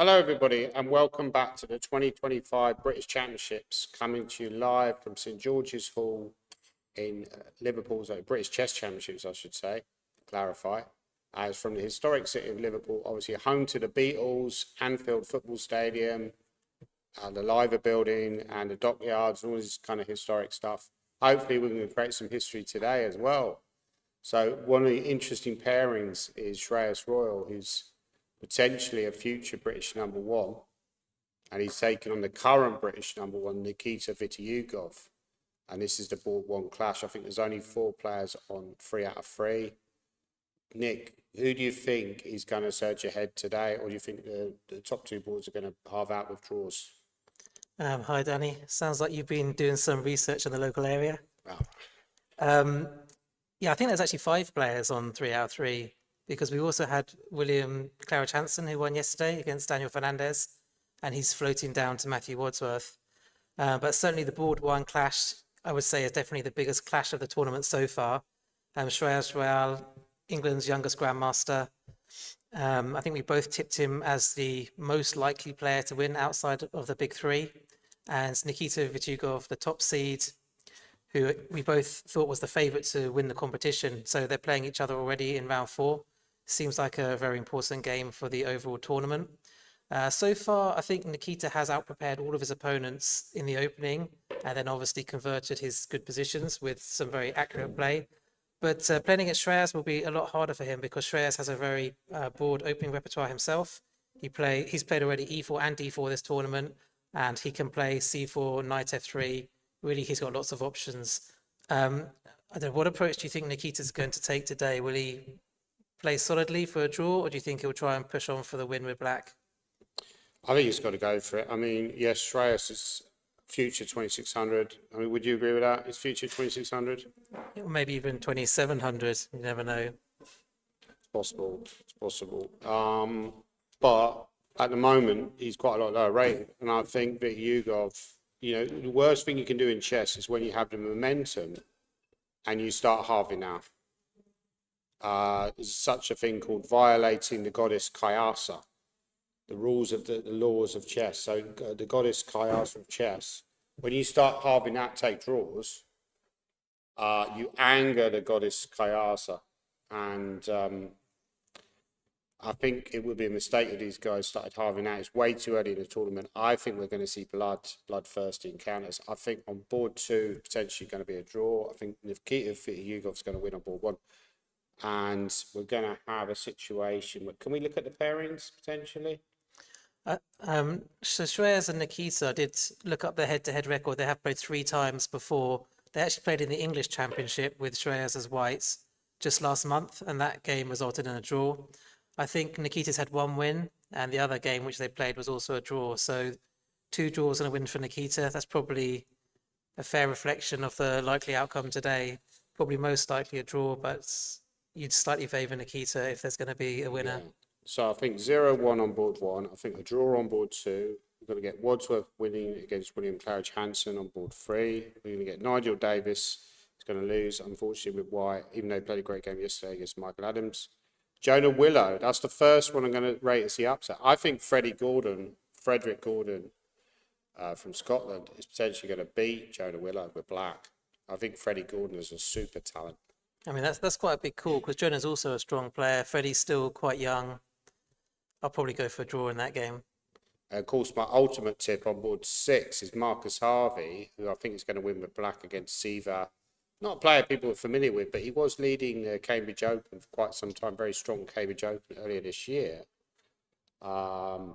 Hello, everybody, and welcome back to the 2025 British Championships, coming to you live from St George's Hall in Liverpool. So British Chess Championships, I should say, clarify. As from the historic city of Liverpool, obviously home to the Beatles, Anfield Football Stadium, the Liver Building, and the dockyards, and all this kind of historic stuff. Hopefully, we're going to create some history today as well. So one of the interesting pairings is Shreyas Royal, who's potentially a future British number one, and he's taken on the current British number one, Nikita Vitiugov. And this is the board one clash. I think there's only 4 players on 3 out of 3. Nick, who do you think is going to surge ahead today, or do you think the top 2 boards are going to halve out with draws? Hi, Danny. Sounds like you've been doing some research in the local area. Oh. Yeah, I think there's actually 5 players on 3 out of 3 because we also had William Claridge Hansen, who won yesterday against Daniel Fernandez, and he's floating down to Matthew Wadsworth. But certainly the board one clash, I would say, is definitely the biggest clash of the tournament so far. Shreyas Royal, England's youngest Grandmaster. I think we both tipped him as the most likely player to win outside of the big 3. And Nikita Vitiugov, the top seed, who we both thought was the favourite to win the competition. So they're playing each other already in round 4. Seems like a very important game for the overall tournament. So far, I think Nikita has outprepared all of his opponents in the opening and then obviously converted his good positions with some very accurate play. But playing against Shreyas will be a lot harder for him because Shreyas has a very broad opening repertoire himself. He's played already e4 and d4 this tournament, and he can play c4, knight f3. Really, he's got lots of options. I don't know, what approach do you think Nikita's going to take today? Will he play solidly for a draw, or do you think he'll try and push on for the win with black? I think he's got to go for it. I mean, yes, Shreyas is future 2600. I mean, would you agree with that? Is future 2600? Or maybe even 2700. You never know. It's possible. It's possible. But at the moment, he's quite a lot lower rated. And I think that Yugov, the worst thing you can do in chess is when you have the momentum and you start halving out. There's such a thing called violating the goddess Kayasa, the rules of the laws of chess. So the goddess Kayasa of chess, when you start halving out, take draws, you anger the goddess Kayasa. And I think it would be a mistake if these guys started halving out. It's way too early in the tournament. I think we're going to see bloodthirsty encounters. I think on board 2, potentially going to be a draw. I think Nikita Vitiugov's going to win on board 1. And we're going to have a situation. Can we look at the pairings potentially? So Shreyas and Nikita, I did look up their head-to-head record. They have played 3 times before. They actually played in the English Championship with Shreyas as whites just last month, and that game resulted in a draw. I think Nikita's had 1 win, and the other game which they played was also a draw. So 2 draws and a win for Nikita. That's probably a fair reflection of the likely outcome today. Probably most likely a draw, but you'd slightly favour Nikita if there's going to be a winner. Yeah. So I think 0-1 on board 1. I think a draw on board 2. We're going to get Wadsworth winning against William Claridge Hansen on board 3. We're going to get Nigel Davis. He's going to lose, unfortunately, with White, even though he played a great game yesterday against Michael Adams. Jonah Willow, that's the first one I'm going to rate as the upset. I think Frederick Gordon from Scotland is potentially going to beat Jonah Willow with black. I think Freddie Gordon is a super talent. I mean, that's quite a big call because Jonah's also a strong player. Freddie's still quite young. I'll probably go for a draw in that game. Of course, my ultimate tip on board 6 is Marcus Harvey, who I think is going to win with black against Siva. Not a player people are familiar with, but he was leading the Cambridge Open for quite some time. Very strong Cambridge Open earlier this year. But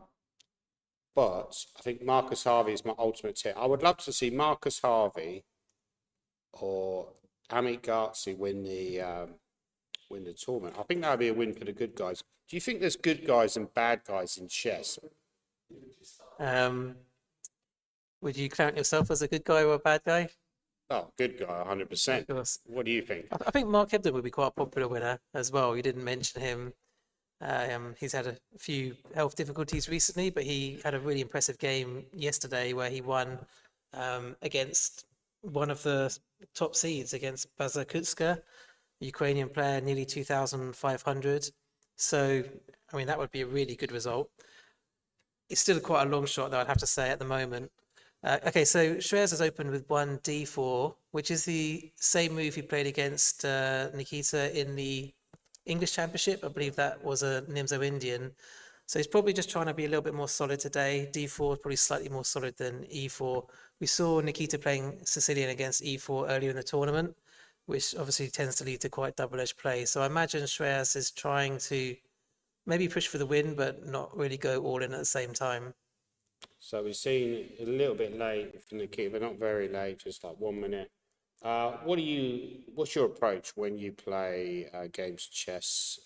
I think Marcus Harvey is my ultimate tip. I would love to see Marcus Harvey or Amit Gartzi win the tournament. I think that would be a win for the good guys. Do you think there's good guys and bad guys in chess? Would you count yourself as a good guy or a bad guy? Oh, good guy, 100%. Of course. What do you think? I think Mark Hebden would be quite a popular winner as well. You didn't mention him. He's had a few health difficulties recently, but he had a really impressive game yesterday where he won against one of the top seeds, against Baza Kutska, Ukrainian player, nearly 2,500. So, I mean, that would be a really good result. it's still quite a long shot, though, I'd have to say at the moment. Okay, so Shreyas has opened with one d4, which is the same move he played against Nikita in the English Championship. I believe that was a Nimzo Indian. So he's probably just trying to be a little bit more solid today. D4 is probably slightly more solid than E4. We saw Nikita playing Sicilian against E4 earlier in the tournament, which obviously tends to lead to quite double-edged play. So I imagine Shreyas is trying to maybe push for the win, but not really go all in at the same time. So we've seen a little bit late from the key, but not very late, just like 1 minute. What's your approach when you play games of chess,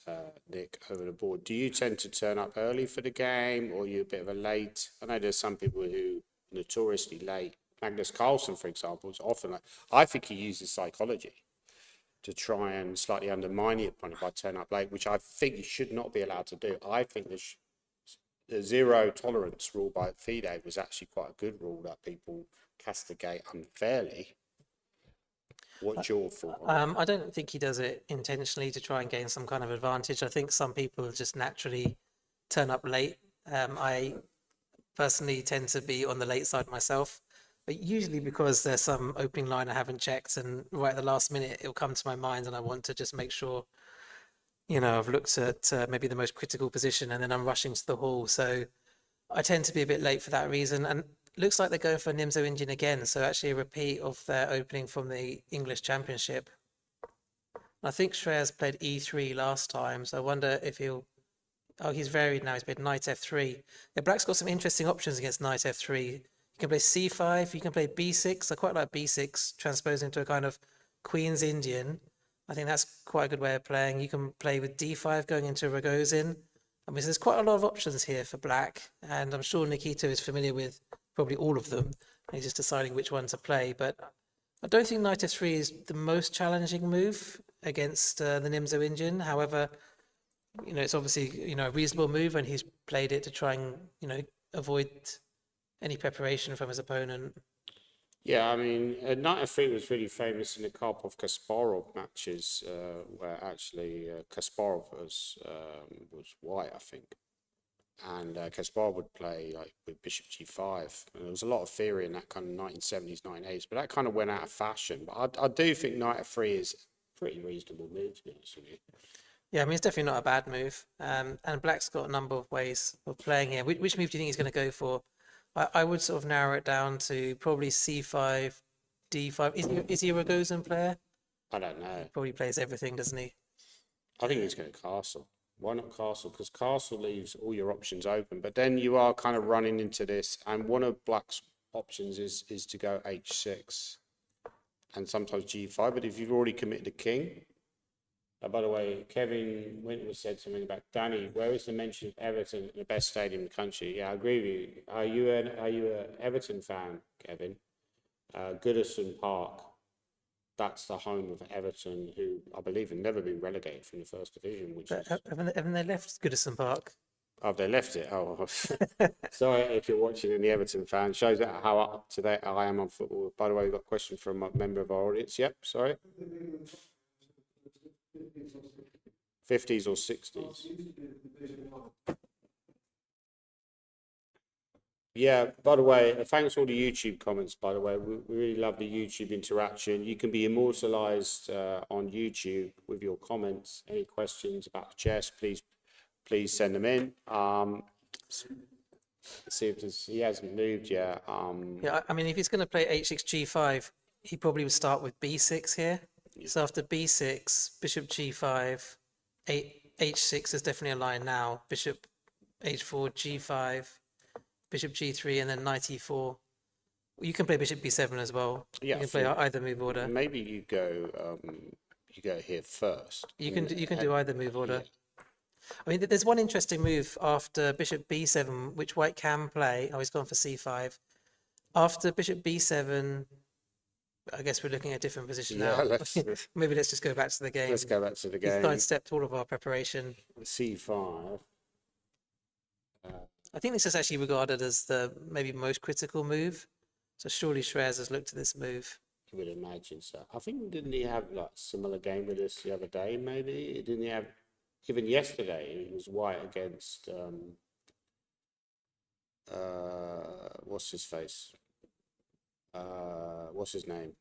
Nick, over the board? Do you tend to turn up early for the game, or are you a bit of a late? I know there's some people who notoriously late. Magnus Carlsen, for example, is often like, I think he uses psychology to try and slightly undermine the opponent by turning up late, which I think you should not be allowed to do. I think the zero tolerance rule by FIDE was actually quite a good rule that people castigate unfairly. What's your thought on I don't think he does it intentionally to try and gain some kind of advantage. I think some people just naturally turn up late. I personally tend to be on the late side myself, but usually because there's some opening line I haven't checked, and right at the last minute it'll come to my mind, and I want to just make sure, I've looked at maybe the most critical position, and then I'm rushing to the hall. So I tend to be a bit late for that reason. And looks like they're going for Nimzo Indian again. So actually a repeat of their opening from the English Championship. I think Shreyas played E3 last time. So I wonder if he'll. Oh, he's varied now. He's played Knight F3. Yeah, Black's got some interesting options against Knight F3. You can play C5. You can play B6. I quite like B6, transpose into a kind of Queen's Indian. I think that's quite a good way of playing. You can play with D5 going into Rogozin. I mean, so there's quite a lot of options here for Black, and I'm sure Nikita is familiar with probably all of them. He's just deciding which one to play. But I don't think Knight F3 is the most challenging move against the Nimzo Indian. However, it's obviously, a reasonable move, and he's played it to try and, avoid any preparation from his opponent. Yeah, I mean, Knight F3 was really famous in the Karpov-Kasparov matches, where actually Kasparov was white, I think. And Kasparov would play like with Bishop G5. And there was a lot of theory in that kind of 1970s, 1980s, but that kind of went out of fashion. But I do think Knight F3 is a pretty reasonable move, to be honest with you. Yeah, I mean, it's definitely not a bad move. And Black's got a number of ways of playing here. Which move do you think he's going to go for? I would sort of narrow it down to probably C5, D5. Is he a Rogozin player? I don't know. Probably plays everything, doesn't he? I think he's going to castle. Why not castle? Because castle leaves all your options open. But then you are kind of running into this. And one of Black's options is to go H6 and sometimes G5. But if you've already committed a king. By the way, Kevin Winters said something about Danny. Where is the mention of Everton, the best stadium in the country? Yeah, I agree with you. Are you an Everton fan, Kevin? Goodison Park. That's the home of Everton, who I believe have never been relegated from the first division. Haven't they left Goodison Park? Oh, they left it. Oh, sorry if you're watching and the Everton fan. Shows how up to date I am on football. By the way, we've got a question from a member of our audience. Yep, sorry. 50s or 60s? Yeah, by the way, thanks for all the YouTube comments, by the way. We really love the YouTube interaction. You can be immortalized on YouTube with your comments. Any questions about chess, please send them in. Let's see if he hasn't moved yet. Yeah, I mean, if he's going to play H6, G5, he probably would start with B6 here. So after B6, Bishop G5, H6 is definitely a line now. Bishop H4, G5, Bishop G3, and then Knight E4. You can play Bishop B7 as well. Yeah, you can play either move order. Maybe you go here first. You can do either move order. Yeah. I mean, there's one interesting move after Bishop B7, which White can play. Oh, he's gone for C5. After Bishop B7. I guess we're looking at a different position now. Maybe let's just go back to the game. Let's go back to the game. He's sidestepped all of our preparation. C5. I think this is actually regarded as the maybe most critical move. So surely Shreyas has looked at this move. You would imagine so. I think didn't he have like similar game with us the other day? Maybe didn't he have? Even yesterday, it was white against. what's his face? What's his name?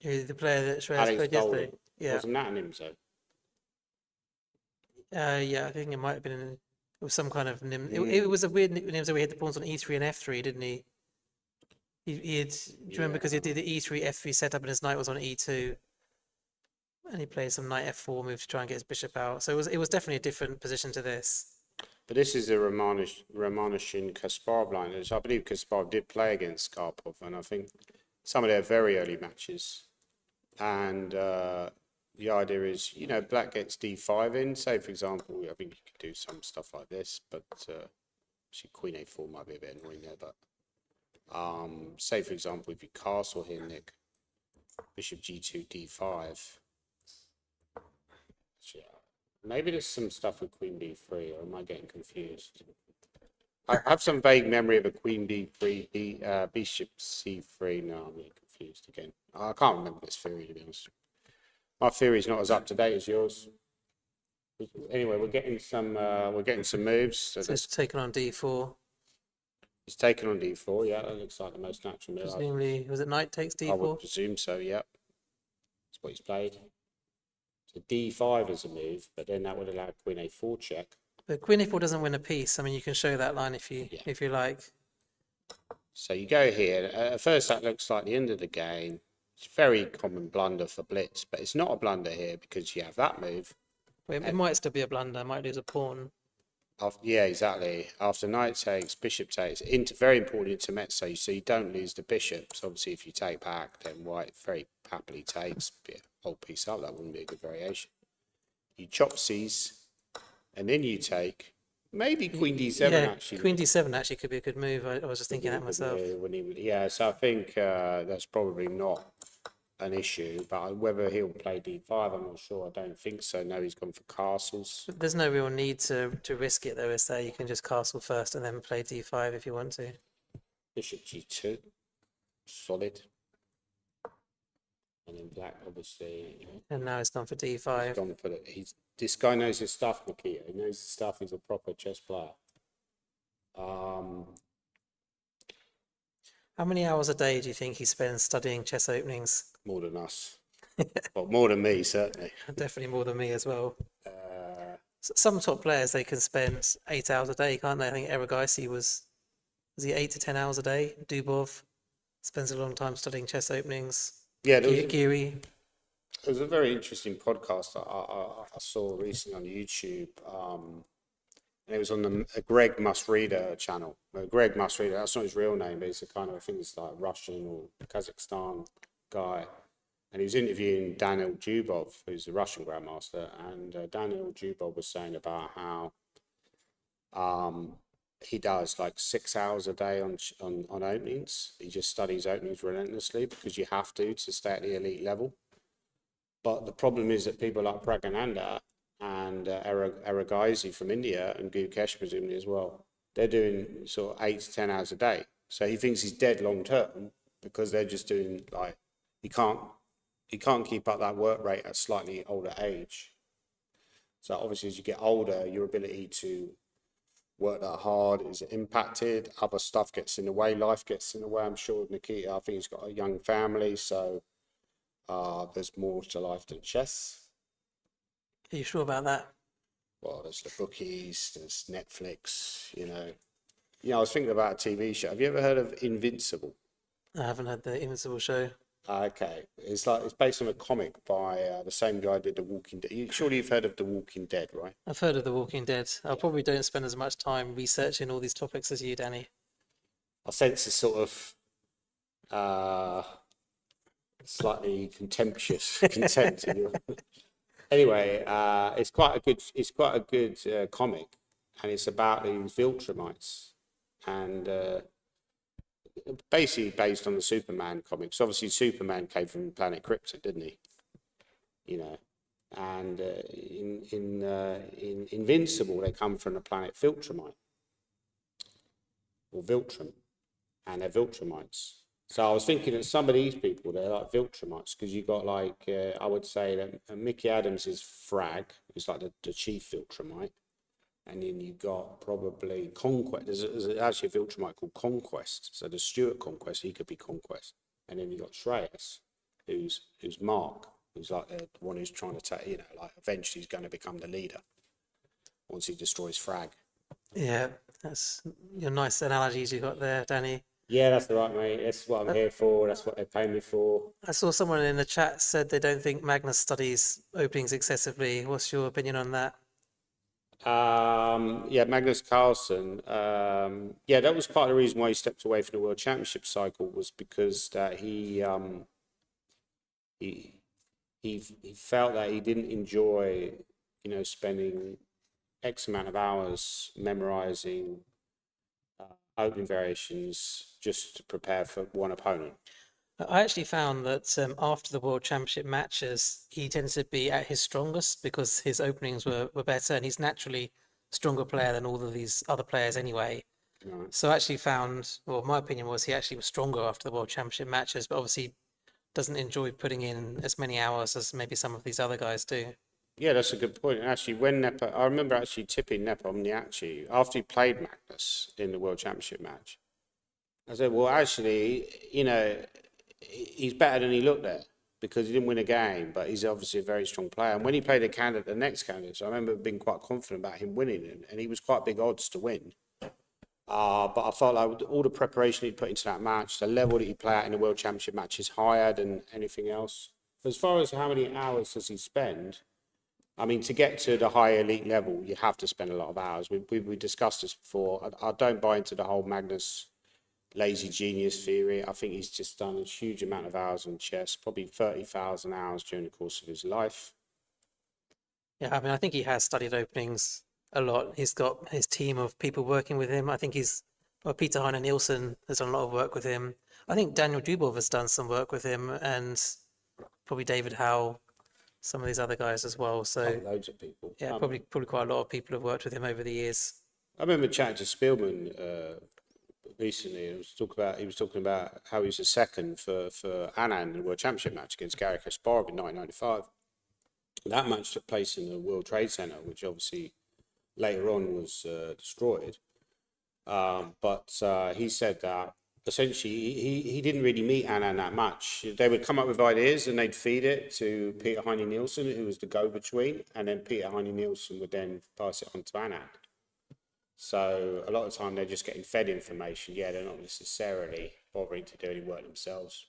The player that Shreyas Alex played yesterday. Golding. Yeah. Wasn't that an IMSO? Yeah, I think it might have been it was some kind of nim. It was a weird Nimzo where he had the pawns on E3 and F3, didn't he? He had. Do you remember because he did the E3 F3 setup and his knight was on E2, and he played some knight F4 move to try and get his bishop out. So it was definitely a different position to this. But this is the Romanushin Kasparov line. I believe Kasparov did play against Karpov, and I think some of their very early matches. And the idea is, you know, black gets d5 in. Say, for example, I think you could do some stuff like this, but actually queen a4 might be a bit annoying there. But say, for example, if you castle here, Nick, bishop g2, d5. Yeah. Maybe there's some stuff with queen d3, or am I getting confused? I have some vague memory of a queen d3, bishop c3. No, I'm getting confused again. I can't remember this theory, to be honest. My theory is not as up to date as yours. Anyway, we're getting some moves. So it's taken on d4. It's taken on d4. Yeah, that looks like the most natural move. Presumably, was it knight takes d4? I would presume so. Yeah, that's what he's played. So d5 is a move, but then that would allow queen a4 check. But queen a4 doesn't win a piece. I mean, you can show that line if you like. So you go here. At first, that looks like the end of the game. It's a very common blunder for blitz, but it's not a blunder here because you have that move. It might still be a blunder. Might lose a pawn. Yeah, exactly. After knight takes, bishop takes, very important intermezzo, so you don't lose the bishops. Obviously, if you take back, then white very happily takes. Whole piece up, that wouldn't be a good variation. You chop C's, and then you take. Maybe queen d7 actually. Queen d7 actually could be a good move. I was just thinking that myself. Yeah, so I think that's probably not an issue, but whether he'll play d5, I'm not sure. I don't think so. No, he's gone for castles. There's no real need to risk it though, is there? You can just castle first and then play d5 if you want to. Bishop g2, solid. And then black, obviously. And now he's gone for d5. He's gone for this guy knows his stuff, Nikita. He knows his stuff. He's a proper chess player. How many hours a day do you think he spends studying chess openings? More than us. Well, more than me, certainly. Definitely more than me as well. Some top players, they can spend 8 hours a day, can't they? I think Erigaisi was he 8 to 10 hours a day? Dubov spends a long time studying chess openings. Yeah, Geary. It was a very interesting podcast I saw recently on YouTube. And it was on the Greg Must-Reader channel. Greg Must-Reader, that's not his real name, but it's a kind of, I think it's like Russian or Kazakhstan guy. And he was interviewing Daniel Zubov, who's a Russian grandmaster. And Daniel Zubov was saying about how he does like 6 hours a day on openings. He just studies openings relentlessly because you have to stay at the elite level. But the problem is that people like Pragananda and Erigaisi from India and Gukesh presumably as well, they're doing sort of 8 to 10 hours a day. So he thinks he's dead long term because they're just doing like, he can't keep up that work rate at a slightly older age. So obviously as you get older, your ability to work that hard is impacted. Other stuff gets in the way, life gets in the way. I'm sure Nikita, I think he's got a young family, so there's more to life than chess. Are you sure about that? Well, there's the bookies, there's Netflix, you know. I was thinking about a TV show. Have you ever heard of Invincible? I haven't had the Invincible show. Okay. It's based on a comic by the same guy who did The Walking Dead. Surely you've heard of The Walking Dead, right? I've heard of The Walking Dead. I probably don't spend as much time researching all these topics as you, Danny. I sense a sort of slightly contemptuous contempt in your... Anyway, it's quite a good comic, and it's about these Viltrumites, and basically based on the Superman comics. Obviously, Superman came from planet Krypton, didn't he? And in Invincible, they come from the planet Viltrumite, or Viltrum, and they're Viltrumites. So I was thinking that some of these people, they're like Viltrumites, because you got like, I would say that Mickey Adams is Frag, who's like the chief Viltrumite. And then you got probably Conquest. There's actually a Viltrumite called Conquest. So the Stuart Conquest, he could be Conquest. And then you got Shreyas, who's Mark, who's like the one who's trying to take, like eventually he's going to become the leader once he destroys Frag. Yeah, that's your nice analogies you got there, Danny. Yeah, that's right, mate. That's what I'm here for. That's what they pay me for. I saw someone in the chat said they don't think Magnus studies openings excessively. What's your opinion on that? Yeah, Magnus Carlsen. Yeah, that was part of the reason why he stepped away from the World Championship cycle, was because that he felt that he didn't enjoy, spending X amount of hours memorizing opening variations just to prepare for one opponent. I actually found that after the World Championship matches, he tended to be at his strongest because his openings were better, and he's naturally a stronger player than all of these other players anyway. Right. So I actually found, well, my opinion was he actually was stronger after the World Championship matches, but obviously doesn't enjoy putting in as many hours as maybe some of these other guys do. Yeah, that's a good point. Actually, when Nepo, I remember actually tipping Nepomniachtchi after he played Magnus in the World Championship match. I said, well, actually, he's better than he looked there because he didn't win a game, but he's obviously a very strong player. And when he played the next candidate, so I remember being quite confident about him winning, and he was quite big odds to win. But I felt like all the preparation he'd put into that match, the level that he played at in the World Championship match is higher than anything else. As far as how many hours does he spend, I mean, to get to the high elite level, you have to spend a lot of hours. We discussed this before. I don't buy into the whole Magnus lazy genius theory. I think he's just done a huge amount of hours on chess, probably 30,000 hours during the course of his life. Yeah, I mean, I think he has studied openings a lot. He's got his team of people working with him. I think Peter Heine Nielsen has done a lot of work with him. I think Daniel Dubov has done some work with him, and probably David Howe, some of these other guys as well. So loads of people. Yeah, probably quite a lot of people have worked with him over the years. I remember chatting to Spielman recently. He was talking about how he was a second for Anand in the World Championship match against Garry Kasparov in 1995. That match took place in the World Trade Center, which obviously later on was destroyed. But he said that essentially he didn't really meet Anand that much. They would come up with ideas and they'd feed it to Peter Heine Nielsen, who was the go-between, and then Peter Heine Nielsen would then pass it on to Anand. So a lot of the time they're just getting fed information. Yeah, they're not necessarily bothering to do any work themselves.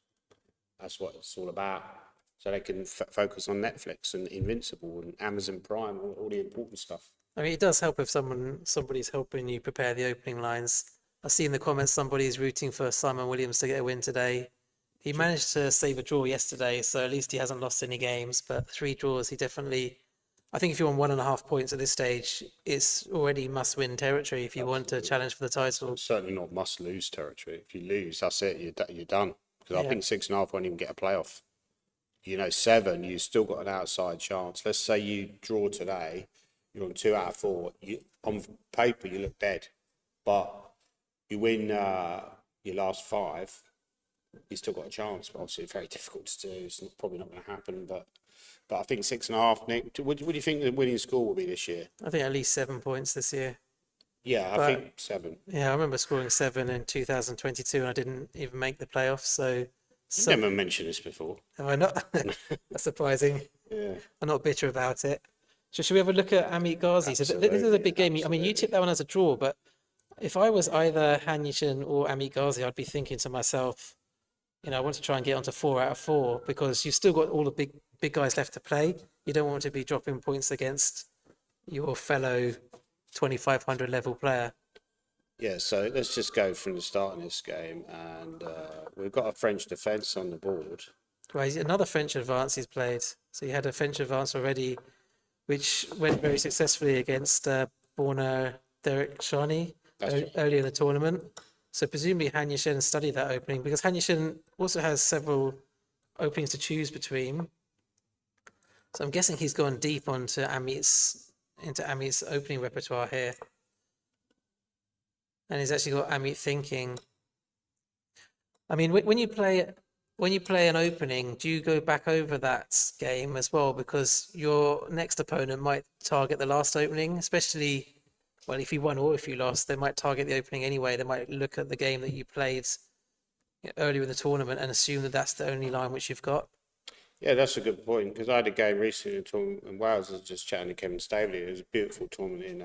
That's what it's all about. So they can focus on Netflix and Invincible and Amazon Prime, all the important stuff. I mean, it does help if somebody's helping you prepare the opening lines. I see in the comments somebody's rooting for Simon Williams to get a win today. He managed to save a draw yesterday, so at least he hasn't lost any games. But 3 draws, he definitely. I think if you're on 1.5 points at this stage, it's already must-win territory if you want to challenge for the title. It's certainly not must-lose territory. If you lose, that's it. You're done. Because I think 6.5 won't even get a playoff. 7, you've still got an outside chance. Let's say you draw today, you're on 2 out of 4. On paper, you look dead. But you win your last 5, you've still got a chance. But obviously, it's very difficult to do. It's probably not going to happen. But I think 6.5, Nick, what do you think the winning score will be this year? I think at least 7 points this year. Yeah, I think 7. Yeah, I remember scoring 7 in 2022 and I didn't even make the playoffs. So You've never mentioned this before. Have I not? That's surprising. Yeah. I'm not bitter about it. So should we have a look at Amit Ghazi? So this is a big game. I mean, you tipped that one as a draw, but if I was either Han Yishin or Amit Ghazi, I'd be thinking to myself, I want to try and get onto 4 out of 4 because you've still got all the big guys left to play. You don't want to be dropping points against your fellow 2,500 level player. Yeah, so let's just go from the start of this game, and we've got a French defence on the board. Right, another French advance he's played. So he had a French advance already, which went very successfully against Borna Derek Shani earlier in the tournament. So presumably Han Yishin studied that opening because Han Yishin also has several openings to choose between. So I'm guessing he's gone deep into Amit's opening repertoire here. And he's actually got Amit thinking. I mean, when you play an opening, do you go back over that game as well? Because your next opponent might target the last opening, especially well, if you won or if you lost, they might target the opening anyway. They might look at the game that you played earlier in the tournament and assume that that's the only line which you've got. Yeah, that's a good point because I had a game recently in, in Wales. I was just chatting to Kevin Staveley. It was a beautiful tournament in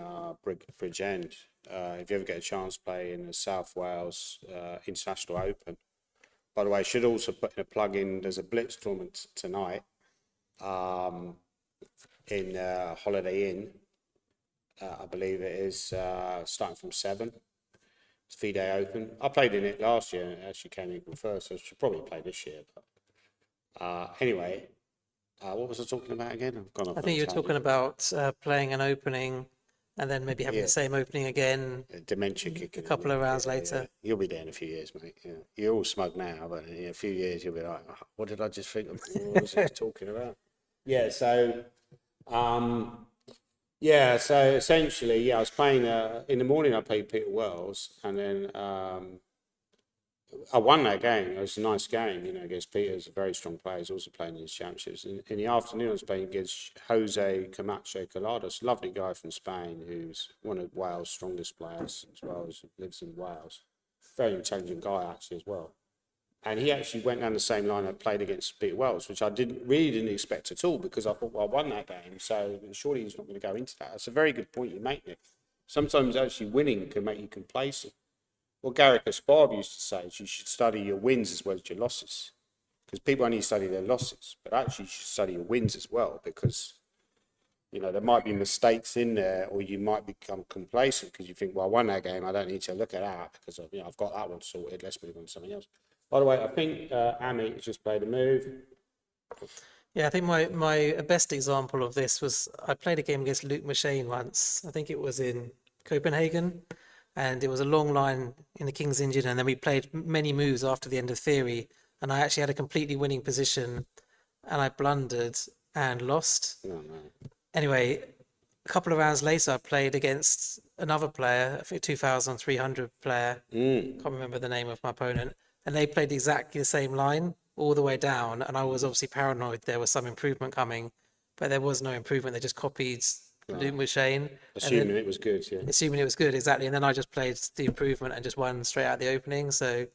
Bridgend. If you ever get a chance to play in the South Wales International Open. By the way, I should also put in a plug in. There's a Blitz tournament tonight in Holiday Inn. I believe it is starting from 7. It's FIDE Open. I played in it last year and it actually came equal first, so I should probably play this year. But anyway, what was I talking about again? I've gone off I on think a you were tangent. talking about playing an opening and then maybe having Yeah. the same opening again Dementia kicking a couple in. of rounds Yeah, later. yeah. You'll be there in a few years, mate. Yeah. You're all smug now, but in a few years you'll be like, "Oh, what did I just think of? What was he talking about?" Yeah, so so essentially, I was playing in the morning. I played Peter Wells, and then I won that game. It was a nice game, against Peter. He's a very strong player. He's also playing in his championships. In the afternoon, I was playing against Jose Camacho Colados, lovely guy from Spain, who's one of Wales' strongest players as well, as lives in Wales. Very intelligent guy, actually, as well. And he actually went down the same line I played against Peter Wells, which I really didn't expect at all, because I thought, well, I won that game, so surely he's not going to go into that. That's a very good point you make, Nick. Sometimes actually winning can make you complacent. What Garry Kasparov used to say is you should study your wins as well as your losses, because people only study their losses, but actually you should study your wins as well, because there might be mistakes in there, or you might become complacent because you think, well, I won that game, I don't need to look at that because I've got that one sorted. Let's move on to something else. By the way, I think Amit has just played a move. Yeah, I think my best example of this was I played a game against Luke Machine once. I think it was in Copenhagen, and it was a long line in the King's Indian, and then we played many moves after the end of theory, and I actually had a completely winning position, and I blundered and lost. No, no. Anyway, a couple of rounds later, I played against another player, I think 2,300 player. Can't remember the name of my opponent, and they played exactly the same line all the way down, and I was obviously paranoid there was some improvement coming, but there was no improvement. They just copied Luke Machine, Assuming it was good, yeah. assuming it was good, exactly. And then I just played the improvement and just won straight out the opening. So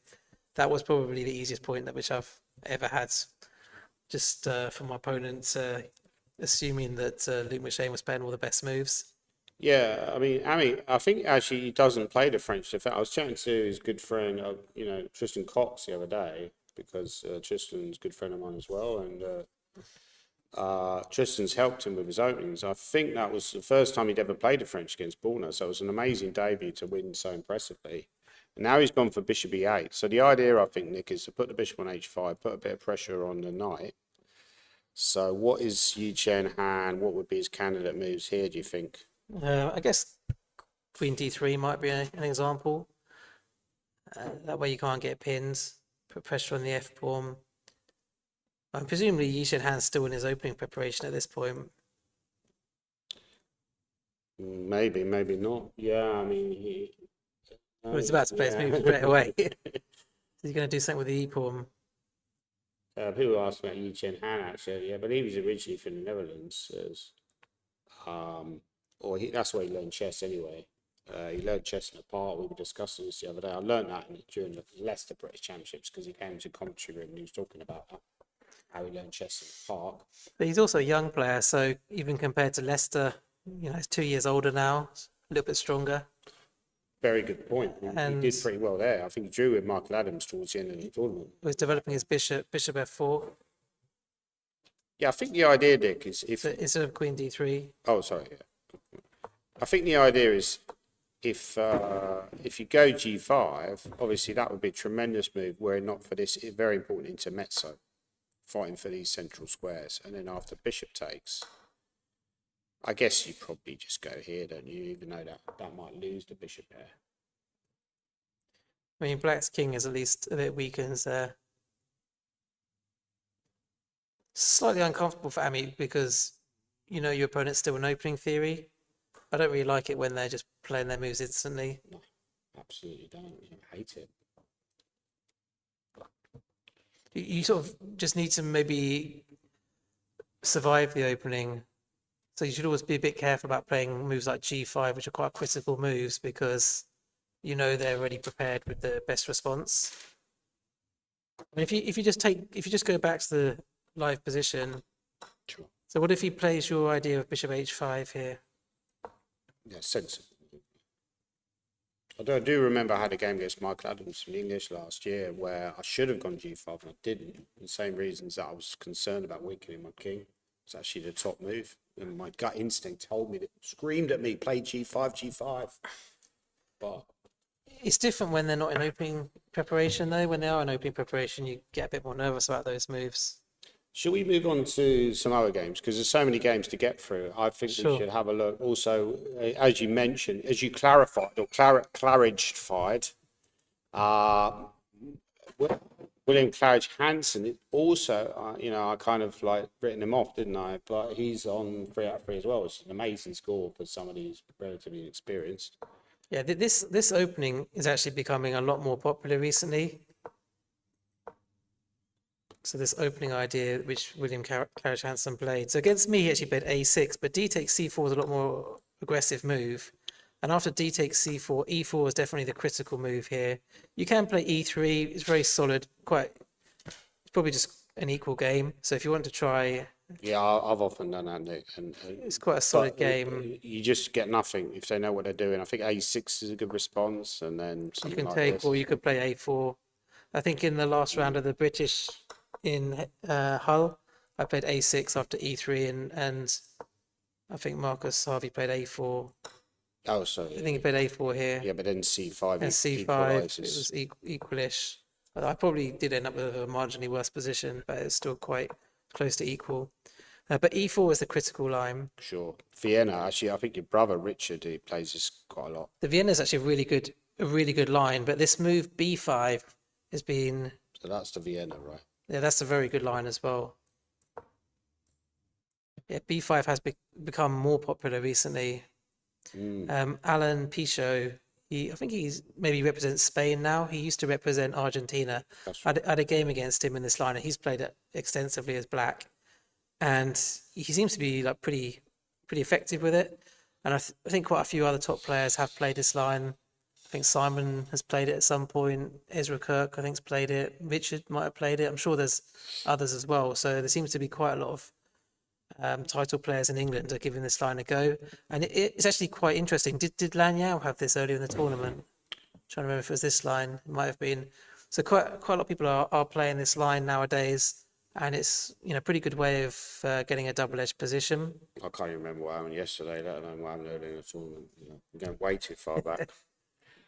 that was probably the easiest point that which I've ever had, just for my opponent assuming that Luke Machine was playing all the best moves. Yeah, I think actually he doesn't play the French. In fact, I was chatting to his good friend, Tristan Cox the other day, because Tristan's a good friend of mine as well, and Tristan's helped him with his openings. I think that was the first time he'd ever played the French against Borna, so it was an amazing debut to win so impressively. And now he's gone for bishop e8. So the idea, I think, Nick, is to put the bishop on h5, put a bit of pressure on the knight. So what is Yi Chen Han? What would be his candidate moves here, do you think? I guess Queen d3 might be an example. That way you can't get pinned. Put pressure on the f pawn. Presumably Yi Chen Han's still in his opening preparation at this point. Maybe, maybe not. Yeah, I mean, He's about to play his move straight away. He's going to do something with the e pawn. People ask about Yi Chen Han, actually. Yeah, I believe he's originally from the Netherlands. That's where he learned chess anyway. He learned chess in a park. We were discussing this the other day. I learned that during the Leicester British Championships, because he came to commentary room and he was talking about that, how he learned chess in the park. But he's also a young player, so even compared to Leicester, he's 2 years older now, a little bit stronger. Very good point. He did pretty well there. I think he drew with Michael Adams towards the end of the tournament. He was developing his bishop f4. Yeah, I think the idea, Dick, is if... Instead of Queen d3. Oh, sorry. Yeah. I think the idea is if you go g5, obviously that would be a tremendous move, were it not for this very important intermezzo, fighting for these central squares. And then after bishop takes, I guess you probably just go here, don't you? Even though that might lose the bishop there. I mean, Black's king is at least a bit weakened there. Slightly uncomfortable for Amit because your opponent's still in opening theory. I don't really like it when they're just playing their moves instantly. No, absolutely don't. I hate it. You sort of just need to maybe survive the opening So you should always be a bit careful about playing moves like G5, which are quite critical moves because you know they're already prepared with the best response. And if you just go back to the live position, Sure. so what if he plays your idea of bishop H5 here? Yeah, sensible. I do remember I had a game against Michael Adams from English last year where I should have gone G5 and I didn't. For the same reasons that I was concerned about weakening my king. It's actually the top move. And my gut instinct told me, screamed at me, play G5, G5. But It's different when they're not in opening preparation, though. When they are in opening preparation, you get a bit more nervous about those moves. should we move on to some other games? Because there's so many games to get through. I think we Sure. should have a look. Also, as you mentioned, as you clarified or clarified, William Claridge Hansen is also, I kind of like written him off, didn't I? But he's on 3 out of 3 as well. It's an amazing score for somebody who's relatively inexperienced. Yeah, this opening is actually becoming a lot more popular recently. So this opening idea, which William Claridge Hansen played. So against me, he actually played A6, but D takes C4 is a lot more aggressive move. And after D takes C4, E4 is definitely the critical move here. You can play E3. It's very solid. It's probably just an equal game. So if you want to try, Yeah, I've often done that, Nick. And it's quite a solid but game. you just get nothing if they know what they're doing. I think A6 is a good response, and then You something can like take, this. or you could play A4. I think in the last round of the British in Hull, I played A6 after E3, and I think Marcus Harvey played A4. Oh, sorry. I think he played A4 here. Yeah, but then C5 And C5, equalises. it was equalish. I probably did end up with a marginally worse position, but it's still quite close to equal. But E4 is the critical line. Sure. Vienna, actually, I think your brother Richard, he plays this quite a lot. The Vienna is actually a really good line, but this move B5 has been, So that's the Vienna, right? yeah, that's a very good line as well. Yeah, B5 has become more popular recently. Alan Pichot, I think he's maybe represents Spain now. He used to represent Argentina. That's I had a game against him in this line, and he's played it extensively as black, and he seems to be like pretty effective with it. And I think quite a few other top players have played this line. I think Simon has played it at some point. Ezra Kirk, I think, has played it. Richard might have played it. I'm sure there's others as well. So there seems to be quite a lot of title players in England are giving this line a go, and it's actually quite interesting. Did Lan Yao have this earlier in the tournament? I'm trying to remember if it was this line. It might have been. So quite a lot of people are playing this line nowadays, and it's pretty good way of getting a double-edged position. I can't even remember what happened yesterday, let alone what happened earlier in the tournament. I'm going way too far back.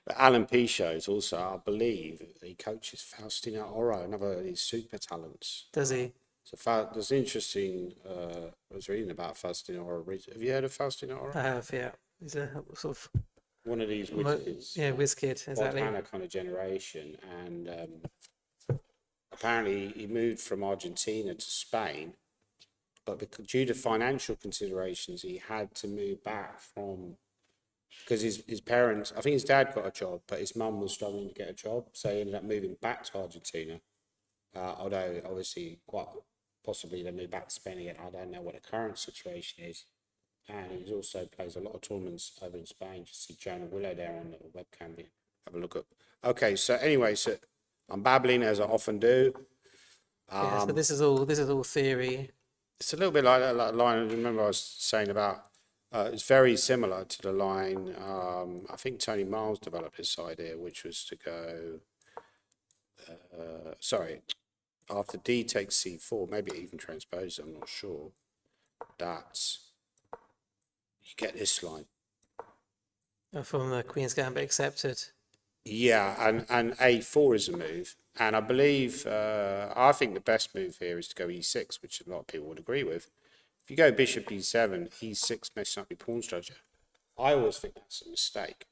But Alan Pichot is also, I believe, he coaches Faustino Oro, another of these super talents. Does he? So there's interesting. I was reading about Faustino Oro. Have you heard of Faustino Oro? I have, yeah. He's a sort of One of these whiz yeah, whiz kid, exactly. Hannah kind of generation, and apparently he moved from Argentina to Spain, but due to financial considerations, he had to move back from because his parents. I think his dad got a job, but his mum was struggling to get a job, so he ended up moving back to Argentina. Although obviously quite possibly they move back to Spain again. I don't know what the current situation is. And he also plays a lot of tournaments over in Spain. Just see Jonah Willow there on the webcam. Have a look at. Okay, so anyway, so I'm babbling as I often do. Yeah, so this is all theory. It's a little bit like that line. I remember I was saying about. It's very similar to the line. I think Tony Miles developed this idea, which was to go. After D takes C4, maybe even transpose. I'm not sure. That's. You get this line. From the Queen's Gambit accepted. Yeah, and A4 is a move. And I believe, I think the best move here is to go E6, which a lot of people would agree with. If you go Bishop E7, E6 messing up your pawn structure. I always think that's a mistake,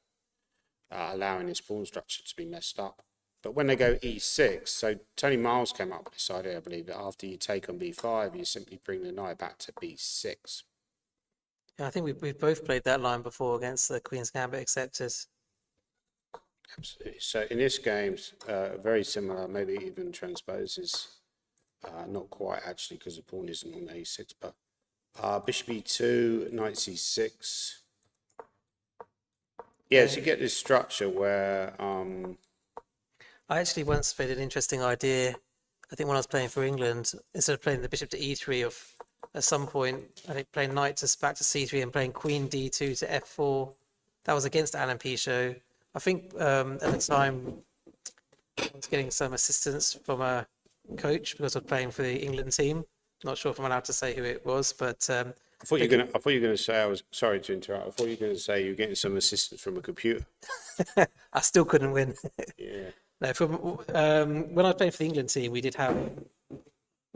allowing this pawn structure to be messed up. But when they go E6, so Tony Miles came up with this idea, I believe, that after you take on B5, you simply bring the knight back to B6. Yeah, I think we've both played that line before against the Queen's Gambit accepted. Absolutely. So in this game, very similar, maybe even transposes, not quite actually because the pawn isn't on A6, but Bishop e2, knight c6. Yeah, so you get this structure where I actually once played an interesting idea. I think when I was playing for England, instead of playing the bishop to e3, at some point, I think playing knight to back to c3 and playing queen d2 to f4. That was against Alan Pichot. I think at the time I was getting some assistance from a coach because I was playing for the England team. Not sure if I'm allowed to say who it was, but I thought you were gonna say, I was sorry to interrupt. I thought you were gonna say you were getting some assistance from a computer. I still couldn't win. Yeah. No, from when I was playing for the England team, we did have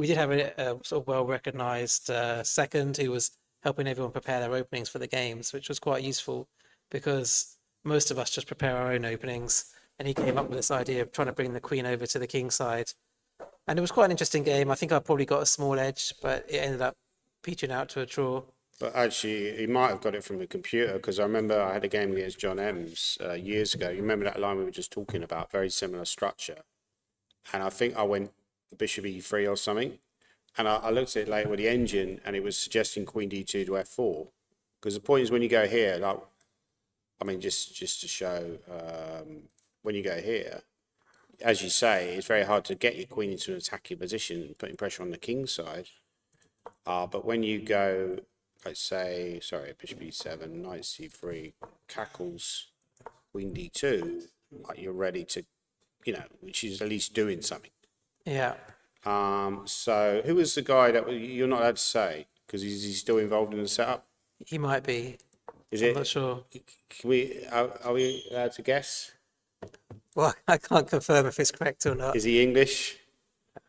a sort of well-recognized second who was helping everyone prepare their openings for the games, which was quite useful because most of us just prepare our own openings. And he came up with this idea of trying to bring the queen over to the king side, and it was quite an interesting game. I think I probably got a small edge, but it ended up petering out to a draw. But actually, he might have got it from the computer because I remember I had a game against John Ems years ago. You remember that line we were just talking about? Very similar structure. And I think I went bishop e3 or something. And I looked at it later with the engine and it was suggesting queen d2 to f4. Because the point is when you go here, like, I mean, just to show, when you go here, as you say, it's very hard to get your queen into an attacking position, putting pressure on the king side. But when you go, let's say, sorry, bishop e7, knight c3, cackles, queen d2, like you're ready to, which is at least doing something. Yeah. So who was the guy that you're not allowed to say because is he still involved in the setup? He might be. I'm not sure. Are we allowed to guess? Well, I can't confirm if it's correct or not. Is he English?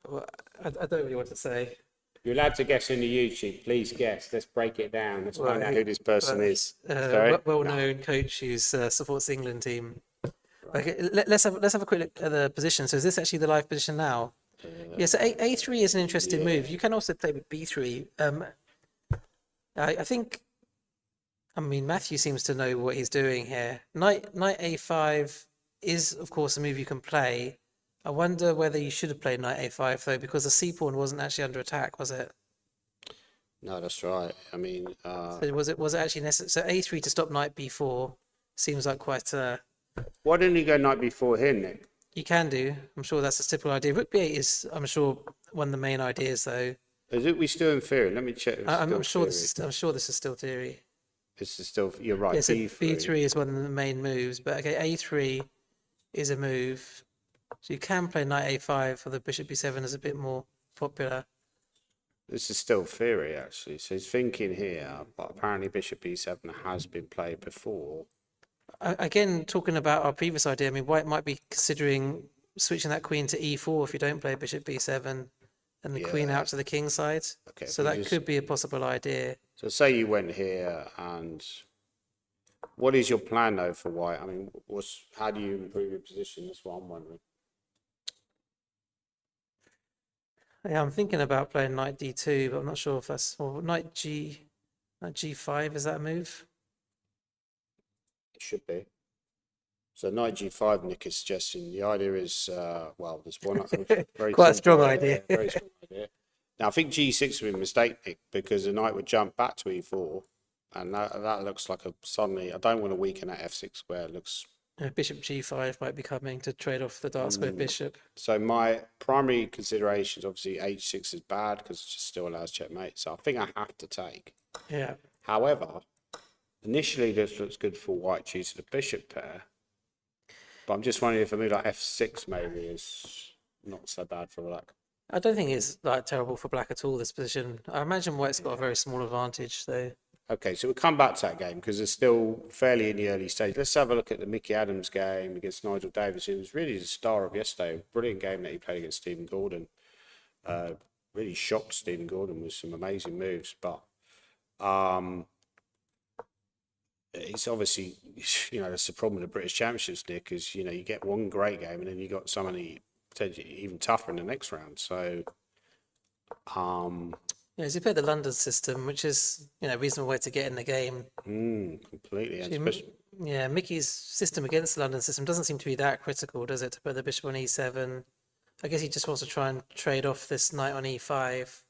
Well, I don't really want to say. You're allowed to guess in the YouTube. Please guess. Let's break it down. Let's find out who this person is. Well-known coach who supports the England team. Okay, let's have a quick look at the position. So is this actually the live position now? Yeah. So A3 is an interesting move. You can also play with B3. I think. I mean, Matthew seems to know what he's doing here. Knight A5 is, of course, a move you can play. I wonder whether you should have played knight A5 though, because the c pawn wasn't actually under attack, was it? No, that's right. I mean, so was it actually necessary? So A3 to stop knight B4 seems like quite a. Why didn't you go knight B4 here, Nick? You can do. I'm sure that's a typical idea. Rook B8 is, I'm sure, one of the main ideas though. Is it we still in theory? Let me check. I'm sure this is still theory. This is still. You're right. Yes, B3 is one of the main moves, but okay, A3 is a move. So you can play knight A5 for the bishop B7 is a bit more popular. This is still theory, actually. So he's thinking here, but apparently bishop B7 has been played before. Again, talking about our previous idea, I mean, White might be considering switching that queen to E4 if you don't play bishop B7 and the queen out to the king side. Okay, so that could be a possible idea. So say you went here, and what is your plan though for White? I mean, how do you improve your position? That's what I'm wondering. Yeah, I'm thinking about playing knight D2, but I'm not sure if that's or knight G5. Is that a move? It should be. So knight G5, Nick is suggesting. The idea is, well, there's one very quite a strong idea. Very strong idea. Now I think G6 would be a mistake, Nick, because the knight would jump back to E4, and that looks like a suddenly. I don't want to weaken that F6 square. It looks. Bishop G5 might be coming to trade off the dark square bishop. So my primary considerations, obviously, H6 is bad because it just still allows checkmate. So I think I have to take. Yeah. However, initially this looks good for White due to the bishop pair. But I'm just wondering if a move like F6 maybe is not so bad for Black. I don't think it's like terrible for Black at all, this position. I imagine White's got a very small advantage, though. Okay, so we'll come back to that game because it's still fairly in the early stage. Let's have a look at the Mickey Adams game against Nigel Davis. It was really the star of yesterday. Brilliant game that he played against Stephen Gordon. Really shocked Stephen Gordon with some amazing moves. But it's obviously, that's the problem with the British Championships, Nick, is, you get one great game and then you got somebody potentially even tougher in the next round. So, yeah, as you played the London system, which is, a reasonable way to get in the game. Completely. Yeah, Mickey's system against the London system doesn't seem to be that critical, does it? To put the bishop on E7. I guess he just wants to try and trade off this knight on E5.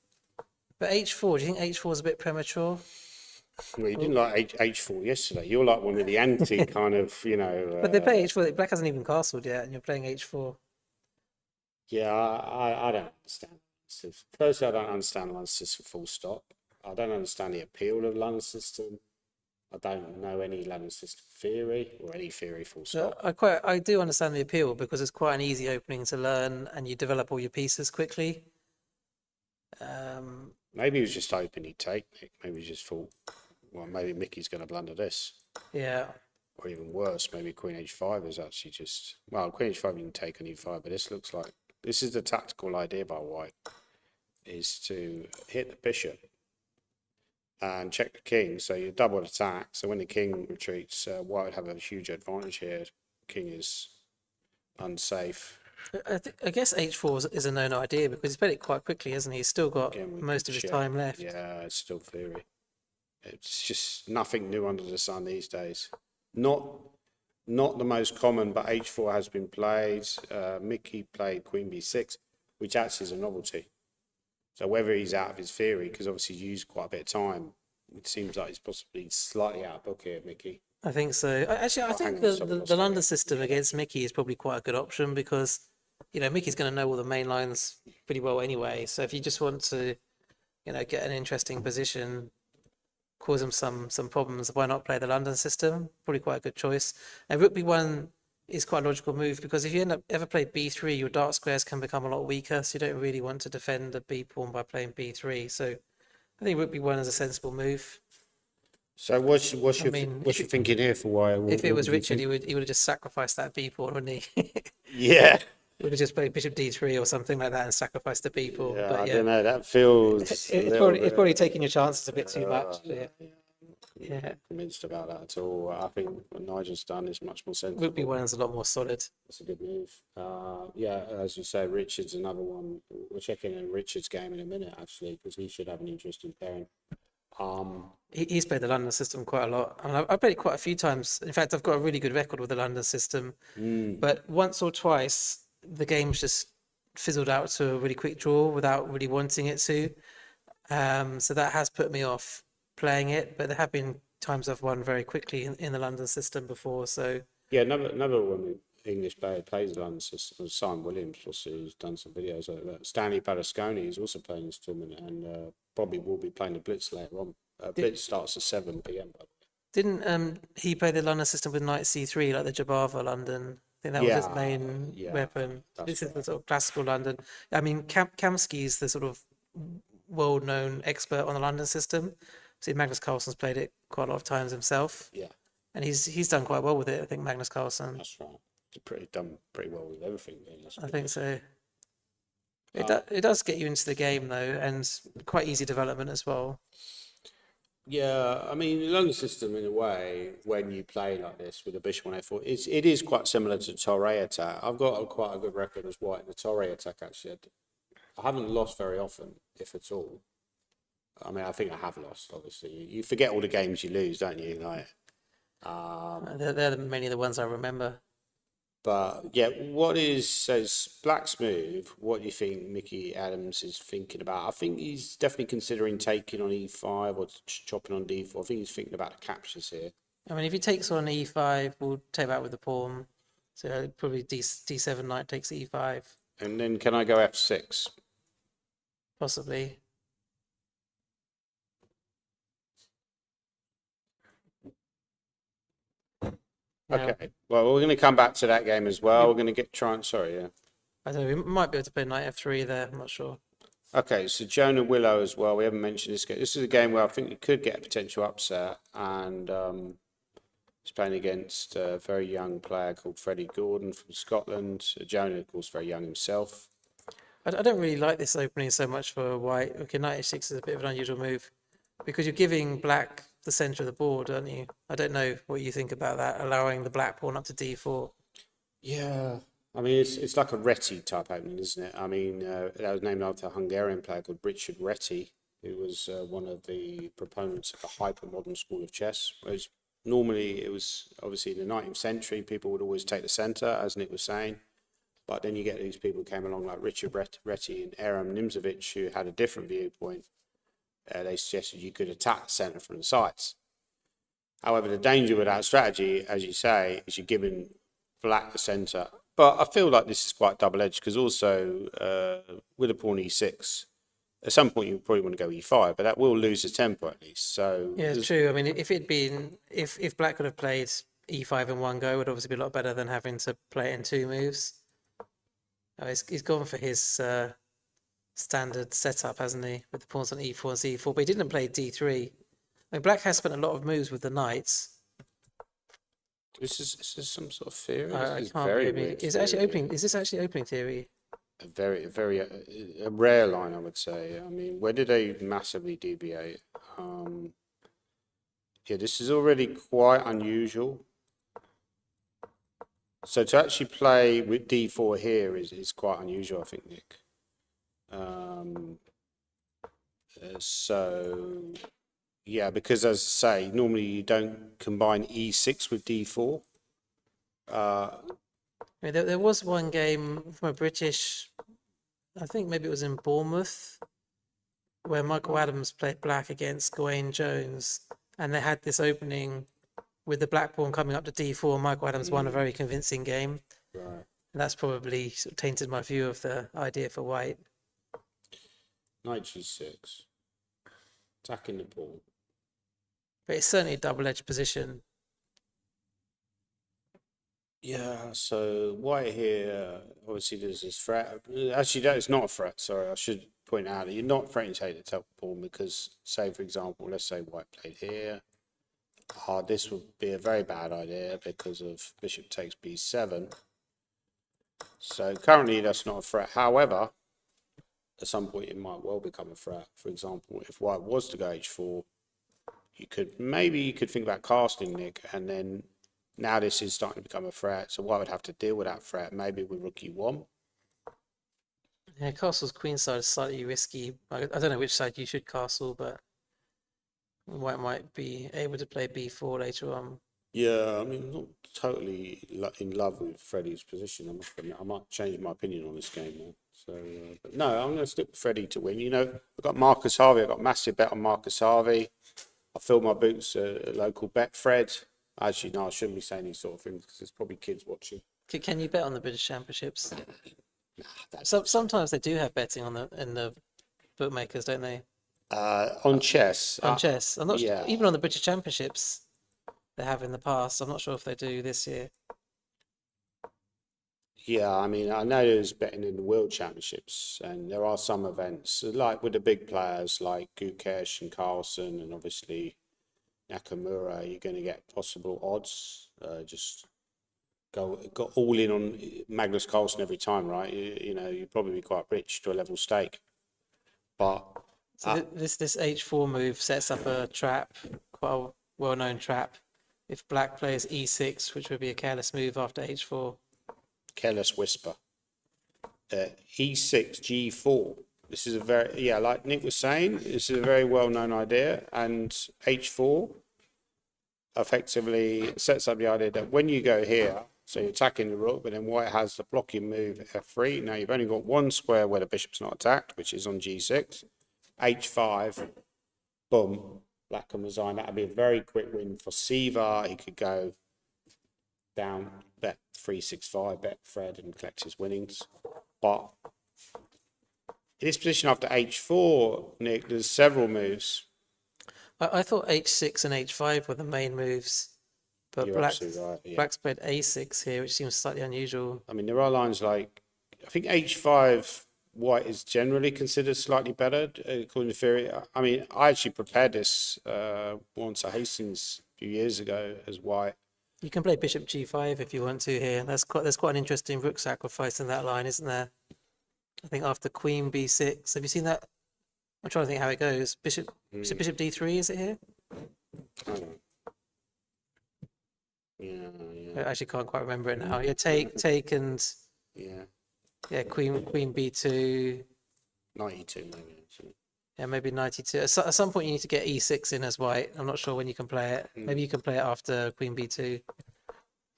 But h4, do you think h4 is a bit premature? Well, you didn't like H4 yesterday. You're like one of the anti kind of, But they play h4. Black hasn't even castled yet, and you're playing h4. yeah, I don't understand. Firstly, I don't understand the London system full stop. I don't understand the appeal of the London system. I don't know any London system theory or any theory full So stop. I do understand the appeal because it's quite an easy opening to learn, and you develop all your pieces quickly. Maybe he was just hoping he'd take Nick. Maybe he just thought, well, maybe Mickey's going to blunder this. Yeah. Or even worse, maybe Queen H5 is actually just, well, Queen H5 you can take on E5, but this looks like, this is the tactical idea by White, is to hit the bishop and check the king, so you double attack. So when the king retreats, White would have a huge advantage here. King is unsafe. I guess h4 is a known idea because he's played it quite quickly, hasn't he? He's still got Again, most of his check. time left. Yeah, it's still theory. It's just nothing new under the sun these days. Not the most common, but H4 has been played. Mickey played Queen B6, which actually is a novelty. So whether he's out of his theory, because obviously he's used quite a bit of time, it seems like he's possibly slightly out of book here, Mickey. I think so. Actually, I think the London system against Mickey is probably quite a good option because, Mickey's going to know all the main lines pretty well anyway. So if you just want to, get an interesting position, cause him some problems, why not play the London system? Probably quite a good choice. And Rook B1 is quite a logical move because if you ever play B3, your dark squares can become a lot weaker. So you don't really want to defend the B pawn by playing B3. So I think Rook B1 is a sensible move. So what's your thinking here for why? If it was Richard, he would have just sacrificed that B pawn, wouldn't he? Yeah. Would have just played Bishop D3 or something like that and sacrificed the B pawn. Yeah, But I don't know. That feels. it's probably taking your chances a bit too much. Yeah. Convinced about that at all. I think what Nigel's done is much more sensible. Rook B1 is a lot more solid. That's a good move. Yeah, as you say, Richard's another one. We're checking in Richard's game in a minute, actually, because he should have an interesting pairing. He's played the London system quite a lot. I mean, I've played it quite a few times. In fact, I've got a really good record with the London system. But once or twice, the game's just fizzled out to a really quick draw without really wanting it to. So that has put me off playing it. But there have been times I've won very quickly in the London system before. So yeah, another one English player plays the London system. Simon Williams, who's done some videos of that. Stanley Berlusconi is also playing this tournament, and probably will be playing the Blitz later on. Blitz starts at 7 p.m. By the way. Didn't he play the London system with Knight C3 like the Jabava London? I think that was his main weapon. This is the sort of classical London. I mean, Kamsky is the sort of world-known expert on the London system. See, Magnus Carlsen's played it quite a lot of times himself. Yeah. And he's done quite well with it, I think, Magnus Carlsen. That's right. He's done pretty well with everything. I think so. It does get you into the game, though, and quite easy development as well. Yeah, I mean, the London system, in a way, when you play like this with a bishop on f4, it is quite similar to Torre attack. I've got quite a good record as White in the Torre attack, actually. I haven't lost very often, if at all. I mean, I think I have lost, obviously. You forget all the games you lose, don't you? Like, they're many of the ones I remember. But yeah, says Black's move? What do you think Mickey Adams is thinking about? I think he's definitely considering taking on e5 or chopping on d4. I think he's thinking about the captures here. I mean, if he takes on e5, we'll take that with the pawn. So probably d7 knight takes e5. And then can I go f6? Possibly. Okay. Well, we're going to come back to that game as well. We're going to I don't know, we might be able to play knight f3 there. I'm not sure. Okay, so Jonah Willow as well. We haven't mentioned this game. This is a game where I think we could get a potential upset, and he's playing against a very young player called Freddie Gordon from Scotland. Jonah, of course, very young himself. I don't really like this opening so much for White. Okay, knight h6 is a bit of an unusual move because you're giving Black the centre of the board, aren't you? I don't know what you think about that, allowing the Black pawn up to d4. Yeah, I mean, it's like a Reti type opening, isn't it? I mean, that was named after a Hungarian player called Richard Reti, who was one of the proponents of the hyper-modern school of chess. Whereas normally it was obviously in the 19th century, people would always take the centre, as Nick was saying. But then you get these people who came along like Richard Reti and Aram Nimzovich, who had a different viewpoint. they suggested you could attack the centre from the sides. However, the danger with that strategy, as you say, is you're giving black the centre. But I feel like this is quite double-edged because also with a pawn e6, at some point you probably want to go e5, but that will lose the tempo at least. So Yeah, it's true. I mean, if Black could have played e5 in one go, it would obviously be a lot better than having to play it in 2 moves. Oh, he's gone for his standard setup, hasn't he? With the pawns on e4 and c4, but he didn't play d3. I mean, Black has spent a lot of moves with the knights. This is some sort of theory. I This is can't very believe weird it. Is it actually theory. opening? Is this actually opening theory? A very a rare line, I would say. I mean, where did they massively deviate? Yeah, this is already quite unusual. So to actually play with d4 here is quite unusual, I think, Nick. So yeah, because as I say, normally you don't combine e6 with d4. I mean, there was one game from a British, I think maybe it was in Bournemouth, where Michael Adams played Black against Gawain Jones, and they had this opening with the black pawn coming up to d4. Michael Adams won a very convincing game. Right. And that's probably sort of tainted my view of the idea for white. Knight g6. Attacking the pawn. But it's certainly a double-edged position. Yeah, so white here, obviously there's this threat. Actually, that is not a threat, sorry, I should point out that you're not threatening to take the top pawn because, say, for example, let's say white played here. This would be a very bad idea because of bishop takes b7. So currently that's not a threat. However, at some point it might well become a threat. For example, if white was to go h4, you could think about casting, Nick, and then now this is starting to become a threat. So white would have to deal with that threat, maybe with rook e1. Yeah, castle's queenside is slightly risky. I don't know which side you should castle, but white might be able to play b4 later on. Yeah, I mean, I'm not totally in love with Freddie's position. I must admit, I might change my opinion on this game now. So, but no, I'm going to stick with Freddie to win. You know, I've got Marcus Harvey. I've got a massive bet on Marcus Harvey. I filled my boots at local Betfred. Actually, no, I shouldn't be saying these sort of things because there's probably kids watching. Can you bet on the British Championships? Nah, Sometimes they do have betting on in the bookmakers, don't they? on chess. On chess. I'm not yeah. even on the British Championships they have in the past. I'm not sure if they do this year. Yeah, I mean, I know there's betting in the World Championships, and there are some events, like with the big players like Gukesh and Carlsen, and obviously Nakamura, you're going to get possible odds. Just go all in on Magnus Carlsen every time, right? You know, you'd probably be quite rich to a level stake. But So this h4 move sets up a trap, quite a well-known trap. If black plays e6, which would be a careless move after h4. careless whisper. E6, G4. This is a very, yeah, like Nick was saying, this is a very well-known idea. And H4 effectively sets up the idea that when you go here, so you're attacking the rook, but then white has the blocking move F3. Now you've only got one square where the bishop's not attacked, which is on G6. H5, boom, black can resign. That would be a very quick win for Siva. He could go down, bet 365, bet Fred, and collect his winnings. But in this position after h4, Nick, there's several moves. I thought h6 and h5 were the main moves, but You're absolutely right. Yeah. black's played a6 here, which seems slightly unusual. I mean, there are lines like, I think h5 white is generally considered slightly better according to theory. I mean, I actually prepared this once at Hastings a few years ago as white. You can play bishop g5 if you want to here. There's quite an interesting rook sacrifice in that line, isn't there? I think after queen b6. Have you seen that? I'm trying to think how it goes. Bishop d3, is it here? Oh. Yeah. I actually can't quite remember it now. Yeah, take and Yeah. queen b2. 92 maybe. Actually. Yeah, maybe 92. At some point, you need to get e6 in as white. I'm not sure when you can play it. Maybe you can play it after queen b2.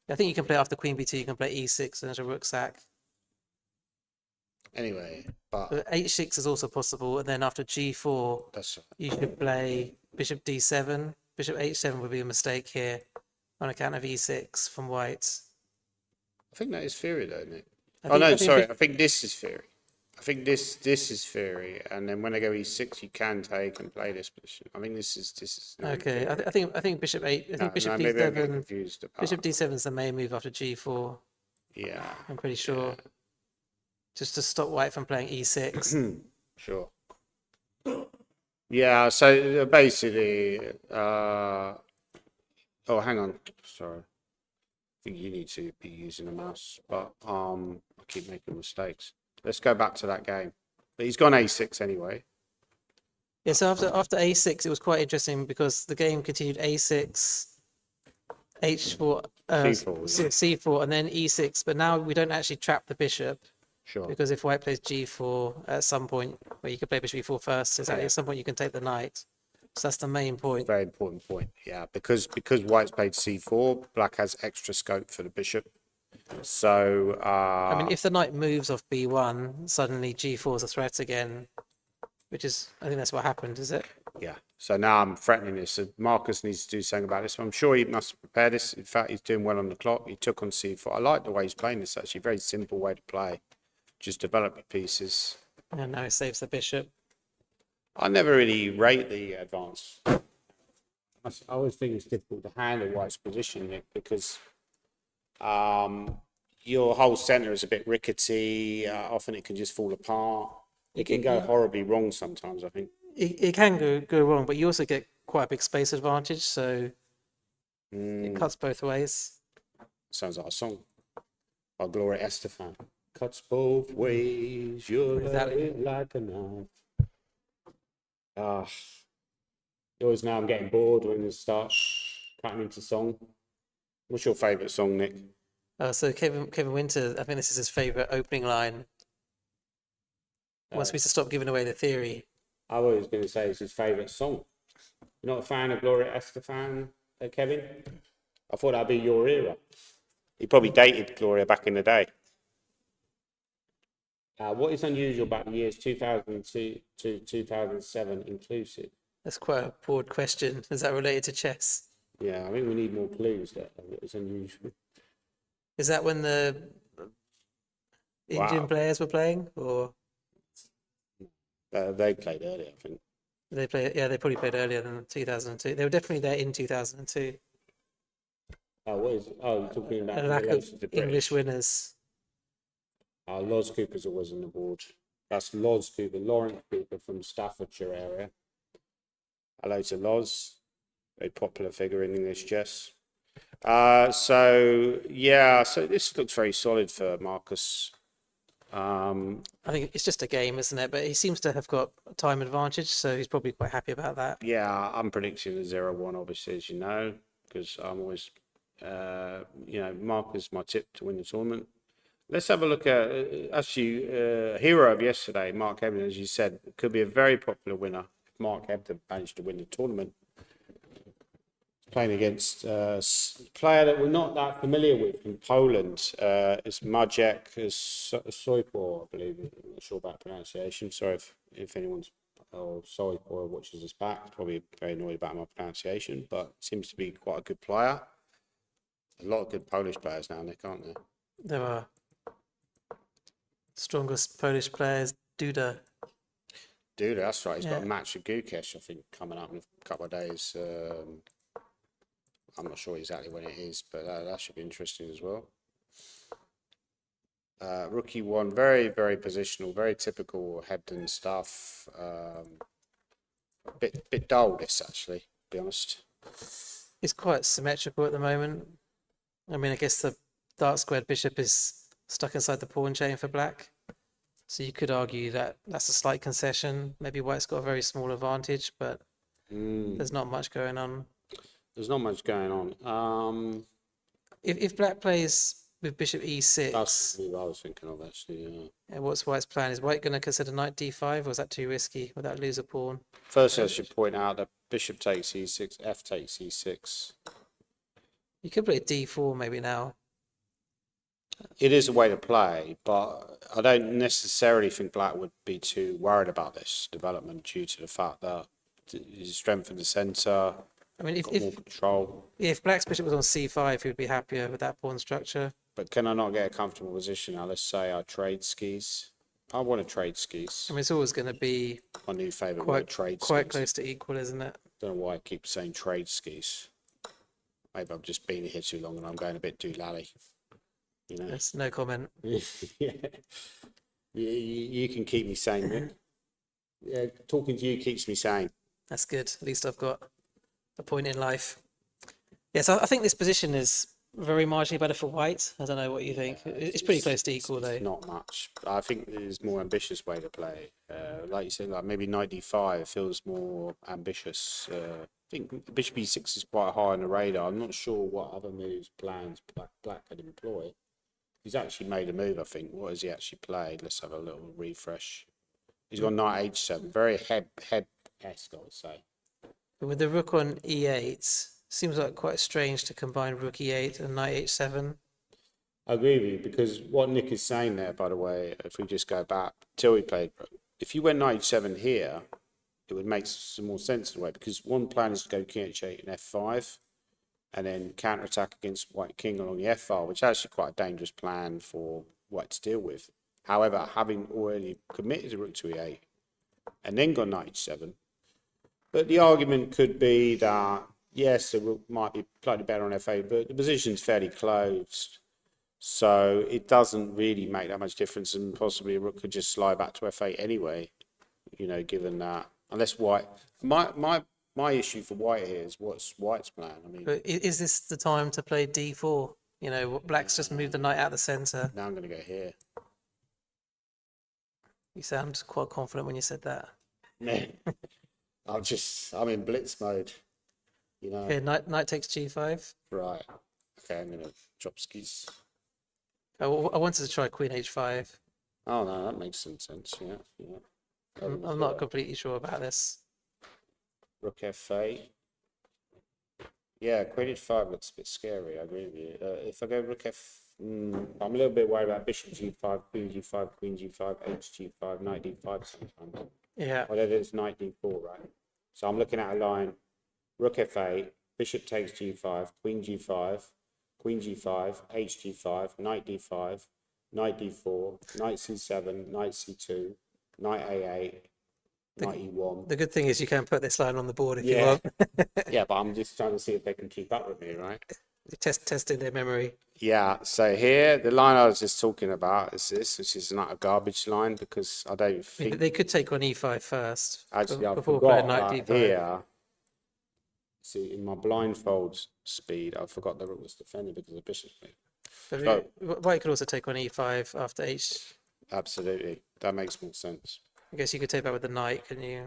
I think you can play after queen b2. You can play e6 and there's a rook sack. Anyway, But h6 is also possible, and then after g4, that's you should play bishop d7. Bishop h7 would be a mistake here on account of e6 from white. I think that is theory though, Nick. I Oh think- no, I think sorry. big- I think this is theory. I think this is theory, and then when they go e6, you can take and play this position. I think this is no Okay, I, theory. I think bishop 8. I think bishop No, maybe I'm getting d7. confused. Bishop d7 is the main move after g4. Yeah, I'm pretty sure. Just to stop white from playing e6. sure. Yeah, so basically, oh, hang on. Sorry. I think you need to be using a mouse, but I keep making mistakes. Let's go back to that game. But he's gone a6 anyway. Yeah, so after a6, it was quite interesting because the game continued a6, h4, C4, yeah. c4, and then e6. But now we don't actually trap the bishop Sure. because if white plays g4 at some point, where you could play bishop e4 first, exactly, at some point you can take the knight. So that's the main point. Very important point. Yeah, because white's played c4, black has extra scope for the bishop. So I mean, if the knight moves off b1, suddenly g4 is a threat again, which is, I think that's what happened, is it? yeah. So now I'm threatening this. So Marcus needs to do something about this. I'm sure he must prepare this. In fact, he's doing well on the clock. He took on c4. I like the way he's playing this. Actually, very simple way to play. Just develop your pieces. And now he saves the bishop. I never really rate the advance. I always think it's difficult to handle white's position, Nick, because your whole centre is a bit rickety. Often it can just fall apart. It can go horribly wrong sometimes, I think. It can go wrong, but you also get quite a big space advantage, so it cuts both ways. Sounds like a song by Gloria Estefan. Cuts both ways, you're like a knife. Always now I'm getting bored when it starts cutting into song. What's your favourite song, Nick? So Kevin Winter, I think this is his favourite opening line. Wants me to stop giving away the theory. I was going to say it's his favourite song. You're not a fan of Gloria Estefan, Kevin? I thought that'd be your era. He probably dated Gloria back in the day. What is unusual about the years 2002 to 2007 inclusive? That's quite a broad question. Is that related to chess? Yeah, I think we need more clues there. What is unusual? Is that when the Indian players were playing, or they played earlier, I think. they play? Yeah, they probably played earlier than 2002. They were definitely there in 2002. What is? Oh, you're talking about A lack the of English winners. Loz Cooper's always on the board. That's Loz Cooper, Lawrence Cooper from Staffordshire area. Hello to Loz, very popular figure in English chess. So this looks very solid for Marcus. I think it's just a game, isn't it? But he seems to have got a time advantage, so he's probably quite happy about that. Yeah, I'm predicting a 0-1, obviously, as you know, because I'm always, Marcus, my tip to win the tournament. Let's have a look at, hero of yesterday, Mark Ebden, as you said, could be a very popular winner if Mark Ebden managed to win the tournament. Playing against a player that we're not that familiar with from Poland. It's Maciej Sojpor, I believe. I'm not sure about pronunciation. Sorry if anyone's Sojpor watches us back. He's probably very annoyed about my pronunciation, but seems to be quite a good player. A lot of good Polish players now, Nick, aren't there? There are strongest Polish players, Duda. Duda, that's right. He's got a match with Gukesh, I think, coming up in a couple of days. I'm not sure exactly when it is, but that should be interesting as well. Rookie 1, very, very positional, very typical Hebden stuff. A bit dull, this, actually, to be honest. It's quite symmetrical at the moment. I mean, I guess the dark squared bishop is stuck inside the pawn chain for black. So you could argue that that's a slight concession. Maybe white's got a very small advantage, but there's not much going on. There's not much going on. If black plays with bishop e6, that's what I was thinking of, actually. Yeah. And what's white's plan? Is white going to consider knight d5, or is that too risky? Would that lose a pawn? First, I should point out that bishop takes e6, f takes e6. You could play d4 maybe now. It is a way to play, but I don't necessarily think Black would be too worried about this development due to the fact that his strength in the centre, I mean, got more control. if Black's bishop was on c5, he would be happier with that pawn structure. But can I not get a comfortable position now? Let's say I trade skis. I want to trade skis. I mean, it's always going to be My new favourite word, trade quite skis. close to equal, isn't it? Don't know why I keep saying trade skis. Maybe I've just been here too long and I'm going a bit doolally. You know. There's no comment. Yeah. You can keep me sane, Nick. Yeah, talking to you keeps me sane. That's good. At least I've got a point in life. Yes, I think this position is very marginally better for white. I don't know what you think. It's pretty close to equal, though. Not much. I think there's more ambitious way to play. Like you said, like maybe knight d5 feels more ambitious. I think bishop e6 is quite high on the radar. I'm not sure what other moves, plans Black could employ. He's actually made a move, I think. What has he actually played? Let's have a little refresh. He's got knight h7. Very head-esque, I would say. But with the rook on e8, seems like quite strange to combine rook e8 and knight h7. I agree with you, because what Nick is saying there, by the way, if we just go back till we played, if you went knight h7 here, it would make some more sense in a way, because one plan is to go king h8 and f5, and then counter-attack against white king along the f-file, which is actually quite a dangerous plan for white to deal with. However, having already committed to rook to e8, and then got knight h7, but the argument could be that, yes, the rook might be slightly better on f8, but the position's fairly closed. So it doesn't really make that much difference, and possibly a rook could just slide back to f8 anyway, you know, given that. Unless white... My issue for white here is what's white's plan. I mean, But is this the time to play d4? You know, Black's just moved the knight out of the centre. now I'm going to go here. You sound quite confident when you said that. I'm in blitz mode, you know. Okay, knight takes g5. Right. Okay, I'm going to drop skis. I wanted to try queen h5. Oh, no, that makes some sense, yeah. I'm not completely sure about this. Rook f8. Yeah, queen h5 looks a bit scary, I agree with you. If I go rook I'm a little bit worried about bishop g5, queen g5, queen g5, h g5, knight d5 sometimes. Yeah. Whatever it's knight d4, right? So I'm looking at a line, rook f8, bishop takes g5, queen g5, queen g5, h g5, knight d5, knight d4, knight c7, knight c2, knight a8, knight e1. The good thing is you can put this line on the board if you want. Yeah, but I'm just trying to see if they can keep up with me, right? Testing their memory. Yeah, so here, the line I was just talking about is this, which is not a garbage line, because I don't I mean, think... they could take on e5 first. Actually, I before forgot playing knight that d5. here. See, in my blindfold speed, I forgot that it was defended because of the bishop move. But white could also take on e5 after h. Absolutely, that makes more sense. I guess you could take that with the knight, couldn't you?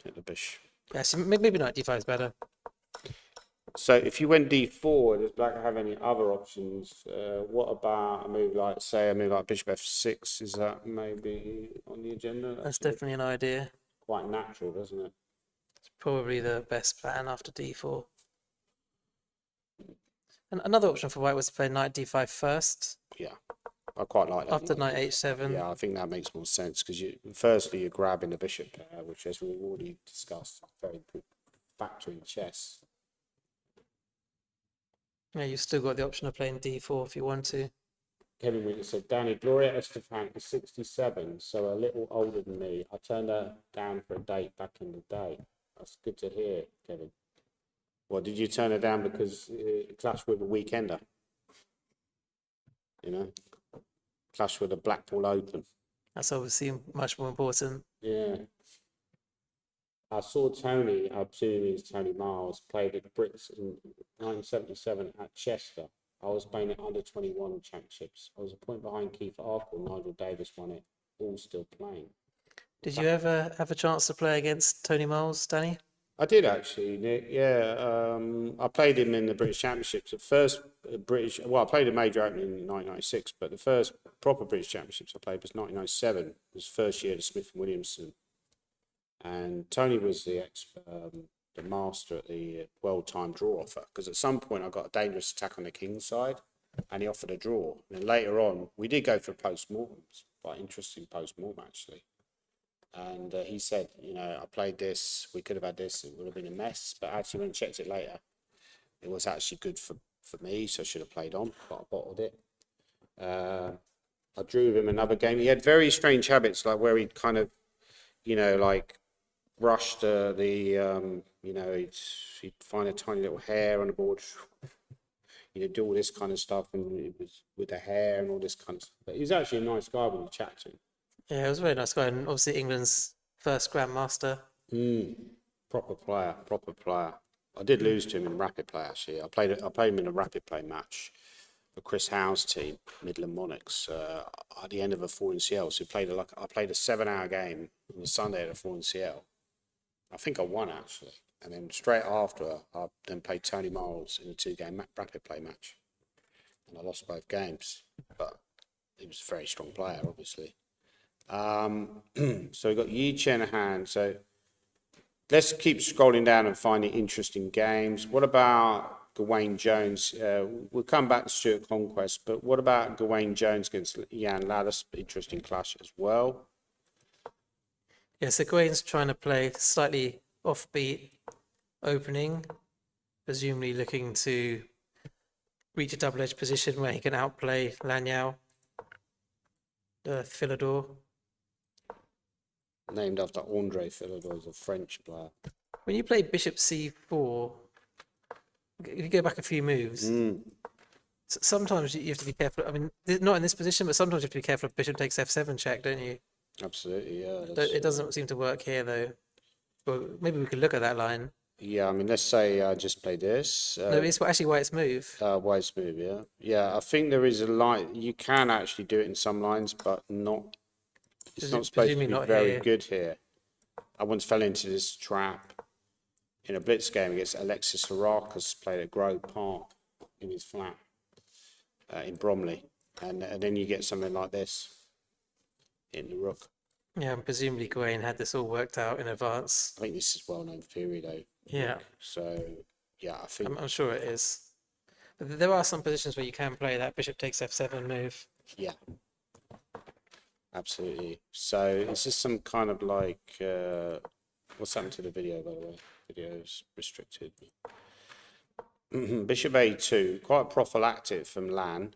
Take the bishop. Yeah, so maybe knight d5 is better. So if you went d4, does Black have any other options? What about a move like, say, a move like bishop f6? Is that maybe on the agenda? That's definitely an idea. Quite natural, doesn't it? It's probably the best plan after d4. And another option for white was to play knight d5 first. Yeah, I quite like that. After knight h7. Yeah, I think that makes more sense because firstly, you're grabbing the bishop pair, which, as we've already discussed, is a very important factor in chess. Yeah, you've still got the option of playing d4 if you want to. Kevin Winter said, Danny, Gloria Estefan is 67, so a little older than me. I turned her down for a date back in the day. That's good to hear, Kevin. Well, did you turn her down because it clashed with a weekender? You know? Clashed with a Blackpool Open. That's obviously much more important. Yeah. I saw Tony, I presume he's Tony Miles, played at the Brits in 1977 at Chester. I was playing at under 21 championships. I was a point behind Keith Arkle. Nigel Davis won it. All still playing. Did you ever have a chance to play against Tony Miles, Danny? I did actually, Nick. Yeah, I played him in the British Championships. At first, I played a major opening in 1996, but the first proper British Championships I played was 1997. It was the first year of Smith and Williamson. And Tony was the master at the world time draw offer, because at some point I got a dangerous attack on the king's side, and he offered a draw. And then later on, we did go for a post-mortem. It's quite interesting post-mortem, actually. And he said, you know, I played this, we could have had this, it would have been a mess. But actually, when I checked it later, it was actually good for me, so I should have played on, but I bottled it. I drew with him another game. He had very strange habits, like where he'd kind of, you know, like rushed you know, he'd find a tiny little hair on the board, you know, do all this kind of stuff, and it was with the hair and all this kind of stuff. But he was actually a nice guy when you chat to him. Yeah, it was a very nice guy, and obviously England's first Grandmaster. Proper player, proper player. I did lose to him in rapid play, actually. I played him in a rapid play match for Chris Howe's team, Midland Monarchs, at the end of a 4-CL. So I played a 7-hour game on the Sunday at a 4-CL. I think I won, actually. And then straight after, I then played Tony Miles in a 2-game rapid play match. And I lost both games. But he was a very strong player, obviously. So we've got Yi Chen Han. So let's keep scrolling down and finding interesting games. What about Gawain Jones? We'll come back to Stuart Conquest, but what about Gawain Jones against Jan Ladis? Interesting clash as well. Yeah, so Gawain's trying to play slightly offbeat opening, presumably looking to reach a double-edged position where he can outplay Lanyao, the Philidor. Named after Andre Philidor, a French player. When you play Bishop C4, if you go back a few moves, sometimes you have to be careful. I mean, not in this position, but sometimes you have to be careful if Bishop takes F7 check, don't you? Absolutely, yeah. It doesn't seem to work here, though. But maybe we could look at that line. Yeah, I mean, let's say I just play this. No, it's actually White's move. White's move, yeah. Yeah, I think there is a line. You can actually do it in some lines, but not. It's not supposed to be very good here. I once fell into this trap in a blitz game against Alexis Harakas, played at Grove Park in his flat in Bromley. And then you get something like this in the rook. Yeah, and presumably Gawain had this all worked out in advance. I think this is well-known theory, though. Yeah. So, yeah, I think... I'm sure it is. But there are some positions where you can play that Bishop takes F7 move. Yeah. Absolutely. So, is this some kind of like... what's happened to the video, by the way? Video's restricted. Bishop A2, quite prophylactic from Lan.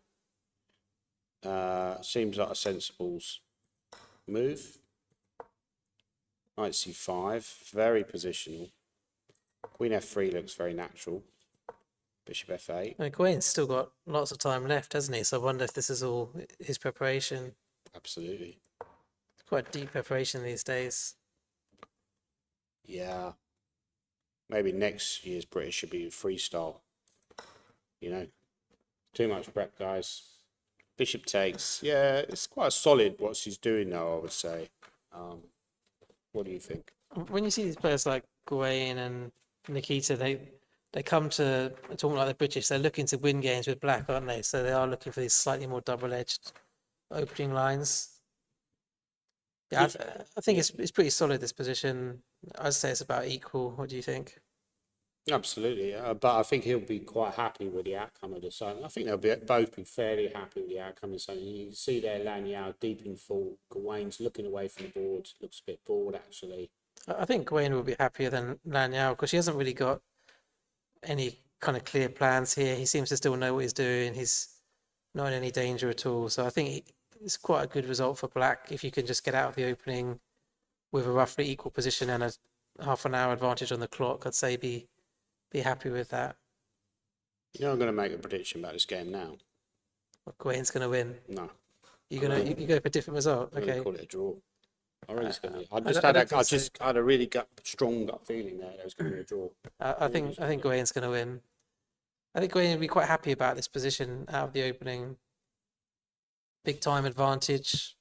Seems like a sensible move. Knight C5, very positional. Queen F3 looks very natural. Bishop F8. And Gawain's still got lots of time left, hasn't he? So I wonder if this is all his preparation. Absolutely. It's quite deep preparation these days. Yeah. Maybe next year's British should be freestyle. You know, too much prep, guys. Bishop takes. Yeah, it's quite solid what she's doing, though, I would say. What do you think? When you see these players like Gawain and Nikita, they come to a tournament like the British, they're looking to win games with black, aren't they? So they are looking for these slightly more double-edged opening lines. Yeah, I think it's pretty solid, this position. I'd say it's about equal. What do you think? Absolutely, but I think he'll be quite happy with the outcome of the side. I think they'll both be fairly happy with the outcome of the side. You can see there Lanyao deep in full. Gawain's looking away from the board, looks a bit bored actually. I think Gawain will be happier than Lanyao because he hasn't really got any kind of clear plans here. He seems to still know what he's doing. He's not in any danger at all. So I think it's quite a good result for black if you can just get out of the opening with a roughly equal position and a half an hour advantage on the clock. I'd say be happy with that. You know, I'm going to make a prediction about this game now. Well, Gawain's going to win. No. You go for a different result. I'm okay. going to call it a draw. I reckon it's going to be. I had a really strong gut feeling there. It was going to be a draw. I think Gawain's going to win. I think Gawain will be quite happy about this position out of the opening. Big time advantage.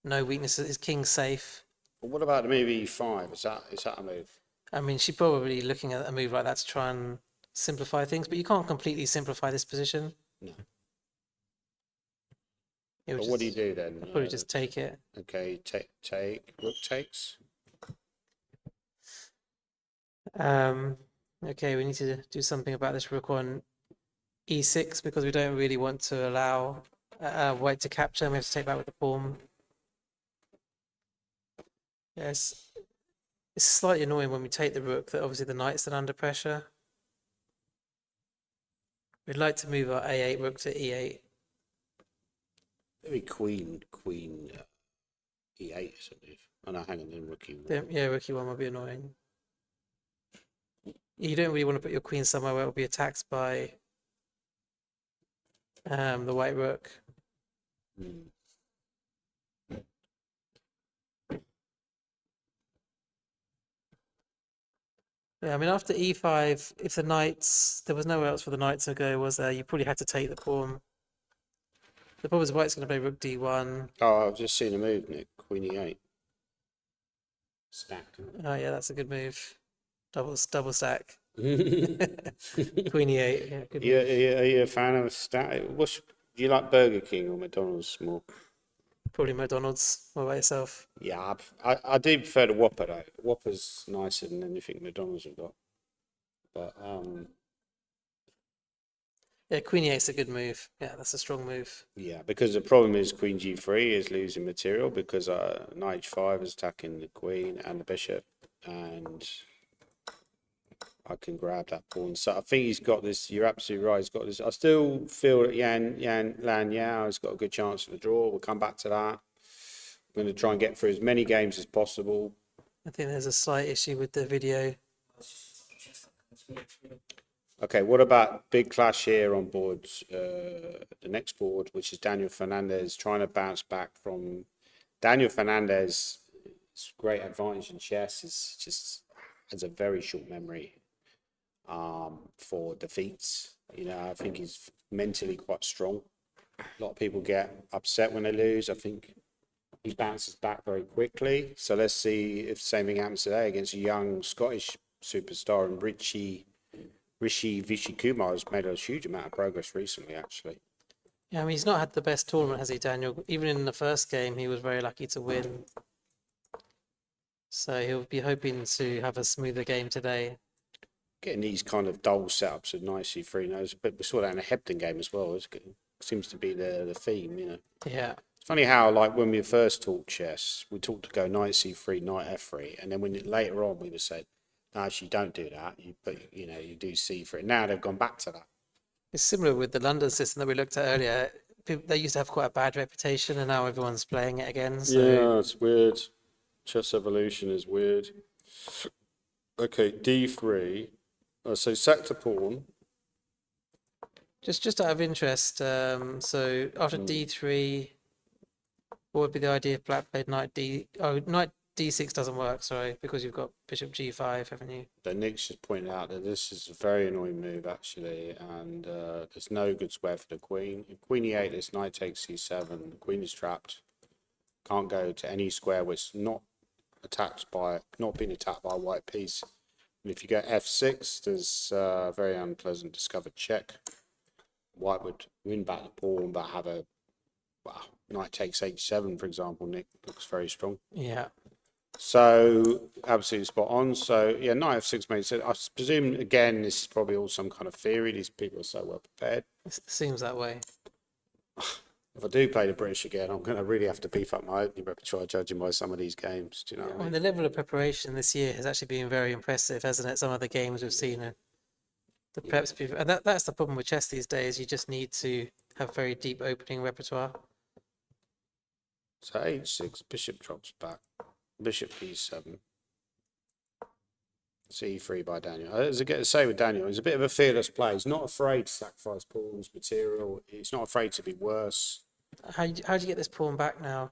No weaknesses. His king's safe. Well, what about the move E5? Is that a move? I mean, she's probably looking at a move like that to try and simplify things, but you can't completely simplify this position. No. But what do you do then? I'd probably just take it. Okay, take. Rook takes. Okay, we need to do something about this rook on e6 because we don't really want to allow white to capture, and we have to take back with the pawn. Yes, it's slightly annoying when we take the rook that obviously the knight's then under pressure. We'd like to move our a8 rook to e8. Maybe queen, e8 or something. Oh no, hang on, then rook e1. Yeah, rook e1 would be annoying. You don't really want to put your queen somewhere where it will be attacked by the white rook. Yeah, I mean, after e5, if the knights, there was nowhere else for the knight to go, was there? You probably had to take the pawn. The problem is white's going to play rook d1. Oh, I've just seen a move, Nick. Queen e8. Stack. Oh yeah, that's a good move. Double stack. Queen e8. Yeah, good move. Are you a fan of stack? Do you like Burger King or McDonald's more? Probably McDonald's. What about yourself? Yeah, I do prefer the Whopper though. Whopper's nicer than anything McDonald's have got. But Yeah, Queen e8 is a good move. Yeah, that's a strong move. yeah, because the problem is Queen g3 is losing material because Knight h5 is attacking the Queen and the Bishop, and I can grab that pawn. So I think he's got this. You're absolutely right. He's got this. I still feel that Lan Yao has got a good chance of the draw. We'll come back to that. I'm going to try and get through as many games as possible. I think there's a slight issue with the video. Okay, what about big clash here on board? The next board, which is Daniel Fernandez trying to bounce back from Daniel Fernandez. Great advantage in chess is just has a very short memory for defeats. You know, I think he's mentally quite strong. A lot of people get upset when they lose. I think he bounces back very quickly. So let's see if the same thing happens today against a young Scottish superstar and Royal-Vitiugov has made a huge amount of progress recently, actually. Yeah, I mean, he's not had the best tournament, has he, Daniel? Even in the first game, he was very lucky to win. So he'll be hoping to have a smoother game today. Getting these kind of dull setups of knight c3 knows, but we saw that in a Hebden game as well. It seems to be the theme, you know. Yeah. It's funny how, like, when we first talked chess, we talked to go knight c3, knight f3, and then when later on we were said, no, actually, don't do that. You do c3. Now they've gone back to that. It's similar with the London system that we looked at earlier. They used to have quite a bad reputation, and now everyone's playing it again. So. Yeah, it's weird. Chess evolution is weird. Okay, d3. So sack to pawn. Just out of interest, so after d3, what would be the idea if black played knight d6 doesn't work, sorry, because you've got bishop g5, haven't you? So Nick's just pointed out that this is a very annoying move, actually, and there's no good square for the queen. If queen e8, this knight takes c7, the queen is trapped. Can't go to any square which is not being attacked by a white piece. And if you go f6, there's a very unpleasant discovered check. White would win back the pawn, but have knight takes h7, for example. Nick looks very strong. Yeah. So absolutely spot on. So yeah, knight f6 makes sense. I presume again this is probably all some kind of theory. These people are so well prepared. It seems that way. If I do play the British again, I'm going to really have to beef up my opening repertoire judging by some of these games. Do you know what I mean? The level of preparation this year has actually been very impressive, hasn't it? Some of the games we've seen, the preps, and that's the problem with chess these days. You just need to have very deep opening repertoire. So h6, bishop drops back, bishop e7, c3 by Daniel. As I get to say with Daniel, he's a bit of a fearless player. He's not afraid to sacrifice pawns, material. He's not afraid to be worse. How do you get this pawn back now?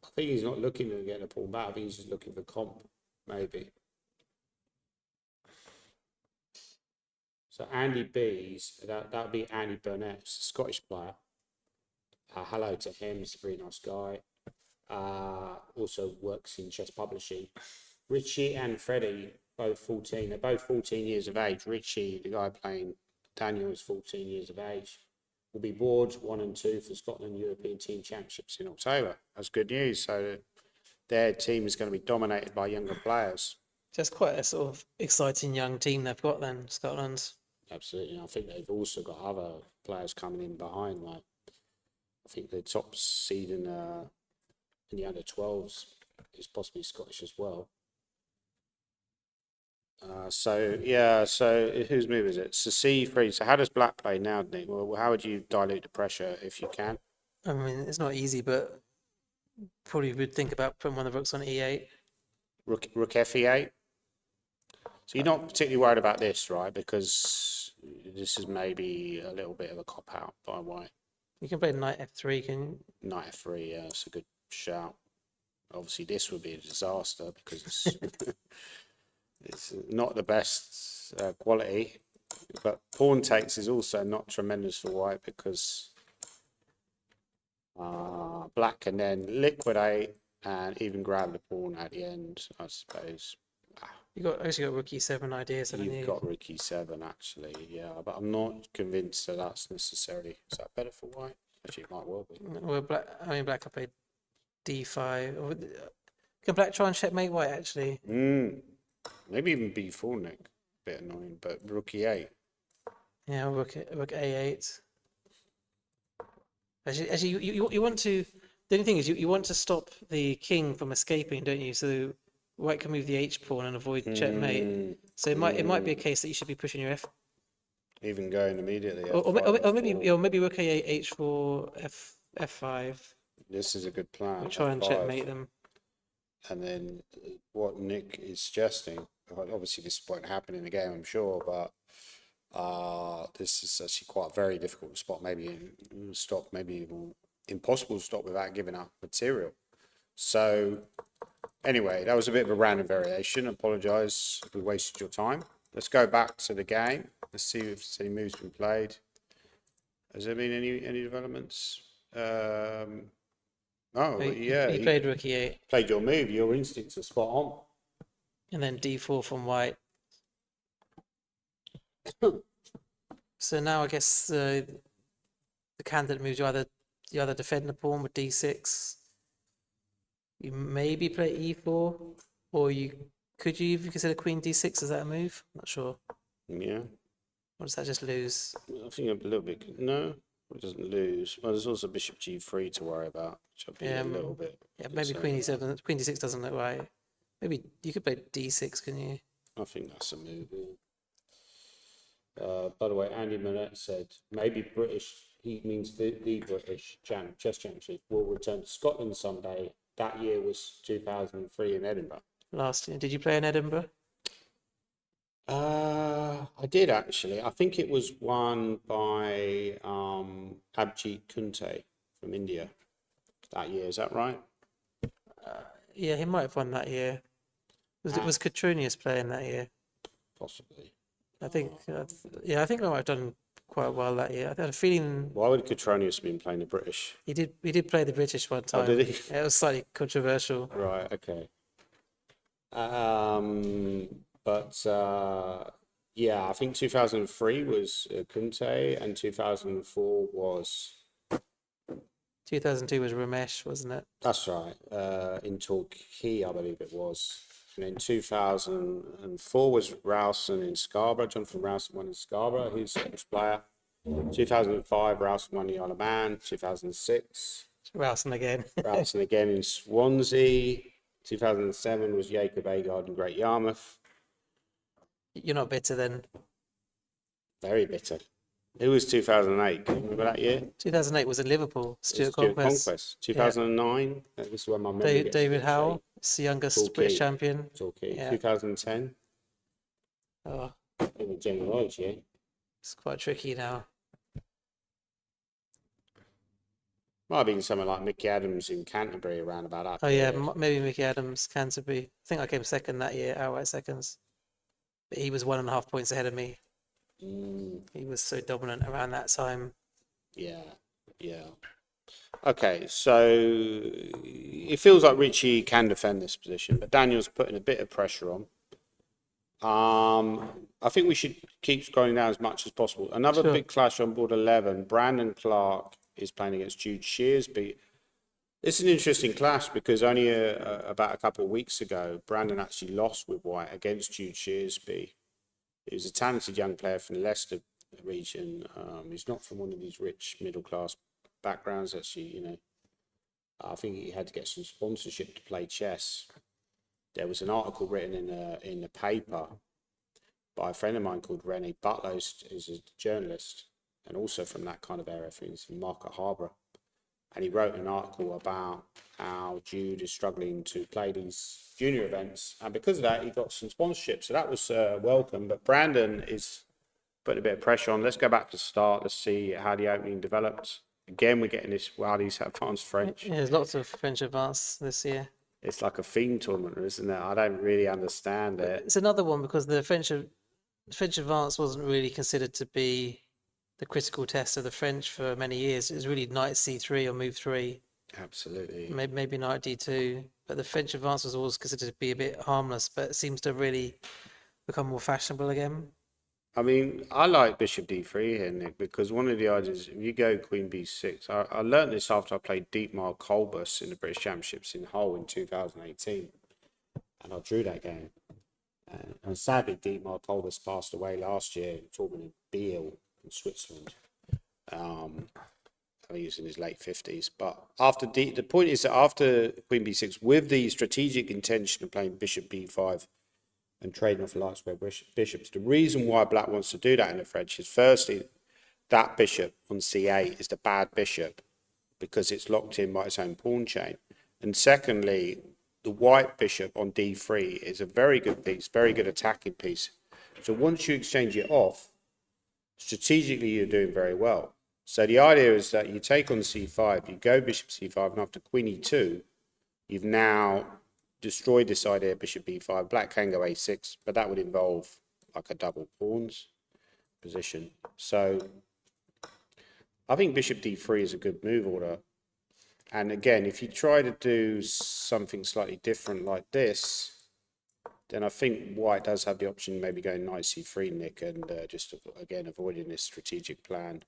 I think he's not looking at getting a pawn back. I think he's just looking for comp, maybe. So Andy B's, that would be Andy Burnett, Scottish player. Hello to him, he's a very nice guy. Also works in chess publishing. Richie and Freddie, both 14. They're both 14 years of age. Richie, the guy playing Daniel, is 14 years of age. Will be board 1 and 2 for Scotland European Team Championships in October. That's good news. So their team is going to be dominated by younger players. Just quite a sort of exciting young team they've got then, Scotland. absolutely. I think they've also got other players coming in behind. Like I think the top seed in the under 12s is possibly Scottish as well. So whose move is it? So C3. So how does Black play now, Nick? Well, how would you dilute the pressure if you can? I mean, it's not easy, but probably would think about putting one of the rooks on E8. Rook F8. So you're not particularly worried about this, right? Because this is maybe a little bit of a cop out by white. You can play knight F3, can you? Knight F3, yeah, it's a good shout. Obviously, this would be a disaster because it's not the best quality. But pawn takes is also not tremendous for white because black can then liquidate and even grab the pawn at the end, I suppose. You actually got rook E7 ideas, haven't you? You've got rook E7 actually, yeah, but I'm not convinced that that's necessarily. Is that better for white? Actually, it might well be. Well, black could play D5. Can black try and checkmate white actually? Maybe even B4, Nick. Bit annoying, but rook E8. Yeah, rook A8. Actually, you want to. The only thing is, you want to stop the king from escaping, don't you? So white can move the H pawn and avoid checkmate. So it might be a case that you should be pushing your F. Even going immediately. Or maybe rook A8, H4, F5. This is a good plan. We'll try and F5. checkmate them. And then what Nick is suggesting, obviously this won't happen in the game, I'm sure, but this is actually quite very difficult to spot. Maybe stop, maybe even impossible to stop without giving up material. So anyway, that was a bit of a random variation. Apologise if we wasted your time. Let's go back to the game. Let's see if any moves been played. Has there been any developments? He played rook E8. Played your move. Your instincts are spot on. And then D4 from white. So now I guess the candidate moves, you either defend the pawn with D6. You maybe play E4, or could you even consider Queen D6? Is that a move? Not sure. Yeah. Or does that just lose? I think a little bit. No, it doesn't lose. Well, there's also Bishop G3 to worry about, which I'll be a little bit. Yeah, maybe Queen E7. Queen D6 doesn't look right. Maybe you could play D6, can you? I think that's a move. Yeah. By the way, Andy Millett said maybe he means the British chess championship will return to Scotland someday. That year was 2003 in Edinburgh. Last year. Did you play in Edinburgh? I did actually. I think it was won by Abhijit Kunte from India that year. Is that right? Yeah, he might have won that year. Was Katrunius playing that year? Possibly. I think. I think I might have done quite well that year. I had a feeling. Why would Katronius have been playing the British? He did play the British one time. Oh, did he? Yeah, it was slightly controversial. Right. Okay. Yeah, I think 2003 was Kunte and 2004 was. 2002 was Ramesh, wasn't it? That's right. In Torquay, I believe it was. And in 2004 was Rowson in Scarborough. Jonathan Rowson won in Scarborough. He's a Scottish player. 2005, Rowson won the Isle of Man. 2006. Rowson again. Rowson again in Swansea. 2007 was Jacob Agard in Great Yarmouth. You're not bitter then? Very bitter. Who was 2008? Can you remember that year? 2008 was in Liverpool. Stuart Conquest. 2009. Yeah. This is where my memory gets David Howell, it's the youngest British champion. Torquay. Yeah. 2010. Oh, In the general age, yeah. it's quite tricky now. Might have been someone like Mickey Adams in Canterbury around about that. Oh yeah, maybe Mickey Adams, Canterbury. I think I came second that year, outright seconds. But he was 1.5 points ahead of me. He was so dominant around that time. Yeah. Okay, so it feels like Richie can defend this position, but Daniel's putting a bit of pressure on. I think we should keep scrolling down as much as possible. Another big clash on board 11. Brandon Clark is playing against Jude Shearsby. It's an interesting clash because only about a couple of weeks ago, Brandon actually lost with white against Jude Shearsby. He was a talented young player from the Leicester region. He's not from one of these rich middle class backgrounds. Actually, you know, I think he had to get some sponsorship to play chess. There was an article written in the paper by a friend of mine called Rennie Butler, who's a journalist and also from that kind of area. I think he's from Market Harbour. And he wrote an article about how Jude is struggling to play these junior events. And because of that, he got some sponsorship. So that was welcome. But Brandon is putting a bit of pressure on. Let's go back to the start. Let's see how the opening developed. Again, we're getting this, wow, these advanced French. Yeah, there's lots of French advance this year. It's like a theme tournament, isn't it? I don't really understand it. It's another one because the French advance wasn't really considered to be the critical test of the French for many years. It was really knight c3 or move 3. Absolutely. Maybe knight d2. But the French advance was always considered to be a bit harmless, but it seems to have really become more fashionable again. I mean, I like bishop d3 here, Nick, because one of the ideas, if you go queen b6, I learned this after I played Dietmar Kolbus in the British Championships in Hull in 2018, and I drew that game. And sadly, Dietmar Kolbus passed away last year in a tournament in Biel in Switzerland. I think he was in his late 50s. But the point is that after queen b6, with the strategic intention of playing bishop b5, and trading off light square bishops. The reason why black wants to do that in the French is firstly, that bishop on c8 is the bad bishop because it's locked in by its own pawn chain. And secondly, the white bishop on d3 is a very good piece, very good attacking piece. So once you exchange it off, strategically you're doing very well. So the idea is that you take on c5, you go bishop c5, and after queen e2, you've now destroyed this idea of bishop b5. Black can go a6, but that would involve like a double pawns position. So I think bishop d3 is a good move order. And again, if you try to do something slightly different like this, then I think white does have the option of maybe going knight c3, Nick, and just again avoiding this strategic plan.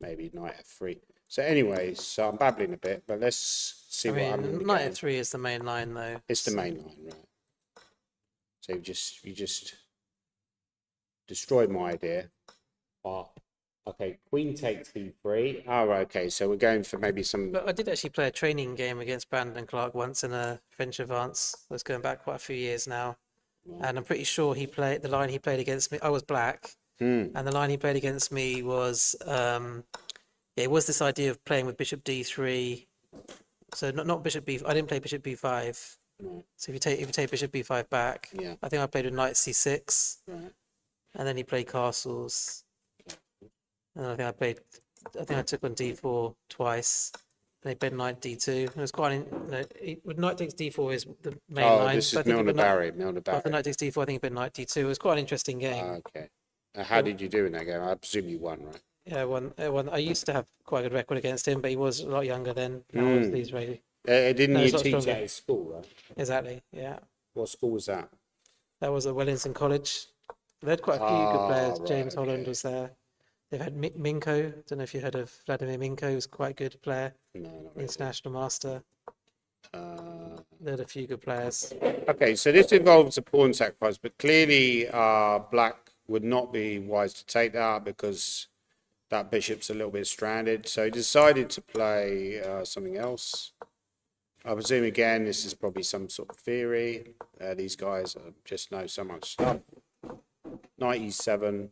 Maybe knight f3. So anyways, so I'm babbling a bit, but let's see what happens in the knight game. f3 is the main line, though. It's the main line, right? So you just destroyed my idea. Okay, queen takes b3. Oh, okay, so we're going for maybe some. But I did actually play a training game against Brandon Clark once in a French advance. That's going back quite a few years now, and I'm pretty sure he played the line he played against me. I was black, and the line he played against me was. It was this idea of playing with bishop d3, so not bishop b. I didn't play bishop b5. Right. So if you take bishop b5 back, Yeah. I think I played with knight c6, Right. and then he played castles, and I think I took on d4 twice. Then he played knight d2. It was quite with knight takes d4 is the main line. This but is I think Milner Barry. after knight takes d4, I think he played knight d2. It was quite an interesting game. Okay. How did you do in that game? I presume you won, right? Yeah, I used to have quite a good record against him, but he was a lot younger then. Now he's really Didn't No, you he's not teach stronger. at his school, right? exactly, yeah. What school was that? That was at Wellington College. They had quite a few good players. right, James Holland okay. was there. They've had Minko. Don't know if you heard of Vladimir Minko. He was quite a good player, No, not really. international master. They had a few good players. Okay, so this involves a pawn sacrifice, but clearly black would not be wise to take that because that bishop's a little bit stranded. So he decided to play something else. I presume, again, this is probably some sort of theory. These guys just know so much stuff. Knight e7.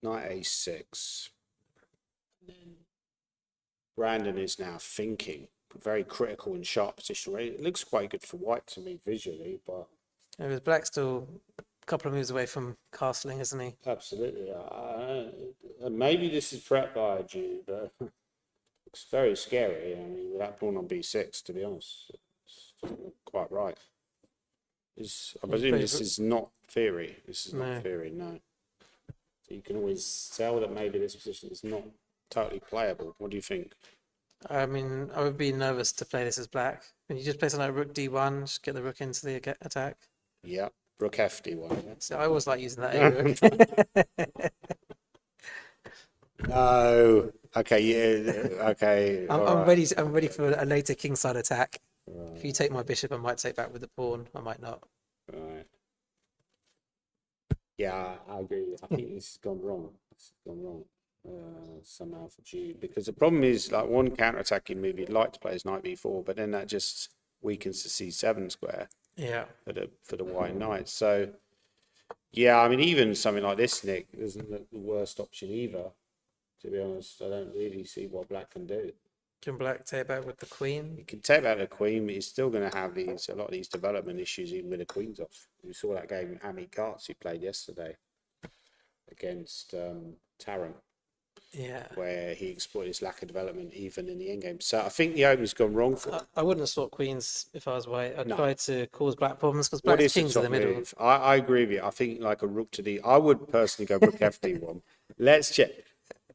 Knight a6. Brandon is now thinking. Very critical and sharp position. It looks quite good for white to me visually, but It was Black still a couple of moves away from castling, isn't he? absolutely. Maybe this is prep by Jude, but it's very scary. I mean, with that pawn on b6, to be honest, it's not quite right. I presume this is not theory. This is not theory, no. So you can always tell that maybe this position is not totally playable. What do you think? I mean, I would be nervous to play this as black. When you just play something like rook d1, just get the rook into the attack. Yeah, rook FD1. Yeah. So I always like using that A rook. No. Okay. Yeah. Okay. I'm ready for a later kingside attack. If you take my bishop, I might take back with the pawn. I might not. Right. Yeah, I agree. I think this has gone wrong. This has gone wrong somehow for Jude, because the problem is, like, one counter-attacking move you'd like to play is knight b4, but then that just weakens the c7 square Yeah. for the white knight. So yeah, I mean, even something like this, Nick, isn't the worst option either. To be honest, I don't really see what black can do. Can black take back with the queen? You can take out the queen, but he's still going to have a lot of these development issues even with the queens off. We saw that game Amit Gartz, who played yesterday against Tarrant, Yeah. where he exploited his lack of development even in the endgame. So I think the open's gone wrong for him. I wouldn't have swapped queens if I was white. I'd No. try to cause black problems because What black's is the king's in top the middle. move? I agree with you. I think like a rook to d. I would personally go rook fd1. Let's check.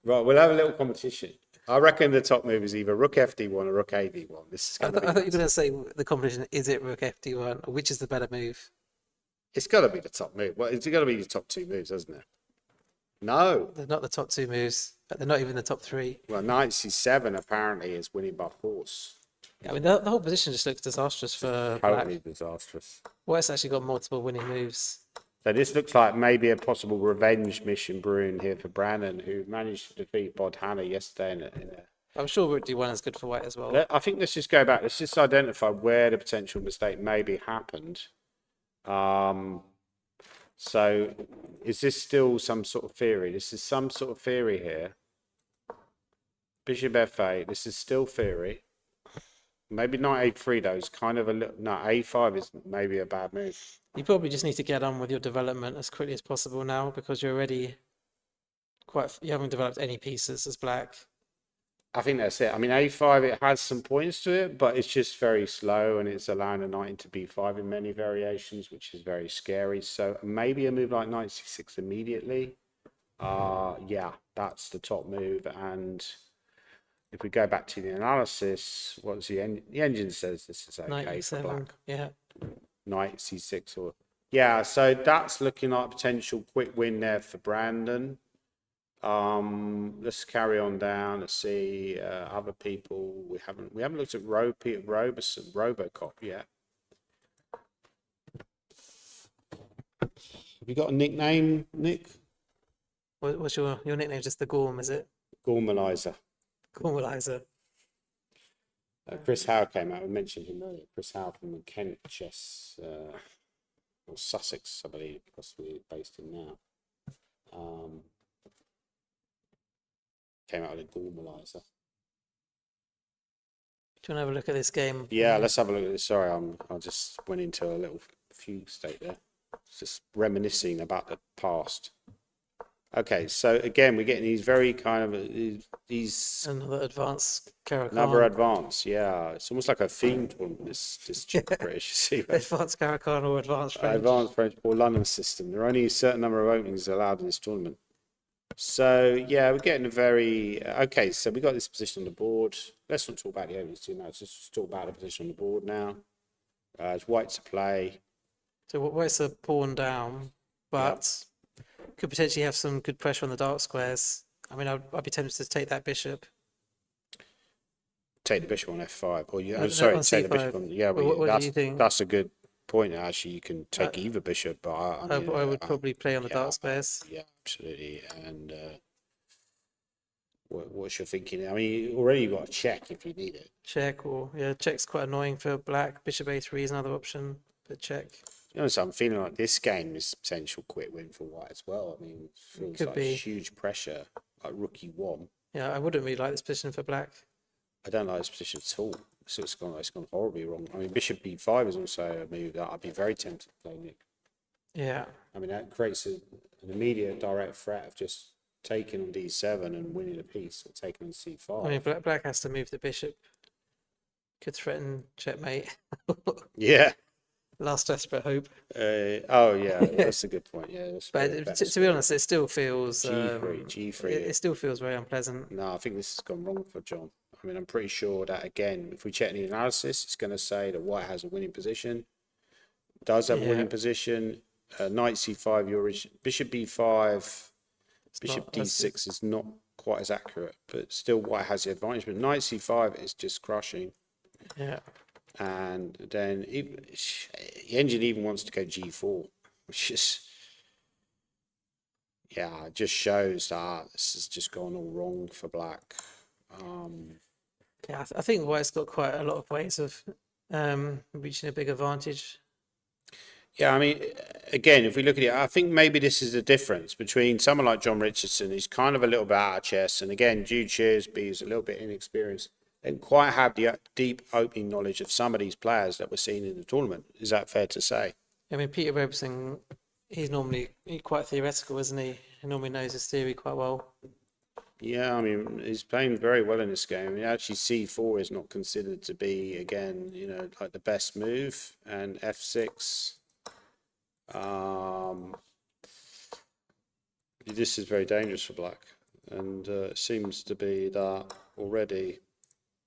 Right, we'll have a little competition. I reckon the top move is either rook fd1 or rook ad1. This is I going to thought be. you were going to say the competition, is it rook fd1, or which is the better move? It's got to be the top move. Well, it's got to be the top two moves, hasn't it? No. They're not the top two moves, but they're not even the top three. Well, knight c7 apparently is winning by force. I mean, the whole position just looks disastrous for Totally black. disastrous. White's actually got multiple winning moves. So this looks like maybe a possible revenge mission brewing here for Brandon, who managed to defeat Bodhana yesterday in a I'm sure rook d1 is good for white as well. I think let's just go back. Let's just identify where the potential mistake maybe happened. So is this still some sort of theory? This is some sort of theory here. Bishop f8. This is still theory. Maybe knight a3 though is kind of a little. No, a5 is maybe a bad move. You probably just need to get on with your development as quickly as possible now, because you're already you haven't developed any pieces as black. I think that's it. I mean, a5, it has some points to it, but it's just very slow and it's allowing a knight into b5 in many variations, which is very scary. So maybe a move like knight c6 immediately. Yeah, that's the top move. And if we go back to the analysis, what's the engine says this is Knight okay for e7, black. yeah. Knight c6 or yeah, so that's looking like a potential quick win there for Brandon. Let's carry on down. Let's see other people. We haven't looked at Robocop yet. Have you got a nickname, Nick? What's your nickname? Just the Gorm, is it? Gormalizer. Gormalizer. Chris Howe came out. We mentioned him earlier. Chris Howe from Kent Chess, or Sussex, I believe, possibly based in now. Came out with a Gormalizer. Do you want to have a look at this game? Yeah, let's have a look at this. Sorry, I just went into a little fugue state there. Just reminiscing about the past. Okay, so again, we're getting these very kind of these Another advanced Karakhan. another advance. Yeah, it's almost like a theme tournament. This British, you see, Advanced Karakhan or advanced French. advanced French or London system. There are only a certain number of openings allowed in this tournament. So yeah, we're getting a very okay. So we got this position on the board. Let's not talk about the openings too much. Let's just talk about the position on the board now. It's white to play. So white's a pawn down, but could potentially have some good pressure on the dark squares. I mean, I'd be tempted to take that bishop. Take the bishop on f5, or No, sorry, on take the c5. bishop on. Yeah, Well, what do you think? That's a good point. Actually, you can take either bishop, but I would probably play on the yeah, dark squares. Yeah, absolutely. And what's your thinking? I mean, already you've got a check if you need it. Check, or yeah, check's quite annoying for black. Bishop a3 is another option, but check. You know, so I'm feeling like this game is potential quick win for white as well. I mean, it feels could like be. huge pressure, like rookie one. Yeah, I wouldn't really like this position for black. I don't like this position at all. So it's gone horribly wrong. I mean, bishop b5 is also a move that I'd be very tempted to play, Nick. Yeah. I mean, that creates an immediate direct threat of just taking on d7 and winning a piece, or taking on c5. I mean, black has to move the bishop. Could threaten checkmate. Yeah. Last desperate hope. Oh, yeah, that's a good point. Yeah, But to be honest, it still feels G3. It still feels very unpleasant. No, I think this has gone wrong for John. I mean, I'm pretty sure that, again, if we check the analysis, it's going to say that white has a winning position. Does have a winning position. Knight c5, bishop b5, bishop d6 is not quite as accurate, but still white has the advantage. But knight c5 is just crushing. Yeah. And then even, the engine even wants to go G4, which is, yeah, it just shows that this has just gone all wrong for black. Yeah, I think White's got quite a lot of ways of reaching a big advantage. Yeah, I mean, again, if we look at it, I think maybe this is the difference between someone like John Richardson, who's kind of a little bit out of chess, and again, Jude Shearsby is a little bit inexperienced, and quite have the deep opening knowledge of some of these players that we're seeing in the tournament. Is that fair to say? I mean, Peter Robeson, he's quite theoretical, isn't he? He normally knows his theory quite well. Yeah, I mean, he's playing very well in this game. I mean, actually, C4 is not considered to be, again, like the best move, and F6. This is very dangerous for black, and it seems to be that already.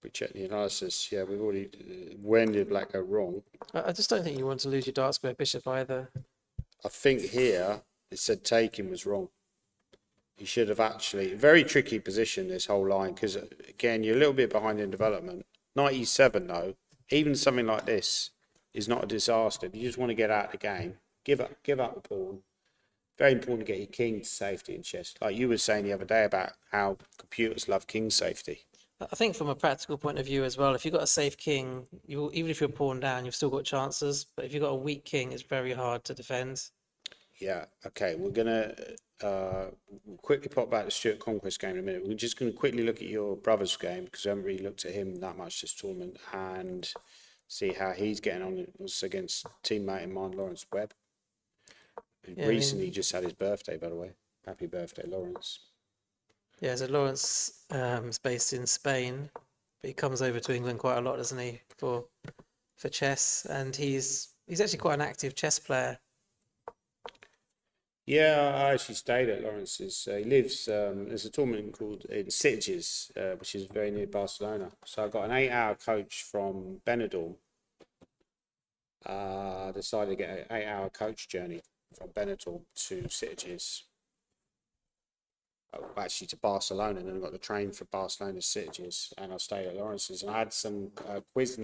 We check the analysis. Yeah, we've already. When did black go wrong? I just don't think you want to lose your dark square bishop either. I think here it said taking was wrong. He should have actually, very tricky position, this whole line, because again, you're a little bit behind in development. Knight E7 though, even something like this is not a disaster. If you just want to get out of the game, give up the pawn. Very important to get your king to safety in chess. Like you were saying the other day about how computers love king safety. I think from a practical point of view as well, if you've got a safe king, even if you're pawn down, you've still got chances. But if you've got a weak king, it's very hard to defend. Yeah, okay, we're gonna quickly pop back to Stuart Conquest game in a minute. We're just gonna quickly look at your brother's game because I haven't really looked at him that much this tournament and see how he's getting on. It was against teammate of mine, Lawrence Webb, who recently just had his birthday, by the way. Happy birthday, Lawrence. Yeah, so Lawrence is based in Spain, but he comes over to England quite a lot, doesn't he, for chess? And he's actually quite an active chess player. Yeah, I actually stayed at Lawrence's. He lives, there's a tournament called in Sitges, which is very near Barcelona. So I got an 8-hour coach from Benidorm. Decided to get an 8-hour coach journey from Benidorm to Sitges. Actually to Barcelona, and then I got the train for Barcelona to Sitges, and I stayed at Lawrence's. And I had some quiz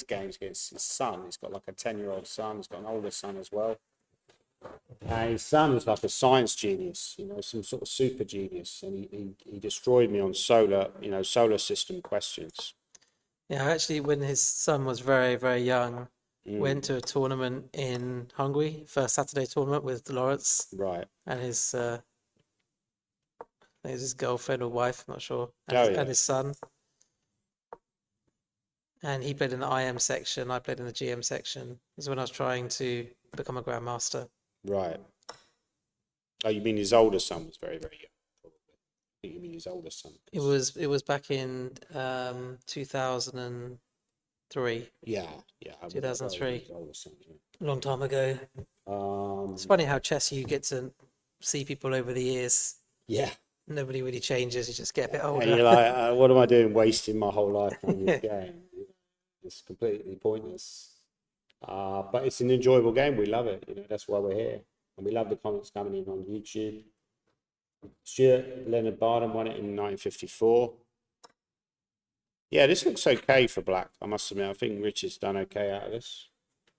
games against his son. He's got like a 10-year-old son. He's got an older son as well. And his son is like a science genius, some sort of super genius, and he destroyed me on solar system questions. Yeah, actually, when his son was very, very young, went to a tournament in Hungary, first Saturday tournament with Lawrence. Right. And his girlfriend or wife, I'm not sure, and his son. And he played in the IM section, I played in the GM section. This is when I was trying to become a Grandmaster. Right. Oh, you mean his older son was very, very young? Probably. I think you mean his older son. It was back in 2003. Yeah. 2003. Older son, yeah. A long time ago. It's funny how chess you get to see people over the years. Yeah. Nobody really changes. You just get a bit older. And you're like, what am I doing, wasting my whole life on this game? It's completely pointless. But it's an enjoyable game. We love it. That's why we're here. And we love the comments coming in on YouTube. Stuart Leonard Barden won it in 1954. Yeah, this looks okay for black, I must admit. I think Rich has done okay out of this.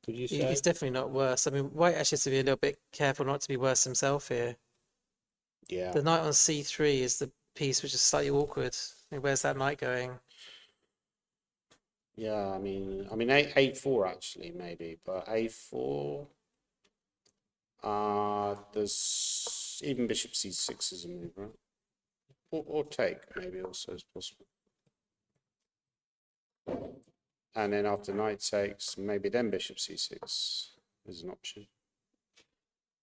Would you say? He's definitely not worse. I mean, White actually has to be a little bit careful not to be worse himself here. Yeah. The knight on c3 is the piece which is slightly awkward. I mean, where's that knight going? Yeah, I mean, A4 actually maybe, but A4. There's even bishop C6 is a move, right? Or take maybe also is possible. And then after knight takes, maybe then bishop C6 is an option.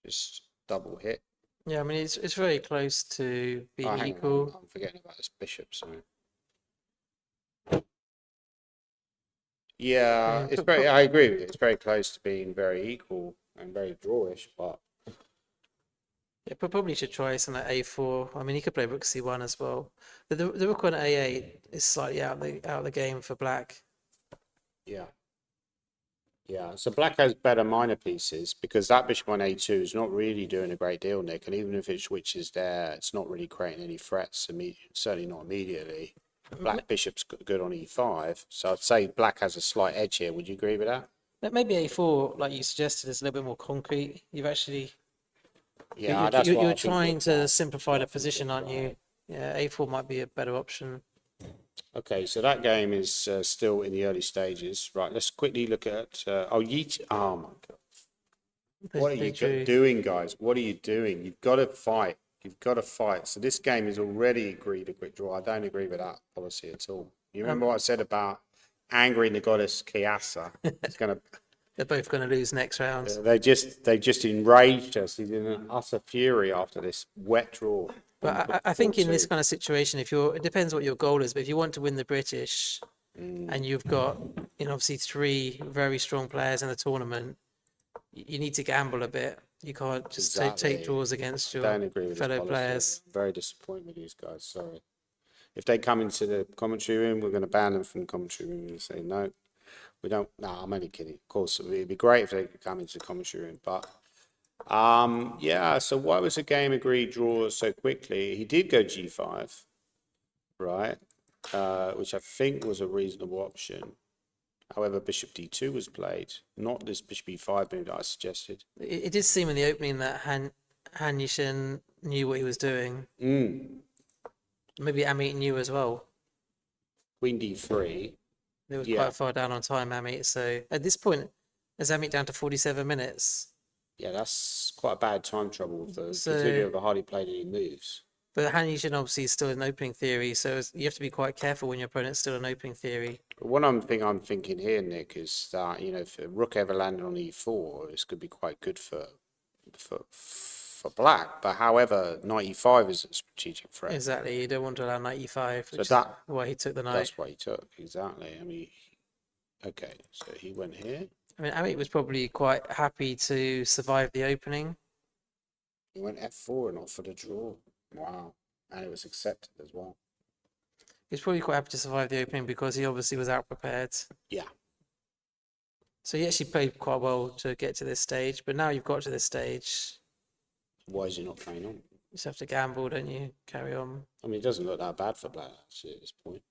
Just double hit. Yeah, I mean it's very close to being equal. I'm forgetting about this bishop, sorry. Yeah, it's very. I agree with you. It's very close to being very equal and very drawish, but yeah, but probably should try something like A4. I mean, he could play rook C1 as well. The rook on A8 is slightly out of the game for black. Yeah. Yeah, so black has better minor pieces because that bishop on A2 is not really doing a great deal, Nick. And even if it switches there, it's not really creating any threats. Certainly not immediately. Black bishop's good on e5, so I'd say black has a slight edge here. Would you agree with that? Maybe a4, like you suggested, is a little bit more concrete. You've actually Yeah, that's what you're I think trying with to black. simplify the position, aren't you? Yeah, a4 might be a better option. Okay, so that game is still in the early stages. Right, let's quickly look at. Oh, Yeet. Oh my God. What are They you drew. doing, guys? What are you doing? You've got to fight. You've got to fight. So this game is already agreed a quick draw. I don't agree with that policy at all. You remember what I said about angering the goddess Kiasa? It's gonna. They're both going to lose next round. They just enraged us. He's in an utter fury after this wet draw. But I think in this kind of situation, it depends what your goal is. But if you want to win the British, and you've got, obviously 3 very strong players in the tournament, you need to gamble a bit. You can't just take draws against your don't agree with fellow players. I'm very disappointed with these guys. Sorry. If they come into the commentary room, we're going to ban them from the commentary room and say no. We don't. No, I'm only kidding. Of course, it'd be great if they could come into the commentary room, but. Yeah, so why was the game agreed draw so quickly? He did go g5, right? Which I think was a reasonable option. However, bishop d2 was played, not this bishop e5 move that I suggested. It did seem in the opening that Han Yishin knew what he was doing. Maybe Amit knew as well. Queen d3. They was quite far down on time, Amit. So at this point, is Amit down to 47 minutes? Yeah, that's quite a bad time trouble for considering of hardly played any moves. But Han Yishin obviously is still in opening theory, so you have to be quite careful when your opponent's still in opening theory. But what I'm thinking here, Nick, is that if rook ever landed on e4, this could be quite good for black. But however, knight e5 is a strategic threat. Exactly, you don't want to allow knight e5, which is why he took the knight. That's why he took, exactly. I mean, okay, so he went here. I mean, Amit was probably quite happy to survive the opening. He went f4 and offered a draw. Wow. And it was accepted as well. He's probably quite happy to survive the opening because he obviously was out prepared. Yeah. So he actually played quite well to get to this stage, but now you've got to this stage. Why is he not playing on? You just have to gamble, don't you? Carry on. I mean, it doesn't look that bad for black, actually, at this point.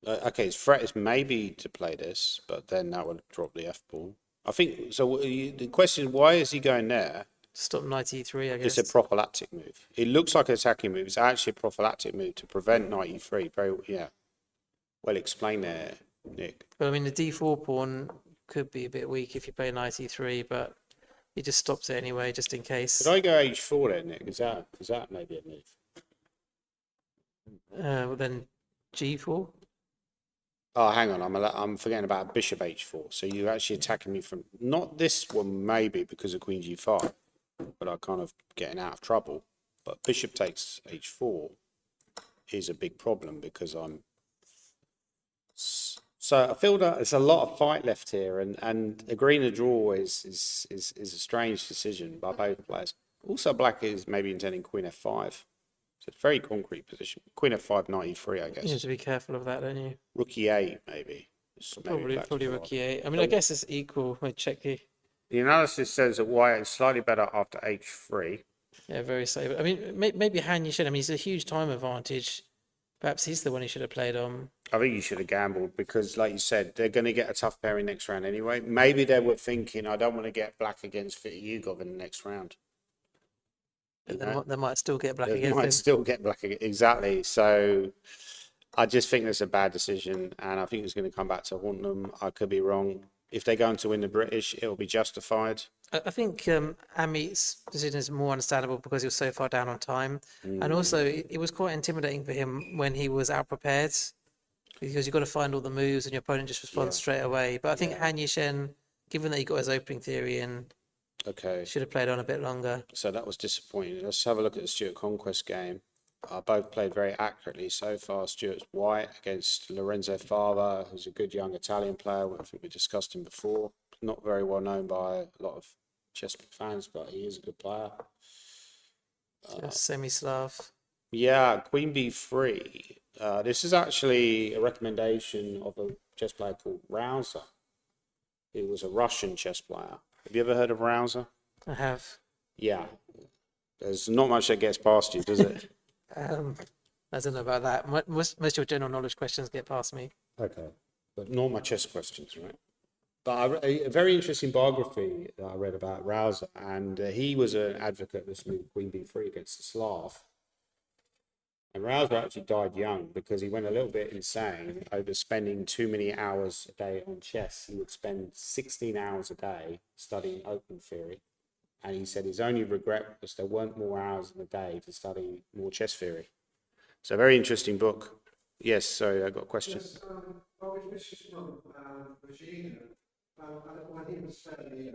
Okay, his threat is maybe to play this, but then that would drop the f-ball. I think, so the question is, why is he going there? Stop knight e3, I guess. It's a prophylactic move. It looks like an attacking move. It's actually a prophylactic move to prevent knight e3. Very, well explained there, Nick. But I mean, the d4 pawn could be a bit weak if you play knight e3, but he just stops it anyway, just in case. Could I go h4 there, Nick? Is that maybe a move? Well, then g4. Oh, hang on. I'm forgetting about bishop h4. So you're actually attacking me from not this one, maybe because of queen g5, but I'm kind of getting out of trouble. But bishop takes h4 is a big problem because I'm. So I feel that there's a lot of fight left here, and agreeing a draw is a strange decision by both players. Also, black is maybe intending queen f5. So it's a very concrete position. Queen f5, knight e3, I guess. You have to be careful of that, don't you? Rook e8, maybe. Probably rook e8. I mean, I guess it's equal. Wait, check here. The analysis says that white is slightly better after h3. Yeah, very safe. I mean, maybe Han Yishin. I mean, he's a huge time advantage. Perhaps he's the one he should have played on. I think you should have gambled because, like you said, they're going to get a tough pairing next round anyway. Maybe they were thinking, I don't want to get black against Vitiugov in the next round. They might still get black against him. They might still get black again. Exactly. So I just think that's a bad decision, and I think it's going to come back to haunt them. I could be wrong. If they're going to win the British, it'll be justified. I think Amit's decision is more understandable because he was so far down on time. And also, it was quite intimidating for him when he was out prepared because you've got to find all the moves and your opponent just responds straight away. But I think Han Yishin, given that he got his opening theory in, should have played on a bit longer. So that was disappointing. Let's have a look at the Stuart Conquest game. Both played very accurately so far. Stuart's white against Lorenzo Fava, who's a good young Italian player. I think we discussed him before. Not very well known by a lot of chess fans, but he is a good player. Semi-Slav. Yeah, Queen b3. This is actually a recommendation of a chess player called Rouser. He was a Russian chess player. Have you ever heard of Rouser? I have. Yeah. There's not much that gets past you, does it? I I don't know about that. Most of your general knowledge questions get past me. Okay, but not my chess questions, right? But a very interesting biography that I read about Rouser, and he was an advocate of this move Queen B3 against the Slav. And Rouser actually died young because he went a little bit insane over spending too many hours a day on chess. He would spend 16 hours a day studying open theory. And he said his only regret was there weren't more hours in the day to study more chess theory. So, a very interesting book. Yes, sorry, I got a question. Yes, Bobby Fischer's mum, Regina, when he was fairly young,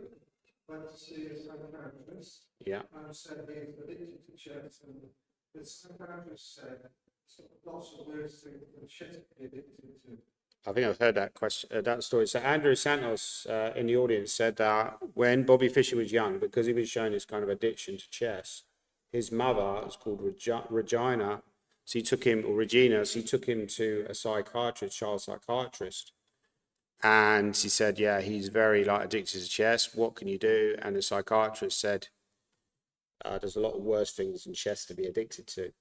went to see a psychiatrist Yeah. and said he was addicted to chess, and the psychiatrist said lots of worse things than chess to be addicted to. I think I've heard that question, that story. So Andrew Santos in the audience said that when Bobby Fischer was young, because he was showing this kind of addiction to chess, his mother was called Regina. So he took him, or Regina, so he took him to a psychiatrist, child psychiatrist. And he said, yeah, he's very addicted to chess. What can you do? And the psychiatrist said, there's a lot of worse things than chess to be addicted to.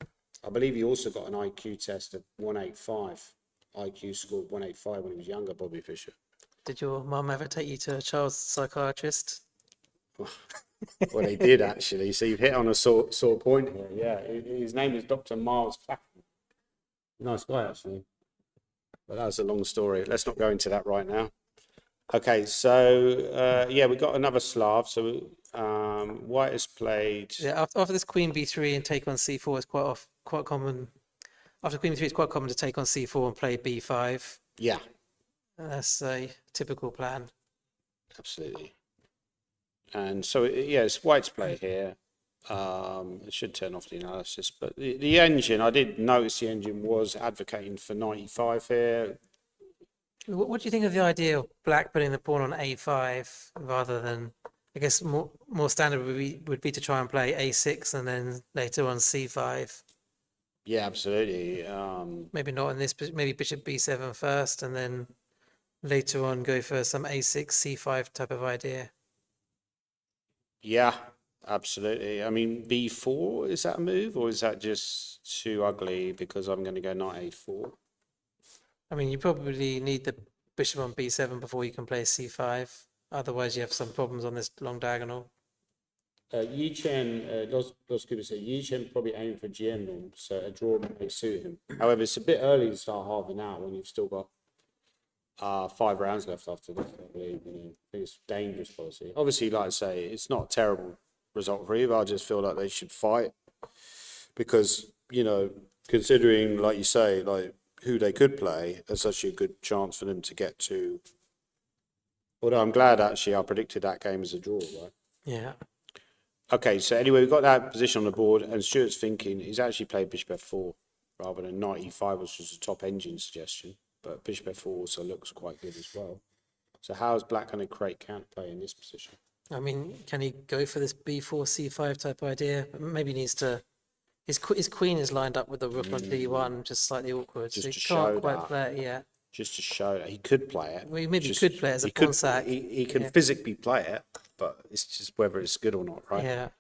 I believe he also got an IQ test of 185. IQ scored 185 when he was younger, Bobby Fischer. Did your mum ever take you to a child psychiatrist? Well, they did actually. So you've hit on a sore point here. Yeah, his name is Dr. Miles Clapham. Nice guy, actually. But that's a long story. Let's not go into that right now. Okay, so yeah, we got another Slav. So White has played. Yeah, after this Queen B3 and take on C4 is quite common. After Queen B3, it's quite common to take on C4 and play B5. Yeah, That's a typical plan. absolutely. And so yeah, it's White's play here. It should turn off the analysis, but the engine, I did notice the engine was advocating for 95 here. What do you think of the idea of Black putting the pawn on A5 rather than, I guess more standard would be to try and play A6 and then later on C5. Yeah, absolutely. Maybe not in this, maybe Bishop B7 first and then later on go for some A6, C5 type of idea. Yeah, absolutely. I mean, B4, is that a move or is that just too ugly because I'm going to go knight A4? I mean, you probably need the bishop on B7 before you can play C5. Otherwise, you have some problems on this long diagonal. Yi Chen, Dos Cooper said, Yi Chen probably aiming for GM, so a draw may suit him. However, it's a bit early to start half an hour when you've still got 5 rounds left after this. I believe, I think it's dangerous policy. Obviously, like I say, it's not a terrible result for either. I just feel like they should fight because, considering, like you say, who they could play, there's actually a good chance for them to get to. Although I'm glad actually I predicted that game as a draw, right? Yeah. Okay, so anyway, we've got that position on the board, and Stuart's thinking he's actually played Bishop F4 rather than Knight E5, which was a top engine suggestion. But Bishop F4 also looks quite good as well. So how is Black going to create counterplay in this position? I mean, can he go for this B4, C5 type idea? Maybe he needs to. His queen is lined up with the rook on D1, just slightly awkward. Just so he to can't show quite that. play it yet. Just to show that he could play it. Well, maybe Just- he could play it as a he pawn could- sack. He can Yeah. physically play it, but it's just whether it's good or not, right? Yeah.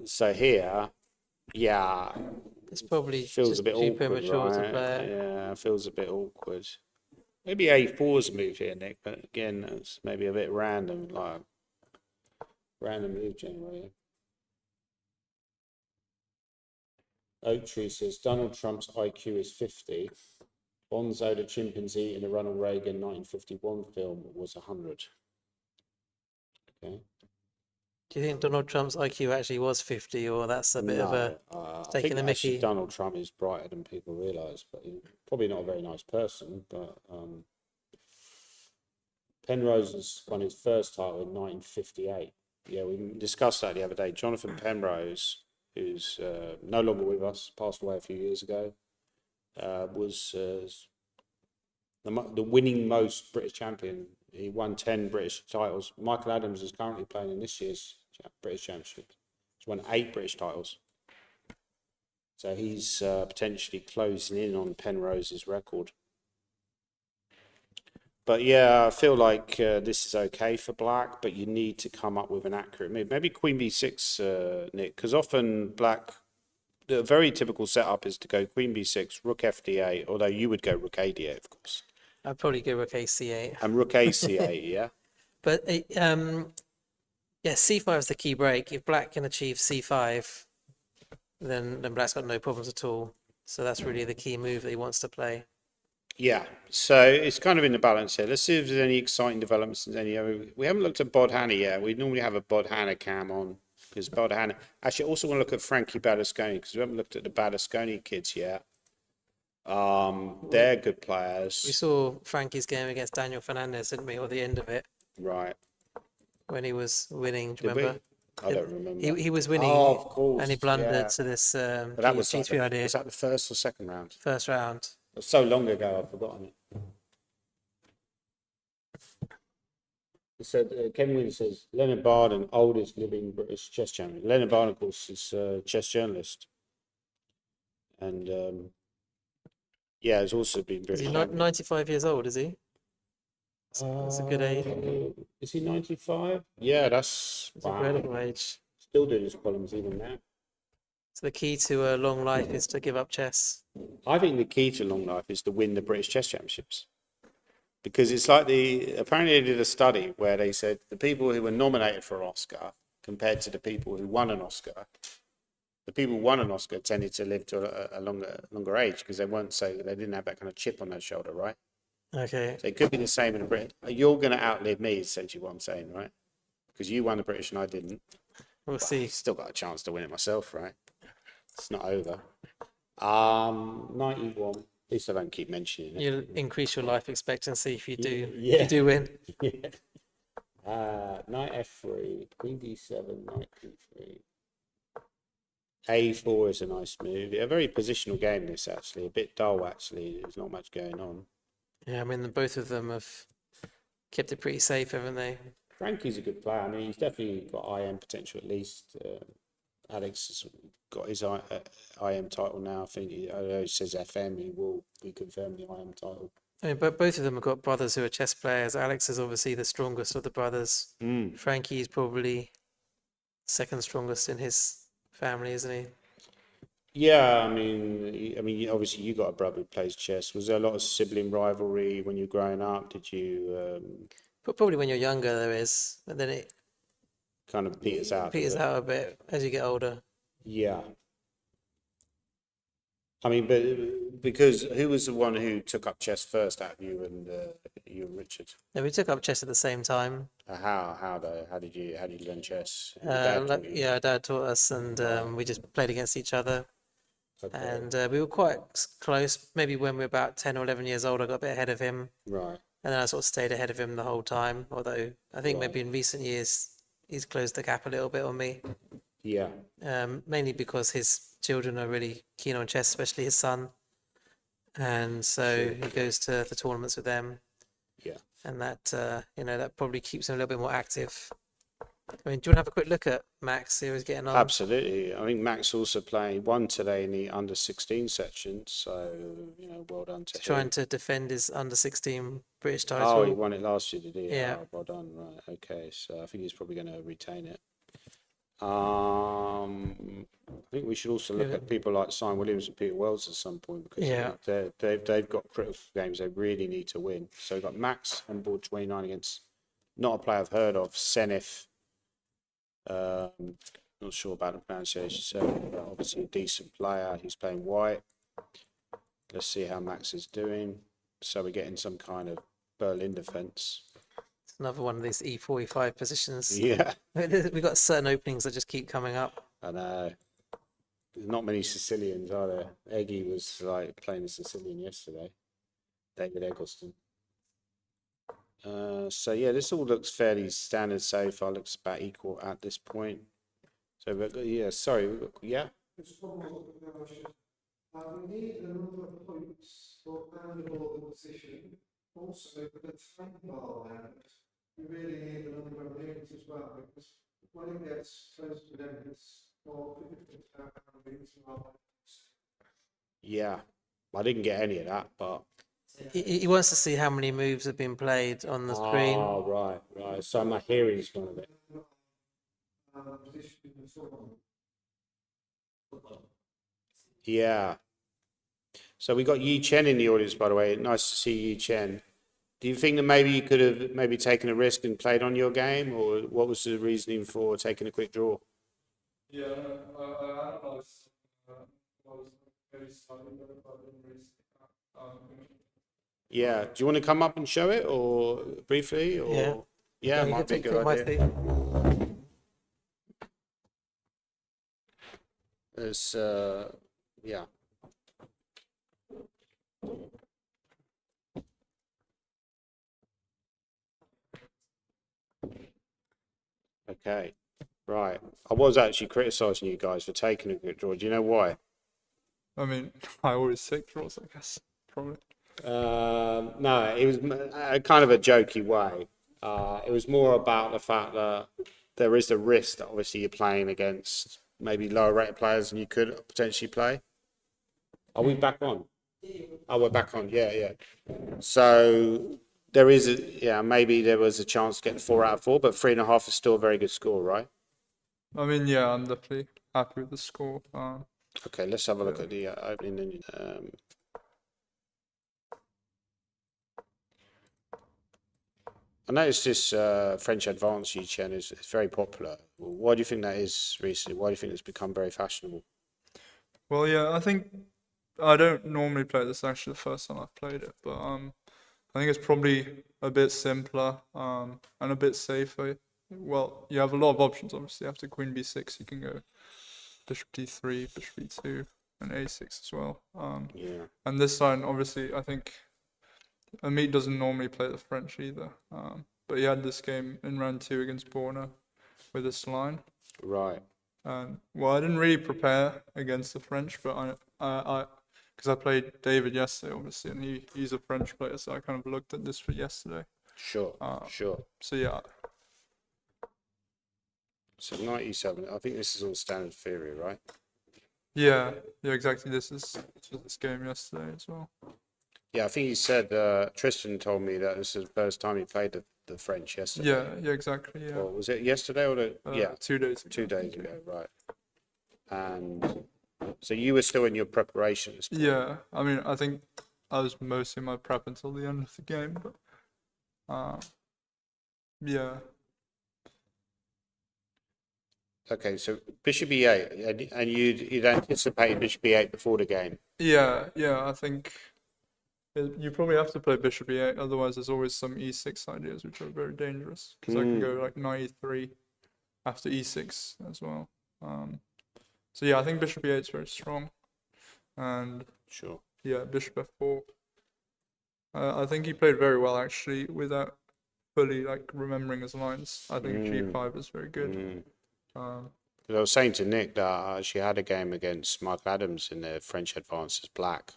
So here, yeah, It's probably feels just a bit too awkward, premature to right? play it. Yeah, feels a bit awkward. Maybe A4's a move here, Nick, but again, it's maybe a bit random, random move generator. Oak Tree says Donald Trump's IQ is 50. Bonzo the chimpanzee in the Ronald Reagan 1951 film was 100. Okay. Do you think Donald Trump's IQ actually was 50, or that's a bit of a I taking think the actually mickey? Donald Trump is brighter than people realise, but he's probably not a very nice person. But Penrose won his first title in 1958. Yeah, we discussed that the other day. Jonathan Penrose, who's no longer with us, passed away a few years ago, was the winning most British champion. He won 10 British titles. Michael Adams is currently playing in this year's British Championship. He's won 8 British titles. So he's potentially closing in on Penrose's record. But yeah, I feel like this is okay for black, but you need to come up with an accurate move. Maybe Queen B6, Nick, because often black, the very typical setup is to go Queen B6, Rook FD8, although you would go Rook AD8, of course, I'd probably go Rook AC8. and Rook AC8, yeah? But yeah, C5 is the key break. If black can achieve C5, then black's got no problems at all. So that's really the key move that he wants to play. Yeah, so it's kind of in the balance here. Let's see if there's any exciting developments in any other. We haven't looked at Bodhana yet. We normally have a Bodhana cam on because Bodhana. Actually, I also want to look at Frankie Berlusconi because we haven't looked at the Berlusconi kids yet. They're good We players, saw Frankie's game against Daniel Fernandez, didn't we, or the end of it right? when he was winning. Do you Did we? remember? I don't remember. He was winning, Oh, of course. and he blundered yeah. to this But that was like G3 idea was that the first or second round? first round. It was so long ago, I've forgotten it. So Ken Wynn says Leonard Barden, oldest living British chess champion. Leonard Barden, of course, is a chess journalist, and yeah, has also been Is British he champion. 95 years old, is he? That's a good age. Is he 95? Yeah, that's It's wow. incredible age. Still doing his columns even now. So the key to a long life is to give up chess. I think the key to long life is to win the British Chess Championships. Because it's like apparently they did a study where they said the people who were nominated for an Oscar compared to the people who won an Oscar, the people who won an Oscar tended to live to a longer age because they didn't have that kind of chip on their shoulder, right? Okay. So it could be the same in Britain. You're going to outlive me, essentially what I'm saying, right? Because you won the British and I didn't. We'll see. Still got a chance to win it myself, right? It's not over. 91. At least I don't keep mentioning it. You'll increase your life expectancy if you do Yeah. if you do win. Yeah. Knight F3, Queen D7, Knight Q3. A4 is a nice move. A very positional game, this actually. A bit dull, actually. There's not much going on. Yeah, I mean, both of them have kept it pretty safe, haven't they? Frankie's a good player. I mean, he's definitely got IM potential at least. Alex has got his IM title now. I think I know it says FM. He will be confirmed the IM title. I mean, but both of them have got brothers who are chess players. Alex is obviously the strongest of the brothers. Frankie is probably second strongest in his family, isn't he? Yeah, I mean, obviously you got a brother who plays chess. Was there a lot of sibling rivalry when you were growing up? Did you But probably when you're younger there is, but then it kind of peters out? peters out a bit as you get older. Yeah. I mean, but because who was the one who took up chess first out of you and Richard? Yeah, we took up chess at the same time. How did you learn chess? Your dad taught you? Yeah, Dad taught us, and we just played against each other. Okay. And we were quite close. Maybe when we were about 10 or 11 years old, I got a bit ahead of him. Right. And then I sort of stayed ahead of him the whole time. Although I think maybe in recent years, he's closed the gap a little bit on me. Yeah. Mainly because his children are really keen on chess, especially his son. And so he goes to the tournaments with them. Yeah. And that, that probably keeps him a little bit more active. I mean, do you want to have a quick look at Max, see how he's getting on? Absolutely. I think Max also won today in the under 16 section, so well done to him. Trying to defend his under 16 British title. Oh, he won it last year, did he? Yeah. Oh, well done. Right. Okay. So I think he's probably going to retain it. I think we should also look at people like Simon Williams and Peter Wells at some point because they've got critical games they really need to win. So we've got Max on board 29 against not a player I've heard of, Senef. Not sure about the pronunciation, so but obviously a decent player. He's playing white. Let's see how Max is doing. So we're getting some kind of Berlin defense. It's another one of these E4, E5 positions. Yeah, We've got certain openings that just keep coming up. I know. There's not many Sicilians, are there? Eggy was like playing a Sicilian yesterday. David Eggleston. So yeah, this all looks fairly standard so far. Looks about equal at this point. So yeah, sorry, yeah. Just one more question. We need a number of points for annual position. Also, for the time bar round, we really need a number of links as well, because when it gets close to them, it's more difficult to have links. Yeah, I didn't get any of that, but He wants to see how many moves have been played on the screen. Oh, right. So my hearing's gone a bit. Position and so on. Yeah. So we got Yi Chen in the audience, by the way. Nice to see Yi Chen. Do you think that maybe you could have maybe taken a risk and played on your game, or what was the reasoning for taking a quick draw? Yeah, I analyzed what was very slightly better, but I didn't really see that. Yeah. Do you want to come up and show it, or briefly, or Yeah. yeah, You might can be a take good my idea. seat. It's yeah. Okay. Right. I was actually criticising you guys for taking a good draw. Do you know why? I mean, I always take draws, I guess, probably. No, it was kind of a jokey way. It was more about the fact that there is a risk that obviously you're playing against maybe lower rated players than you could potentially play. Are we back on? Oh, we're back on. Yeah. So there is maybe there was a chance to get the 4 out of 4, but 3.5 is still a very good score, right? I mean, yeah, I'm definitely happy with the score. Okay, let's have a look at the opening. I noticed this French advanced Chen is very popular. Why do you think that is recently? Why do you think it's become very fashionable? Well, yeah, I think I don't normally play this. Actually, the first time I've played it, but I think it's probably a bit simpler and a bit safer. Well, you have a lot of options. Obviously, after Queen B6, you can go Bishop D3, Bishop E2, and A6 as well. Yeah. And this side, obviously, I think Amit doesn't normally play the French either. But he had this game in round 2 against Borna with this line. Right. And well, I didn't really prepare against the French, but because I played David yesterday, obviously, and he's a French player, so I kind of looked at this for yesterday. Sure. So yeah. So 97. I think this is all standard theory, right? Yeah, exactly. This was this game yesterday as well. Yeah, I think he said Tristan told me that this is the first time he played the French yesterday. Yeah, exactly. Yeah. Or was it yesterday or yeah, 2 days ago. 2 days ago, right? And so you were still in your preparations. Yeah, I mean, I think I was mostly in my prep until the end of the game, but yeah. Okay, so Bishop E8, and you'd anticipated Bishop E8 before the game. Yeah, I think you probably have to play Bishop E8, otherwise there's always some E6 ideas which are very dangerous. Because I can go like Knight E3 after E6 as well. So yeah, I think Bishop E8 is very strong. And Sure. yeah, Bishop F4. I think he played very well actually without fully like remembering his lines. I think G5 is very good. I was saying to Nick that I actually had a game against Mike Adams in the French Advances Black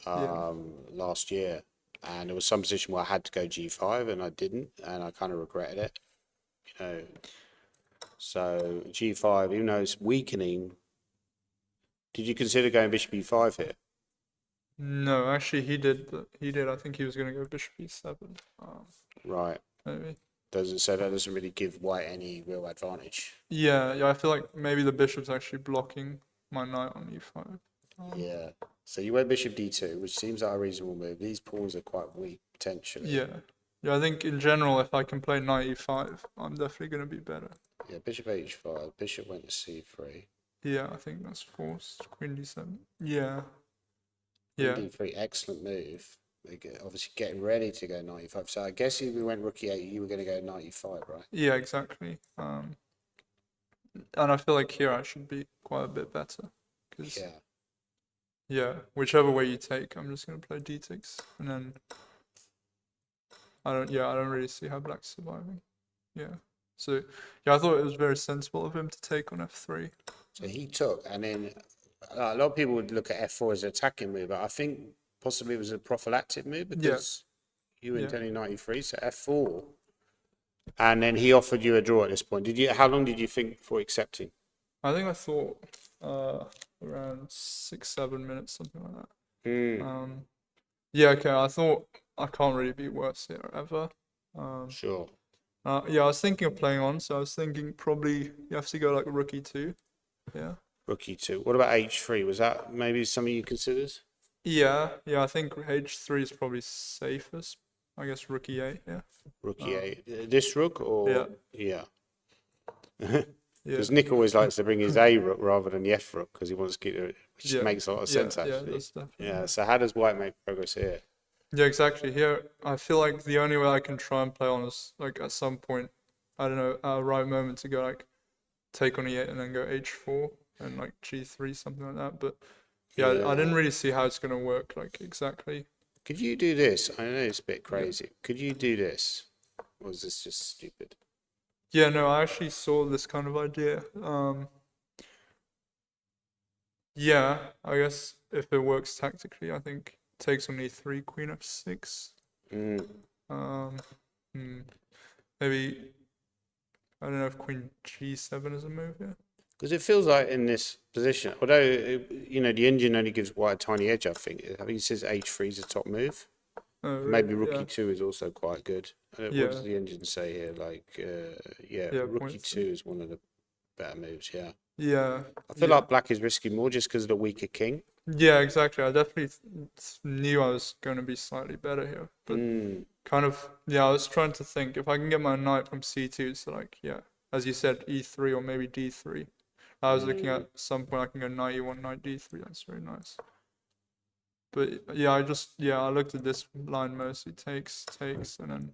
last year, and there was some position where I had to go G5 and I didn't, and I kind of regretted it, you know. So G5, even though it's weakening, did you consider going Bishop E5 here? No, actually he did. I think he was going to go Bishop E7. Right. Maybe. That doesn't really give White any real advantage. Yeah. I feel like maybe the bishop's actually blocking my knight on E5. Yeah. So you went Bishop D2, which seems like a reasonable move. These pawns are quite weak potentially. Yeah. I think in general, if I can play knight E5, I'm definitely going to be better. Yeah. Bishop H5. Bishop went to C3. Yeah, I think that's forced. Queen D7. Yeah. Queen D3. Excellent move. Obviously getting ready to go 95. So I guess if we went Rook E8, you were going to go 95, right? Yeah, exactly. And I feel like here I should be quite a bit better. Yeah, whichever way you take, I'm just going to play D6. And then I don't really see how Black's surviving. Yeah. So, yeah, I thought it was very sensible of him to take on F3. So he took, and then a lot of people would look at F4 as an attacking move, but I think possibly it was a prophylactic move because you were intending 93, so F4. And then he offered you a draw at this point. How long did you think before accepting? I think I thought around 6-7 minutes, something like that. Yeah, okay. I thought I can't really be worse here ever. Sure. Yeah, I was thinking of playing on, so I was thinking probably you have to go like rookie 2. Yeah. Rookie 2. What about H3? Was that maybe something you considered? Yeah, I think H3 is probably safest. I guess rookie 8, yeah. Rookie 8. This rook Yeah, or yeah? yeah, Because Nick always likes to bring his A rook rather than the F rook because he wants to keep it, which yeah, makes a lot of yeah, sense yeah, actually. that's definitely. Yeah. So how does White make progress here? Yeah, exactly. Here, I feel like the only way I can try and play on is like at some point, I don't know, at a right moment to go like take on E8 and then go H4 and like G3, something like that. But yeah, I didn't Yeah. really see how it's gonna work like exactly. Could you do this? I know it's a bit Yeah. crazy. Could you do this? Or is this just stupid? Yeah, no, I actually saw this kind of idea. Yeah, I guess if it works tactically, I think takes on E3, Queen F6. Mm. Um, maybe I don't know if Queen G7 is a move. Yeah. Because it feels like in this position, although the engine only gives White a tiny edge. I think it says H3 is the top move. Oh, Maybe really? Rookie Yeah. 2 is also quite good. What Yeah. does the engine say here? Like, yeah, Yeah. Rookie Point 2 is one of the better moves. Yeah, Yeah. I feel Yeah. like Black is risky more just because of the weaker king. Yeah. Exactly. I definitely knew I was going to be slightly better here, but Mm. kind of yeah. I was trying to think if I can get my knight from C2 to like yeah, as you said, E3 or maybe D3. I was looking at some point I can go knight E1, knight D3. That's very nice. But yeah, I looked at this line mostly takes, and then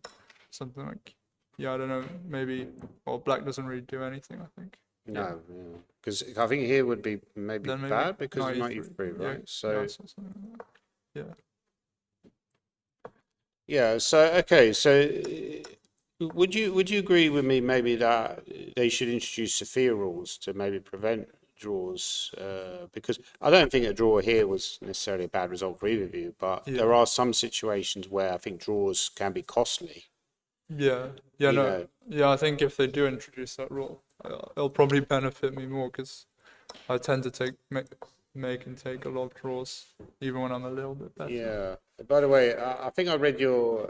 something like yeah, I don't know, maybe well black doesn't really do anything, I think. Yeah. No, because I think here would be maybe Then maybe bad because of knight knight E3. E3, Yeah, right? yeah, So I saw something like that. Yeah. yeah, so okay, so would you agree with me maybe that they should introduce Sophia rules to maybe prevent draws? Because I don't think a draw here was necessarily a bad result for either of you, but Yeah. there are some situations where I think draws can be costly. Yeah. Yeah, You no. know, Yeah, I think if they do introduce that rule, it'll probably benefit me more because I tend to make and take a lot of draws even when I'm a little bit better. yeah. By the way, I think I read you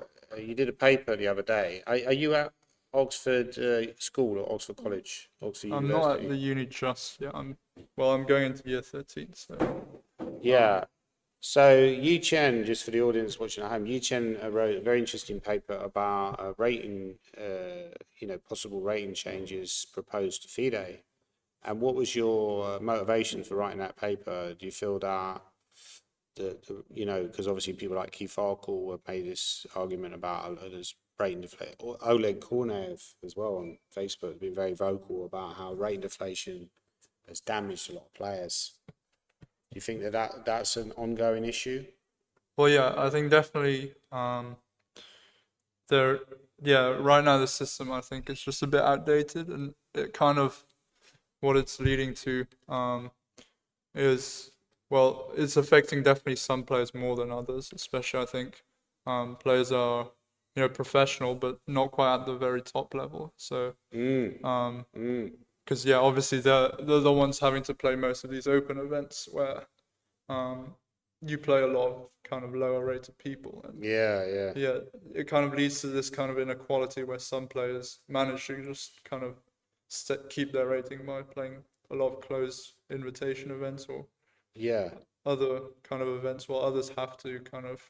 did a paper the other day. Are you at Oxford School or Oxford College, Oxford I'm not at University? the uni just yet. I'm going into year 13, so Yeah. So Yu Chen, just for the audience watching at home, Yu Chen wrote a very interesting paper about rating, possible rating changes proposed to FIDE. And what was your motivation for writing that paper? Do you feel that because obviously people like Keith Arkle have made this argument about there's rating deflation. Oleg Kornev as well on Facebook has been very vocal about how rating deflation has damaged a lot of players. Do you think that's an ongoing issue? well, yeah, I think definitely there. Yeah, right now the system I think is just a bit outdated, and it kind of what it's leading to is well, it's affecting definitely some players more than others. Especially I think players are professional, but not quite at the very top level. So because yeah, obviously they're the ones having to play most of these open events where you play a lot of kind of lower rated people, and Yeah. yeah, it kind of leads to this kind of inequality where some players manage to just kind of keep their rating by playing a lot of closed invitation events or Yeah. other kind of events, while others have to kind of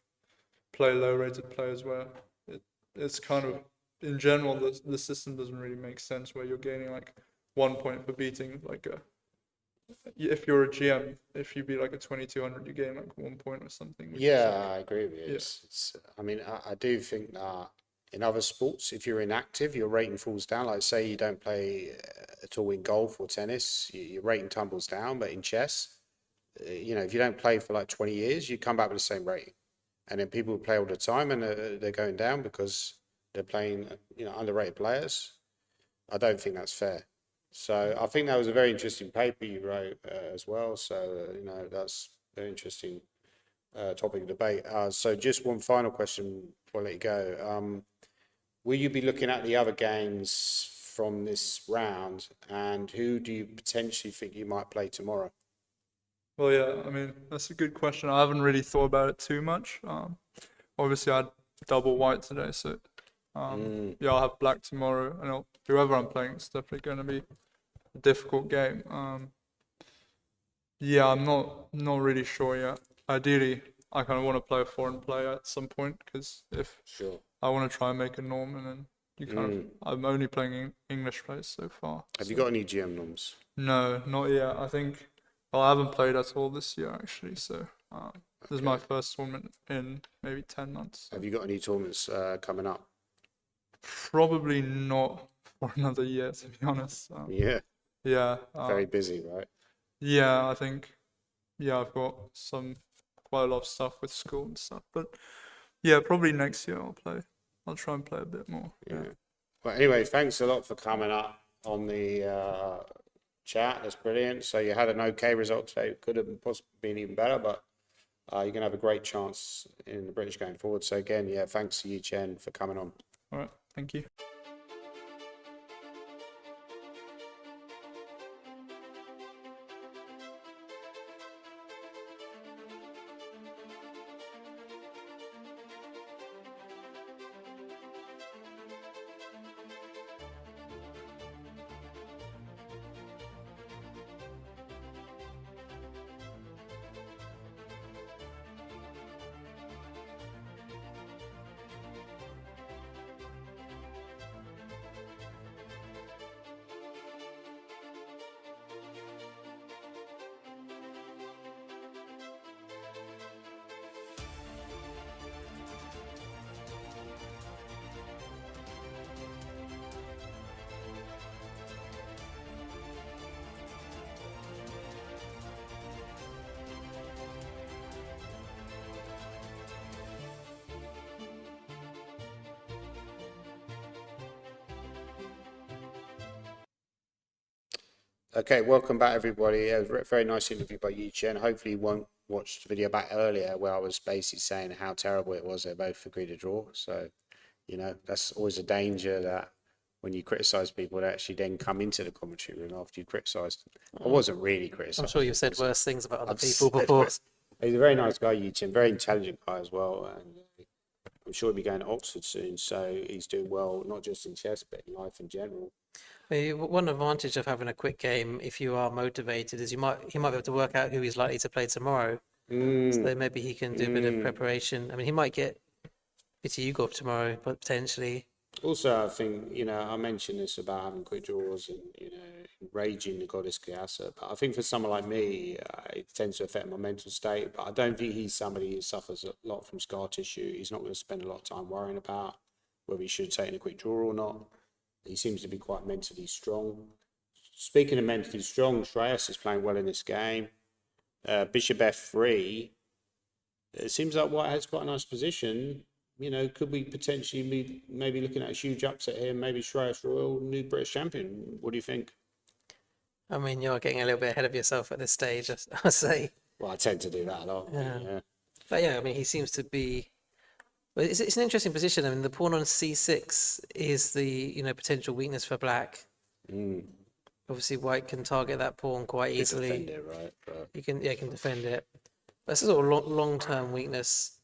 play low rated players where it's kind of in general the system doesn't really make sense where you're gaining like 1 point for beating like a if you're a GM, if you beat like a 2200 you gain like 1 point or something, which is Yeah, like I agree with you. yeah. I mean, I do think that in other sports, if you're inactive, your rating falls down. Like, say you don't play at all in golf or tennis, your rating tumbles down. But in chess, if you don't play for like 20 years, you come back with the same rating. And then people play all the time and they're going down because they're playing, underrated players. I don't think that's fair. So I think that was a very interesting paper you wrote as well. So, that's very interesting topic of debate. So just one final question before I let you go. Will you be looking at the other games from this round, and who do you potentially think you might play tomorrow? Well, yeah, I mean that's a good question. I haven't really thought about it too much. obviously I had double white today, so yeah, I'll have black tomorrow, and whoever I'm playing, it's definitely going to be a difficult game. Yeah, I'm not really sure yet. Ideally, I kind of want to play a foreign player at some point, because if Sure. I want to try and make a norm, and then you kind of, I'm only playing English players so far. Have you so- got any GM norms? No, not yet. I think, well, I haven't played at all this year actually, so this is my first tournament in maybe 10 months. Have you got any tournaments coming up? Probably not for another year, to be honest. Yeah, Yeah. very busy, right? Yeah, I think, yeah, I've got quite a lot of stuff with school and stuff, but yeah, probably next year I'll try and play a bit more. Yeah. Well, anyway, thanks a lot for coming up on the chat. That's brilliant. So you had an okay result today. Could have possibly been even better, but you're going to have a great chance in the British going forward. So again, yeah, thanks to you, Chen, for coming on. All right, thank you. Okay, welcome back, everybody. A very nice interview by Yi Chen. Hopefully you won't watch the video back earlier where I was basically saying how terrible it was. They both agreed to draw. So, you know, that's always a danger that when you criticise people, they actually then come into the commentary room after you criticised them. I wasn't really criticising. I'm sure you've said worse things about other I've people said before. worse. He's a very nice guy, Yi Chen, very intelligent guy as well. And I'm sure he'll be going to Oxford soon. So he's doing well, not just in chess, but in life in general. One advantage of having a quick game, if you are motivated, is he might be able to work out who he's likely to play tomorrow. So maybe he can do a bit of preparation. I mean, he might get Vitiugov tomorrow, but potentially. Also, I think, you know, I mentioned this about having quick draws and, you know, raging the goddess Kyasa. But I think for someone like me, it tends to affect my mental state. But I don't think he's somebody who suffers a lot from scar tissue. He's not going to spend a lot of time worrying about whether he should have taken a quick draw or not. He seems to be quite mentally strong. Speaking of mentally strong, Shreyas is playing well in this game. Bishop f3. It seems like White has quite a nice position. You know, could we potentially be maybe looking at a huge upset here? Maybe Shreyas Royal, new British champion. What do you think? I mean, you're getting a little bit ahead of yourself at this stage, I say. Well, I tend to do that a lot. Yeah. But yeah, I mean, he seems to be. Well, it's an interesting position. I mean, the pawn on c6 is the potential weakness for black. Obviously, white can target that pawn quite easily. Defend it, right? But... He can defend it. That's a sort of long-term weakness.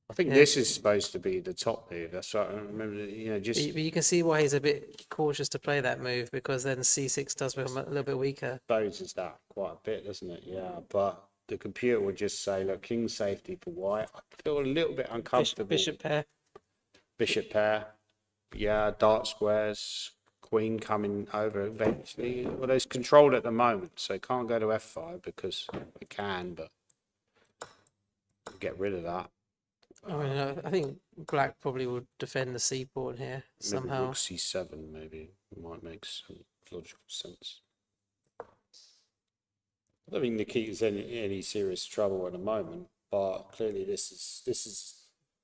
I think this is supposed to be the top move. That's right. I remember, you know, just. But you can see why he's a bit cautious to play that move, because then c6 does become a little bit weaker. Exposes that quite a bit, doesn't it? Yeah, but the computer would just say, look, king safety for white. I feel a little bit uncomfortable. Bishop pair. Bishop pair. Yeah, dark squares. Queen coming over eventually. Well, it's controlled at the moment, so it can't go to f5 because it can, but get rid of that. I mean, I think black probably would defend the c pawn here somehow. Maybe rook c7 maybe might make some logical sense. I don't think Nikita's in any serious trouble at the moment, but clearly this is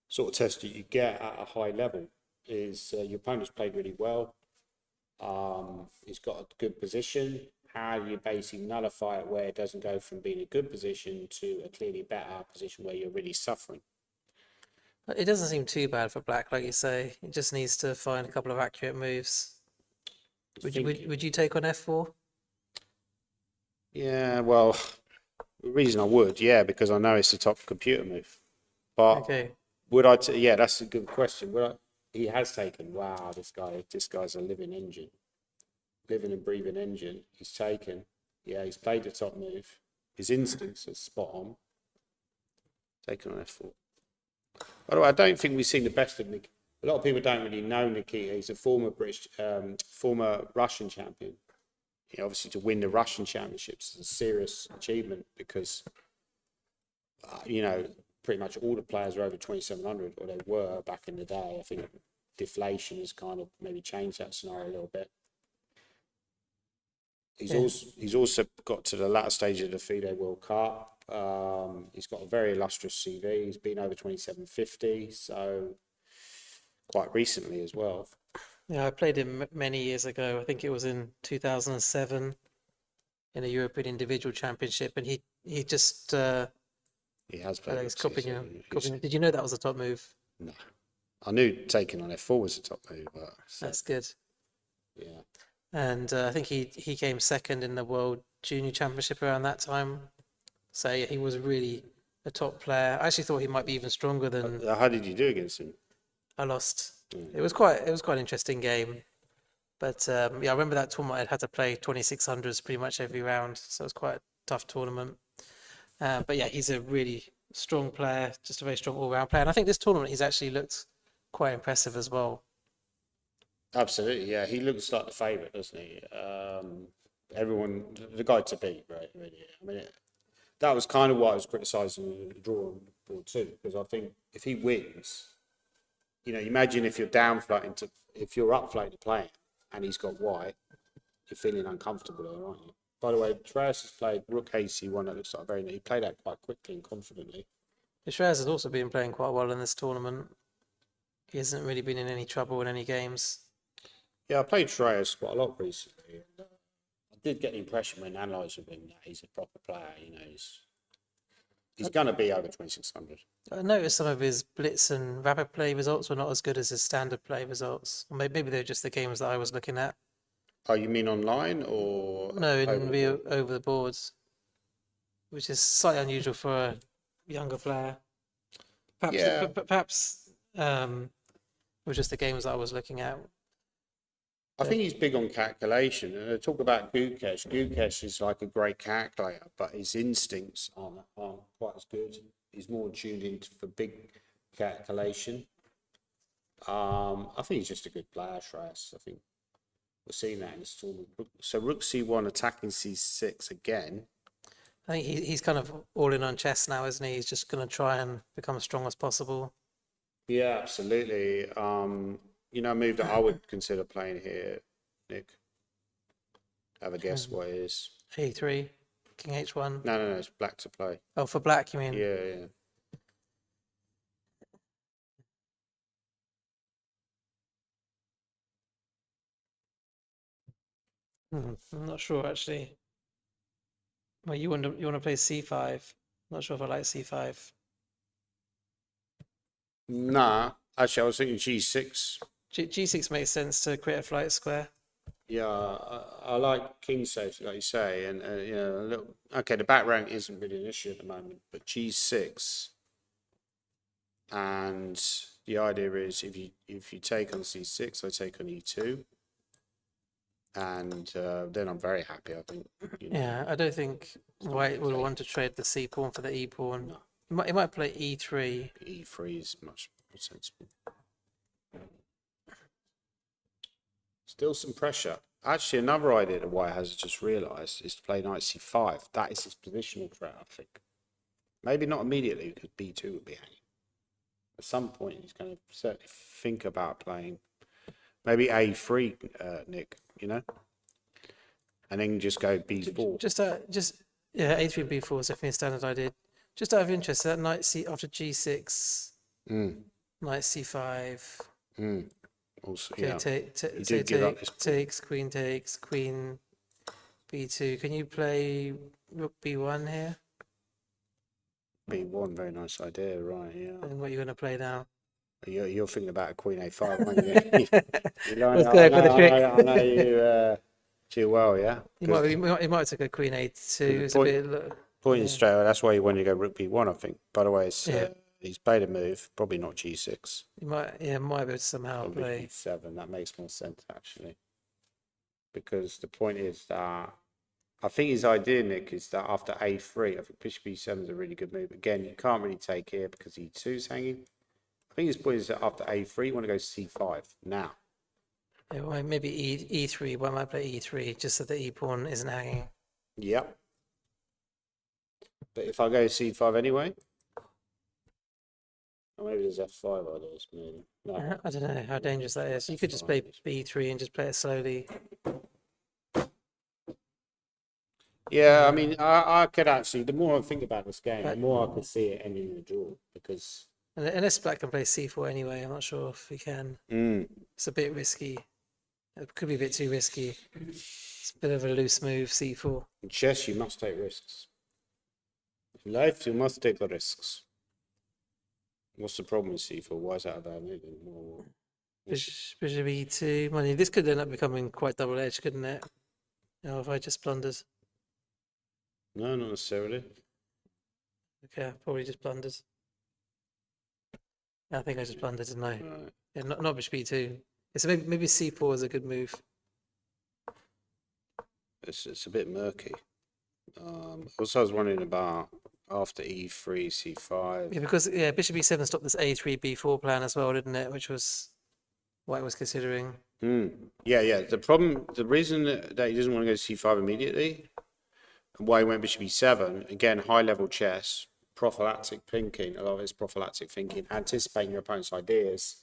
sort of test that you get at a high level. Is your opponent's played really well. He's got a good position. How do you basically nullify it where it doesn't go from being a good position to a clearly better position where you're really suffering? It doesn't seem too bad for black, like you say. It just needs to find a couple of accurate moves. Would you take on f4? Yeah, well, the reason I would, yeah, because I know it's the top computer move. But Okay. would I? Yeah, that's a good question. Would I? He has taken. Wow, this guy's a living engine, living and breathing engine. He's taken. Yeah, he's played the top move. His instincts are spot on. Taken on F4. By the way, I don't think we've seen the best of Nick. A lot of people don't really know Nikita. He's a former Russian champion. Obviously, to win the Russian championships is a serious achievement because, pretty much all the players are over 2,700, or they were back in the day. I think deflation has kind of maybe changed that scenario a little bit. He's also got to the latter stage of the FIDE World Cup. He's got a very illustrious CV. He's been over 2,750, so quite recently as well. Yeah, I played him many years ago. I think it was in 2007 in a European Individual Championship, and he just He has played. he's copying you. Did you know that was a top move? No, I knew taking on F4 was a top move, but That's good. yeah. And I think he came second in the World Junior Championship around that time. So yeah, he was really a top player. I actually thought he might be even stronger than How did you do against him? I lost. It was quite an interesting game. But yeah, I remember that tournament I had to play 2600s pretty much every round, so it was quite a tough tournament. But yeah, he's a really strong player, just a very strong all-round player. And I think this tournament he's actually looked quite impressive as well. Absolutely, yeah. He looks like the favourite, doesn't he? Everyone, the guy to beat, right? Really. I mean, that was kind of what I was criticising the draw on board too, because I think if he wins, imagine if you're if you're up floating to play and he's got white, you're feeling uncomfortable there, aren't you? By the way, Travis has played Rook AC1. That looks like he played that quite quickly and confidently. Shreyas has also been playing quite well in this tournament. He hasn't really been in any trouble in any games. Yeah, I played Shreyas quite a lot recently. And, I did get the impression when analysing him that he's a proper player. He's going to be over 2,600. I noticed some of his blitz and rapid play results were not as good as his standard play results. Or maybe they're just the games that I was looking at. Oh, you mean online or? No, over the boards, which is slightly unusual for a younger player. Perhaps, Yeah. perhaps it was just the games that I was looking at. I think he's big on calculation. And I talk about Gukesh. Gukesh is like a great calculator, but his instincts aren't quite as good. He's more tuned in for big calculation. I think he's just a good player, Shreyas. I think we're seeing that in this tournament. So Rook C1 attacking C6 again. I think he's kind of all in on chess now, isn't he? He's just going to try and become as strong as possible. Yeah, absolutely. A move that I would consider playing here, Nick. Have a guess what it is. A3, King H1. No, it's black to play. Oh, for black, you mean? Yeah. I'm not sure actually. Well, you want to play C5? Not sure if I like C5. Nah, actually, I was thinking G6. G6 makes sense to create a flight square. Yeah, I like king safety, like you say, and a little. Okay, the back rank isn't really an issue at the moment, but G6, and the idea is if you take on C6, I take on E2, and then I'm very happy. I think. Yeah, I don't think White will want to trade the C pawn for the E pawn. No. He might play E3. E3 is much more sensible. Still some pressure. Actually, another idea that White has just realised is to play knight C5. That is his positional threat, I think. Maybe not immediately, because B2 would be hanging. At some point, he's going to certainly think about playing maybe A3, Nick, and then just go B4. Yeah, A3 B4 is definitely a standard idea. Just out of interest, that knight C after G6, knight C5. Also, Okay, yeah. takes, queen B2. Can you play rook B1 here? B1, very nice idea, right? Yeah. And what are you going to play now? You're thinking about a queen A5, aren't you? Let's go for the trick. I know you too well, yeah. You might take a queen A2. It's a bit. Pointing straight away, that's why you wanted to go rook B1, I think. By the way, it's He's played a move, probably not G6. You might be able to somehow Probably play. G7. That makes more sense actually. Because the point is that I think his idea, Nick, is that after A3, I think Bishop E7 is a really good move. Again, you can't really take here because E2 is hanging. I think his point is that after A3, you want to go C5 now. Yeah, well, maybe E3. Why might play E3 just so the E pawn isn't hanging? Yep. But if I go C5 anyway, or maybe there's F5 ideas, maybe. No. I don't know how dangerous that is. You could just play B3 and just play it slowly. Yeah, I mean, I could actually, the more I think about this game, the more I could see it ending in a draw because. Unless Black can play C4 anyway, I'm not sure if he can. It's a bit risky. It could be a bit too risky. It's a bit of a loose move, C4. In chess, you must take risks. In life, you must take the risks. What's the problem with C4? Why is that a bad move? Bishop E2. Well, this could end up becoming quite double-edged, couldn't it? You know, if I just blundered. No, not necessarily. Okay, I probably just blundered. I think I just blundered, didn't I? Right. Yeah, not Bishop E2. So maybe C4 is a good move. It's a bit murky. Also, I was wondering about after E3, C5. Yeah, because Bishop E7 stopped this A3, B4 plan as well, didn't it? Which was what I was considering. Yeah. The reason that he doesn't want to go to C5 immediately, and why he went Bishop E7, again, high level chess, prophylactic thinking, a lot of it's prophylactic thinking, anticipating your opponent's ideas,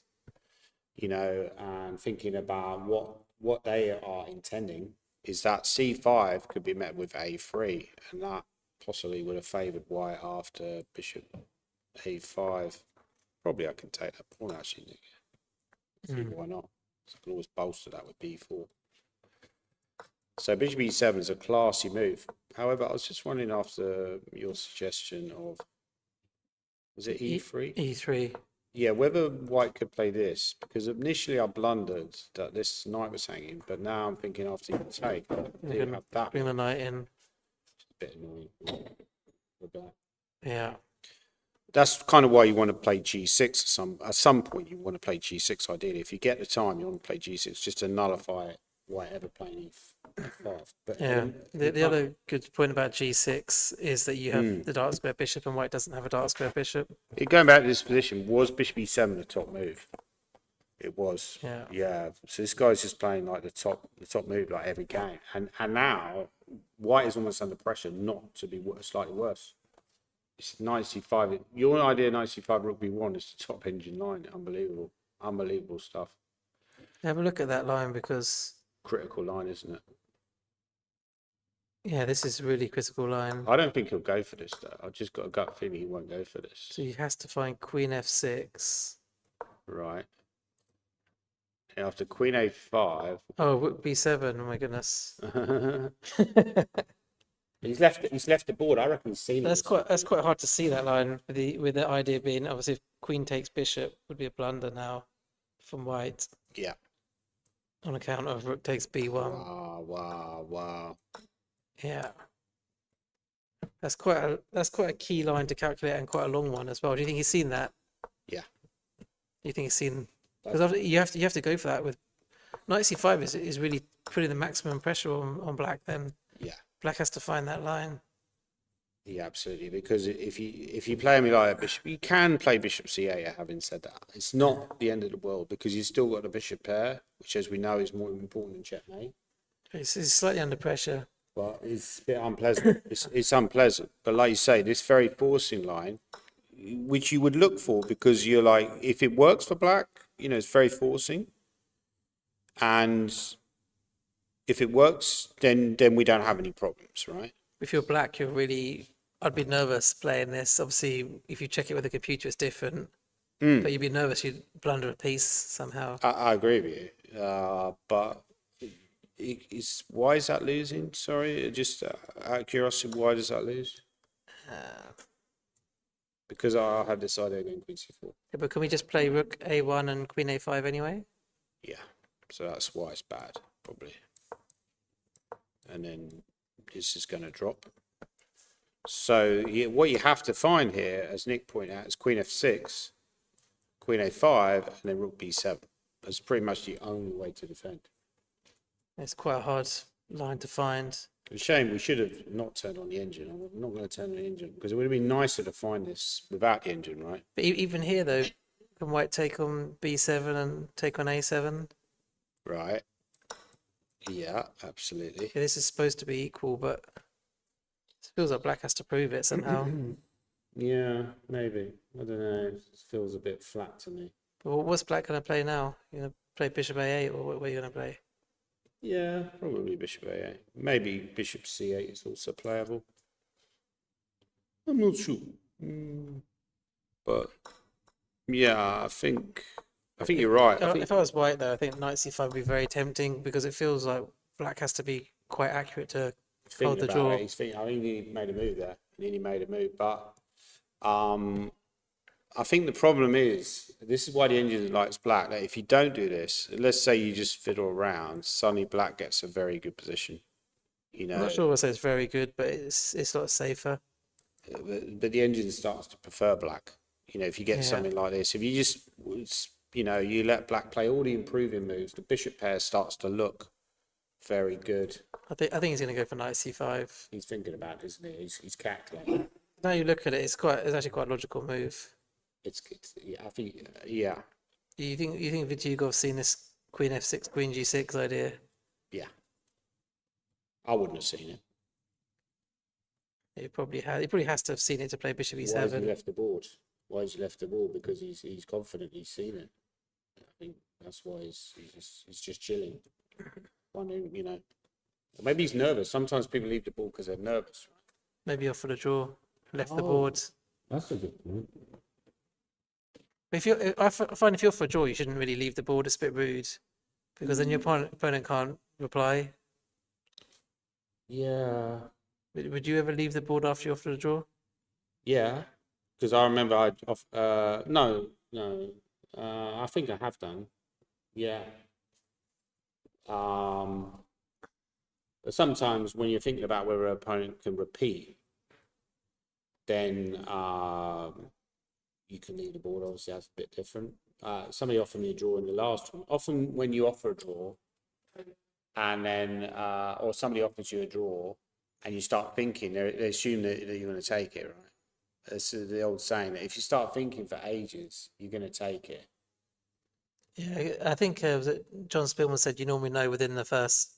and thinking about what they are intending, is that C5 could be met with A3, and that possibly would have favoured white after Bishop A5. Probably I can take that pawn actually, Nick. See why not? So I can always bolster that with B4. So Bishop E7 is a classy move. However, I was just wondering after your suggestion of, was it E3? E3. Yeah, whether white could play this, because initially I blundered that this knight was hanging, but now I'm thinking after you take, I do have that. Bring the knight in. It's a bit annoying. Yeah. That's kind of why you want to play G6 at some point. You want to play G6 ideally. If you get the time, you want to play G6 just to nullify white ever playing E5. But Yeah. The other good point about G6 is that you have the dark square bishop and white doesn't have a dark square bishop. Going back to this position, was Bishop E7 the top move? It was. Yeah. So this guy's just playing like the top move like every game, and now white is almost under pressure not to be slightly worse. It's knight C5. Your idea knight C5 rook B1 is the top engine line. Unbelievable stuff. Have a look at that line because Critical line, isn't it? yeah, this is a really critical line. I don't think he'll go for this though. I've just got a gut feeling he won't go for this. So he has to find Queen F6. Right. And after Queen A5. Oh, Rook B7. Oh my goodness. He's left the board. I reckon he's seen That's it. quite hard to see that line with the idea being obviously if Queen takes Bishop would be a blunder now from white. Yeah. On account of Rook takes B1. Wow. Yeah. That's quite a key line to calculate and quite a long one as well. Do you think he's seen that? Yeah. Do you think he's seen? Because you have to go for that with knight C5 is really putting the maximum pressure on black. Then Yeah. black has to find that line. Yeah, absolutely. Because if you play me like a bishop, you can play bishop C8. Having said that, it's not the end of the world because you've still got a bishop pair, which, as we know, is more important than checkmate. It's slightly under pressure. But it's a bit unpleasant. It's unpleasant. But like you say, this very forcing line, which you would look for because you're like, if it works for black, it's very forcing. And if it works, then we don't have any problems, right? If you're black, I'd be nervous playing this. Obviously, if you check it with a computer, it's different. But you'd be nervous you'd blunder a piece somehow. I agree with you. But why is that losing? Sorry, just out of curiosity, why does that lose? Because I had this idea again, Queen C4. Yeah, but can we just play Rook A1 and Queen A5 anyway? Yeah, so that's why it's bad, probably. And then this is going to drop. So what you have to find here, as Nick pointed out, is Queen F6, Queen A5, and then Rook B7. That's pretty much the only way to defend. It's quite a hard line to find. It's a shame we should have not turned on the engine. I'm not going to turn on the engine because it would have been nicer to find this without the engine, right? But even here, though, can White take on B7 and take on A7? Right. Yeah, absolutely. Yeah, this is supposed to be equal, but it feels like Black has to prove it somehow. Yeah, maybe. I don't know. It feels a bit flat to me. But what's Black going to play now? You going to play Bishop A8, or what are you going to play? Yeah, probably Bishop A8. Maybe Bishop C8 is also playable. I'm not sure. But yeah, I think you're right. I think If I was White, though, I think Knight C5 would be very tempting because it feels like Black has to be quite accurate to he's hold thinking the about draw. it. I think he made a move there. And then he made a move. But I think the problem is, this is why the engine likes Black. That if you don't do this, let's say you just fiddle around, suddenly Black gets a very good position. You I'm know, not sure what says very good, but it's a lot safer. but the engine starts to prefer Black. You know, if you get Yeah. something like this, if you just, you know, you let Black play all the improving moves, the Bishop pair starts to look very good. I think he's going to go for Knight C5. He's thinking about it, isn't he? He's calculating. Now you look at it, it's actually quite a logical move. It's yeah, I think, yeah, You think Vitugov's seen this Queen F6, Queen G6 idea? yeah. I wouldn't have seen it. He probably has to have seen it to play Bishop Why has he E7. left the board? Why has he left the board? Because he's confident he's seen it. I think that's why he's just chilling. Wondering, you know, or maybe he's nervous. Sometimes people leave the board because they're nervous. Maybe off for the draw, left the Oh. board. That's a good point. But I find if you're for a draw, you shouldn't really leave the board. It's a bit rude because then your opponent can't reply. Yeah, Would you ever leave the board after you're off for the draw? yeah. Because I remember I think I have done. Yeah. But sometimes when you're thinking about whether an opponent can repeat, then you can leave the board. Obviously, that's a bit different. Somebody offered me a draw in the last one. Often when you offer a draw, and then or somebody offers you a draw, and you start thinking, they assume that you're going to take it, right? It's the old saying that if you start thinking for ages, you're going to take it. Yeah, I think was it John Spillman said you normally know within the first,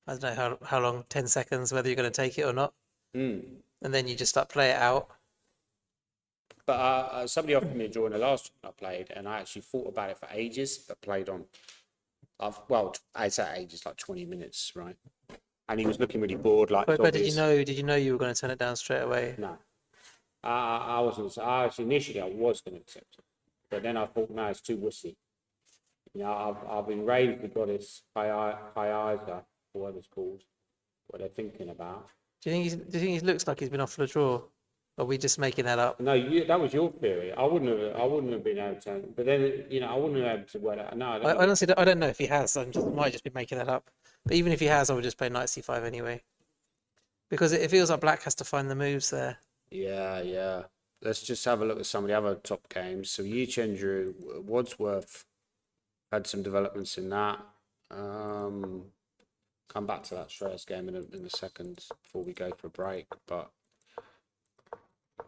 I don't know how long, 10 seconds, whether you're going to take it or not. And then you just start play it out. But somebody offered me a draw in the last one I played, and I actually thought about it for ages, but played on. I'd say ages, like 20 minutes, right? And he was looking really bored, like. But did obvious. you know you were going to turn it down straight away? No, I wasn't. Initially I was going to accept it, but then I thought, no, it's too wussy. You know, I've been raised with goddess Hyaza, or whatever it's called, what they're thinking about. Do you think he looks like he's been off for the draw? Or are we just making that up? No, that was your theory. I wouldn't have been able to. But then, you know, I wouldn't have been able to work out. No, I honestly I don't know if he has. Might just be making that up. But even if he has, I would just play Knight C5 anyway. Because it feels like Black has to find the moves there. Yeah. Let's just have a look at some of the other top games. So Yi Chen Drew, Wadsworth had some developments in that. Come back to that Strauss game in a second before we go for a break. But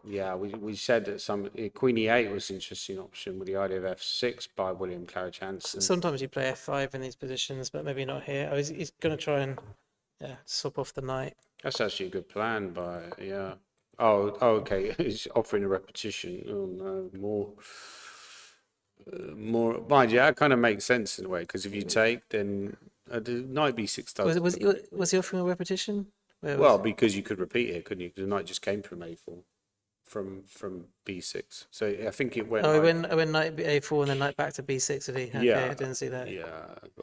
yeah, we said that Queen E8 was an interesting option with the idea of F6 by William Claridge Hansen. Sometimes you play F5 in these positions, but maybe not here. He's going to try and swap off the knight. That's actually a good plan, yeah. Oh, okay. He's offering a repetition. Oh no, more. Mind you, that kind of makes sense in a way because if you take, then the knight B6 does. Was he offering a repetition? Well, because you could repeat it, couldn't you? Because the knight just came from A4, from B6. So I think it went. Oh, like, it went knight A4 and then knight back to B6. Did he? Okay, Yeah, I didn't see that. Yeah,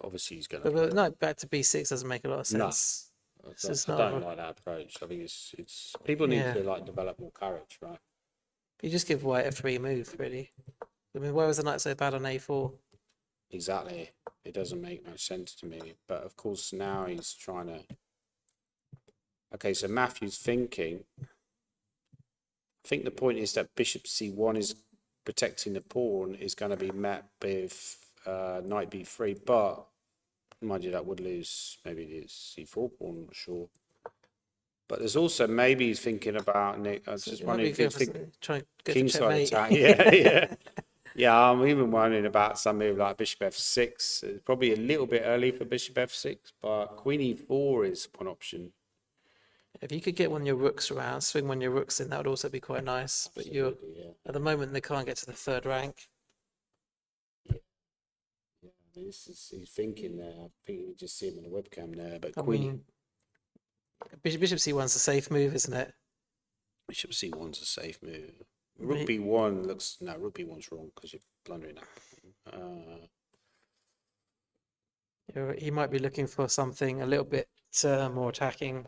obviously he's going But knight back to B6 doesn't make a lot of No. sense. I don't like that approach. I think it's people need to like develop more courage, right? You just give White a free move, really. I mean, why was the knight so bad on A4? Exactly. It doesn't make much sense to me. But of course, now he's trying to. Okay, so Matthew's thinking I think the point is that bishop c1 is protecting the pawn is going to be met with knight b3, but mind you, that would lose maybe the c4 pawn, I'm not sure. But there's also maybe he's thinking about Nick. I was just wondering if he's thinking trying to go for kingside checkmate. attack. Yeah, yeah. Yeah, I'm even wondering about some move like bishop f6. It's probably a little bit early for bishop f6, but queen e4 is one option. If you could get one of your rooks around, swing one of your rooks in, that would also be quite nice. But you're Absolutely, yeah. at the moment they can't get to the third rank. Yeah, he's thinking there. I think you just see him in the webcam there. But I queen mean, bishop c1's a safe move, isn't it? bishop c1's a safe move. Rook b1 looks no. Rook b1's wrong because you're blundering that. He might be looking for something a little bit more attacking.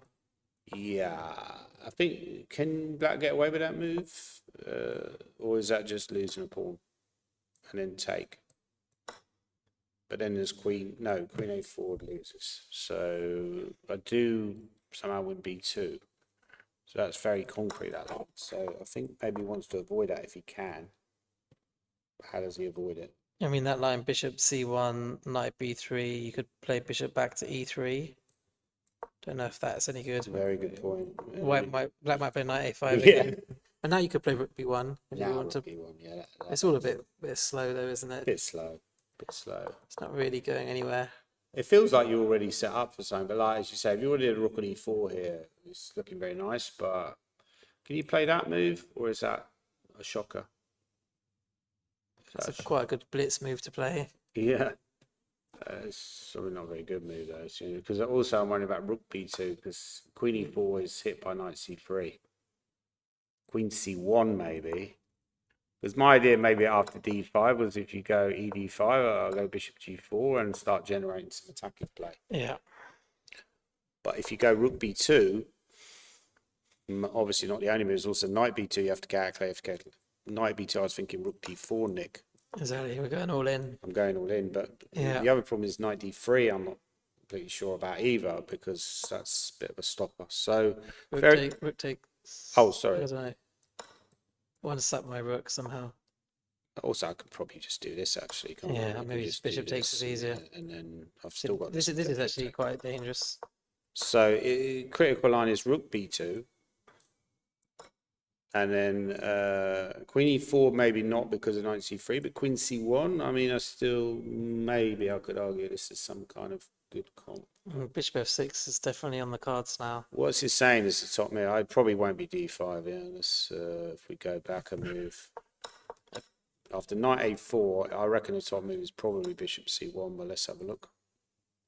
Yeah, I think can Black get away with that move, or is that just losing a pawn and then take? But then there's queen a4 loses. So I do somehow win b2. So that's very concrete, that lot. So I think maybe he wants to avoid that if he can. But how does he avoid it? I mean, that line bishop c1, knight b3, you could play bishop back to e3. Don't know if that's any good. Very good point. Black might play knight a5 Yeah. again. And now you could play rook b1 if you Now want to. rook b1, yeah. It's all a bit slow though, isn't it? bit slow. Bit slow. It's not really going anywhere. It feels like you're already set up for something, but like as you say, if you already had a rook on e4 here, it's looking very nice. But can you play that move, or is that a shocker? It's quite a good blitz move to play. Yeah, it's probably not a very good move though, because also I'm worrying about rook b2 because queen e4 is hit by knight c3. Queen c1 maybe. Because my idea maybe after d5 was if you go ed5, I'll go bishop g4 and start generating some attacking play. Yeah. But if you go rook b2, obviously not the only move, there's also knight b2, you have to calculate. Knight b2, I was thinking rook d4, Nick. Exactly. We're going all in. I'm going all in, but Yeah. the other problem is knight d3, I'm not completely sure about either because that's a bit of a stopper. So, Rook take. oh, I sorry. don't know. I want to slap my rook somehow. Also, I could probably just do this actually. can't I? Yeah, I could maybe just bishop do takes this is easier. And then I've still got This is actually quite dangerous. So critical line is rook b2, and then queen e4 maybe not because of knight c3, but queen c1. I mean, maybe I could argue this is some kind of good comp. Bishop f6 is definitely on the cards now. What's he saying is the top move? I probably won't be d5. Yeah, if we go back a move. After knight a4, I reckon the top move is probably bishop c1. But let's have a look.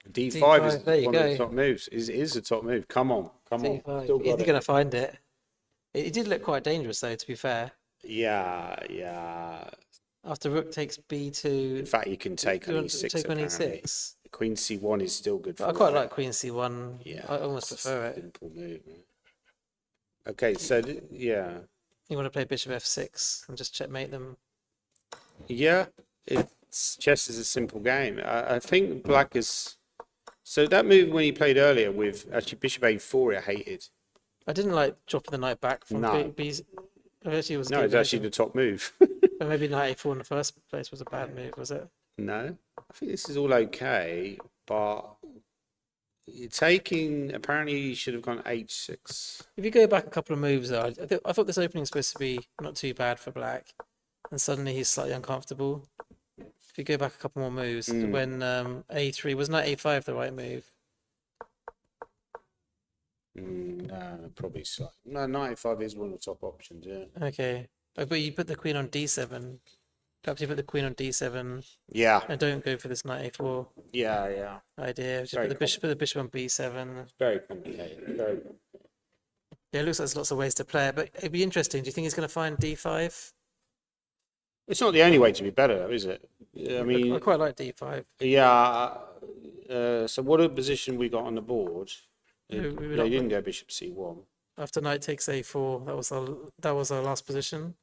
D5 is there you one of the go. top moves. Is the top move? Come on. D5. Still Is got he it. going to find it? It did look quite dangerous though, to be fair. Yeah. After rook takes b2, In fact, you can take you on want to e6. take on apparently. e6. Queen c1 is still good. But For I quite white. like queen c1. Yeah, I almost it's prefer a it. simple move. Man. Okay, so yeah. You want to play bishop f6 and just checkmate them. Yeah, chess is a simple game. I think black is. So that move when he played earlier with actually bishop a4, it hated. I didn't like dropping the knight back from No. b. Actually, it was No, good it's actually version. the top move. But maybe knight a4 in the first place was a bad move, was it? No, I think this is all okay, but you're taking. Apparently, you should have gone h6. If you go back a couple of moves, though, I thought this opening was supposed to be not too bad for black, and suddenly he's slightly uncomfortable. If you go back a couple more moves, when a3 was knight a5 the right move? No, probably so. No, knight a5 is one of the top options. Yeah. Okay, but you put the queen on d7. Perhaps you put the queen on d7 Yeah. and don't go for this knight a4 Yeah. idea. Just Very put the bishop on b7. It's very complicated. Very. Yeah, it looks like there's lots of ways to play it, but it'd be interesting. Do you think he's going to find d5? It's not the only way to be better, though, is it? I mean, I quite like d5. yeah. So what a position we got on the board. We They didn't go bishop c1. After knight takes a4, that was our last position.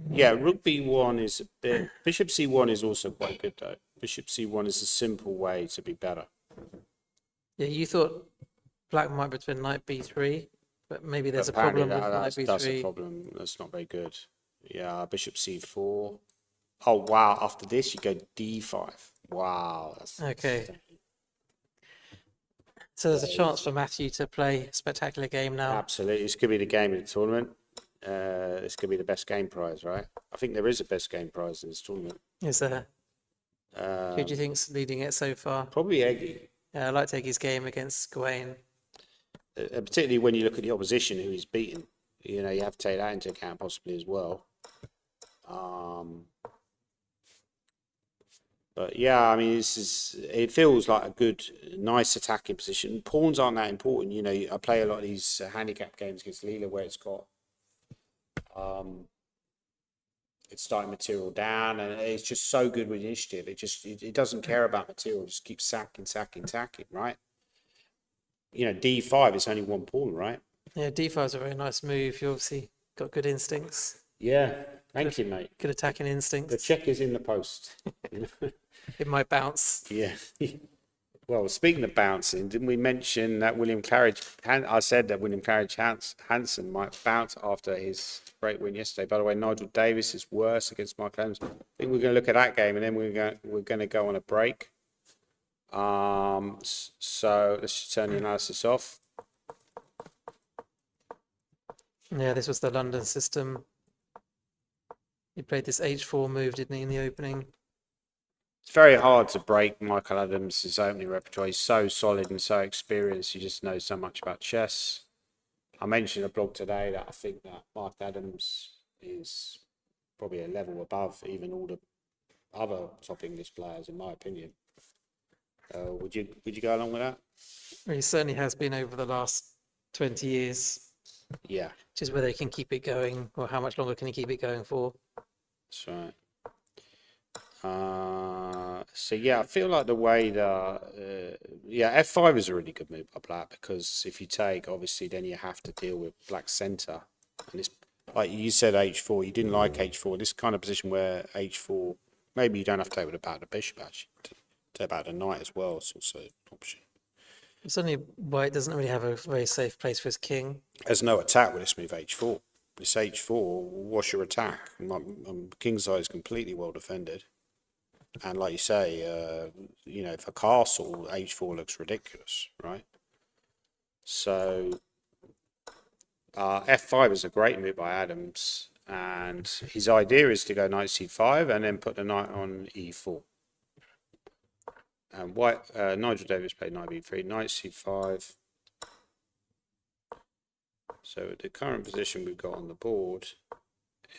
Yeah, rook b1 is a bit. Bishop c1 is also quite good though. Bishop c1 is a simple way to be better. Yeah, you thought black might between knight b3. but maybe there's a Apparently problem with knight that's a b3. problem. That's not very good. Yeah, bishop c4. Oh wow! After this, you go d5. Wow, that's Okay. So there's a chance for Matthew to play a spectacular game now. absolutely. This could be the game of the tournament. This could be the best game prize, right? I think there is a best game prize in this tournament. Is there? Who do you think's leading it so far? Probably Eggy, Yeah, I liked Eggy's game against Gawain. particularly when you look at the opposition who he's beaten. You know, you have to take that into account possibly as well. But yeah, I mean, it feels like a good, nice attacking position. Pawns aren't that important. You know, I play a lot of these handicap games against Leela where it's got it's starting material down, and it's just so good with initiative. It doesn't care about material. It just keeps sacking, right? You know, d5 is only one pawn, right? Yeah, d5 is a very nice move. You obviously got good instincts, Yeah, thank you, mate. good attacking The instincts. check is in the post. It might bounce. Yeah. Well, speaking of bouncing, didn't we mention that William Claridge? I said that William Claridge Hansen might bounce after his great win yesterday. By the way, Nigel Davis is worse against Michael Adams. I think we're going to look at that game, and then we're going to go on a break. So let's just turn the analysis off. Yeah, this was the London system. He played this h4 move, didn't he, in the opening? It's very hard to break Michael Adams' opening repertoire. He's so solid and so experienced. He just knows so much about chess. I mentioned in a blog today that I think that Mark Adams is probably a level above even all the other top English players, in my opinion. Would you go along with that? Well, he certainly has been over the last 20 years, Yeah, which is whether he can keep it going, or how much longer can he keep it going for. that's right. So yeah, I feel like the way that f5 is a really good move by Black, because if you take, obviously, then you have to deal with Black's center, and it's like you said, h4. You didn't like h4. This kind of position where h4, maybe you don't have to take with about the bishop, actually. Take about the knight as well. It's also an option. Certainly, White doesn't really have a very safe place for his king. There's no attack with this move h4. This h4, what's your attack? King's side is completely well defended. And like you say, you know, for castle, h4 looks ridiculous, right? So f5 is a great move by Adams, and his idea is to go knight c5 and then put the knight on e4. And Nigel Davis played knight b3, knight c5. So the current position we've got on the board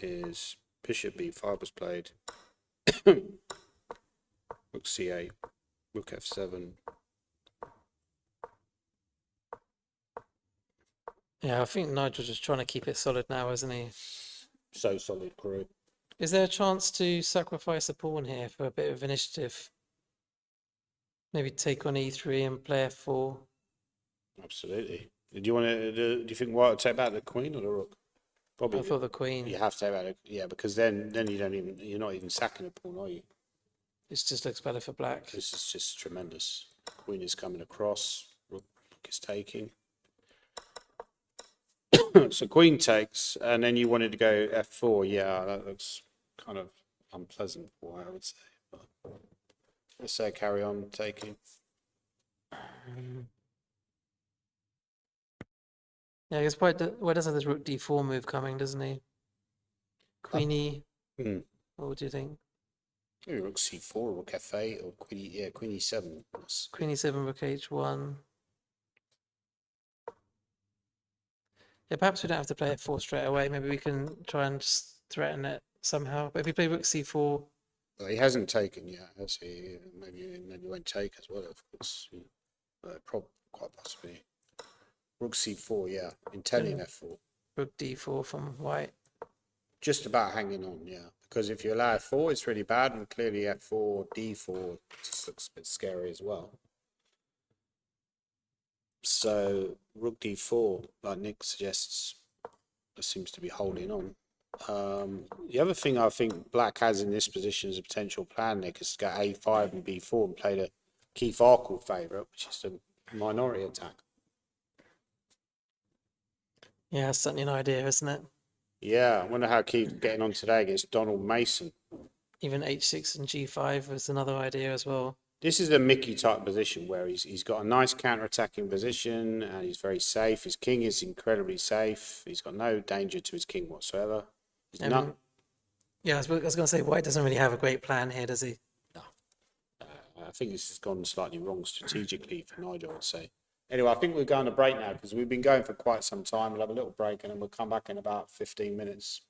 is bishop b5 was played. Rook c8, rook f7. Yeah, I think Nigel's just trying to keep it solid now, isn't he? So solid crew. Is there a chance to sacrifice a pawn here for a bit of initiative? Maybe take on e3 and play f4. Absolutely. Do you think White would take back the queen or the rook? Probably. I thought the queen. You have to take back because then you're not even sacking a pawn, are you? It just looks better for Black. This is just tremendous. Queen is coming across, rook is taking. So queen takes, and then you wanted to go f4. Yeah, that looks kind of unpleasant for White, I would say. But let's say carry on taking. Yeah, I guess White does have this rook d4 move coming, doesn't he? Queen e. What would you think? Maybe rook c4, rook f8, or queen e7. Queen e7, rook h1. Yeah, perhaps we don't have to play f4 straight away. Maybe we can try and just threaten it somehow. But if we play rook c4... Well, he hasn't taken yet, has he? Maybe won't take as well, of course. Quite possibly. Rook c4, yeah. Intending f4. Rook d4 from White. Just about hanging on, yeah. Because if you allow f4, it's really bad, and clearly f4, d4 just looks a bit scary as well. So rook d4, like Nick suggests, seems to be holding on. The other thing I think Black has in this position as a potential plan, Nick, is to go a5 and b4 and play the Keith Arkle favourite, which is the minority attack. Yeah, it's certainly an idea, isn't it? Yeah, I wonder how Keith's getting on today against Donald Mason. Even h6 and g5 was another idea as well. This is a Mickey type position where he's got a nice counter-attacking position and he's very safe. His king is incredibly safe. He's got no danger to his king whatsoever. He's Um, not. Yeah, I was going to say, White doesn't really have a great plan here, does he? I think this has gone slightly wrong strategically for Nigel, I'd say. Anyway, I think we're going to break now because we've been going for quite some time. We'll have a little break and then we'll come back in about 15 minutes.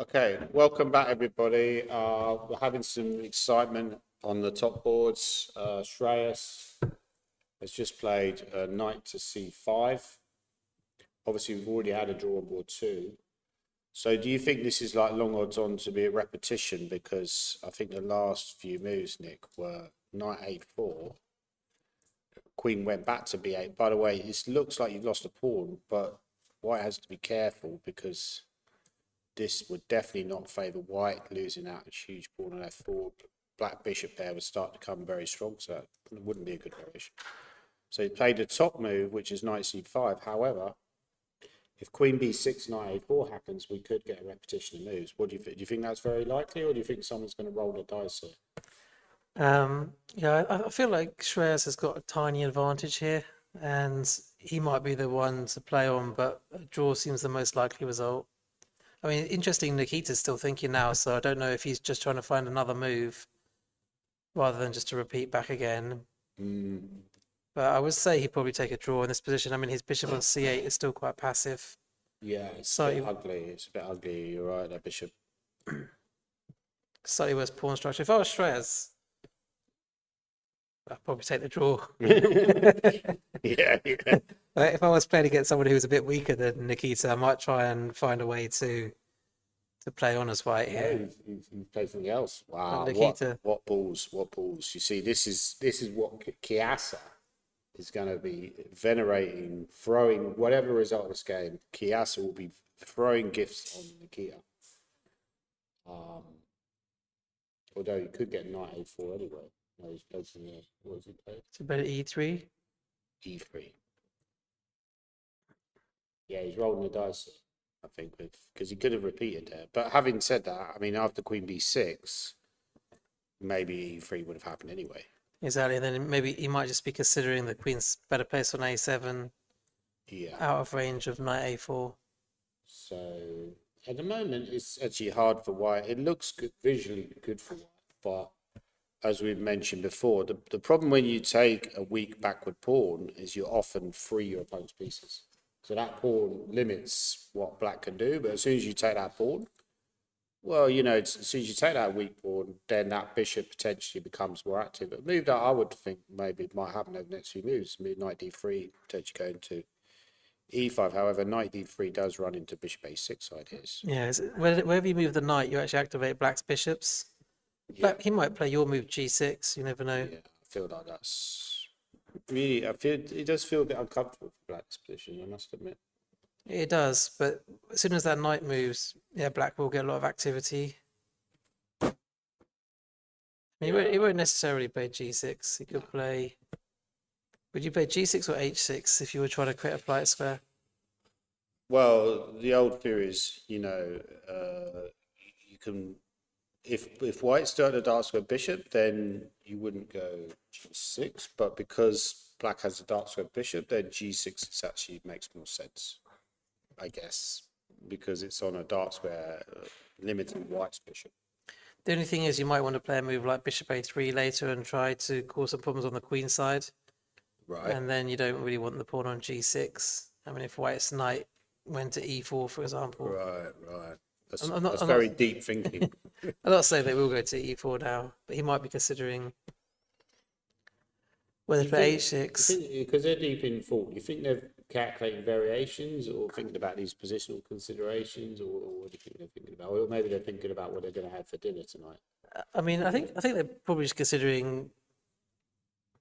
Okay, welcome back, everybody. We're having some excitement on the top boards. Shreyas has just played knight to c5. Obviously, we've already had a draw on board 2. So do you think this is like long odds on to be a repetition? Because I think the last few moves, Nick, were knight a4. Queen went back to b8. By the way, it looks like you've lost a pawn, but white has to be careful because this would definitely not favour white losing out a huge pawn on f4. Black bishop there would start to come very strong, so it wouldn't be a good variation. So he played the top move, which is knight c5. However, if queen b6, knight a4 happens, we could get a repetition of moves. What do you think? Do you think that's very likely, or do you think someone's going to roll the dice here? Yeah, I feel like Shreyas has got a tiny advantage here, and he might be the one to play on, but a draw seems the most likely result. I mean, interesting, Nikita's still thinking now, so I don't know if he's just trying to find another move rather than just to repeat back again. But I would say he'd probably take a draw in this position. I mean, his bishop on c8 is still quite passive. Yeah, it's a bit ugly. It's a bit ugly. You're right, that bishop. Slightly worse pawn structure. If I was Shreyas, I'd probably take the draw. Yeah. If I was playing against someone who was a bit weaker than Nikita, I might try and find a way to play on as white here. He's played something else. Wow, Nikita. what balls? You see, this is what Chiasa is going to be venerating, throwing whatever result of this game. Chiasa will be throwing gifts on Nikita. Although you could get knight a4 anyway. No, he's played something else. What has he played? So better e3. E3. Yeah, he's rolling the dice, I think, because he could have repeated there. But having said that, I mean, after queen b6, maybe e3 would have happened anyway. Exactly, and then maybe he might just be considering the queen's better place on a7, out of range of knight a4. So at the moment, it's actually hard for white. It looks good, visually good for white, but as we've mentioned before, the problem when you take a weak backward pawn is you often free your opponent's pieces. So that pawn limits what black can do, but as soon as you take that pawn, well, you know, as soon as you take that weak pawn, then that bishop potentially becomes more active. A move that I would think maybe might happen over the next few moves, knight d3, potentially going to e5. However, knight d3 does run into bishop a6 ideas. Yeah, wherever you move the knight, you actually activate black's bishops. Black, he might play your move g6, you never know. Yeah, I feel like that's really, I feel it does feel a bit uncomfortable for black's position, I must admit. It does, but as soon as that knight moves, yeah, black will get a lot of activity. I mean, he won't necessarily play g6. He could play... Would you play g6 or h6 if you were trying to create a flight square? Well, the old theory is, you know, you can... If white started a dark square bishop, then you wouldn't go g6, but because black has a dark square bishop, then g6 actually makes more sense, I guess, because it's on a dark square limiting white's bishop. The only thing is you might want to play a move like bishop a3 later and try to cause some problems on the queen side. Right. And then you don't really want the pawn on g6. I mean, if white's knight went to e4, for example. Right. That's I'm very not- deep thinking. I'm not saying they will go to e4 now, but he might be considering whether to play h6. Because they're deep in thought, you think they're calculating variations or thinking about these positional considerations, or what do you think they're thinking about? Or maybe they're thinking about what they're going to have for dinner tonight. I mean, I think they're probably just considering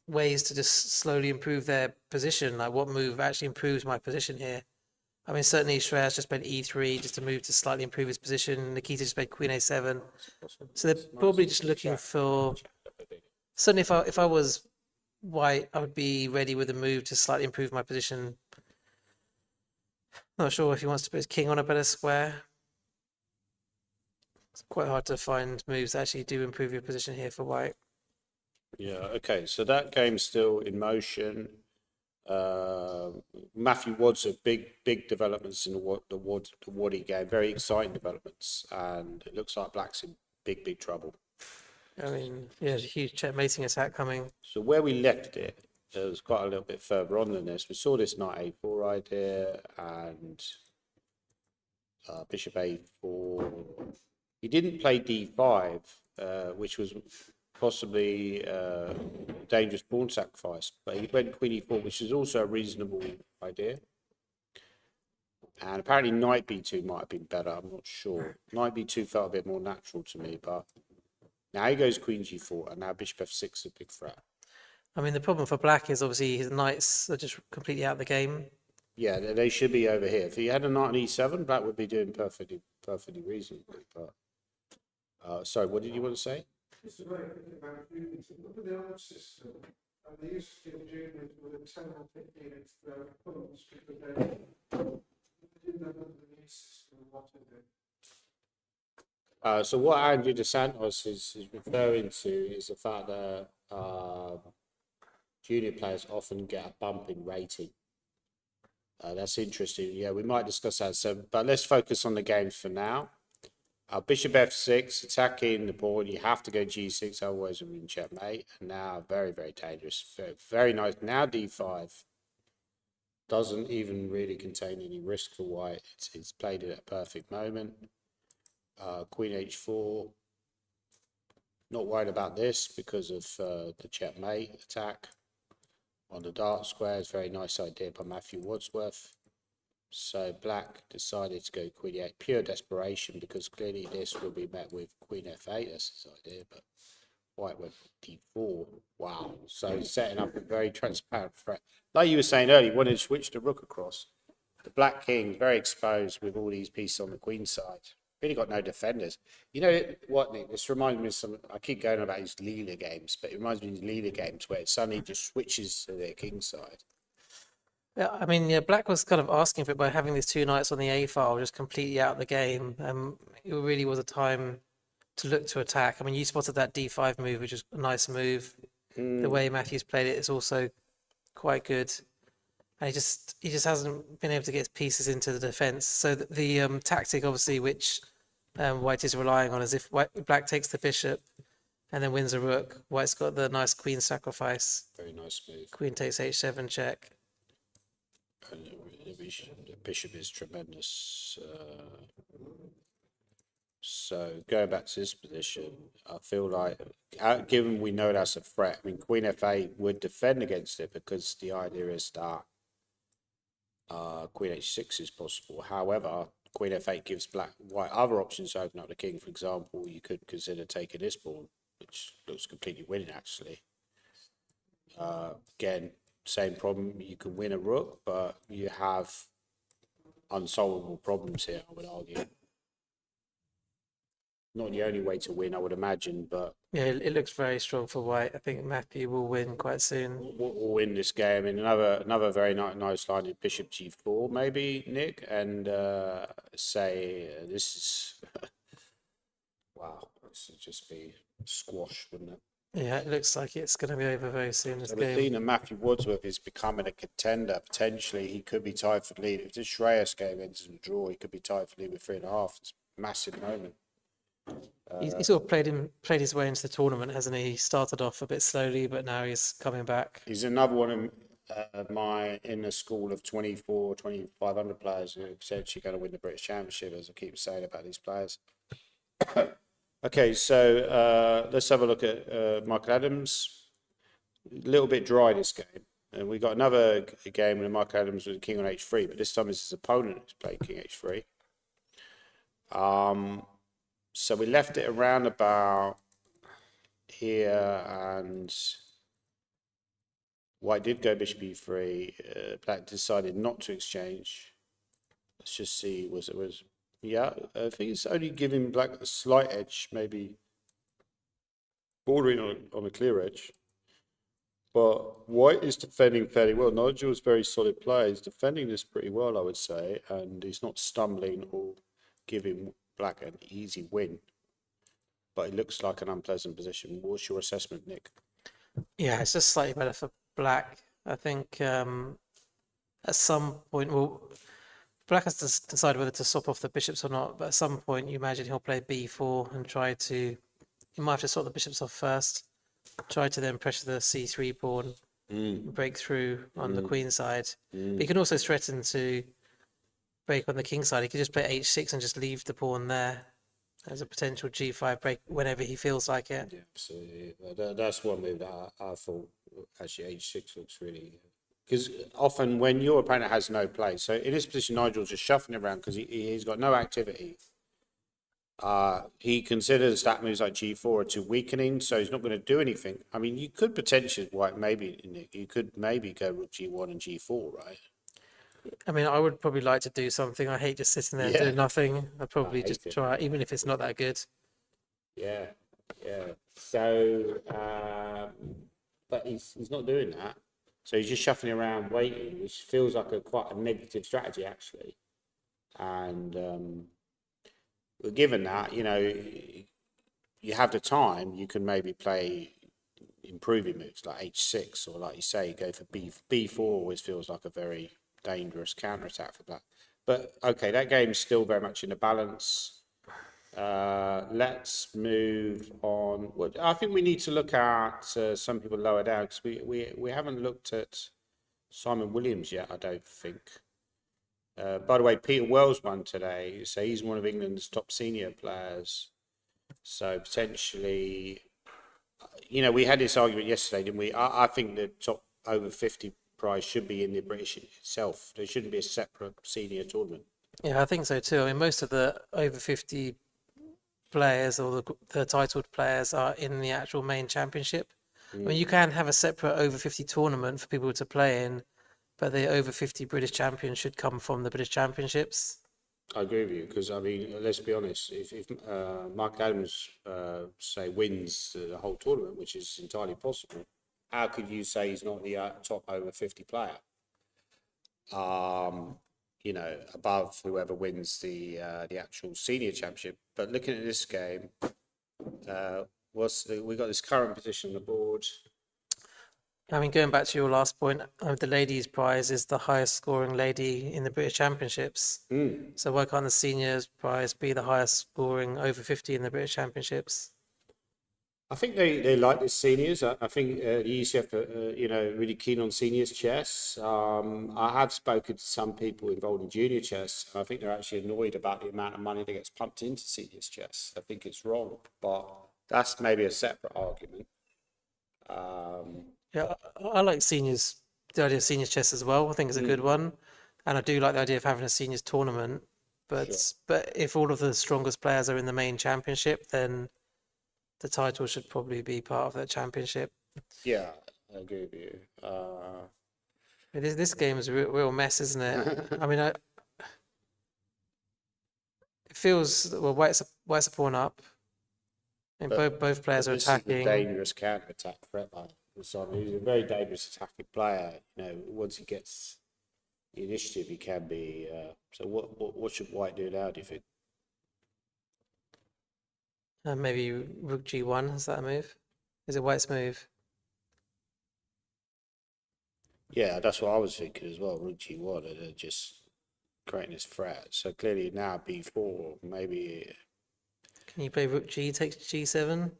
ways to just slowly improve their position. Like, what move actually improves my position here? I mean, certainly Shreyas just played e3 just to move to slightly improve his position. Nikita just played queen a7. So they're probably just looking for... Certainly if I was white, I would be ready with a move to slightly improve my position. Not sure if he wants to put his king on a better square. It's quite hard to find moves that actually do improve your position here for white. Yeah, okay, so that game's still in motion. Matthew Wad's big developments in the Waddy game, very exciting developments, and it looks like black's in big trouble. I mean, yeah, there's a huge checkmating attack coming. So where we left it was quite a little bit further on than this. We saw this knight a4 idea, and bishop a4. He didn't play d5, which was possibly dangerous pawn sacrifice, but he went queen e4, which is also a reasonable idea. And apparently knight b2 might have been better, I'm not sure. Knight b2 felt a bit more natural to me, but now he goes queen g4, and now bishop f6 is a big threat. I mean, the problem for black is obviously his knights are just completely out of the game. Yeah, they should be over here. If he had a knight on e7, black would be doing perfectly reasonably. But sorry, what did you want to say? It's a very thinking about juniors. Look at the old system, and they used to give juniors with a 10 or 15 into their opponents because they didn't have the new system. What is it? So what Andrew De Santos is referring to is the fact that junior players often get a bump in rating. That's interesting. Yeah, we might discuss that. So, but let's focus on the games for now. Bishop f6, attacking the board. You have to go g6, otherwise we're in checkmate. And now, very, very dangerous. Very, very nice. Now d5 doesn't even really contain any risk for white. It's played at a perfect moment. Queen h4. Not worried about this because of the checkmate attack on the dark squares. Very nice idea by Matthew Wadsworth. So black decided to go queen e8, pure desperation, because clearly this will be met with queen f8. That's his idea, but white went d4. Wow. So setting up a very transparent threat. Like you were saying earlier, wanted to switch the rook across. The black king very exposed with all these pieces on the queen side. Really got no defenders. You know what, Nick? This reminds me of some. I keep going about these Leela games, but it reminds me of these Leela games where it suddenly just switches to their king side. Yeah, I mean, yeah, black was kind of asking for it by having these two knights on the a file, just completely out of the game. It really was a time to look to attack. I mean, you spotted that d5 move, which is a nice move. The way Matthews played it is also quite good. And he just hasn't been able to get pieces into the defense. So the tactic, obviously, which white is relying on, is if black takes the bishop and then wins a rook, white's got the nice queen sacrifice. Very nice move. Queen takes h7 check. And the bishop is tremendous. So going back to this position, I feel like, given we know that's a threat, I mean, queen f8 would defend against it because the idea is that queen h6 is possible. However, queen f8 gives white other options to open up the king. For example, you could consider taking this pawn, which looks completely winning actually. Again, same problem. You can win a rook, but you have unsolvable problems here, I would argue. Not the only way to win, I would imagine, but Yeah, it looks very strong for white. I think Matthew will win quite soon. we'll win this game. And another very nice line is bishop g4, maybe, Nick, and say this is wow, this would just be squash, wouldn't it? Yeah, it looks like it's going to be over very soon, this So we've game. seen that Matthew Wadsworth is becoming a contender. Potentially, he could be tied for the lead. If this Shreyas game ends in a draw, he could be tied for the lead with 3.5. It's a massive moment. He sort of played his way into the tournament, hasn't he? He started off a bit slowly, but now he's coming back. He's another one of my inner school of 2,500 players who are potentially going to win the British Championship, as I keep saying about these players. Okay, so let's have a look at Michael Adams. A little bit dry this game. And we got another game where Michael Adams was king on h3, but this time it's his opponent who's playing king h3. So we left it around about here, and white did go bishop e3. Black decided not to exchange. Let's just see, yeah, I think it's only giving black a slight edge, maybe bordering on a clear edge. But white is defending fairly well. Nigel's very solid player. He's defending this pretty well, I would say, and he's not stumbling or giving black an easy win. But it looks like an unpleasant position. What's your assessment, Nick? Yeah, it's just slightly better for black. I think at some point, well, black has to decide whether to swap off the bishops or not, but at some point you imagine he'll play b4 and he might have to swap the bishops off first, try to then pressure the c3 pawn, break through on the queen side. But he can also threaten to break on the king side, he could just play h6 and just leave the pawn there as a potential g5 break whenever he feels like it. Yeah, absolutely. That's one move that I thought actually h6 looks really. Because often when your opponent has no play, so in this position, Nigel's just shuffling around because he's got no activity. He considers that moves like g4 are too weakening, so he's not going to do anything. I mean, you could potentially, you could maybe go rook g1 and g4, right? I mean, I would probably like to do something. I hate just sitting there Yeah. doing nothing. I'd probably hate just it. try, even if it's not that good. Yeah, yeah. So, but he's not doing that. So he's just shuffling around, waiting, which feels like quite a negative strategy actually. And given that, you have the time, you can maybe play improving moves like h6, or like you say, go for b4. Always feels like a very dangerous counter attack for black. But okay, that game's still very much in the balance. Let's move on. Well, I think we need to look at some people lower down, because we haven't looked at Simon Williams yet, I don't think. By the way, Peter Wells won today, so he's one of England's top senior players. So potentially, we had this argument yesterday, didn't we? I think the top over 50 prize should be in the British itself. There shouldn't be a separate senior tournament. Yeah, I think so too. I mean, most of the over 50 players or the titled players are in the actual main championship. I mean, you can have a separate over 50 tournament for people to play in, but the over 50 British champions should come from the British Championships. I agree with you, because I mean, let's be honest. If Mark Adams say wins the whole tournament, which is entirely possible, how could you say he's not the top over 50 player? Above whoever wins the actual senior championship. But looking at this game, we got this current position on the board. I mean, going back to your last point, the ladies' prize is the highest scoring lady in the British Championships. So why can't the seniors' prize be the highest scoring over 50 in the British Championships? I think they like the seniors. I think the ECF are really keen on seniors chess. I have spoken to some people involved in junior chess. I think they're actually annoyed about the amount of money that gets pumped into seniors chess. I think it's wrong, but that's maybe a separate argument. Yeah, I like the idea of seniors chess as well. I think it's a good one, and I do like the idea of having a seniors tournament. But if all of the strongest players are in the main championship, then the title should probably be part of that championship. Yeah, I agree with you. This game is a real mess, isn't it? I mean, it feels White's a pawn up, and both players are attacking. This is a dangerous counter attack threat line. Simon, he's a very dangerous attacking player. Once he gets the initiative, he can be. So what should White do now, do you think? Maybe rook g1, is that a move? Is it White's move? Yeah, that's what I was thinking as well. Rook g1, and just creating this threat. So clearly now b4, maybe. Can you play rook g takes g7?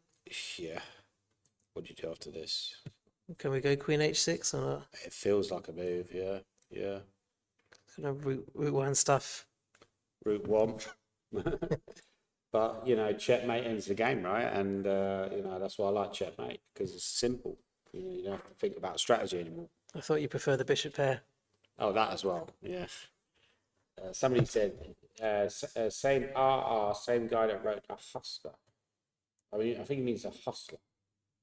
Yeah. What do you do after this? Can we go queen h6 or not? It feels like a move, yeah. Kind of rook 1 stuff. Rook 1. But, checkmate ends the game, right? And, that's why I like checkmate, because it's simple. You don't have to think about strategy anymore. I thought you prefer the bishop pair. Oh, that as well, yeah. Somebody said, same same guy that wrote A Hustler. I mean, I think he means A Hustler.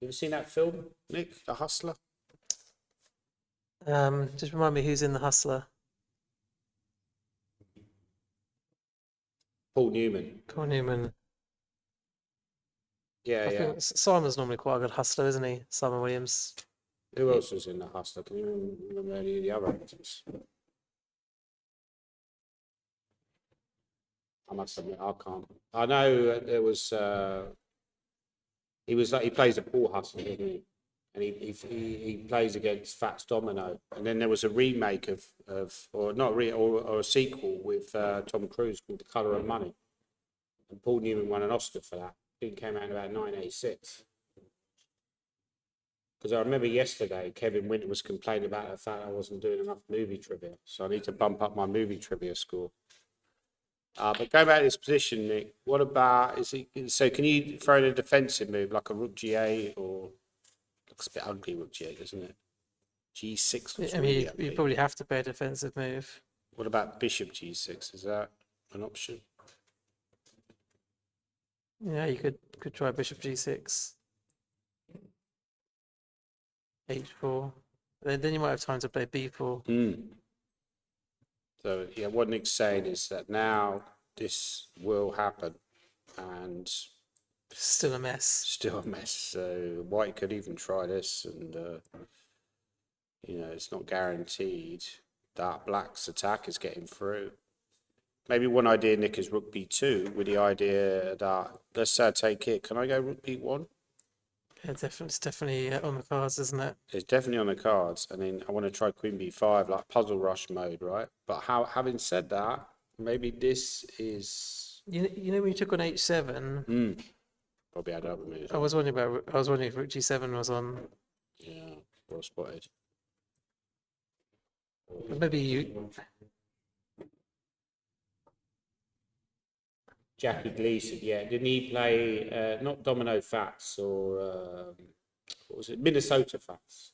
You ever seen that film, Nick? The Hustler? Just remind me who's in The Hustler. Paul Newman. Paul Newman. Yeah, I yeah. think Simon's normally quite a good hustler, isn't he? Simon Williams. Who else was in The Hustler? Can you remember any of the other actors? I must admit, I can't. I know there was. He plays a poor hustler, doesn't he? And he plays against Fats Domino. And then there was a remake or a sequel with Tom Cruise called The Colour of Money. And Paul Newman won an Oscar for that. It came out in about 1986. Because I remember yesterday, Kevin Winter was complaining about the fact I wasn't doing enough movie trivia. So I need to bump up my movie trivia score. But going back to this position, Nick, what about, so can you throw in a defensive move like a rook G8 or, looks a bit ugly rook G8, doesn't it? G6 looks I really mean, you ugly. probably have to play a defensive move. What about bishop G6? Is that an option? Yeah, you could try bishop G6, H4. Then you might have time to play B4. So yeah, what Nick's saying is that now this will happen, and Still a mess. still a mess. So White could even try this, and it's not guaranteed that Black's attack is getting through. Maybe one idea, Nick, is rook B2 with the idea that, let's say I take here, can I go rook B1? Yeah, it's definitely on the cards, isn't it? It's definitely on the cards, and then I want to try Queen B5, like puzzle rush mode, right? But having said that, maybe this is You know when you took on H7, probably had other moves. I was wondering if rook G7 was on. Yeah, well spotted. Maybe you. Jackie Gleason, yeah, didn't he play not Domino Fats or what was it, Minnesota Fats?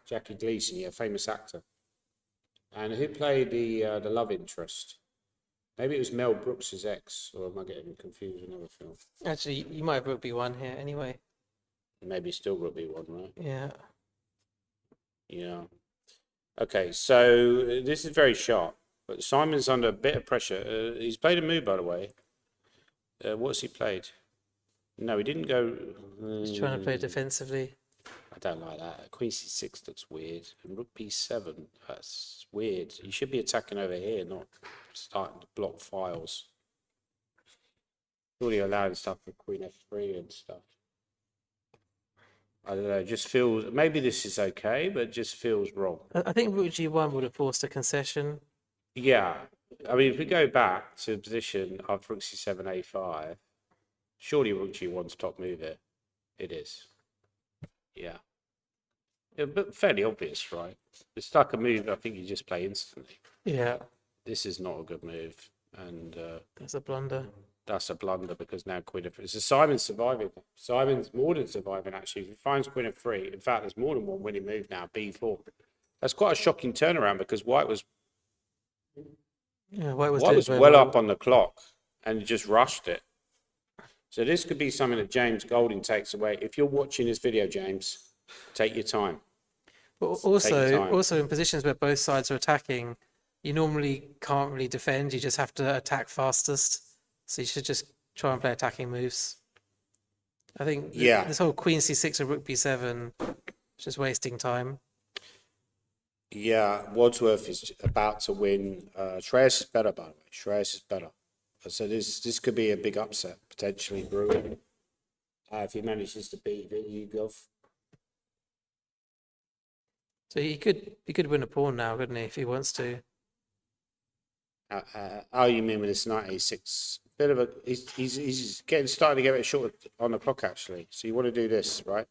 Jackie Gleason, yeah, famous actor. And who played the love interest? Maybe it was Mel Brooks's ex, or am I getting confused with another film? Actually, you might have rook B1 here anyway. Maybe still Rook B1, right? Yeah. Yeah. Okay, so this is very sharp, but Simon's under a bit of pressure. He's played a move, by the way. What's he played? No, he didn't go. He's trying to play defensively. I don't like that. Queen C6 looks weird. And Rook B7, that's weird. You should be attacking over here, not starting to block files. Surely allowing stuff for Queen F3 and stuff. I don't know, it just feels, maybe this is okay, but it just feels wrong. I think rook G1 would have forced a concession. Yeah, I mean, if we go back to the position of Rook C7, A5, surely Rook G1's top move here. It is. Yeah. But fairly obvious, right? It's like a move I think you just play instantly. Yeah. This is not a good move, and That's a blunder. that's a blunder because now Queen F3. So Simon's surviving. Simon's more than surviving, actually. If he finds Queen F3, in fact, there's more than one winning move now, B4. That's quite a shocking turnaround because White was Yeah, White was well well up on the clock and just rushed it. So this could be something that James Golding takes away. If you're watching this video, James, take your time. But also in positions where both sides are attacking, you normally can't really defend. You just have to attack fastest. So you should just try and play attacking moves. I think this whole Queen C6 or Rook B7 is just wasting time. Yeah, Wadsworth is about to win. Shreyas is better, by the way. Shreyas is better. So this could be a big upset, potentially brewing, if he manages to beat Vitiugov. So he could win a pawn now, couldn't he, if he wants to? Oh, you mean with this knight A6? Bit of a he's starting to get a bit short on the clock actually. So you want to do this, right?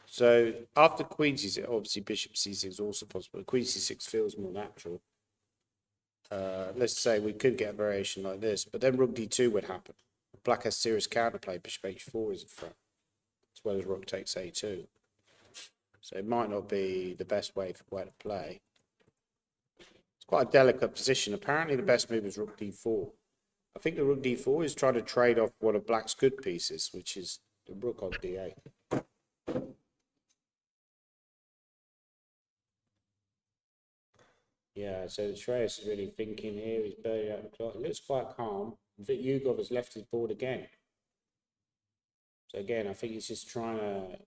So after Queen C6, obviously Bishop C6 is also possible. Queen C6 feels more natural. Let's say we could get a variation like this, but then Rook D2 would happen. Black has serious counterplay. Bishop H4 is a threat, as well as Rook takes A2. So it might not be the best way for White to play. It's quite a delicate position. Apparently the best move is Rook D4. I think the Rook D4 is trying to trade off one of Black's good pieces, which is the Rook on D8. Yeah, so Shreyas is really thinking here. He's burning out the clock. It looks quite calm. Vitiugov has left his board again. So again, I think he's just trying to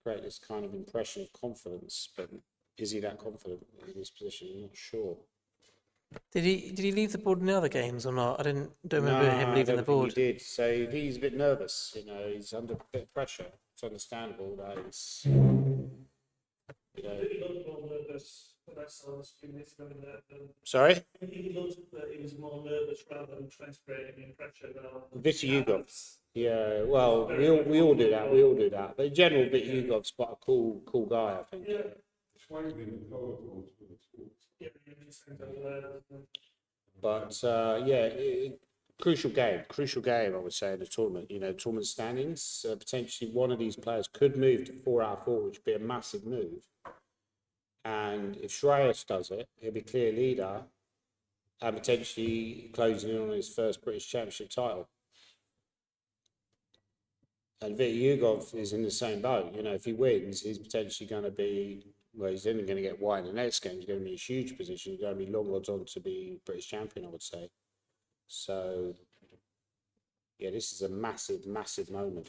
create this kind of impression of confidence. But is he that confident in this position? I'm not sure. Did he leave the board in the other games or not? I don't remember him leaving the board. He did. So he's a bit nervous. He's under a bit of pressure. It's understandable that it's. press on us a few minutes ago in the Sorry? he looked that he was more nervous rather than trying to create any pressure. Vitiugov. Yeah, well, we all do that. We all do that. But in general, Vitiugov's quite a cool guy, I think. Yeah. But crucial game, I would say, in the tournament. You know, tournament standings. Potentially, one of these players could move to 4 out of 4, which would be a massive move. And if Shreyas does it, he'll be clear leader and potentially closing in on his first British Championship title. And Vitiugov is in the same boat. You know, if he wins, he's potentially going to be, well, he's only going to get wide in the next game. He's going to be in a huge position. He's going to be long odds on to be British champion, I would say. So, yeah, this is a massive, massive moment.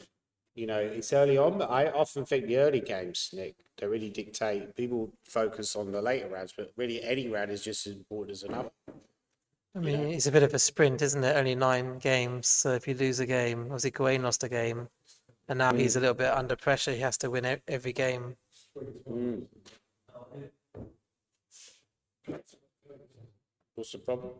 You know, it's early on, but I often think the early games, Nick, they really dictate. People focus on the later rounds, but really any round is just as important as another. I mean, it's a bit of a sprint, isn't it? Only 9 games. So if you lose a game, obviously Gawain lost a game, and now he's a little bit under pressure. He has to win every game. What's the problem?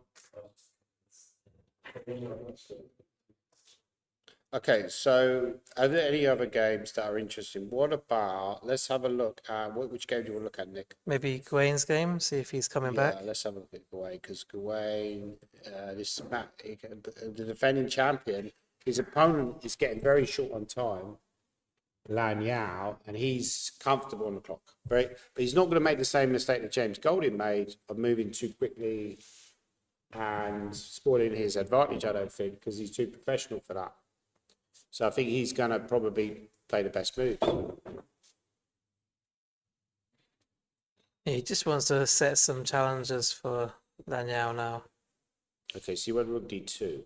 Okay, so are there any other games that are interesting? What about, let's have a look at, which game do you want to look at, Nick? Maybe Gawain's game, see if he's coming back. Let's have a look at Gawain, because Gawain, the defending champion, his opponent is getting very short on time, Lan Yao, and he's comfortable on the clock, right? But he's not going to make the same mistake that James Golding made of moving too quickly and spoiling his advantage, I don't think, because he's too professional for that. So I think he's going to probably play the best move. He just wants to set some challenges for Daniel now. Okay, so he went rook d2.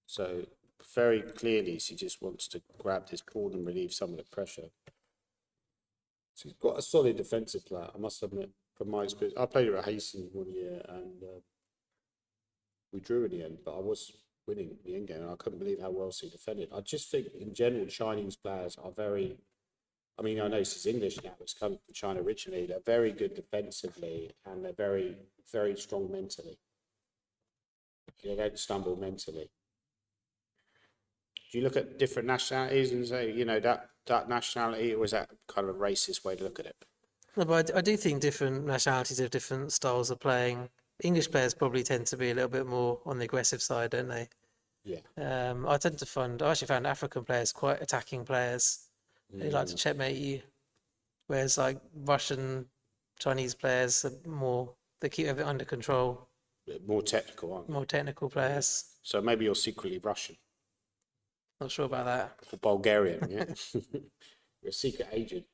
So very clearly, he just wants to grab this board and relieve some of the pressure. So he's got a solid defensive player, I must admit, from my experience. I played at Hastings 1 year and we drew in the end, but I was winning the end game and I couldn't believe how well he defended. I just think in general, Chinese players are very, I mean, I know this is English now, it's come from China originally. They're very good defensively and they're very, very strong mentally. They don't stumble mentally. Do you look at different nationalities and say, you know, that nationality, or is that kind of a racist way to look at it? No, but I do think different nationalities have different styles of playing. English players probably tend to be a little bit more on the aggressive side, don't they? Yeah. I actually found African players quite attacking players. They like to checkmate you, whereas like Russian, Chinese players are more, they keep everything under control. More technical, aren't they? More technical players. So maybe you're secretly Russian. Not sure about that. Or Bulgarian, yeah. You're a secret agent.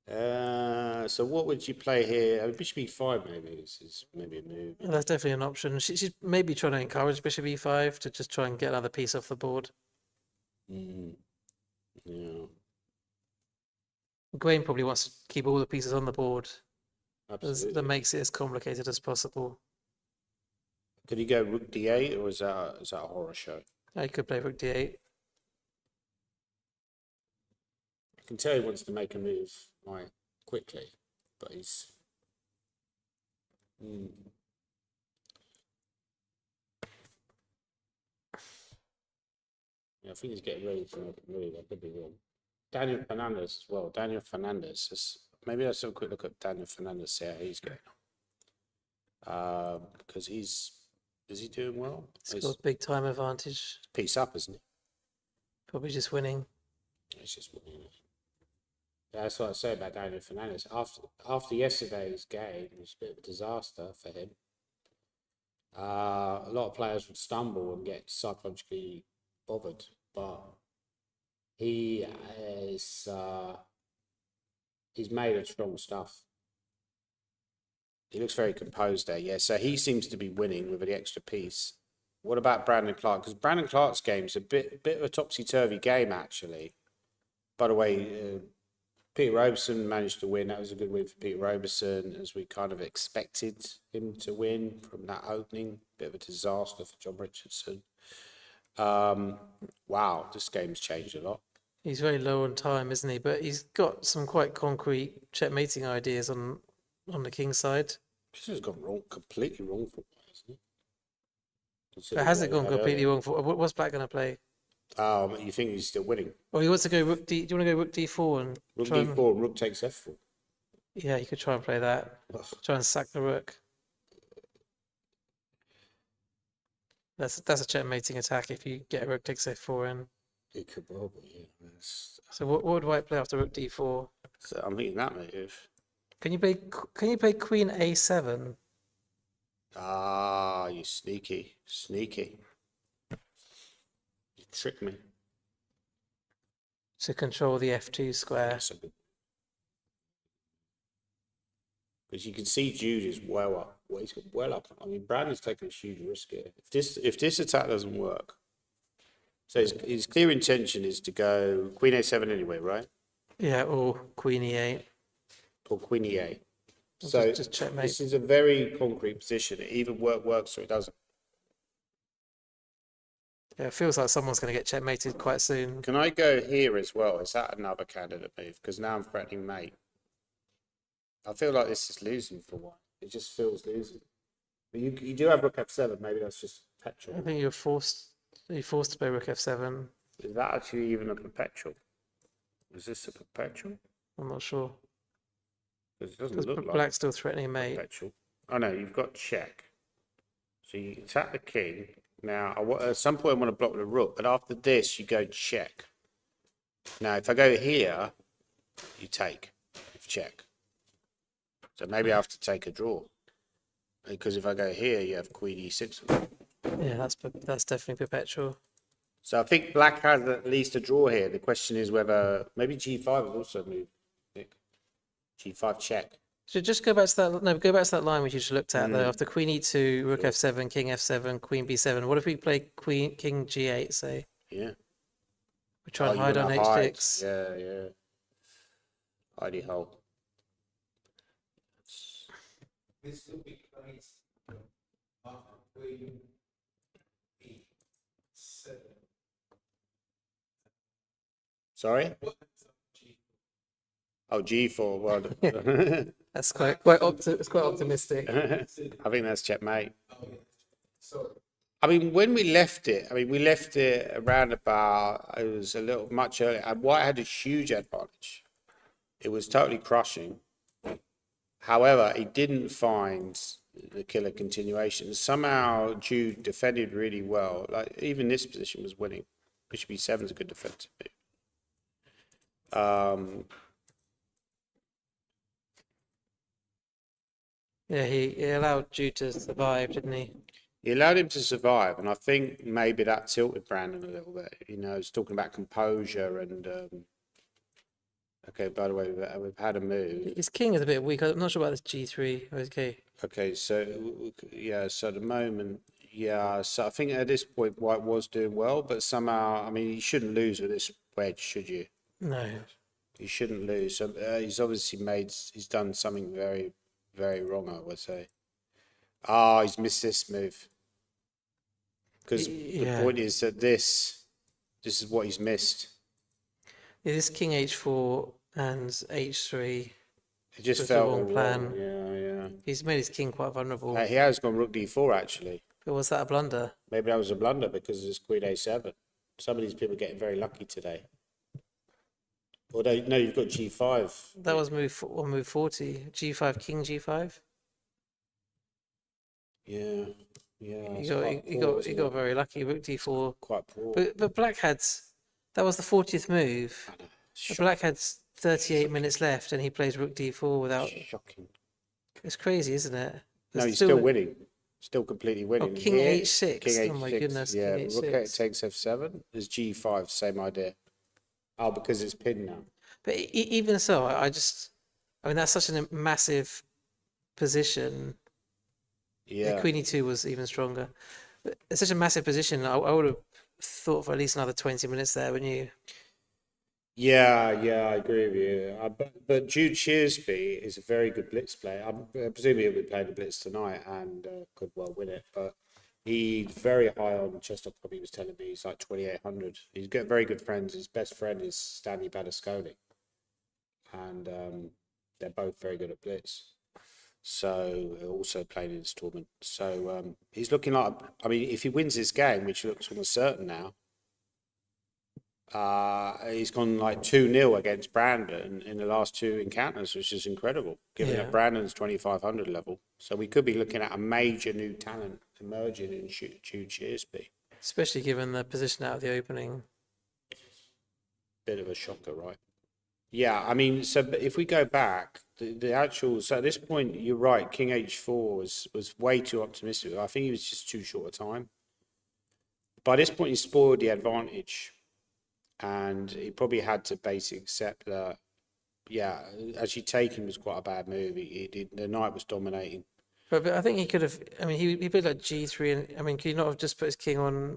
So what would you play here? Bishop e5 maybe is maybe a move. That's definitely an option. She's maybe trying to encourage Bishop e5 to just try and get another piece off the board. Yeah. Gawain probably wants to keep all the pieces on the board. Absolutely. That makes it as complicated as possible. Could he go rook d8 or is that a horror show? I could play rook d8. I can tell he wants to make a move like quickly, but he's yeah, I think he's getting ready to make a move. I could be wrong. Daniel Fernandez as well. Daniel Fernandez. Maybe let's have a quick look at Daniel Fernandez, see how he's going. Because is he doing well? He's got a big time advantage. Piece up, isn't he? Probably just winning. It's just winning. That's what I say about Daniel Fernandez. After yesterday's game, it was a bit of a disaster for him. A lot of players would stumble and get psychologically bothered, but he's made of strong stuff. He looks very composed there, yeah. So he seems to be winning with the extra piece. What about Brandon Clark? Because Brandon Clark's game's a bit of a topsy-turvy game, actually. By the way, Peter Robertson managed to win. That was a good win for Peter Robertson, as we kind of expected him to win from that opening. Bit of a disaster for John Richardson. Wow, this game's changed a lot. He's very low on time, isn't he? But he's got some quite concrete checkmating ideas on on the king side. This has gone wrong, completely wrong for white, hasn't it? But Considering has what it we gone had completely earlier. wrong for what's black going to play? You think he's still winning? Or he wants to go rook D. Do you want to go rook D4 and Rook try and, d4 and rook takes f4. yeah, you could try and play that. Ugh. Try and sack the rook. That's a checkmating attack if you get a rook takes f4 in. It could well be, yeah. So what would white play after rook d4? So I'm thinking that move. Can you play queen a7? Ah, you sneaky. You tricked me. To control the f2 square. That's a good. Because you can see Jude is well up. Well, he's got well up. I mean, Brandon's taking a huge risk here. If this attack doesn't work, so his clear intention is to go Queen A7 anyway, right? Yeah, or queen e8. Or Queen E8. Or So just checkmate. this is a very concrete position. It either works or it doesn't. Yeah, it feels like someone's going to get checkmated quite soon. Can I go here as well? Is that another candidate move? Because now I'm threatening mate. I feel like this is losing for white. It just feels losing. But you do have Rook F7. Maybe that's just I petrol. think you're forced to play rook f7. Is that actually even a perpetual? Is this a perpetual? I'm not sure. 'Cause it doesn't Because look like black's still threatening mate. perpetual. Oh no, you've got check. So you attack the king. Now, at some point I want to block the rook, but after this you go check. Now, if I go here, you take. With check. So maybe I have to take a draw. Because if I go here, you have Queen E6. Yeah, that's definitely perpetual. So I think black has at least a draw here. The question is whether maybe G5 is also moved. Nick. G5 check. So just go back to that. No, go back to that line which you just looked at. Though, Mm. after Queen E2, Rook Sure. F7, King F7, Queen B7. What if we play King G8? Say Yeah. we try and you hide on wanna hide. H6. Yeah. Hidey hole. This will be placed after Queen E7. Sorry? Oh, G4. Well, That's quite it's quite optimistic. I think that's checkmate. Sorry. I mean, when we left it, around about, it was a little much earlier. And White had a huge advantage. It was totally crushing. However, he didn't find the killer continuation. Somehow, Jude defended really well. Like, even this position was winning. Bishop E7 is a good defensive move. Yeah, he allowed Jude to survive, didn't he? He allowed him to survive, and I think maybe that tilted Brandon a little bit. You know, he's talking about composure and. Okay, by the way, we've had a move. His king is a bit weak. I'm not sure about this G3. Okay. Okay, so yeah, so at the moment, yeah, so I think at this point White was doing well, but somehow, I mean, you shouldn't lose with this wedge, should you? No. You shouldn't lose. So he's obviously he's done something very, very wrong, I would say. He's missed this move. Because the point is that this is what he's missed. Yeah, this King H4 and H3. It just was the felt wrong all plan. wrong. Yeah. He's made his king quite vulnerable. He has gone Rook D4 actually. But was that a blunder? Maybe that was a blunder because it's Queen A7. Some of these people are getting very lucky today. Although, no, you've got G5. That was move 40. G5, King G5. Yeah. He it's got quite he poor, got isn't he got it? very lucky. Rook D4. Quite poor. But black had that was the 40th move. But black had 38 minutes left, and he plays Rook D4 without. Shocking. It's crazy, isn't it? No, There's he's still winning. Still completely winning. King Here, H6. King Oh my H6, goodness, yeah. King Rook H6. takes F7. There's G5, same idea. Oh, because it's pinned now. But even so, I mean, that's such a massive position. Yeah. Queen E2 was even stronger. But it's such a massive position. I would have thought for at least another 20 minutes there, wouldn't you? Yeah, I agree with you. But Jude Shearsby is a very good blitz player. I presume he'll be playing the blitz tonight and could well win it. But he's very high on chess.com. He was telling me he's like 2,800. He's got very good friends. His best friend is Stanley Badasconi. And they're both very good at blitz. So also playing in this tournament. So he's looking like, I mean, if he wins this game, which looks almost certain now, he's gone like 2-0 against Brandon in the last two encounters, which is incredible, given that Yeah. Brandon's 2500 level. So we could be looking at a major new talent emerging in Chu Cheersby. Especially given the position out of the opening. Bit of a shocker, right? Yeah, I mean, so but if we go back, the actual, so at this point, you're right, King H4 was way too optimistic. I think he was just too short a time. By this point, he spoiled the advantage, and he probably had to basically accept that, yeah, actually taking was quite a bad move. He did, the knight was dominating. But I think he could have. I mean, he played like G3, and I mean, could he not have just put his king on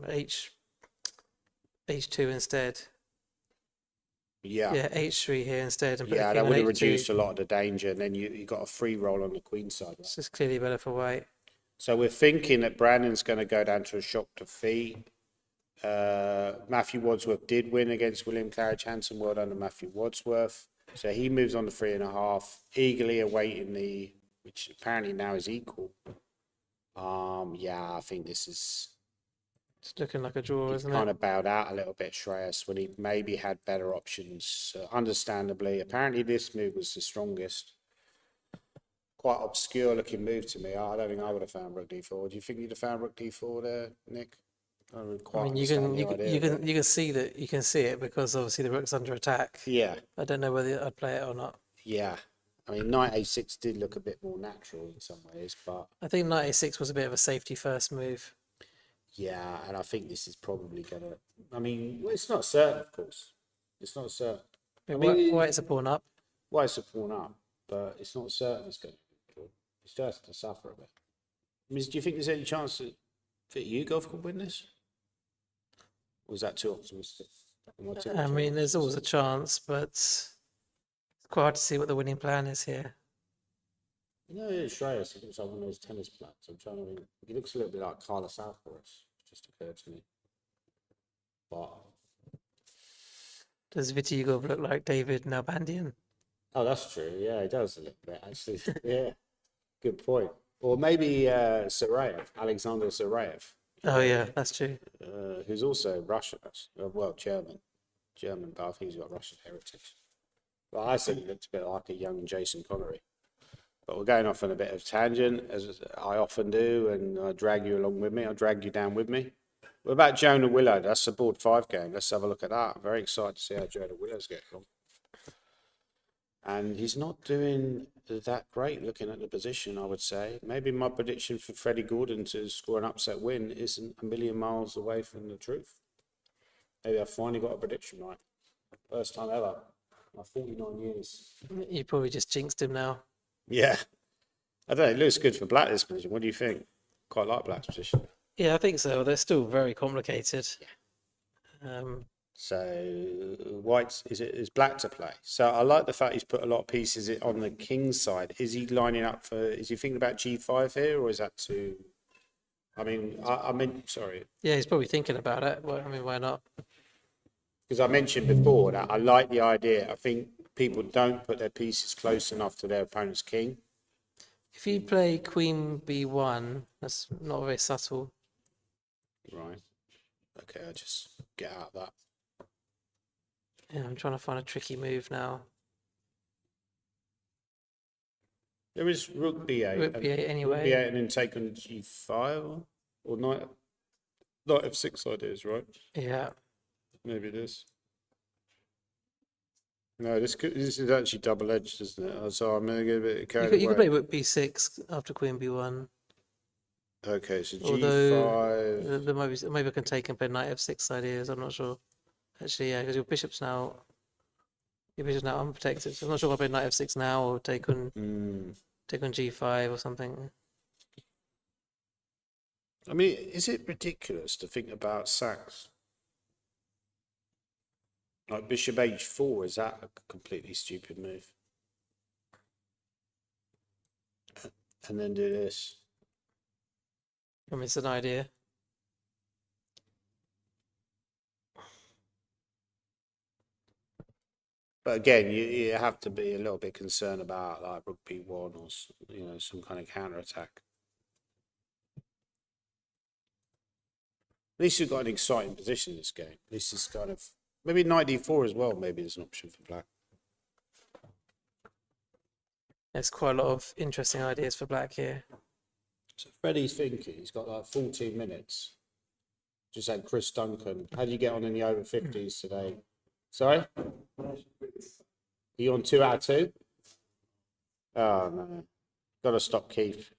H2 instead? Yeah, Yeah, H3 here instead, and put yeah, the king that on would have H2. reduced a lot of the danger, and then you got a free roll on the queen side. Right? This is clearly better for white. So we're thinking that Brandon's going to go down to a shock defeat. Matthew Wadsworth did win against William Claridge Hansen. Well done to Matthew Wadsworth. So he moves on to 3.5, eagerly awaiting the, which apparently now is equal. Yeah, I think this is It's looking like a draw, isn't kind it? of bowed out a little bit, Shreyas, when he maybe had better options. Understandably, apparently this move was the strongest. Quite obscure looking move to me. I don't think I would have found Rook D4. Do you think you'd have found Rook D4 there, Nick? I don't really I quite mean, you understand can the you can idea you of it. can you can see that you can see it because obviously the rook's under attack. Yeah, I don't know whether I'd play it or not. yeah. I mean, Knight A6 did look a bit more natural in some ways, but I think knight a6 was a bit of a safety first move. yeah, and I think this is probably gonna. I mean, well, it's not certain, of course. It's not certain. I I mean, mean, white's a pawn up. Why it's a pawn up, but it's not certain it's going to be drawn. It still has to suffer a bit. I mean, do you think there's any chance that Vitiugov could win this? Or is that too optimistic? Am I too I mean, there's always a optimistic? chance, but it's quite hard to see what the winning plan is here. You know, Shreyas, he looks like one of those tennis players. I'm trying to think. He looks a little bit like Carlos Alcaraz, just occurred to me. But, Does Vitiugov look like David Nalbandian? oh, that's true. Yeah, he does a little bit, actually. Yeah, good point. Or maybe Sarayev, Alexander Sarayev, Oh yeah, that's true. who's also Russian, well, German, but I think he's got Russian heritage. But I think he looked a bit like a young Jason Connery. But we're going off on a bit of tangent, as I often do, and I drag you along with me. I'll drag you down with me. What about Jonah Willow? That's the board 5 game. Let's have a look at that. I'm very excited to see how Jonah Willow's getting on. And he's not doing that great looking at the position, I would say. Maybe my prediction for Freddie Gordon to score an upset win isn't a million miles away from the truth. Maybe I finally got a prediction right. First time ever. My 49 years. You probably just jinxed him now. Yeah. I don't know. It looks good for Black this position. What do you think? Quite like Black's position. Yeah, I think so. They're still very complicated. So White's is Black to play. So I like the fact he's put a lot of pieces on the king's side. Is he lining up for? Is he thinking about G5 here, or is that too? I mean, sorry, Yeah, he's probably thinking about it. Well, I mean, why not? because I mentioned before that I like the idea. I think people don't put their pieces close enough to their opponent's king. If you play Queen B1, that's not very subtle. Right. Okay, I'll just get out of that. Yeah, I'm trying to find a tricky move now. There is Rook B8. Rook and- B8 Rook anyway. B8 and then take on G5 or Knight F6 ideas, right? Yeah. Maybe this. No, this is actually double-edged, isn't it? So I'm gonna get a bit You carried could, you could away. play Rook B6 after Queen B1. Okay, so Although G5. there might be, maybe I can take and play Knight F6 ideas. I'm not sure. Actually, yeah, because your bishop's now unprotected. So I'm not sure if I play Knight F6 now or take on G5 or something. I mean, is it ridiculous to think about sacks? Like Bishop H4, is that a completely stupid move? And then do this. I mean, it's an idea. But again, you have to be a little bit concerned about like rook b1 or some kind of counter attack. At least you've got an exciting position in this game. This is kind of maybe knight d4 as well. Maybe there's an option for black. There's quite a lot of interesting ideas for black here. So Freddie's thinking he's got like 14 minutes. Just like Chris Duncan. How do you get on in the over 50s today? Sorry? Are you on 2 out of 2? Oh, no. Got to stop Keith.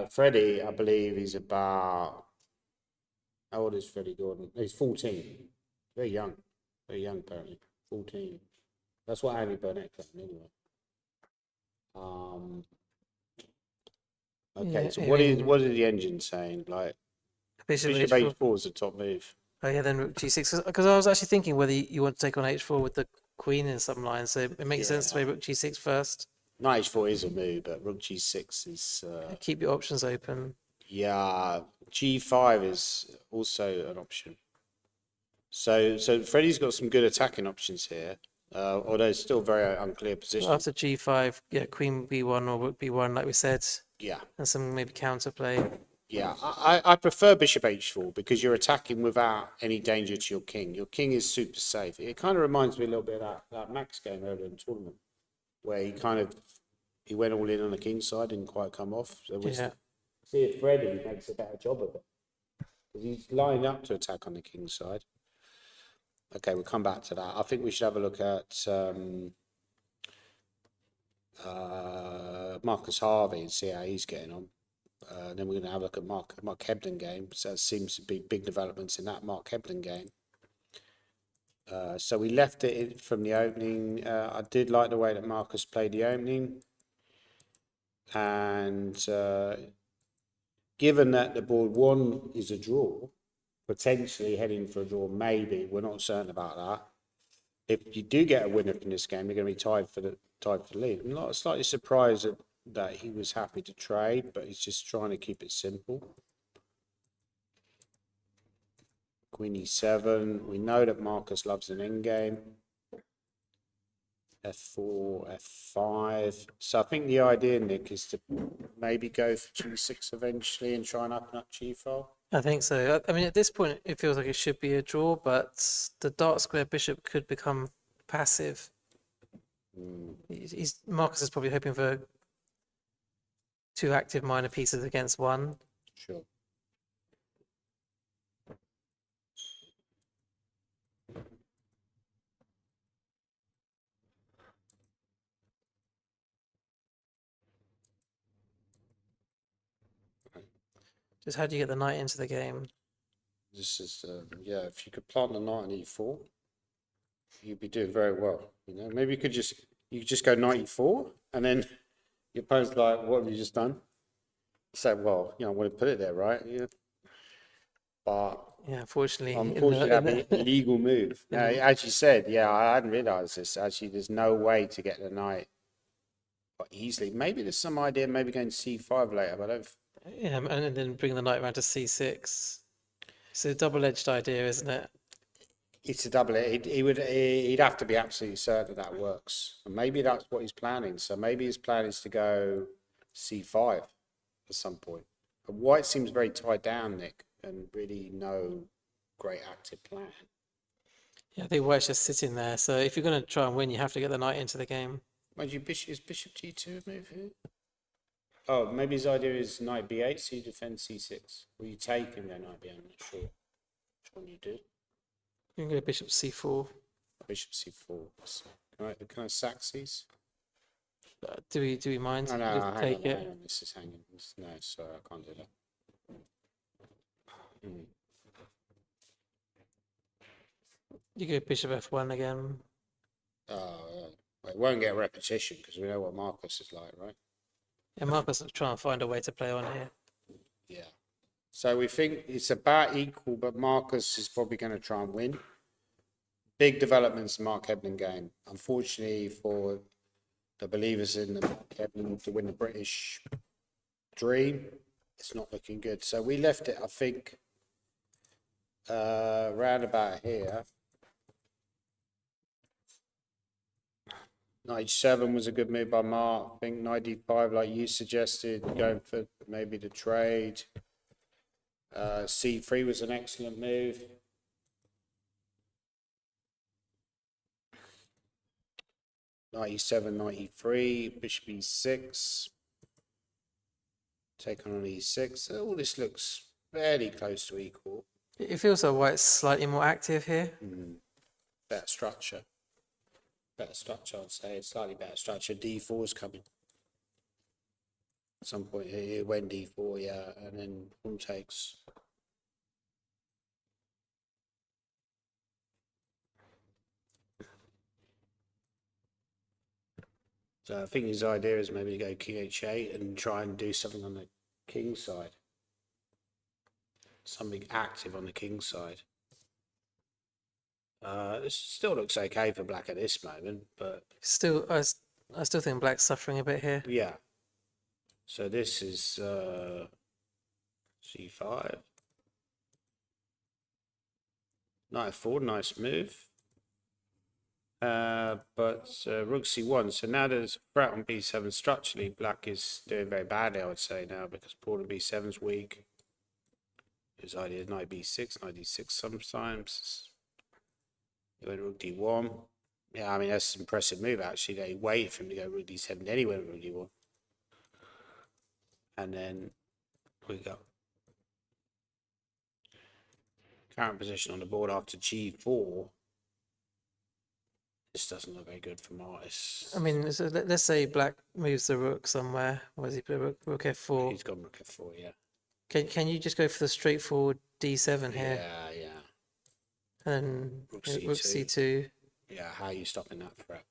Freddie, I believe he's about... How old is Freddie Gordon? He's 14. Very young. Very young, apparently. 14. That's what Andy Burnett got anyway. Okay, Yeah, so I what mean- is the engine saying? Like, Bishop Bishop h4. h4 is the top move. Oh yeah, then rook g6. Because I was actually thinking whether you want to take on h4 with the queen in some lines. So it makes sense to play rook g6 first. Knight h4 is a move, but rook g6 is... Keep your options open. yeah, g5 is also an option. So Freddie's got some good attacking options here, although it's still very unclear position. After g5, yeah, queen b1 or rook b1, like we said, Yeah, and some maybe counterplay. yeah. I prefer bishop h4 because you're attacking without any danger to your king. Your king is super safe. It kind of reminds me a little bit of that Max game earlier in the tournament, where he went all in on the king side, didn't quite come off. So we'll Yeah. see if Freddie makes a better job of it. Because he's lined up to attack on the king side. Okay, we'll come back to that. I think we should have a look at Marcus Harvey and see how he's getting on. Then we're going to have a look at Mark Hebden game. So there seems to be big developments in that Mark Hebden game. So we left it from the opening. I did like the way that Marcus played the opening. And given that the board 1 is a draw, potentially heading for a draw, maybe, we're not certain about that. If you do get a winner from this game, you're going to be tied for the lead. I'm not slightly surprised that he was happy to trade, but he's just trying to keep it simple. Queen e7. We know that Marcus loves an endgame. F4, F5. So I think the idea, Nick, is to maybe go for g6 eventually and try and open up g4. I think so. I mean, at this point, it feels like it should be a draw, but the dark square bishop could become passive. Marcus is probably hoping for 2 active minor pieces against 1. Sure. Just how do you get the knight into the game? This is, yeah, if you could plant the knight on e4, you'd be doing very well. Maybe you could just go knight e4, and then your opponent's like, what have you just done? You say, well, I want to put it there, right? Yeah. But Yeah, unfortunately. that'd be an illegal move. No, as you said, yeah, I hadn't realised this. Actually, there's no way to get the knight easily. Maybe there's some idea, maybe going c5 later, but I don't. Yeah, and then bring the knight around to c6. It's a double-edged idea, isn't it? It's a double. He'd have to be absolutely certain that works, and maybe that's what he's planning. So maybe his plan is to go c5 at some point. But white seems very tied down, Nick, and really no great active plan. Yeah, I think white's just sitting there. So if you're going to try and win, you have to get the knight into the game. Mind you, is bishop g2 a move here? Oh, maybe his idea is knight b8, so you defend c6. Or you take and go knight b8, I'm not sure which one you do. You can go bishop c4. Bishop c4. So, can I sack these? Do we mind? No, Just hang take on, it. hang on. This is hanging. No, sorry, I can't do that. You go bishop f1 again. Oh, yeah. Well, it won't get repetition because we know what Marcus is like, right? Yeah, Marcus will try and find a way to play on here. Yeah. So we think it's about equal, but Marcus is probably going to try and win. Big developments in Mark Hebden game. Unfortunately for the believers in the Mark Hebden to win the British dream, it's not looking good. So we left it, I think, Round about here. 97 was a good move by Mark. I think 95, like you suggested, going for maybe the trade. C3 was an excellent move. 97, 93, bishop e6. Take on e6. All this looks fairly close to equal. It feels like white's slightly more active here. Better structure. Better structure, I'd say. Slightly better structure. D4 is coming. At some point here, it went D4, yeah, and then pawn takes. So I think his idea is maybe to go king h8 and try and do something on the king side. Something active on the king side. This still looks okay for black at this moment, but Still, I still think black's suffering a bit here. yeah. So this is c5. Knight f4, nice move. But rook c1. So now there's a threat on b7 structurally. Black is doing very badly, I would say now, because pawn on b7 is weak. His idea is knight b6, knight d6 sometimes. He went rook d1. Yeah, I mean that's an impressive move actually. They waited for him to go rook d7 anyway, rook d1. And then we got current position on the board after g4. This doesn't look very good for Martis. I mean, so let's say black moves the rook somewhere. Where does he put rook f4? He's gone rook f4, yeah. Can you just go for the straightforward d7 here Yeah. and Rook rook c2. c2? Yeah, how are you stopping that threat?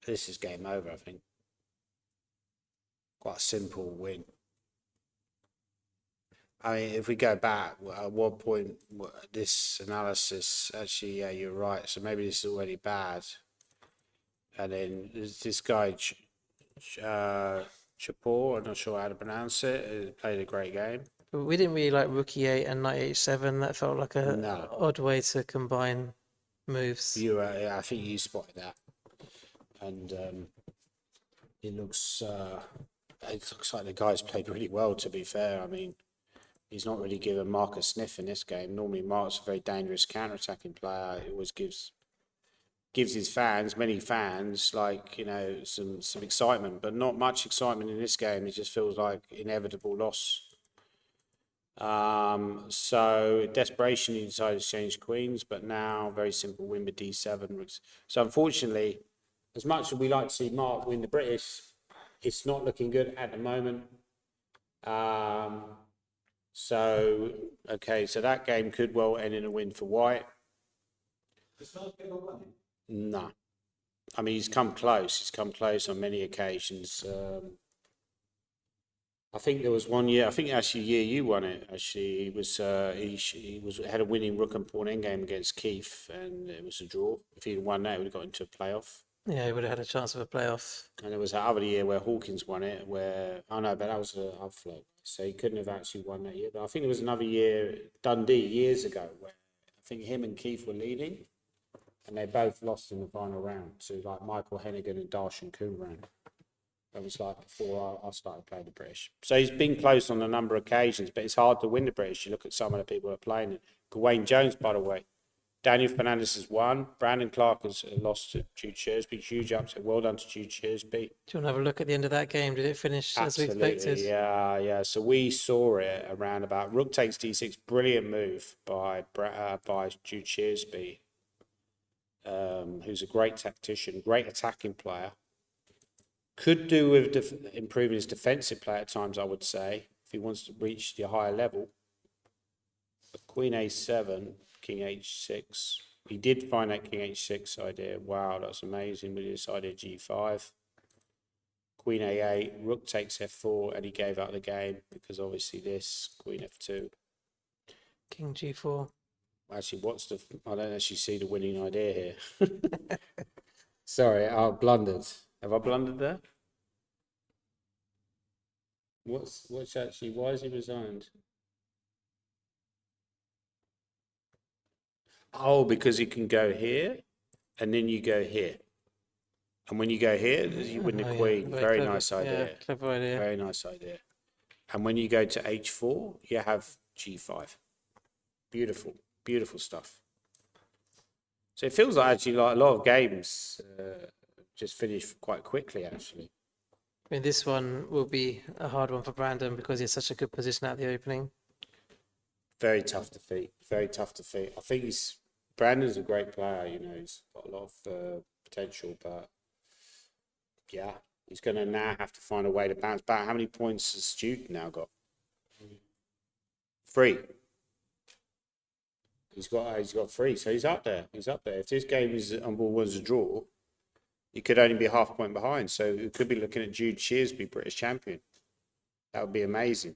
This is game over, I think. Quite a simple win. I mean, if we go back, at what point this analysis, actually, yeah, you're right. So maybe this is already bad. And then there's this guy, Chapor, I'm not sure how to pronounce it, played a great game. But we didn't really like rook e8 and knight h7. That felt like a No. odd way to combine moves. Yeah, I think you spotted that. And it looks like the guy's played really well, to be fair. I mean, he's not really given Mark a sniff in this game. Normally, Mark's a very dangerous counter-attacking player. He always gives his fans, many fans, like, you know, some excitement, but not much excitement in this game. It just feels like inevitable loss. So desperation, he decided to change queens, but now very simple win with d7. So unfortunately, as much as we like to see Mark win the British, it's not looking good at the moment. So that game could well end in a win for white. No. I mean, he's come close. He's come close on many occasions. I think there was one year. I think actually year you won it. Actually, he had a winning rook and pawn endgame against Keith, and it was a draw. If he'd won that, he would have got into a playoff. Yeah, he would have had a chance of a playoff. And there was that other year where Hawkins won it, but that was a upflow. So he couldn't have actually won that year. But I think there was another year, Dundee, years ago, where I think him and Keith were leading, and they both lost in the final round to like Michael Hennigan and Darshan Kumran. That was like before I started playing the British. So he's been close on a number of occasions, but it's hard to win the British. You look at some of the people who are playing it. Gawain Jones, by the way. Daniel Fernandez has won. Brandon Clark has lost to Jude Cheersby. Huge upset. Well done to Jude Cheersby. Do you want to have a look at the end of that game? Did it finish as we expected? Yeah. So we saw it around about rook takes d6. Brilliant move by Jude Cheersby, who's a great tactician, great attacking player. Could do with improving his defensive play at times, I would say, if he wants to reach the higher level. But Queen a7, King h6. He did find that King h6 idea. Wow, that's amazing with this idea g5. Queen a8, Rook takes f4, and he gave up the game because obviously this, Queen f2. King g4. Actually, I don't actually see the winning idea here. Sorry, I blundered. Have I blundered there? What's actually, why is he resigned? Oh, because you can go here, and then you go here. And when you go here, you win the Oh, yeah, queen. very Very clever. nice Yeah, idea. clever idea. Very nice idea. And when you go to h4, you have g5. Beautiful, beautiful stuff. So it feels like actually like a lot of games just finish quite quickly, actually. I mean, this one will be a hard one for Brandon because he's such a good position at the opening. Very tough defeat. Very tough defeat. I think Brandon's a great player. You know, he's got a lot of potential, but yeah, he's going to now have to find a way to bounce back. How many points has Stu now got? 3. He's got 3, so he's up there. He's up there. If this game was a draw, he could only be half a point behind. So we could be looking at Jude Shearsby, British champion. That would be amazing.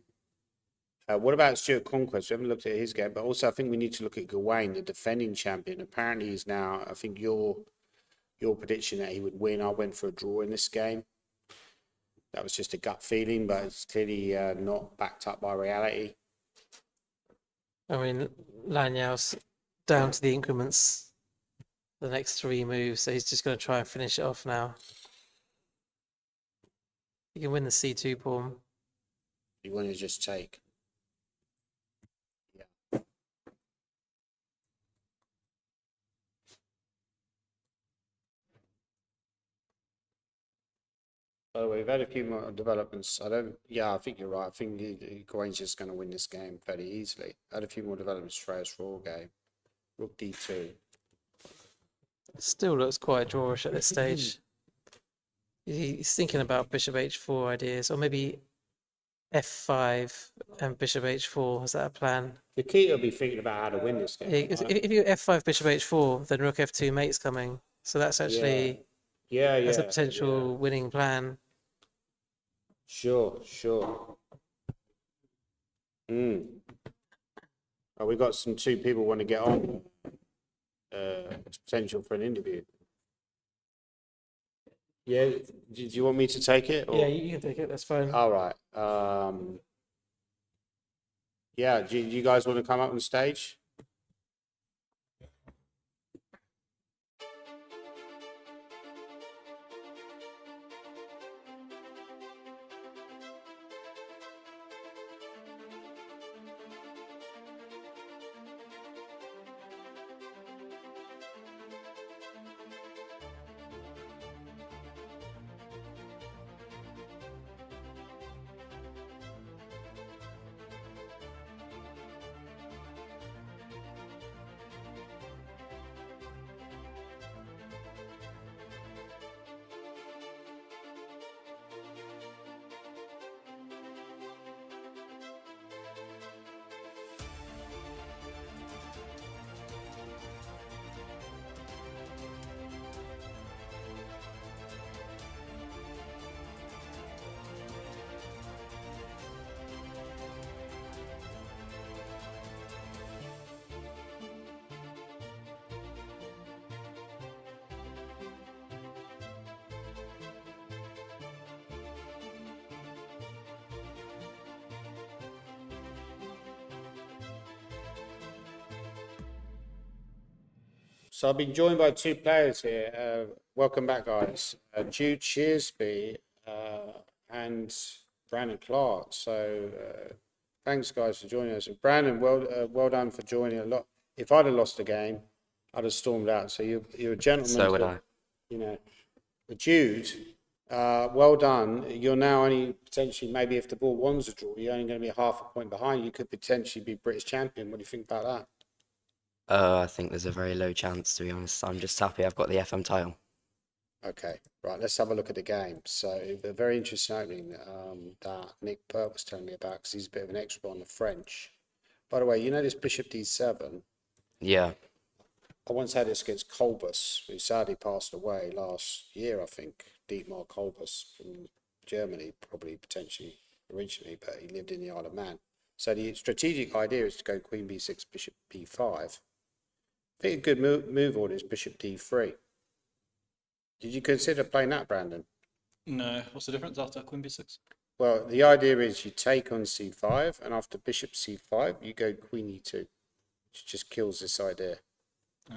What about Stuart Conquest? We haven't looked at his game, but also I think we need to look at Gawain, the defending champion. Apparently he's now, I think your prediction that he would win, I went for a draw in this game. That was just a gut feeling, but it's clearly not backed up by reality. I mean, Lanyau's down to the increments the next 3 moves, so he's just going to try and finish it off now. He can win the c2 pawn. You want to just take. By the way, we've had a few more developments. I think you're right. I think Gawain's just going to win this game fairly easily. Had a few more developments for his raw game. Rook d2. Still looks quite drawish at this stage. He's thinking about bishop h4 ideas, or maybe f5 and bishop h4. Is that a plan? The key will be thinking about how to win this game. Yeah, if you f5 bishop h4, then rook f2 mate's coming. So that's actually that's a potential winning plan. Sure. Oh, we've got 2 people want to get on. It's potential for an interview. Yeah, do you want me to take it? Or? Yeah, you can take it. That's fine. All right. Yeah, do you guys want to come up on stage? So I've been joined by 2 players here. Welcome back, guys. Jude Shearsby and Brandon Clark. So thanks, guys, for joining us. Brandon, well done for joining a lot. If I'd have lost the game, I'd have stormed out. So you're a gentleman. So would I. You know, but Jude, well done. You're now only potentially, maybe if the ball wants a draw, you're only going to be half a point behind. You could potentially be British champion. What do you think about that? I think there's a very low chance, to be honest. I'm just happy I've got the FM title. Okay, right, let's have a look at the game. So, a very interesting opening that Nick Pert was telling me about, because he's a bit of an expert on the French. By the way, you know this bishop d7? Yeah. I once had this against Kolbus, who sadly passed away last year, I think. Dietmar Kolbus from Germany, probably potentially originally, but he lived in the Isle of Man. So the strategic idea is to go queen b6, bishop b5. I think a good move order is bishop d3. Did you consider playing that, Brandon? No. What's the difference after queen b6? Well, the idea is you take on c5, and after bishop c5, you go queen e2, which just kills this idea.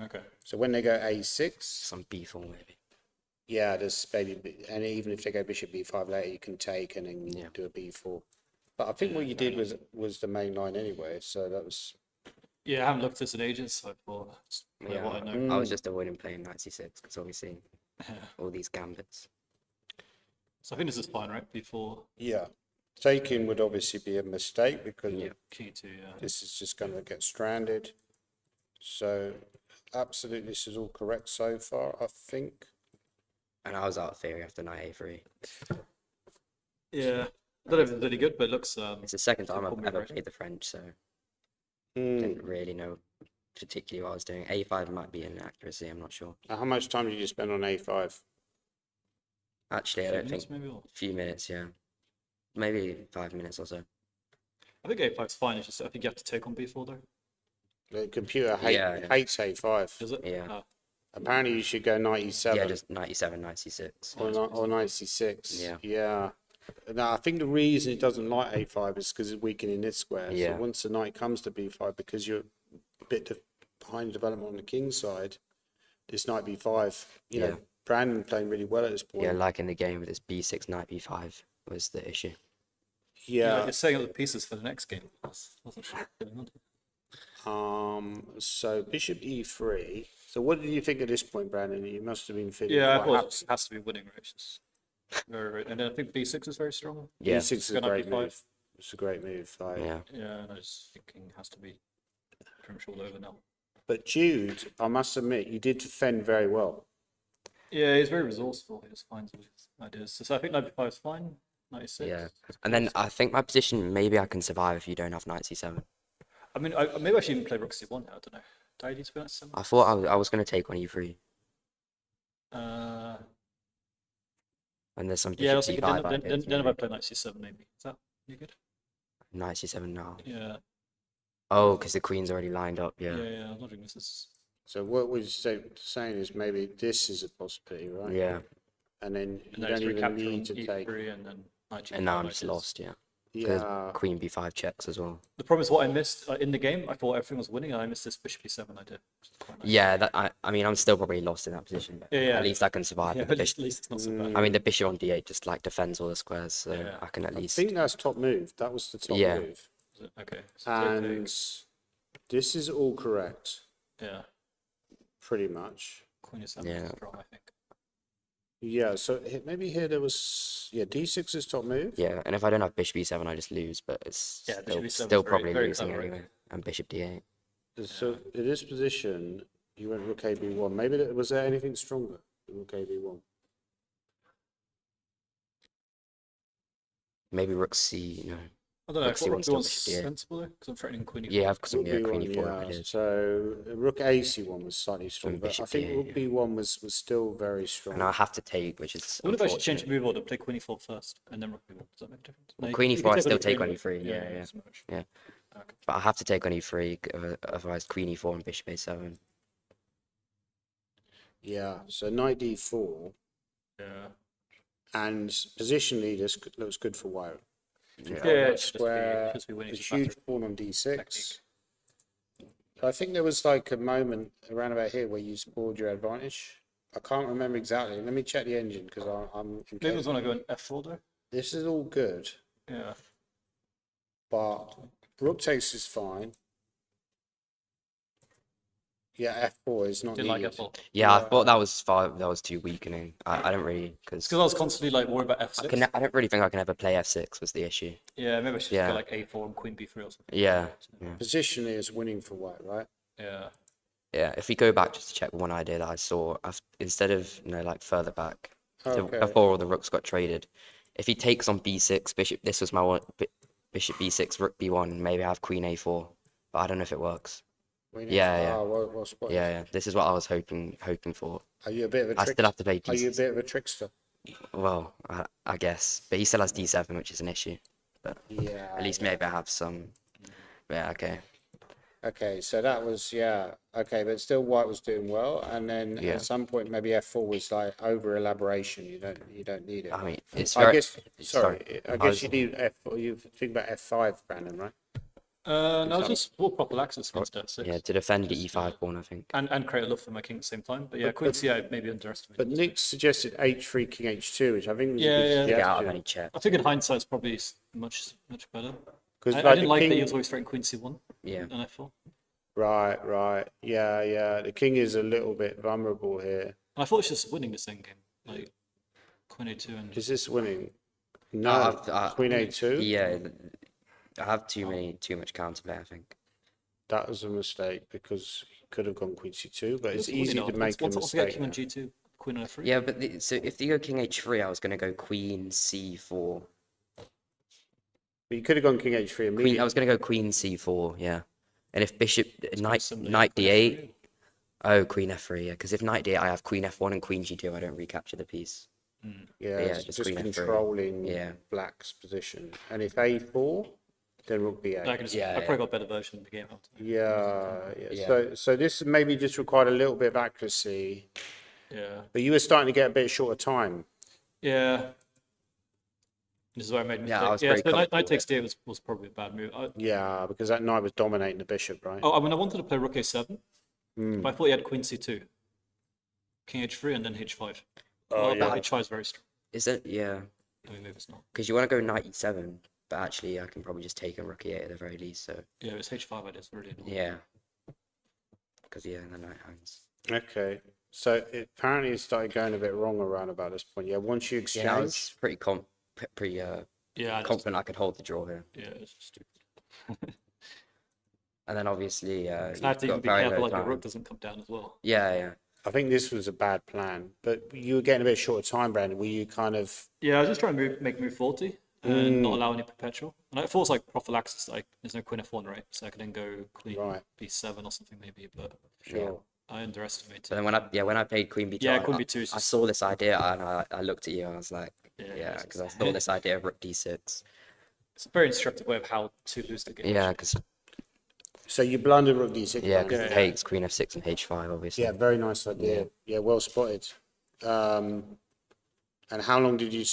Okay. So when they go a6, Some b4 maybe. yeah, there's maybe, and even if they go bishop b5 later, you can take and then Yeah. do a b4. But I think what you did was the main line anyway, so that was. Yeah, I haven't looked at this in ages, so I thought just play Yeah, what I know. I was just avoiding playing knight c6 because obviously all these gambits. So I think this is fine, right? Before Yeah, taking would obviously be a mistake because Yeah. key to this is just going to get stranded. So absolutely, this is all correct so far, I think. And I was out of theory after knight a3. yeah. I don't know if it's really good, but it looks It's the second time I've Simple move, ever right? played the French, so Hmm. didn't really know particularly what I was doing. A5 might be inaccuracy, I'm not sure. How much time did you spend on a5? Actually, I don't think maybe. Or... a few minutes, yeah. Maybe 5 minutes or so. I think A5 is fine. It's just I think you have to take on B4 though. The computer Yeah. hates a5. Is it? Yeah. Oh, Apparently, you should go 97 Yeah, just 97, 96. or 96. Yeah. Yeah. Now, I think the reason it doesn't like a5 is because it's weakening this square. Yeah. So once the knight comes to b5, because you're a bit behind development on the king side, this knight b5, you Yeah. know, Brandon playing really well at this point. Yeah, like in the game with this b6, knight b5 was the issue. yeah. Yeah. You're setting up the pieces for the next game. Wasn't sure what's going on. So bishop e3. So what did you think at this point, Brandon? You must have been feeling Yeah, I quite thought it has to be winning, right? It's just very, and then I think B6 is very strong. Yeah. E6 is a Gonna great be move. It's a great move. Like, Yeah. Yeah, and I just thinking it has to be pretty much all over now. But Jude, I must admit, you did defend very well. Yeah, he's very resourceful. He just finds all his ideas. So I think knight b5 is fine. 96. Yeah. And then I think my position, maybe I can survive if you don't have knight c7. I mean, maybe I should even play rook c1 now. I don't know. Do I need to be knight c7? I thought I was going to take on e3. And there's some Yeah, I bishop was thinking c5 then ideas, if I maybe. play knight c7, maybe. Is that you good? Knight c7 now. Yeah. Oh, because the queen's already lined up, Yeah, yeah. yeah. I was wondering if this is. So what we're saying is maybe this is a possibility, right? Yeah. And then And you then it's don't even recapture on need to take. e3 and then knight g5. And now I'm like just this. lost, yeah. Because Yeah. queen b5 checks as well. The problem is what I missed in the game. I thought everything was winning, and I missed this bishop e7 idea. Which is quite nice. Yeah, I mean, I'm still probably lost in that position. But Yeah, yeah. At least I can survive Yeah, with the but at bishop. least it's not so bad. I mean, the bishop on d8 just like defends all the squares, so Yeah. I can at I least. think that's top move. That was the top Yeah. move. Okay. So take, And this is all correct, yeah. pretty much. Queen e7 Yeah. is strong, I think. Yeah, so maybe here there was, yeah, d6 is top move. Yeah, and if I don't have bishop e7, I just lose, but it's Yeah, bishop still, e7 is still very- probably very losing clever, right? anyway. And bishop d8. So in this position, you went rook ab1. Maybe was there anything stronger than rook ab1? Maybe rook c, no. I don't know. Rook I thought rook c1 still b1's bishop d8. sensible though, because I'm threatening queen e4. Yeah, because Rook yeah, queen b1, e4 yeah. it is. So rook ac1 was slightly stronger. But I bishop think d8, rook yeah. b1 was still very strong. And I have to take, which is I wonder if I should change unfortunate. the move order, play queen e4 first, and then rook b1. Does that make a difference? Well, you queen can e4, I take still on take e3, on but- e3, yeah. so much. Yeah. Okay. But I have to take on e3, otherwise queen e4 and bishop a7. Yeah, so knight d4, Yeah. and positionally this looks good for white. Yeah. Got Yeah, that it's square, just be winning. a just huge matter. pawn on d6. technique. I think there was like a moment around about here where you scored your advantage. I can't remember exactly. Let me check the engine because I'm. Maybe it was when I go in f4 though. This is all good, Yeah. but rook takes is fine. Yeah, f4 is not Didn't like needed. f4. Yeah, I Yeah. thought that was too weakening. I don't really, It's because because I was constantly like worried about f6. I don't really think I can ever play f6 was the issue. Yeah, maybe I should Yeah. go like a4 and queen b3 or something. Yeah, yeah. Positionally is winning for white, right? Yeah. Yeah, if we go back just to check one idea that I saw, instead of, like further back, Okay. before all the rooks got traded, if he takes on b6, bishop, this was my one, bishop b6, rook b1, maybe I have queen a4, but I don't know if it works. Winning Yeah, for- yeah. ah, well spotted. Yeah, this is what I was hoping for. Are you a bit of a I trick? still have to play Are you a d6. bit of a trickster? Well, I guess, but he still has d7, which is an issue. Yeah. At least maybe I have some. Yeah, okay. Okay, so that was okay, but still white was doing well, and then Yeah. at some point maybe f4 was like over elaboration. You don't need it. I mean, it's I very. guess sorry, I guess was- you need f4. You think about f5, Brandon, right? No, just more prophylaxis against f6. Yeah, to defend the e5 pawn, I think. And create a love for my king at the same time. But yeah, queen c8 maybe underestimated. But Nick suggested h3, king h2, which I think was a Yeah, good yeah. Get out of suggestion. any check. I think in hindsight it's probably much better. Because I like didn't the like that he king, was always threatening queen c1 Yeah. and f4. right, yeah. The king is a little bit vulnerable here. And I thought it was just winning this end game, like queen a2 and Is this winning? No, I've- queen a2. Yeah, I have too much counterplay, I think. That was a mistake because he could have gone queen c2, but it's winning easy off. to make a Once I get mistake. king on now. g2, queen on f3. Yeah, but so if you go king h3, I was gonna go queen c4. But you could have gone king h3 immediately. I was gonna go queen c4, yeah. And if bishop knight similar, knight queen d8, f3. oh queen f3, yeah. Because if knight d8, I have queen f1 and queen g2. I don't recapture the piece. Yeah, yeah, it's just just queen f3. controlling Yeah. black's position. And if a4, then rook b8. I, can just, Yeah, I probably got a better version of the game. Yeah. Yeah. So this maybe just required a little bit of accuracy, Yeah. but you were starting to get a bit shorter time. Yeah. This is where I made a Yeah, mistake. I was Yeah, very so knight comfortable takes d8 was probably a bad move. Yeah, because that knight was dominating the bishop, right? I mean, I wanted to play rook a7, Hmm. but I thought he had queen c2, king h3, and then h5. Oh, yeah. H5 is very strong. Is it? Yeah. I mean, maybe it's not. Because you want to go knight e7, but actually I can probably just take a rook e8 at the very least. So Yeah, it's h5. It is really annoying. yeah. Because yeah, the knight hangs. Okay. So apparently it started going a bit wrong around about this point. Yeah, once you exchange, Yeah, I was pretty Yeah, I just, confident I could hold the draw here. yeah, it's just stupid. And then obviously I you've have to even got be very careful low like the time. rook doesn't come down as well. Yeah, yeah. I think this was a bad plan. But you were getting a bit shorter time, Brandon. Were you kind of Yeah, I was just trying to make move 40 and not allow any perpetual. And I thought it was like prophylaxis, like there's no queen f1, right? So I could then go queen Right. b7 or something maybe, but sure? I underestimated. But then when I played queen b2, Yeah, I- queen I, b2 is I just- saw this idea and I looked at you and I was like, Yeah, yeah, it's because I just- saw this idea of rook d6. It's a very instructive way of how to lose the game. Yeah, because So you blundered rook d6. yeah, Brandon. 'cause it takes queen f6 and h5, obviously. Yeah, very nice idea. Yeah, well spotted. And how long did you?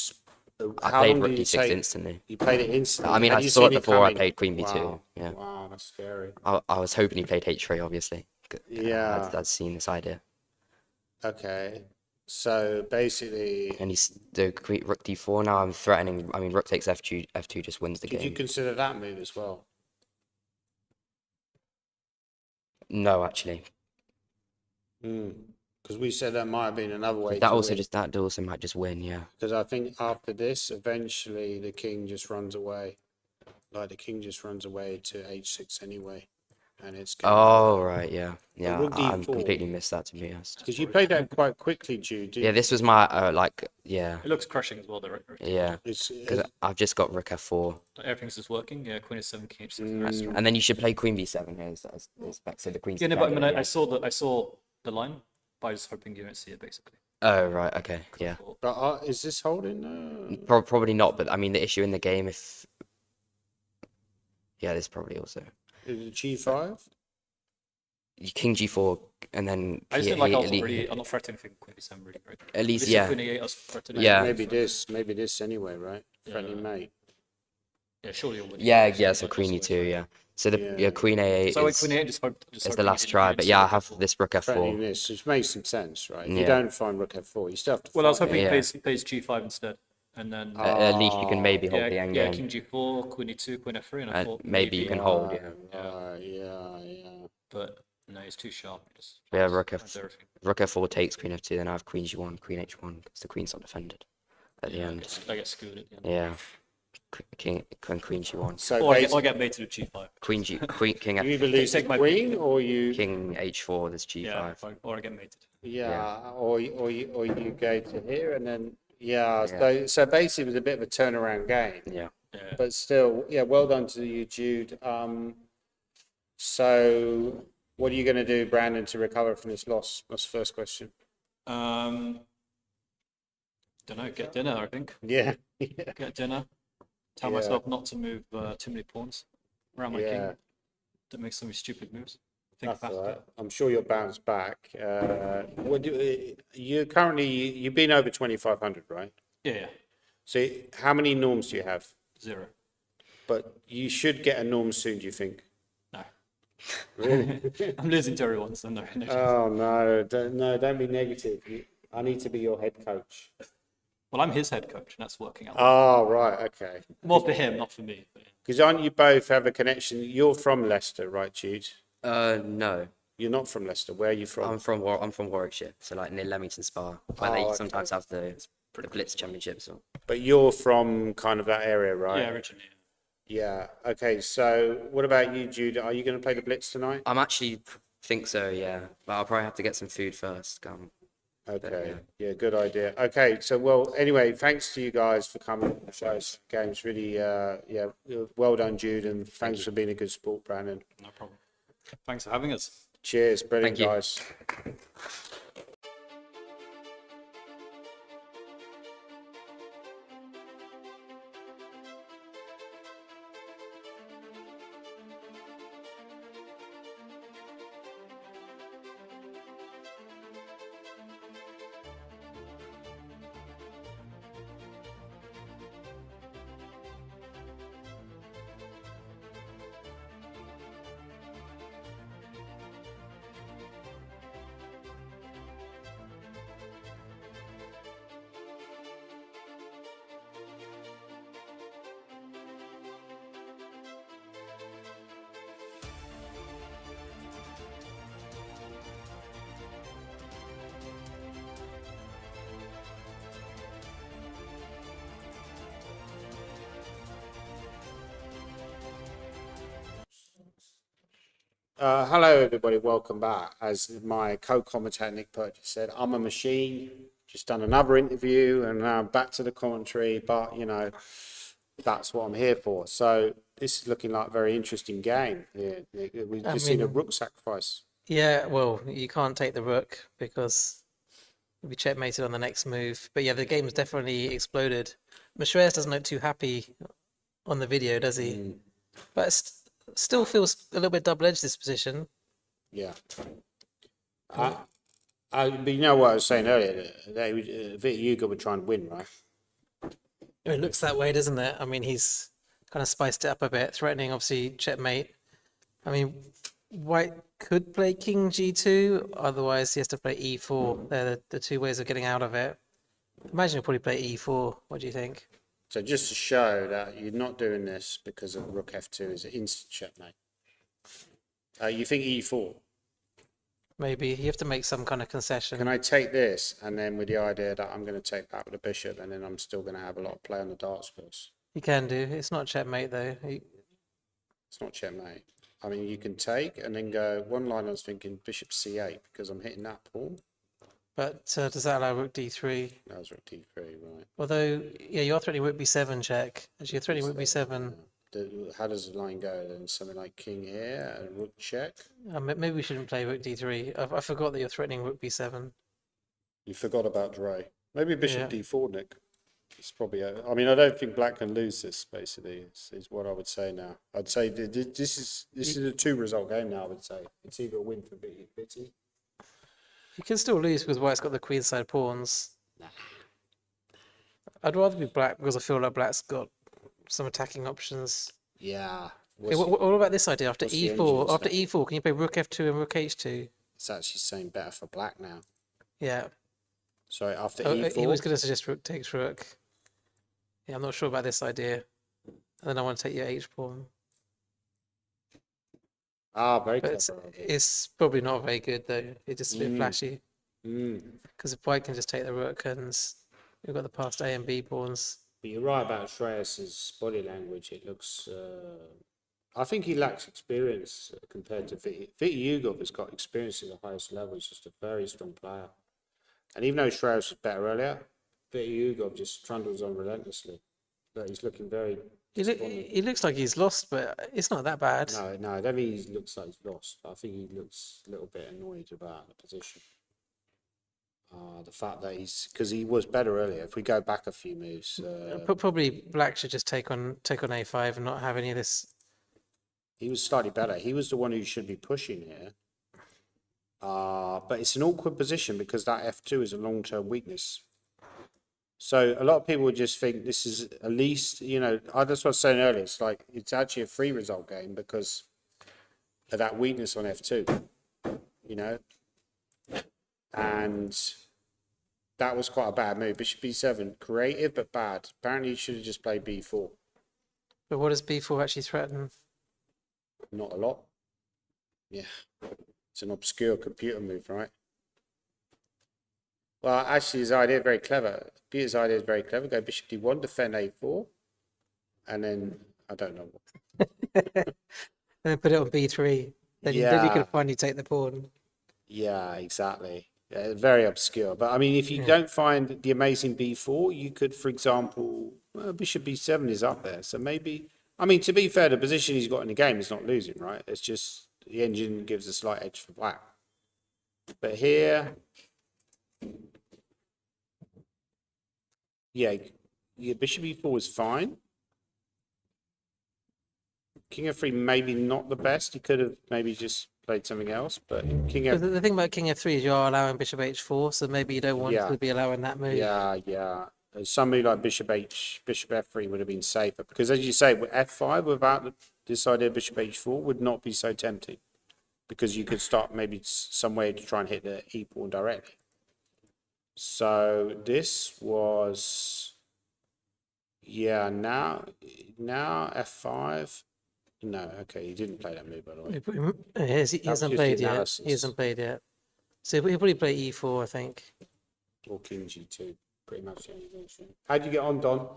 I How played long rook did you d6 take? instantly. You played it instantly. I mean, Had I you saw seen it before I coming? played queen b2. Wow. Yeah, Wow, that's scary. I was hoping he played h3, obviously. Yeah. I'd seen this idea. Okay. So basically, And he's the rook d4 now. I'm threatening. I mean, rook takes f2 just wins the did you game. consider that move as well? No, actually, Because we said that might have been another way. that to also win. that also might just win. Yeah. Because I think after this, eventually the king just runs away. Like the king just runs away to h6 anyway, and it's. Oh right, yeah, yeah. rook I d4. completely missed that, to be honest. Because you played that quite quickly, Jude. Yeah, this was my yeah, It looks crushing as well, though, right? yeah. It's, Because I've just got rook f4, Everything's just working. Yeah, queen h7, king h6. the rest are- and then you should play queen b7 here. Is back to the queen's. Yeah, no, but I mean, defended, I saw the line, but I was hoping you don't see it, basically. Oh right, okay, yeah. but is this holding? Probably not, but I mean the issue in the game if. Yeah, this probably also. Is it g5? King g4 and then I just he- didn't like he- I at was lea- really, I'm not threatening for queen b7 really, right? at least This is yeah, queen a8, I was threatening. Yeah. Maybe this anyway, right? Friendly Yeah. mate. Yeah, surely you're winning. yeah. So queen e2, yeah. So the Yeah. queen a8 So I is, queen a8, just is hoping the you last didn't try, use but yeah, I have f4. this rook Friendly f4. this, which makes some sense, right? If you Yeah. don't find rook f4, you still have to. Well, I was find hoping it. Yeah. he plays g5 instead, and then At least you can maybe hold yeah, the yeah, endgame. king g4, queen e2, queen f3, and I And thought maybe you can hold, yeah. Yeah. But no, he's too sharp. Just Yeah, rook finds everything. Rook f4 takes queen f2, then I have queen g1, queen h1, because the queen's not defended at the Yeah, end. I get screwed at the end. Yeah. King queen g1. So Or I basically, get mated with g5. King you either lose the take my queen or you. king h4, there's g5. Yeah, or I get mated. Yeah, or you go to here and then yeah. Yeah. So basically, it was a bit of a turnaround game, Yeah. Yeah. but still, yeah. Well done to you, Jude. So what are you going to do, Brandon, to recover from this loss? That's the first question. Don't know. Get dinner, I think. Yeah. Get dinner. Tell Yeah. myself not to move too many pawns around my Yeah. king. Don't make so many stupid moves. Think That's fast. all right. I'm sure you'll bounce back. You currently you've been over 2,500, right? Yeah, yeah. So how many norms do you have? 0. But you should get a norm soon, do you think? No. Really? I'm losing to everyone, so no, no chance. Oh, no, don't be negative. I need to be your head coach. Well, I'm his head coach, and that's working out. Oh, right, okay. More for him, not for me. But yeah. Because aren't you both have a connection? You're from Leicester, right, Jude? No. You're not from Leicester. Where are you from? I'm from Warwickshire, so like near Leamington Spa, where they sometimes have the Blitz Championships. Or... But you're from kind of that area, right? Yeah, originally. Yeah. Okay. So, what about you, Jude? Are you going to play the Blitz tonight? I'm actually think so, yeah. But I'll probably have to get some food first. Okay. Yeah. Good idea. Okay. So, well, anyway, thanks to you guys for coming to show us games. Really, yeah. Well done, Jude, and thanks for being a good sport, Brandon. No problem. Thanks for having us. Cheers. Brilliant, Thank you. guys. Hello, everybody. Welcome back. As my co-commentator Nick Pert just said, I'm a machine. Just done another interview and now I'm back to the commentary. But you know, that's what I'm here for. So this is looking like a very interesting game. Yeah, we've just seen a rook sacrifice. Yeah, well, you can't take the rook because you'll be checkmated on the next move. But yeah, the game's definitely exploded. Mashreas doesn't look too happy on the video, does he? But still feels a little bit double-edged, this position. Yeah. But you know what I was saying earlier? Vitiugov would try and win, right? It looks that way, doesn't it? I mean, he's kind of spiced it up a bit, threatening, obviously, checkmate. I mean, White could play King G2, otherwise he has to play E4. They're the two ways of getting out of it. Imagine he'll probably play E4. What do you think? So just to show that you're not doing this because of rook f2 is an instant checkmate. You think e4? Maybe you have to make some kind of concession. Can I take this and then with the idea that I'm going to take back with the bishop and then I'm still going to have a lot of play on the darts course? You can do. It's not checkmate though. It's not checkmate. I mean, you can take and then go. One line I was thinking bishop c8 because I'm hitting that pawn. But does that allow rook d3? That was rook d3, right? Although, yeah, you're threatening rook b7 check. As you're threatening rook b7. How does the line go then? Something like king here and rook check? Maybe we shouldn't play rook d3. I forgot that you're threatening rook b7. You forgot about Dre. Maybe bishop Yeah. d4, Nick. It's probably. I mean, I don't think Black can lose this. Basically, is what I would say now. I'd say this is a 2-result game now. I would say it's either a win for Bitty. You can still lose because White's got the queenside pawns. I'd rather be Black because I feel like Black's got some attacking options. Yeah. Okay, what about this idea? After what's the e4, engine after step? e4, can you play rook f2 and rook h2? It's actually saying better for Black now. Yeah. Sorry, after Oh, e4. he was going to suggest rook takes rook. Yeah, I'm not sure about this idea. And then I want to take your h pawn. Ah, very But clever. it's probably not very good though. It's just a bit flashy. Mm. Because if White can just take the rook and we've got the passed A and B pawns. But you're right about Shreyas's body language. It looks. I think he lacks experience compared to Vitiugov has got experience at the highest level. He's just a very strong player. And even though Shreyas was better earlier, Vitiugov just trundles on relentlessly. But he's looking very. He looks like he's lost, but it's not that bad. No, I don't think he looks like he's lost. I think he looks a little bit annoyed about the position. The fact that because he was better earlier. If we go back a few moves, But probably Black should just take on A5 and not have any of this. he was slightly better. He was the one who should be pushing here. But it's an awkward position because that f2 is a long-term weakness. So a lot of people would just think this is at least, that's what I was saying earlier. It's like it's actually a free result game because of that weakness on f2, and that was quite a bad move. Bishop b7, creative but bad. Apparently, you should have just played b4. But what does b4 actually threaten? Not a lot. Yeah, it's an obscure computer move, right? Well, actually, his idea is very clever. Peter's idea is very clever. Go bishop d1, defend a4, and then I don't know. And then put it on b3. Then you Yeah. can finally take the pawn. Yeah, exactly. Yeah, very obscure. But I mean, if you don't find the amazing b4, you could, for example, bishop b7 is up there. So maybe, I mean, to be fair, the position he's got in the game is not losing, right? It's just the engine gives a slight edge for black. But here, yeah, bishop e4 is fine. King f3 maybe not the best. He could have maybe just played something else, but king But f the thing about king f3 is you are allowing bishop h4, so maybe you don't want Yeah. to be allowing that move. yeah. Somebody like bishop f3 would have been safer because, as you say, with f5 without this idea of bishop h4 would not be so tempting because you could start maybe some way to try and hit the e pawn directly. So this was, yeah. Now f5. No, okay, he didn't play that move, by the way. He hasn't just the played yet. analysis. He hasn't played yet. So he'll probably play e4, I think. Or king g2, pretty much the only version. How'd you get on, Don?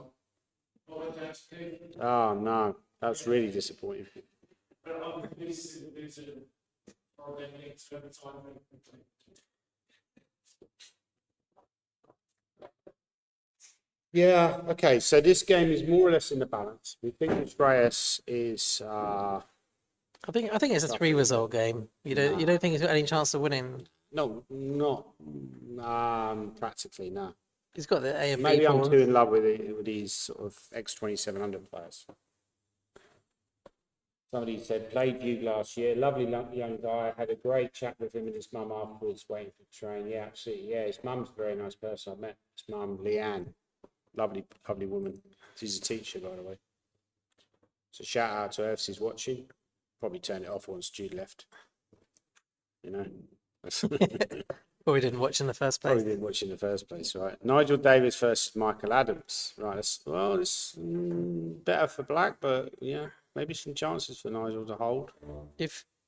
Oh, no, that's really disappointing. Yeah, okay, so this game is more or less in the balance. We think Andreas is I think it's a 3-result game. You don't think he's got any chance of winning? not practically, no. He's got the A and B Maybe I'm pawns. too in love with these sort of X2700 players. Somebody said, played you last year, lovely young guy, had a great chat with him and his mum afterwards, waiting for the train. Yeah, absolutely. Yeah, his mum's a very nice person. I've met his mum, Leanne. Lovely woman. She's a teacher, by the way. So shout out to her if she's watching. Probably turn it off once Jude left. Or we didn't watch in the first place. Probably didn't watch in the first place, right? Nigel Davis versus Michael Adams. Right, it's better for black, but yeah, maybe some chances for Nigel to hold.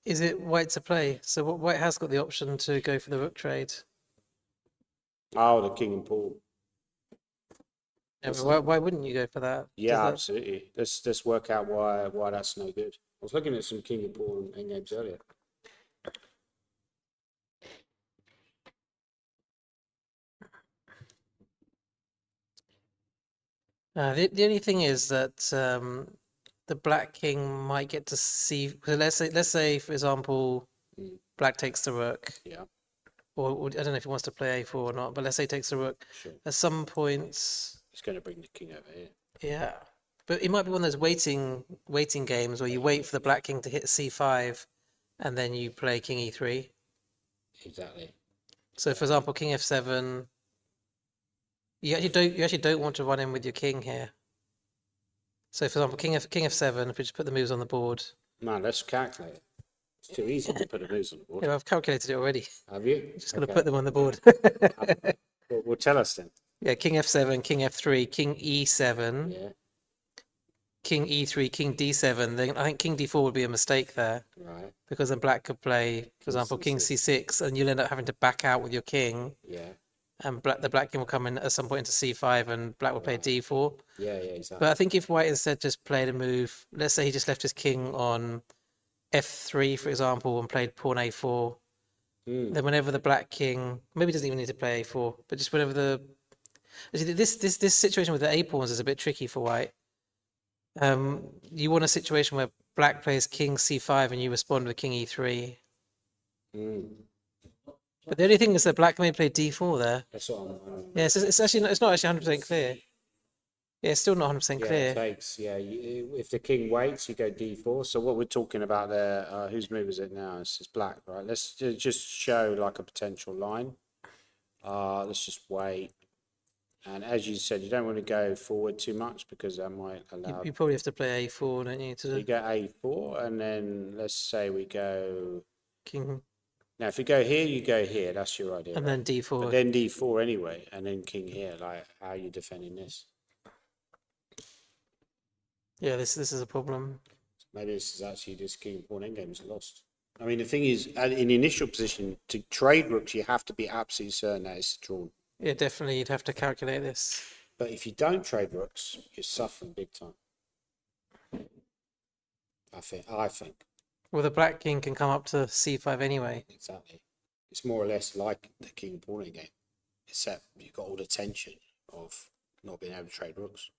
Is it white to play? So white has got the option to go for the rook trade. Oh, the king and pawn. Yeah, but why wouldn't you go for that? Yeah, absolutely. Let's work out why that's no good. I was looking at some king and pawn endgames earlier. The only thing is that the black king might get to see. So let's say for example, black takes the rook. Yeah. Or I don't know if he wants to play a4 or not, but let's say he takes the rook. Sure. At some points, He's going to bring the king over here. yeah. But it might be one of those waiting games where you wait for the black king to hit c5, and then you play king e3. Exactly. So, for example, king f7. You actually don't want to run in with your king here. So, for example, king f7. If we just put the moves on the board. Man, let's calculate it. It's too easy to put the moves on the board. Yeah, I've calculated it already. Have you? Just going to put them on the board. Well, tell us then. Yeah, king f7, king f3, king e7, Yeah. king e3, king d7. Then I think king d4 would be a mistake there. Right. Because then black could play, for example, king c6, and you'll end up having to back out with your king, Yeah. and the black king will come in at some point into c5, and black will play d4. Yeah. Exactly. But I think if white instead just played a move, let's say he just left his king on f3, for example, and played pawn a4, then whenever the black king, maybe he doesn't even need to play a4, but just whenever this situation with the a pawns is a bit tricky for white. You want a situation where black plays king c5 and you respond with king e3. But the only thing is that black may play d4 there. That's what I'm. Yeah, it's not actually 100% clear. Yeah, it's still not 100% Yeah, clear. it takes. Yeah, if the king waits, you go d4. So what we're talking about there, whose move is it now? It's black, right? Let's just show like a potential line. Let's just wait. And as you said, you don't want to go forward too much because that might allow. You probably have to play A4, don't you, So you to go A4, and then let's say we go. king, Now, if you go here, you go here. That's your idea, and right? then D4. But then D4 anyway, and then king here. Like, how are you defending this? Yeah, this is a problem. Maybe this is actually this king pawn endgame is lost. I mean, the thing is, in the initial position, to trade rooks, you have to be absolutely certain that it's drawn. Yeah, definitely you'd have to calculate this. But if you don't trade rooks, you're suffering big time. I think Well, the black king can come up to C5 anyway. exactly. It's more or less like the king pawn game, except you've got all the tension of not being able to trade rooks.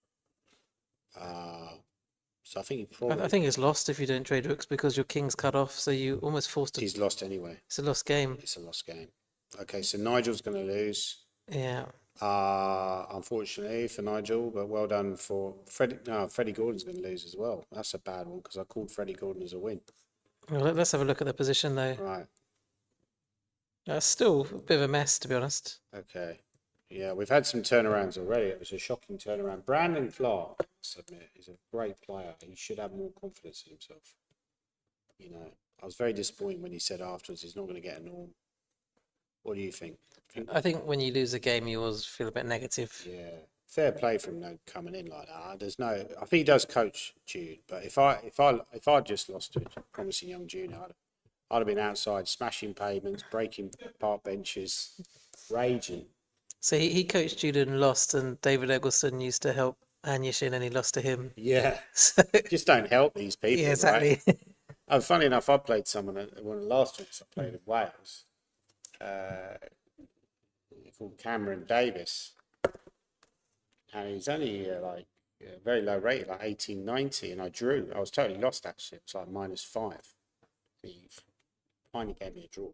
So I think he probably I think it's lost if you don't trade rooks because your king's cut off, so you almost forced to. he's lost anyway. It's a lost game. It's a lost game. Okay, so Nigel's going to lose. Yeah. Unfortunately for Nigel, but well done for Freddie. No, Freddie Gordon's going to lose as well. That's a bad one because I called Freddie Gordon as a win. Well, let's have a look at the position though. Right. Still a bit of a mess, to be honest. Okay. Yeah, we've had some turnarounds already. It was a shocking turnaround. Brandon Clark, I must admit, is a great player. He should have more confidence in himself. You know, I was very disappointed when he said afterwards he's not going to get a norm. What do you think? I think when you lose a game, you always feel a bit negative. Yeah, fair play from him coming in like that. There's no. I think he does coach Jude, but if I just lost to a promising young junior, I'd have been outside smashing pavements, breaking park benches, raging. So he coached Jude and lost, and David Eggleston used to help Anyashin and he lost to him. Yeah, So, just don't help these people. yeah, Right? exactly. Oh, funny enough, I played someone at one of the last weeks I played in Wales. Called Cameron Davis, and he's only very low rated, like 1890, and I drew. I was totally lost actually. It was like -5. He finally gave me a draw,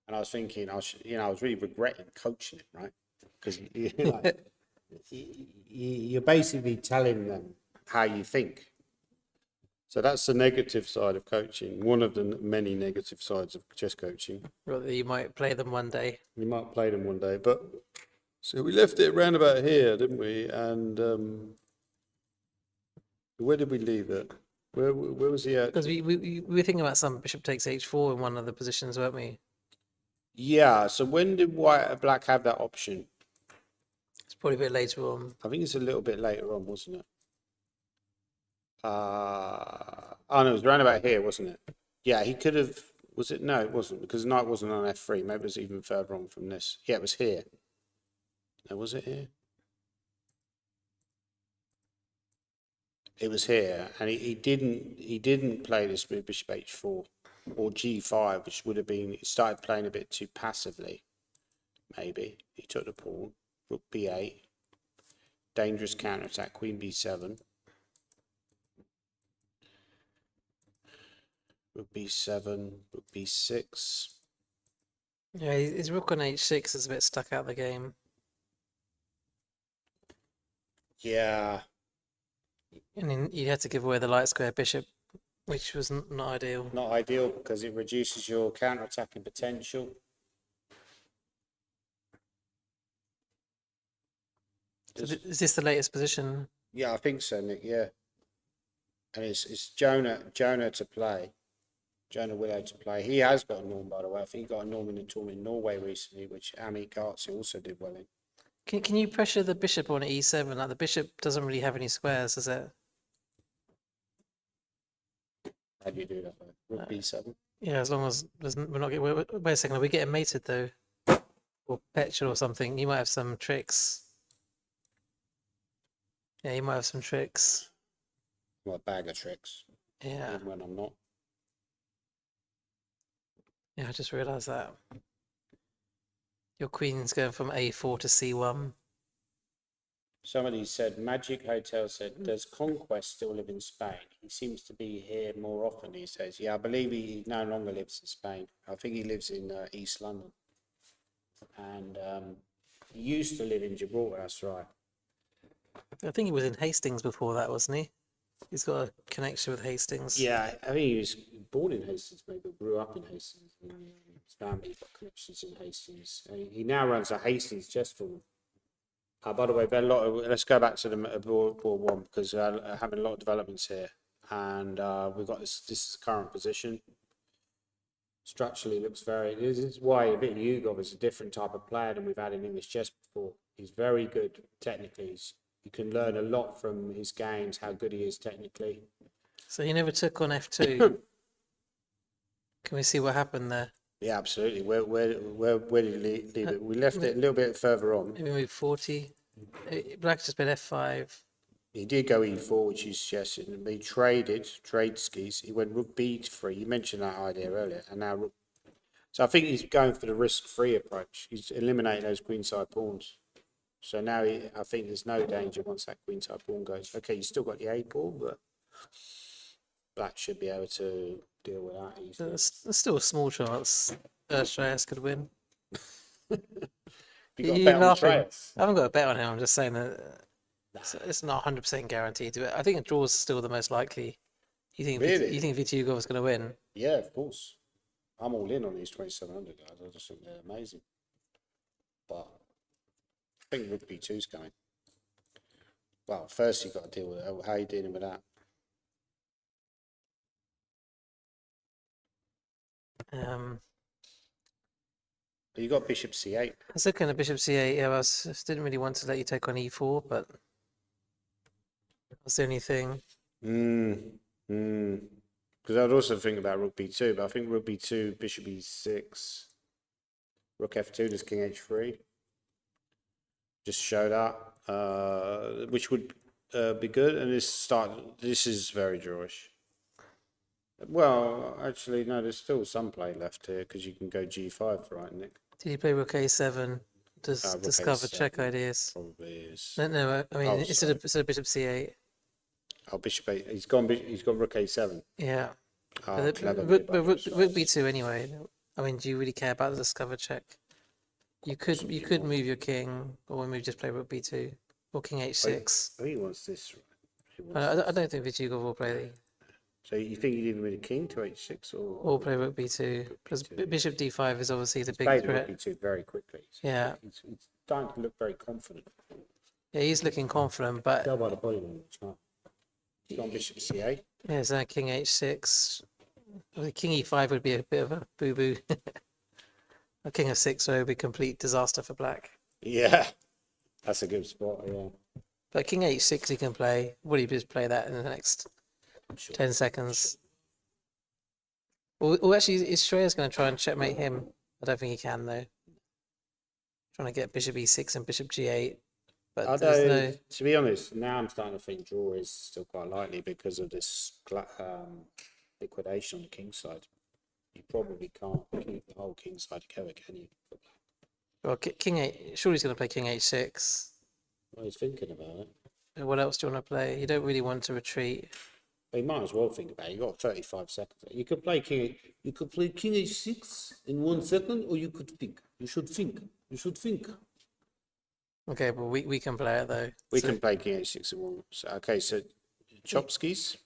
and I was thinking I was really regretting coaching him, right? Because you're basically telling them how you think. So that's the negative side of coaching. One of the many negative sides of chess coaching. Well, you might play them one day. We might play them one day, but so we left it round about here, didn't we? And where did we leave it? Where was he at? Because we were thinking about some bishop takes h4 in one of the positions, weren't we? Yeah. So when did black have that option? It's probably a bit later on. I think it's a little bit later on, wasn't it? Oh no, it was round about here, wasn't it? Yeah, he could have. Was it? No, it wasn't because knight wasn't on f3. Maybe it was even further on from this. Yeah, it was here. No, was it here? It was here, and he didn't play this with bishop h4 or g5, which would have been. He started playing a bit too passively. Maybe he took the pawn, rook b8, dangerous counterattack, queen b7. Rook b7, rook b6. Yeah, his rook on h6 is a bit stuck out the game. Yeah, And then you had to give away the light square bishop, which was not ideal. not ideal because it reduces your counter-attacking potential. So is this the latest position? Yeah, I think so, Nick. Yeah, and it's Jonah to play. Jonah Willow to play. He has got a norm, by the way. I think he got a norm in the tournament in Norway recently, which Amit Gartzi also did well in. Can you pressure the bishop on e7? Like the bishop doesn't really have any squares, does it? How do you do that? Though? Rook b7. Yeah, as long as we're not getting. Wait a second, are we getting mated though? Or petrol or something? You might have some tricks. Yeah, you might have some tricks. Well, a bag of tricks. Yeah, Even when I'm not. yeah, I just realised that. Your queen's going from a4 to c1. Somebody said, Magic Hotel said, does Conquest still live in Spain? He seems to be here more often these days. Yeah, I believe he no longer lives in Spain. I think he lives in East London. And he used to live in Gibraltar, that's right. I think he was in Hastings before that, wasn't he? He's got a connection with Hastings. Yeah, I think he was born in Hastings, maybe grew up in Hastings. And his family got connections in Hastings. He now runs a Hastings chess tournament. By the way, there are a lot of, let's go back to the board one because having a lot of developments here, and we've got this. This is the current position. Structurally, looks very. This is why Vityugov is a different type of player than we've had in English chess before. He's very good technically. You can learn a lot from his games, how good he is technically. So he never took on F2. Can we see what happened there? Yeah, absolutely. Where did he leave it? We left it a little bit further on. Maybe move 40. Black just played F5. He did go E4, which you suggested, and he trade skis. He went rook B3. You mentioned that idea earlier, and now rook. So I think he's going for the risk-free approach. He's eliminating those queenside pawns. So now I think there's no danger once that queenside pawn goes. Okay, you still got the A pawn, but Black should be able to deal with that easily. There's still a small chance Shreyas could win. You got a You're bet on laughing. Shreyas? I haven't got a bet on him. I'm just saying that it's not 100% guaranteed. I think a draw is still the most likely. Really? You think Vityugov is going to win? Yeah, of course. I'm all in on these 2,700 guys. I just think they're amazing. But I think rook B2 is coming. Well, first you've got to deal with it. How are you dealing with that? You got bishop C8. I was looking at bishop c8. Yeah, I didn't really want to let you take on e4, but that's the only thing. Because I'd also think about rook B2, but I think rook B2, bishop E6, rook F2, there's king H3. Just show that, which would be good. And this is very drawish. Well, actually, no, there's still some play left here because you can go G5, right, Nick? Did he play rook a7 to Rook discover A7 check ideas? Probably is. No, I mean, Oh, instead of bishop c8. Oh, bishop A. He's got rook A7. Yeah. Oh, But clever. rook b2 anyway. I mean, do you really care about the discover check? You could move your king, or maybe just play rook b2 or king h6. I think he wants this. Right? I don't think Vityugov will play So you think you'd even with a king to H6 or play rook b2 because B2. bishop d5 is obviously the big played threat. rook B2 very quickly. Yeah. He's starting to look very confident. Yeah, he's looking confident, but Tell by the body language, huh? He's gone bishop C8. yeah, so king h6. Well, king e5 would be a bit of a boo-boo. A king of 6 would be a complete disaster for black. Yeah, that's a good spot. Yeah. But king h6 he can play. Will he just play that in the next 10 seconds? Well, actually, is Shreyas going to try and checkmate him? I don't think he can, though. Trying to get bishop e6 and bishop g8. But Although, there's to be honest, now I'm starting to think draw is still quite likely because of this liquidation on the king side. You probably can't keep the whole king side together, can you? Well, king 8. Surely he's going to play king h6. Well, he's thinking about it. What else do you want to play? You don't really want to retreat. But you might as well think about it. You got 35 seconds. You could play king. You could play king h6 in 1 second, or you could think. You should think. You should think. Okay, but we can play it though. We can play king h6 in 1. So, okay, so Chomsky's.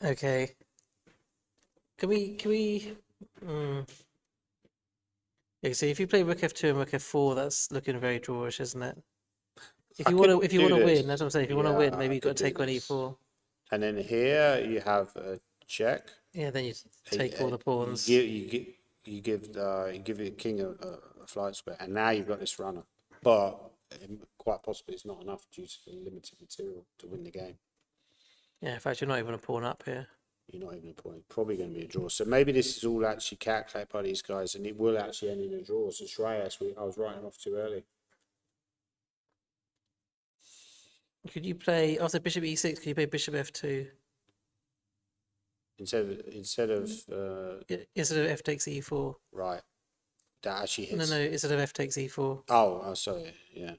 Okay. Can we? Yeah, so if you play rook f2 and rook f4, that's looking very drawish, isn't it? If you want to win, that's what I'm saying. If you want to win, maybe you've got to take on e4. And then here you have a check. Yeah, then you take all the pawns. You give the king a flight square, and now you've got this runner. But quite possibly it's not enough due to the limited material to win the game. Yeah, in fact, you're not even a pawn up here. You're not even a point. Probably going to be a draw. So maybe this is all actually calculated by these guys, and it will actually end in a draw. So Shreyas, I was writing off too early. Could you play after bishop e6? Could you play bishop f2 Instead of instead of f takes e4? right, that actually hits. No, instead of f takes e4. Oh, sorry. Yeah.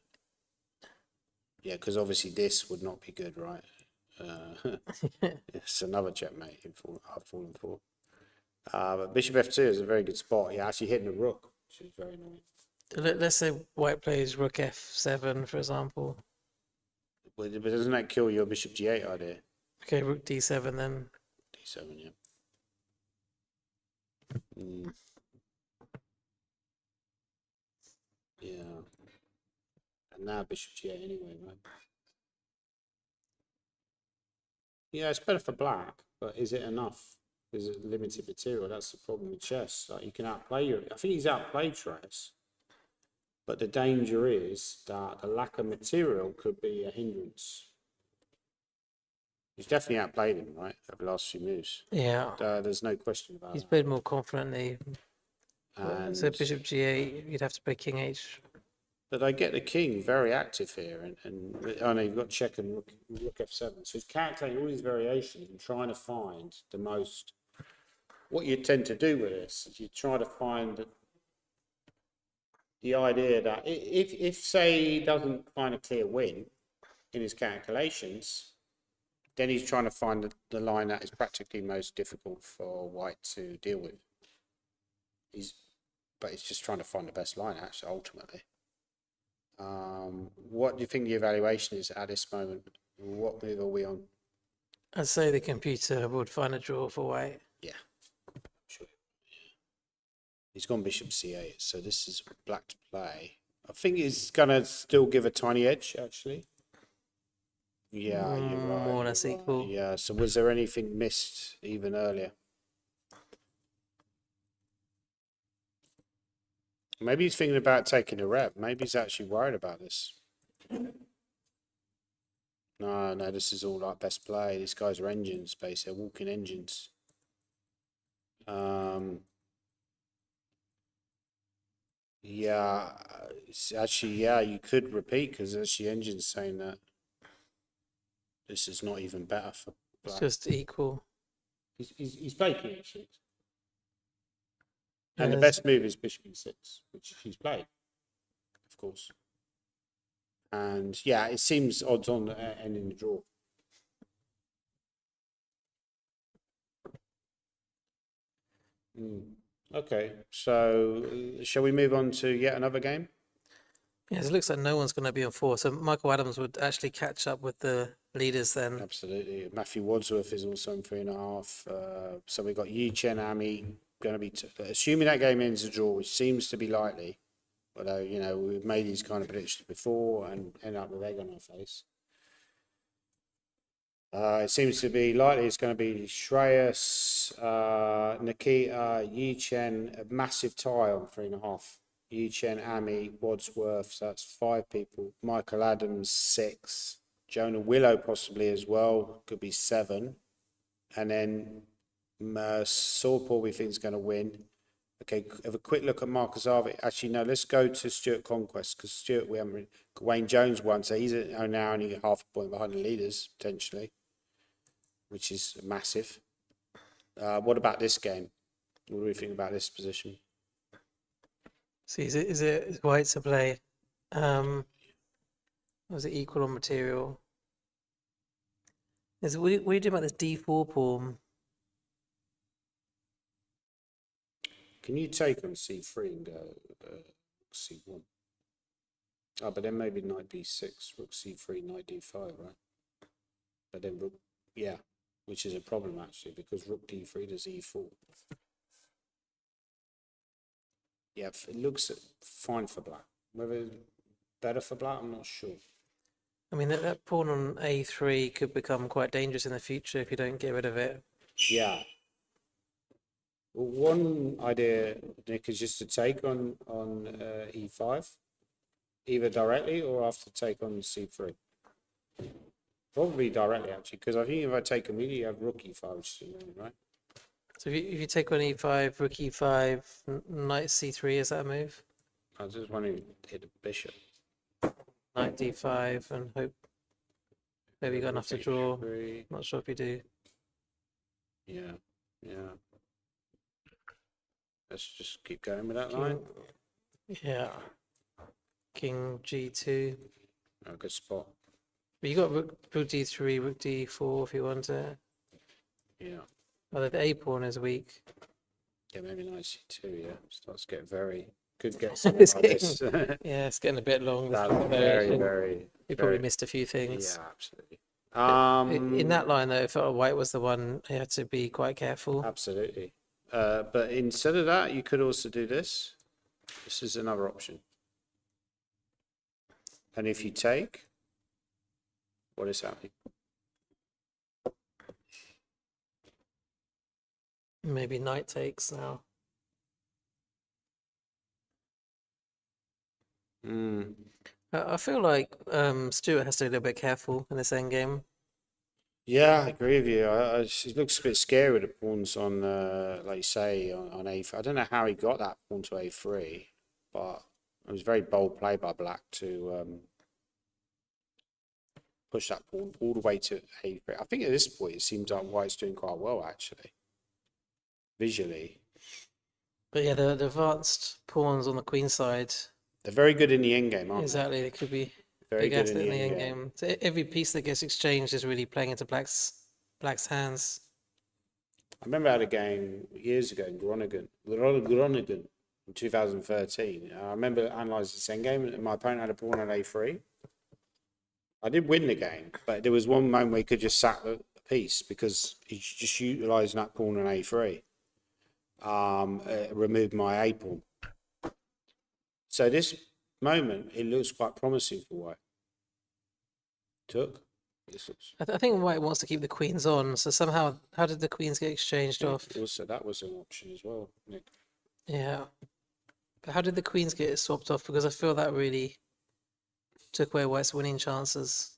Yeah, because obviously this would not be good, right? It's another checkmate I've fallen for. But bishop f2 is a very good spot. You're actually hitting the rook, which is very annoying. Let's say white plays rook f7, for example. But doesn't that kill your bishop g8 idea? Okay, rook d7 then. d7, yeah. Yeah. And now bishop g8 anyway, right? Yeah, it's better for black, but is it enough? Is it limited material? That's the problem with chess. Like, you can outplay your. I think he's outplayed Trace, but the danger is that the lack of material could be a hindrance. He's definitely outplayed him, right, over the last few moves. Yeah, There's no question about he's that. played more confidently. And, So bishop g8, you'd have to play king h. but I get the king very active here, and oh no, you've got check and rook f7. So he's calculating all these variations and trying to find the most. What you tend to do with this is you try to find the idea that if say he doesn't find a clear win in his calculations, then he's trying to find the line that is practically most difficult for white to deal with. But he's just trying to find the best line, actually, ultimately. What do you think the evaluation is at this moment? What move are we on? I'd say the computer would find a draw for white. Yeah, sure. Yeah. He's gone bishop c8, so this is black to play. I think he's gonna still give a tiny edge, actually. Yeah, you're right. More or less you're right. equal. Yeah. So was there anything missed even earlier? Maybe he's thinking about taking a rev. Maybe he's actually worried about this. No, this is all like best play. These guys are engines, basically, walking engines. Yeah, it's actually, yeah, you could repeat because actually engine's saying that this is not even better for It's black. just equal. He's played king h6. And the Yes. best move is bishop e6, which he's played, of course. And yeah, it seems odds on ending the draw. Okay, so shall we move on to yet another game? Yes, it looks like no one's going to be on 4. So Michael Adams would actually catch up with the leaders then. Absolutely. Matthew Wadsworth is also on 3.5. So we've got Yi Chen Ami going to be, assuming that game ends a draw, which seems to be likely, although, you know, we've made these kind of predictions before and end up with egg on our face. It seems to be likely it's going to be Shreyas, Nikita, Yi Chen, a massive tie on 3.5. Yi Chen, Ami, Wadsworth, so that's 5 people. Michael Adams, 6. Jonah Willow possibly as well, could be 7. And then Sorpor we think is going to win. Okay, have a quick look at Marcus Arvik. Actually, no, let's go to Stuart Conquest because Stuart, we haven't. Wayne Jones won, so he's now only half a point behind the leaders potentially, which is massive. What about this game? What do we think about this position? See, is it white to play? Was it equal on material? What are you doing about this d4 pawn? Can you take on c3 and go c1? Oh, but then maybe knight b6, rook c3, knight d5, right? But then rook, yeah, which is a problem actually because rook d3 does e4. Yeah, it looks fine for black. Whether it's better for black, I'm not sure. I mean, that pawn on a3 could become quite dangerous in the future if you don't get rid of it. Yeah. Well, one idea, Nick, is just to take on e5, either directly or after take on c3. Probably directly, actually, because I think if I take immediately, you have rook e5, which is annoying, right? So if you take on e5, rook e5, knight c3, is that a move? I was just wondering if it hit the bishop. Knight d5 and hope maybe you got enough to draw. H3. Not sure if you do. Yeah, yeah. Let's just keep going with that line. Yeah. King g2. Oh, good spot. But you got rook d3, rook d4 if you want to. Yeah. Although the a pawn is weak. Yeah, maybe knight c2, yeah. Starts to get very... Could get something It's like this. Yeah, it's getting a bit long. This That's very, variation. very... You probably very- missed a few things. Yeah, absolutely. In that line, though, if white was the one, you had to be quite careful. Absolutely. But instead of that, you could also do this. This is another option. And if you take, what is happening? Maybe knight takes now. Hmm. I feel like Stuart has to be a little bit careful in this endgame. Yeah, I agree with you. It looks a bit scary with the pawns on, like you say, on A3. I don't know how he got that pawn to A3, but it was very bold play by Black to push that pawn all the way to A3. I think at this point it seems like White's doing quite well, actually, visually. But yeah, the advanced pawns on the queen side, They're very good in the endgame, aren't exactly, they could be they? Very big good in asset the in the endgame. endgame. So every piece that gets exchanged is really playing into Black's hands. I remember I had a game years ago in Groningen in 2013. I remember analysing this endgame, and my opponent had a pawn on A3. I did win the game, but there was one moment where he could just sack the piece because he just utilising that pawn on A3. Removed my A pawn. So this moment, it looks quite promising for White. Took. This looks. I think White wants to keep the queens on, so somehow, how did the queens get exchanged off? Also, that was an option as well, Nick. Yeah. But how did the queens get swapped off? Because I feel that really took away White's winning chances.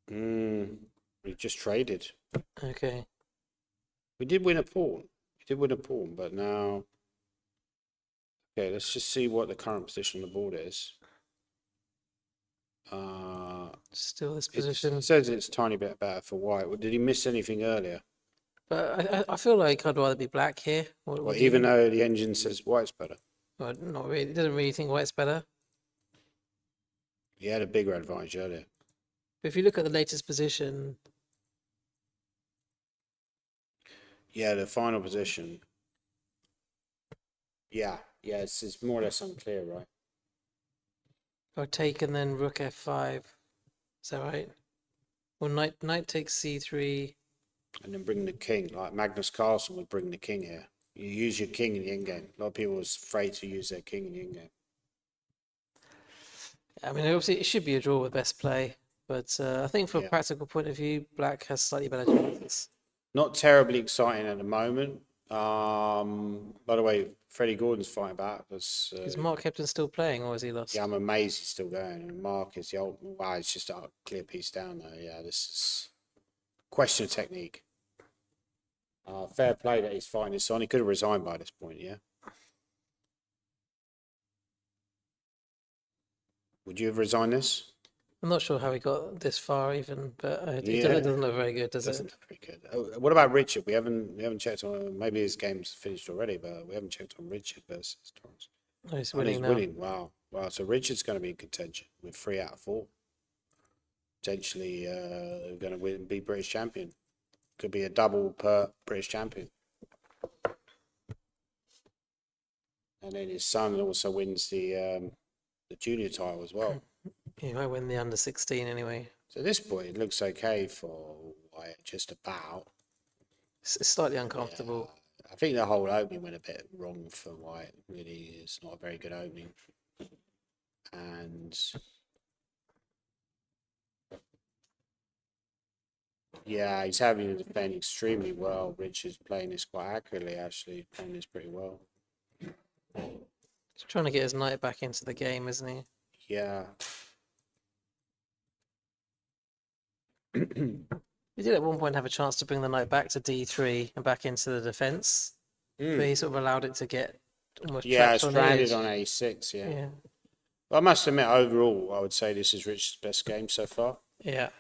We just traded. Okay. We did win a pawn. But now. Okay, let's just see what the current position on the board is. Still this position. It says it's a tiny bit better for White. Did he miss anything earlier? But I feel like I'd rather be Black here. What Well, do you even think? though the engine says White's better. Well, not really. It doesn't really think White's better. He had a bigger advantage earlier. But if you look at the latest position, Yeah, the final position. Yeah, it's more or less unclear, right? or take and then Rook F5. Is that right? Or knight takes C3. And then bring the king, like Magnus Carlsen would bring the king here. You use your king in the endgame. A lot of people was afraid to use their king in the endgame. I mean, obviously it should be a draw with best play, but I think from a Yeah. practical point of view, Black has slightly better chances. Not terribly exciting at the moment. By the way, Freddie Gordon's fighting back. Is Mark Hepton still playing, or is he lost? Yeah, I'm amazed he's still going. And Mark is the old. Wow, it's just a clear piece down there. Yeah, this is question of technique. Fair play that he's fighting this on. He could have resigned by this point. Yeah. Would you have resigned this? I'm not sure how he got this far even, but it Yeah. doesn't look very good, does Doesn't it? look very good. Oh, what about Richard? We haven't checked on. Maybe his game's finished already, but we haven't checked on Richard versus Torrance. Oh, he's And winning he's now. winning. Wow. So Richard's going to be in contention with 3 out of 4. Potentially going to win, be British champion. Could be a double per British champion. And then his son also wins the junior title as well. He might win the under 16 anyway. So at this point, it looks okay for Wyatt, just about. It's slightly uncomfortable. I think the whole opening went a bit wrong for Wyatt. Really, it's not a very good opening. And yeah, he's having to defend extremely well. Richard's playing this quite accurately, actually. Playing this pretty well. He's trying to get his knight back into the game, isn't he? Yeah. He did at one point have a chance to bring the knight back to D3 and back into the defense, but he sort of allowed it to get almost Yeah, trapped on stranded edge. on A6, yeah. Yeah, Well, I must admit, overall, I would say this is Richard's best game so far. yeah.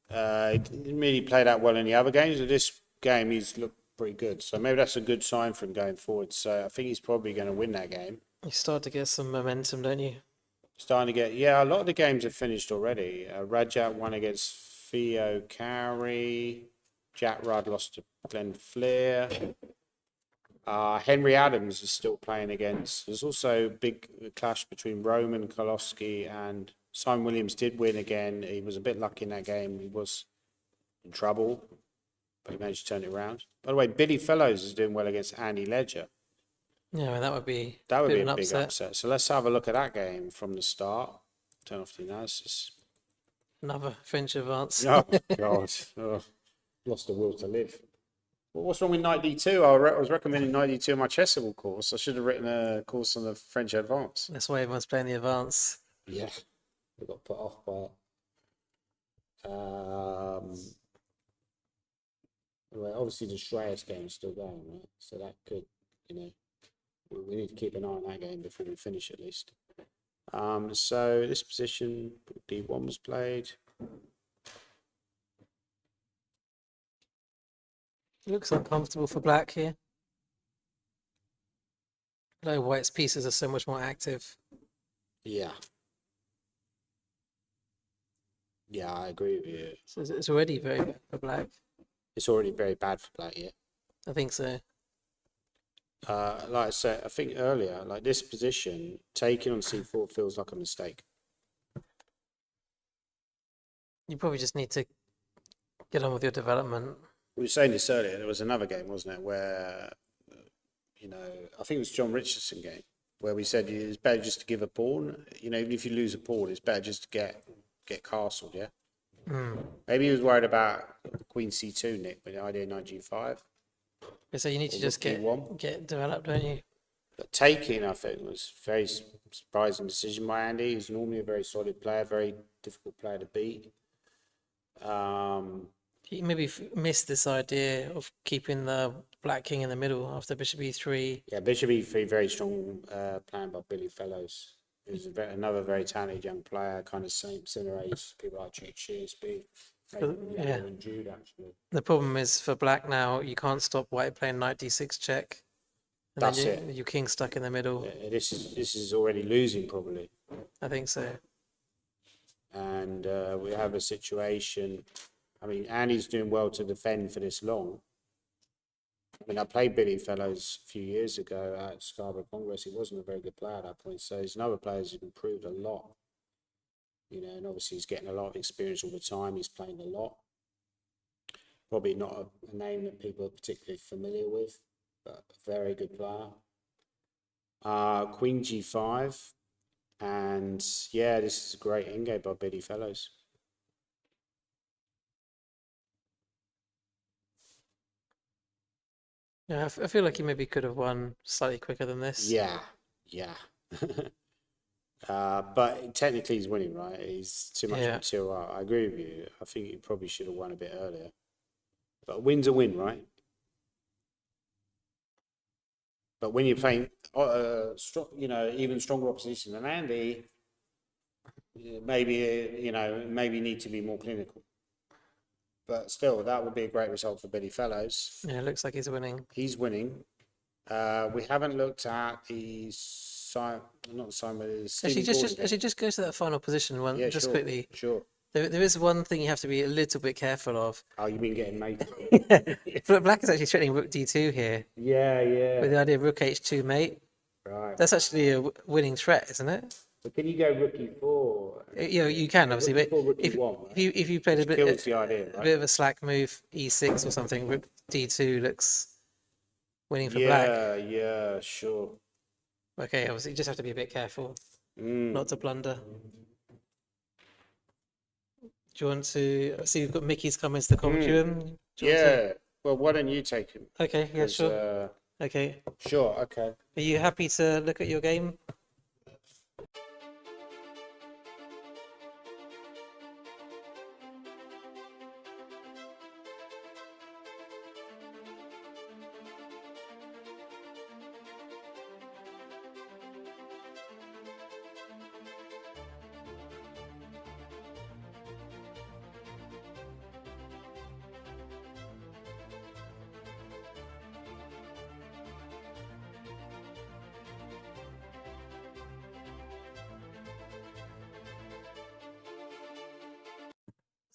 He didn't really play that well in the other games, but this game he's looked pretty good. So maybe that's a good sign for him going forward. So I think he's probably going to win that game. You start to get some momentum, don't you? Starting to get, yeah, a lot of the games have finished already. Rajat won against Theo Carey. Jack Rudd lost to Glenn Fleer. Henry Adams is still playing against. There's also a big clash between Roman Kolosky and Simon Williams did win again. He was a bit lucky in that game. He was in trouble, but he managed to turn it around. By the way, Billy Fellows is doing well against Andy Ledger. Yeah, well, that would be That would bit be of a an big upset. upset. So let's have a look at that game from the start. Turn off the analysis. Another French advance. Oh, God. Oh, lost the will to live. What's wrong with Knight D2? I was recommending Knight D2 in my Chessable course. I should have written a course on the French advance. That's why everyone's playing the advance. Yeah, we got put off by it. Well, obviously the Shreyas game is still going, right? So that could, we need to keep an eye on that game before we finish at least. So this position, D1 was played. Looks uncomfortable for black here. Although white's pieces are so much more active. Yeah. Yeah, I agree with you. So it's already very bad for black. It's already very bad for black, yeah. I think so. Like I said, I think earlier, like this position, taking on C4 feels like a mistake. You probably just need to get on with your development. We were saying this earlier, there was another game, wasn't it, where, I think it was John Richardson game, where we said it's better just to give a pawn. Even if you lose a pawn, it's better just to get castled, yeah? Maybe he was worried about Queen C2, Nick, with the idea Knight G5. So you need to just Rook E1. get developed, don't you? But taking, I think, was a very surprising decision by Andy. He's normally a very solid player, very difficult player to beat. He maybe missed this idea of keeping the black king in the middle after bishop e3. Yeah, Bishop E3, very strong plan by Billy Fellows. He's another very talented young player, kind of similar age to people like Chick Shearsby. Yeah. And Jude, actually. The problem is for black now, you can't stop white playing knight d6 check. And That's then it. your king's stuck in the middle. Yeah, this is already losing, probably. I think so. And we have a situation. I mean, Andy's doing well to defend for this long. I mean, I played Billy Fellows a few years ago at Scarborough Congress. He wasn't a very good player at that point. So he's another player who's improved a lot. And obviously he's getting a lot of experience all the time. He's playing a lot. Probably not a name that people are particularly familiar with, but a very good player. Queen G5. And yeah, this is a great endgame by Billy Fellows. Yeah, I feel like he maybe could have won slightly quicker than this. Yeah. But technically he's winning, right? He's too much material. I agree with you. I think he probably should have won a bit earlier. But a win's a win, right? But when you're playing, even stronger opposition than Andy, maybe maybe need to be more clinical. But still, that would be a great result for Billy Fellows. Yeah, it looks like he's winning. He's winning. We haven't looked at the Actually, just go to that final position one just quickly. Sure. There is one thing you have to be a little bit careful of. Oh, you mean getting mate? But black is actually threatening rook d2 here Yeah. with the idea of rook h2 mate. Right. That's actually a winning threat, isn't it? But can you go rook e4? You can obviously, but rook if e1, right? if you played a Kills the idea, a right? bit of a slack move, e6 or something, rook d2 looks winning for black. Yeah, sure. Okay, obviously you just have to be a bit careful Mm. not to blunder. Do you want to see? We've got Mickey's comments to comment to him. Do you want to- Yeah. Well, why don't you take him? Okay. Yeah. 'Cause, Sure. Okay. Sure. Okay. Are you happy to look at your game?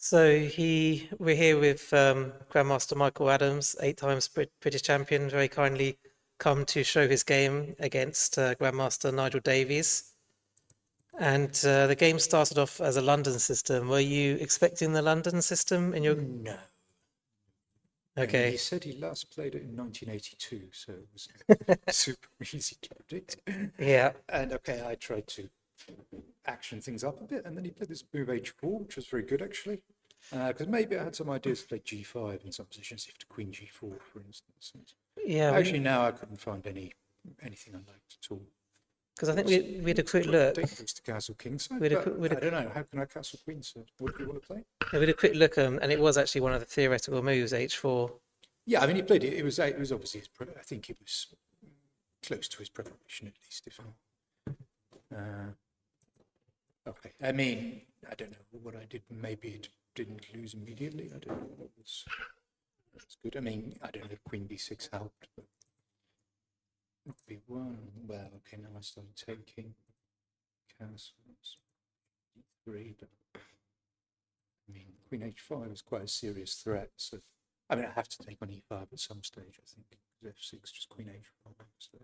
So we're here with Grandmaster Michael Adams, 8 times British champion, very kindly come to show his game against Grandmaster Nigel Davies. And the game started off as a London system. Were you expecting the London system in your? No. And Okay. he said he last played it in 1982, so it was super easy to predict. Yeah. And okay, I tried to action things up a bit, and then he played this move h4, which was very good actually. Because maybe I had some ideas to play g5 in some positions, if to queen g4, for instance. And Yeah. actually, now I couldn't find anything I liked at all. Because I think we had a quick Quite look. ridiculous to castle kingside, We had a but quick- we had a I don't know. How can I castle queenside? What do you want to play? Yeah, we had a quick look, and it was actually one of the theoretical moves, h4. Yeah, I mean, he played it. It was obviously I think it was close to his preparation at least, if not. Okay, I mean, I don't know what I did. Maybe it didn't lose immediately. I don't know. That was good. I mean, I don't know if Queen B6 helped, but Rook B1. Well, okay, now I started taking castles. D3, but I mean, Queen H5 is quite a serious threat. So, I mean, I have to take on E5 at some stage, I think. F6, just Queen H5. So.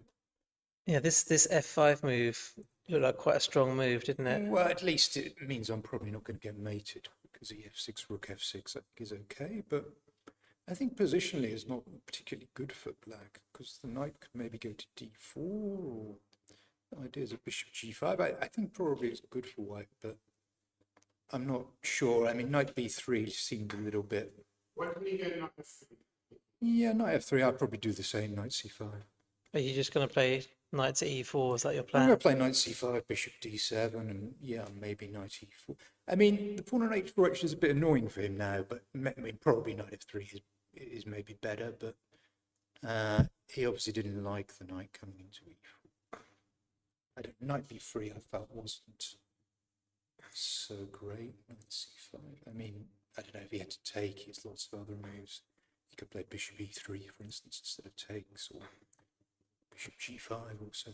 Yeah, this f5 move looked like quite a strong move, didn't it? Well, at least it means I'm probably not going to get mated, because the F6, Rook F6, I think is okay. But I think positionally is not particularly good for black, because the knight could maybe go to D4, or the ideas of Bishop G5. I think probably it's good for white, but I'm not sure. I mean, Knight B3 seemed a little bit. Why didn't he go knight f3? Yeah, Knight F3, I'd probably do the same, Knight C5. Are you just going to play knight to e4? Is that your I'm plan? going to play Knight C5, Bishop D7, and yeah, maybe Knight E4. I mean, the pawn on H4 actually is a bit annoying for him now, but I mean, probably Knight F3 is maybe better, but he obviously didn't like the knight coming into E4. I don't Knight B3 I felt wasn't so great. Knight C5. I mean, I don't know if he had to take, he has lots of other moves. He could play Bishop E3, for instance, instead of takes, or Bishop G5 also.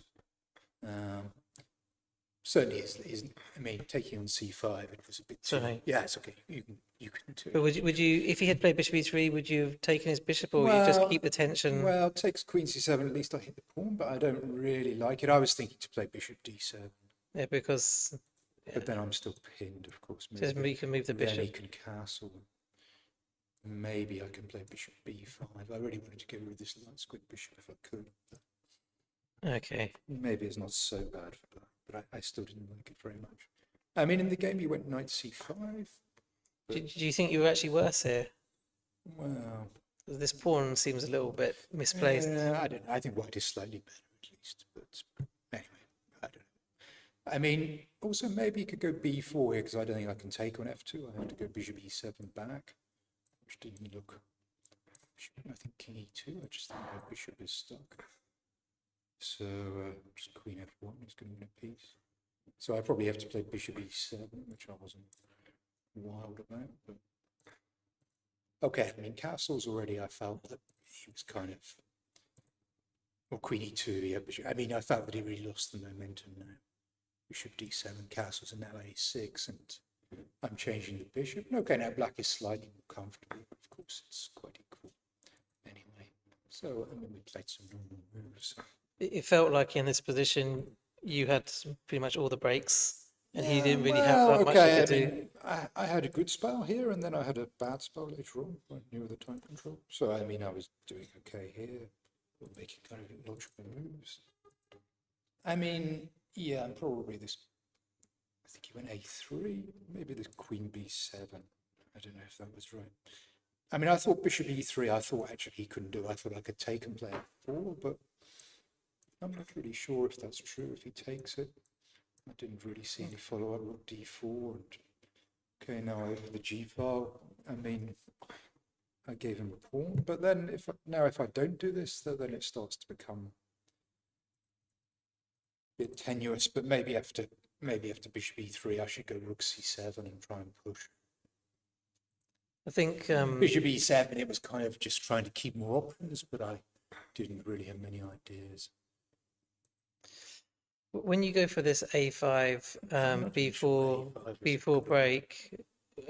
Certainly is. I mean, taking on C5, it was a bit too. Certainly. Yeah, it's okay. You can do But it. would you, if he had played bishop e3, would you have taken his bishop, or would you just Well, keep the tension? Well, takes Queen C7. At least I hit the pawn, but I don't really like it. I was thinking to play Bishop D7, Yeah, because but then I'm still pinned, of course. just you can move the Then he bishop. can castle. Maybe I can play Bishop B5. I really wanted to get rid of this light squid bishop if I could. Okay. Maybe it's not so bad for black, but I still didn't like it very much. I mean, in the game, he went Knight C5. Do you think you were actually worse here? Well, This pawn seems a little bit misplaced. I don't know. I think white is slightly better, at least. But anyway, I don't know. I mean, also maybe you could go B4 here, because I don't think I can take on F2. I have to go Bishop E7 back, which didn't look. I think King E2. I just think my bishop is stuck. So just Queen F1 is going to win a piece. So I probably have to play Bishop E7, which I wasn't wild about. But okay, I mean, castles already, I felt that he was kind of, or Queen E2, yeah, Bishop. I mean, I felt that he really lost the momentum now. Bishop D7, castles, and now A6, and I'm changing the bishop. And okay, now black is slightly more comfortable, but of course it's quite equal anyway. So I mean, we played some normal moves. It felt like in this position you had pretty much all the breaks, and he didn't really have much he could do. mean, I had a good spell here, and then I had a bad spell later on, quite near the time control. So I mean, I was doing okay here, making kind of logical moves. I mean, yeah, and probably this. I think he went A3, maybe this Queen B7. I don't know if that was right. I mean, I thought Bishop E3. I thought actually he couldn't do. I thought I could take and play F4, but I'm not really sure if that's true. If he takes it. I didn't really see any follow-up. Rook D4. And okay, now I have the G file. I mean, I gave him a pawn, but then if I don't do this, then it starts to become a bit tenuous. But maybe after Bishop E3, I should go Rook C7 and try and push. I think Bishop E7, it was kind of just trying to keep more options, but I didn't really have many ideas. when you go for this A5 B4 break,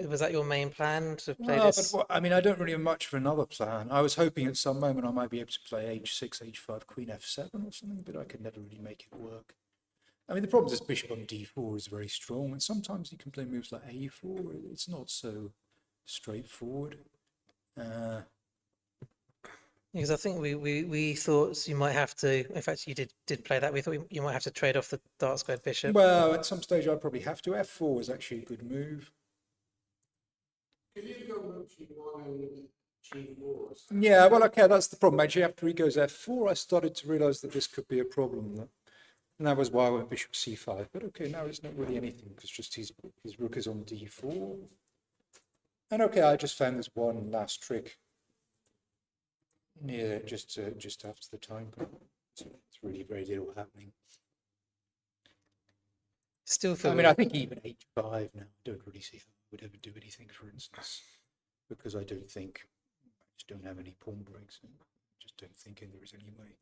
was that your main plan to play Well, this? but I mean, I don't really have much for another plan. I was hoping at some moment I might be able to play H6, H5, Queen F7 or something, but I could never really make it work. I mean, the problem is Bishop on D4 is very strong, and sometimes you can play moves like A4. It's not so straightforward. Because I think we thought you might have to. In fact, you did play that. We thought you might have to trade off the dark squared bishop. Well, at some stage I'd probably have to. F4 was actually a good move. Can you go rook g1 and g4? Yeah, well, okay, that's the problem. Actually, after he goes F4, I started to realize that this could be a problem. And that was why I went bishop c5. But okay, now it's not really anything because just his rook is on d4. And okay, I just found this one last trick. Yeah, just after the time. So it's really very little happening. Still feel. I mean, I think even h5 now, I don't really see how I would ever do anything, for instance, because I don't think, I just don't have any pawn breaks. I just don't think there is any way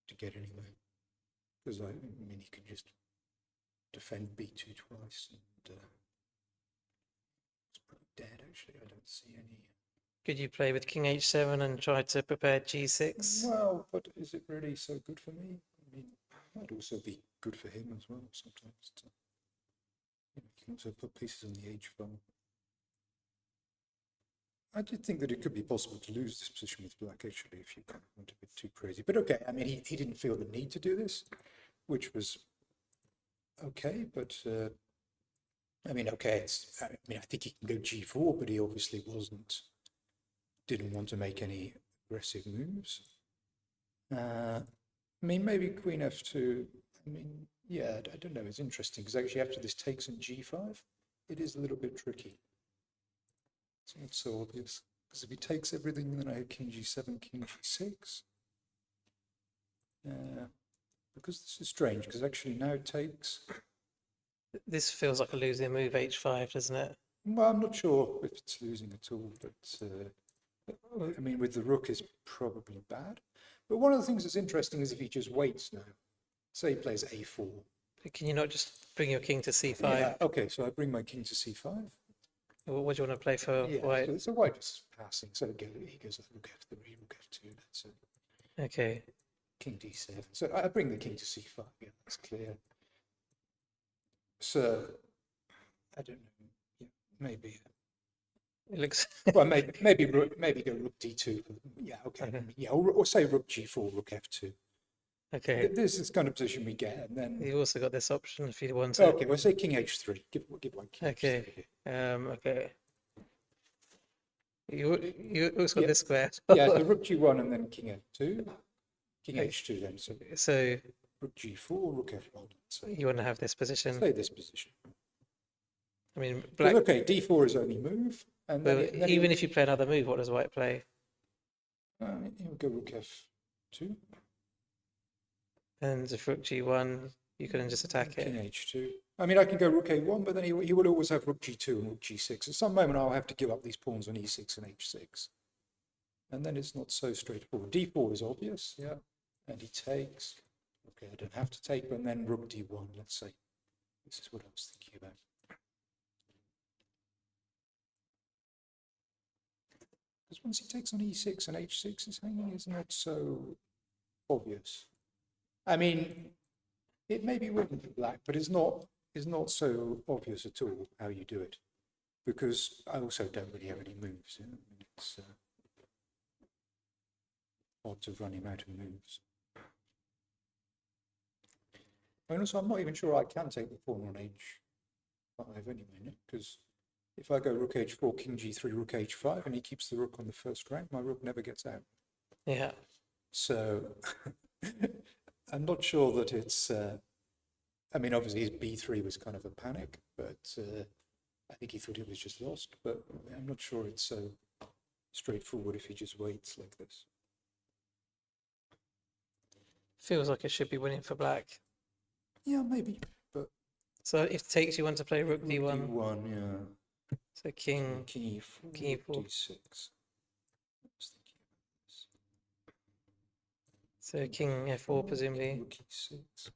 to get anywhere. Because I mean, he can just defend b2 twice, and it's pretty dead, actually. I don't see any. Could you play with king h7 and try to prepare g6? Well, but is it really so good for me? I mean, it might also be good for him as well sometimes. You can also put pieces on the h file. I did think that it could be possible to lose this position with black, actually, if you kind of went a bit too crazy. But okay, I mean, he didn't feel the need to do this, which was okay, but I mean, okay, I mean, I think he can go g4, but he obviously didn't want to make any aggressive moves. I mean, maybe queen f2. I mean, yeah, I don't know. It's interesting because actually after this takes on g5, it is a little bit tricky. It's not so obvious because if he takes everything, then I have king g7, king g6. Because this is strange because actually now it takes. This feels like a losing move, h5, doesn't it? Well, I'm not sure if it's losing at all, but I mean, with the rook is probably bad. But one of the things that's interesting is if he just waits now. Say he plays a4. Can you not just bring your king to c5? Yeah, okay, so I bring my king to c5. What do you want to play for Yeah, white? so white is passing. So he goes rook f3, rook f2. That's it. Okay. King d7. So I bring the king to c5. Yeah, that's clear. So I don't know. Yeah, maybe. It looks. Well, maybe go rook d2. Yeah, okay. Yeah, or say rook g4, rook f2. Okay. This is kind of position we get, and then. You've also got this option if you want to. Okay, well, say king h3. Give one king. Okay. H3. Okay. You also got this square. Yeah, so rook g1 and then king f2. King h2 then. So rook g4, rook f1. So you want to have this position. stay this position. I mean, Well, black. okay, d4 is only move, and then, Even if you play another move, what does white play? he'll go rook f2. And if rook g1, you can just attack King it. h2. I mean, I can go rook a1, but then he will always have rook g2 and rook g6. At some moment, I'll have to give up these pawns on e6 and h6. And then it's not so straightforward. d4 is obvious, yeah. And he takes. Okay, I don't have to take, but then rook d1, let's say. This is what I was thinking about. Because once he takes on e6 and h6, his hanging is not so obvious. I mean, it may be winning for black, but it's not so obvious at all how you do it, because I also don't really have any moves. I mean, it's hard to run him out of moves. And also, I'm not even sure I can take the pawn on h5 anyway, because if I go rook h4, king g3, rook h5, and he keeps the rook on the first rank, my rook never gets out. Yeah. So I'm not sure that it's. I mean, obviously his b3 was kind of a panic, but I think he thought it was just lost. But I'm not sure it's so straightforward if he just waits like this. Feels like it should be winning for black. Yeah, maybe. But So if it takes, you want to play rook d1. d1, yeah. So king. King e4, King e4. d6. I was thinking about this. So king f4 presumably. Rook e6.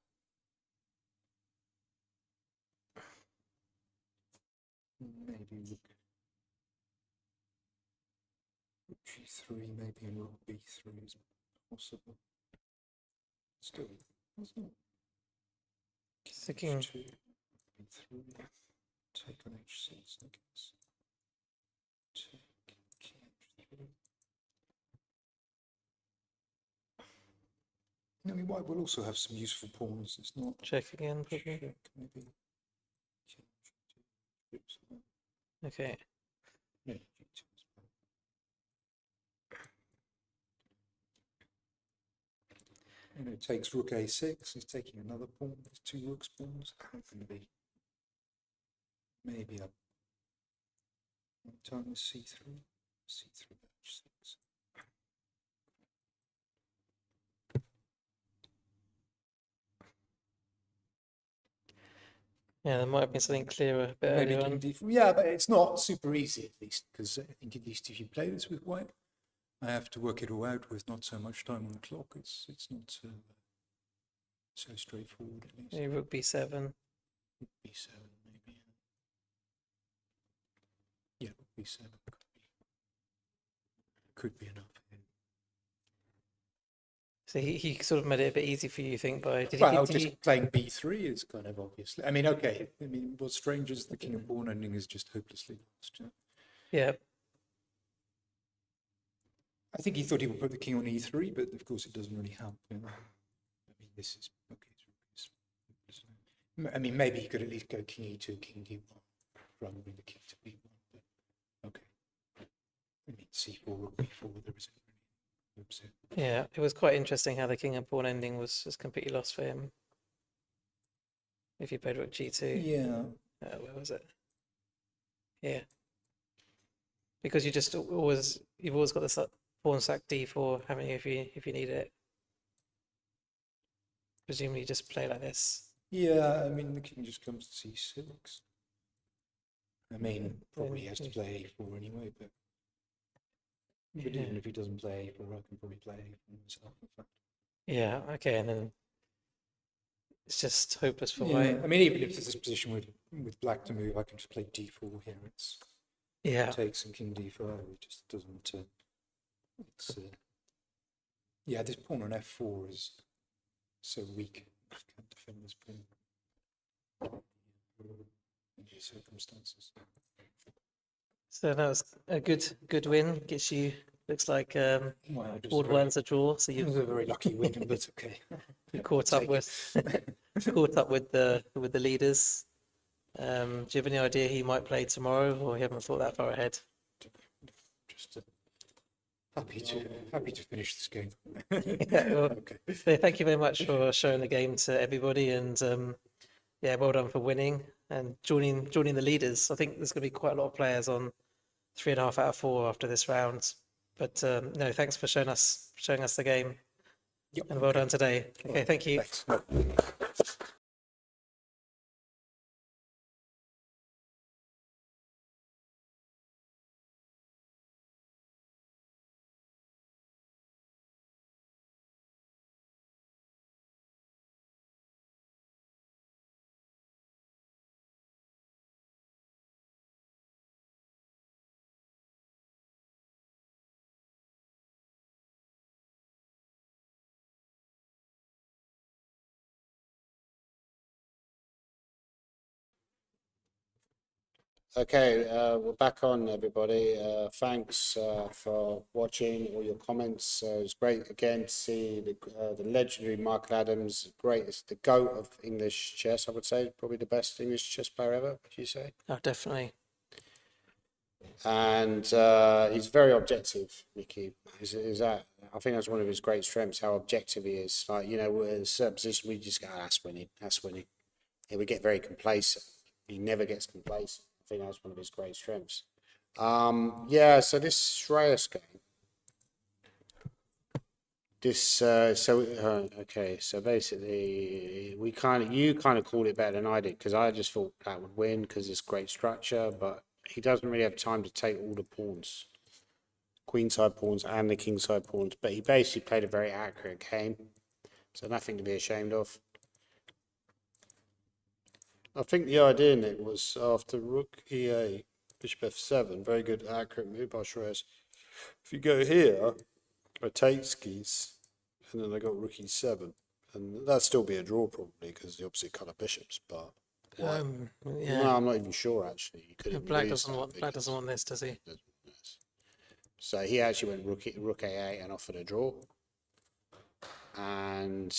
Maybe rook g3, maybe and rook b3 is possible. Still, wasn't it? So king. h2, b3, take on h6, I guess. Take king h3. I mean, white will also have some useful pawns. It's not. Check again, probably. Check, maybe. Okay. Yeah, and it takes rook a6. He's taking another pawn. There's 2 rook's pawns. Going to be maybe a turn with c3, c3 h6. Yeah, there might have been something clearer a bit Maybe earlier king on. d4. Yeah, but it's not super easy at least, because I think at least if you play this with white, I have to work it all out with not so much time on the clock. It's not so straightforward at least. Maybe rook b7. b7 maybe. Yeah, b7 could be enough. Yeah. So he sort of made it a bit easy for you, you think, by did Well, did just playing b3 is kind of obviously. I mean, okay. I mean, what's strange is the king and pawn ending is just hopelessly lost. yeah. I think he thought he would put the king on e3, but of course it doesn't really help. You know? I mean, this is okay. I mean, maybe he could at least go king e2, king d1, rather than the king to b1. But okay. I mean, c4, rook b4. There isn't really upset. Yeah, it was quite interesting how the king and pawn ending was just completely lost for him. If you played rook g2, Yeah. where was it? Yeah, because you just you've always got the pawn sack d4, haven't you? If you need it, presumably you just play like this. Yeah, I mean, the king just comes to c6. I mean, probably has to play a4 anyway, but even if he doesn't play a4, I can probably play a4 myself, in fact. Yeah, okay, and then it's just hopeless for Yeah, white. I mean, even if there's this position with black to move, I can just play d4 here. Yeah, Takes and king d5. It just doesn't. Yeah, this pawn on f4 is so weak. I can't defend this pawn in these circumstances. so that was a good win. Gets you looks like Well, it was board very- one's a draw, so It was a very lucky win, but okay. you caught up Take with caught up with the leaders. Do you have any idea he might play tomorrow, or you haven't thought that far ahead? Just happy to finish this game. Yeah, well, Okay. so thank you very much for showing the game to everybody, and yeah, well done for winning and joining the leaders. I think there's going to be quite a lot of players on 3.5 out of 4 after this round. But no, thanks for showing us the game, Yep. and well done today. Okay, thank you. Thanks. Okay, we're back on, everybody. Thanks for watching, all your comments. It's great again to see the legendary Michael Adams. Great, it's the GOAT of English chess, I would say. Probably the best English chess player ever, would you say? Oh, definitely. And he's very objective, Mickey. Is that? I think that's one of his great strengths, how objective he is. Like, you know, with a certain position, we just go, that's winning, that's winning. And we get very complacent. He never gets complacent. I think that's one of his great strengths. Yeah, so this Shreyas game. This okay, so basically you kind of called it better than I did, because I just thought that would win because it's great structure, but he doesn't really have time to take all the pawns, queenside pawns and the kingside pawns. But he basically played a very accurate game, so nothing to be ashamed of. I think the idea, Nick, was after rook e8, bishop f7, very good accurate move by Shreyas. If you go here, I take skis, and then I got rook e7, and that'd still be a draw probably because the opposite colour bishops. But Yeah. no, I'm not even sure actually. You could Black doesn't want this, does he? So he actually went rook a8 and offered a draw. and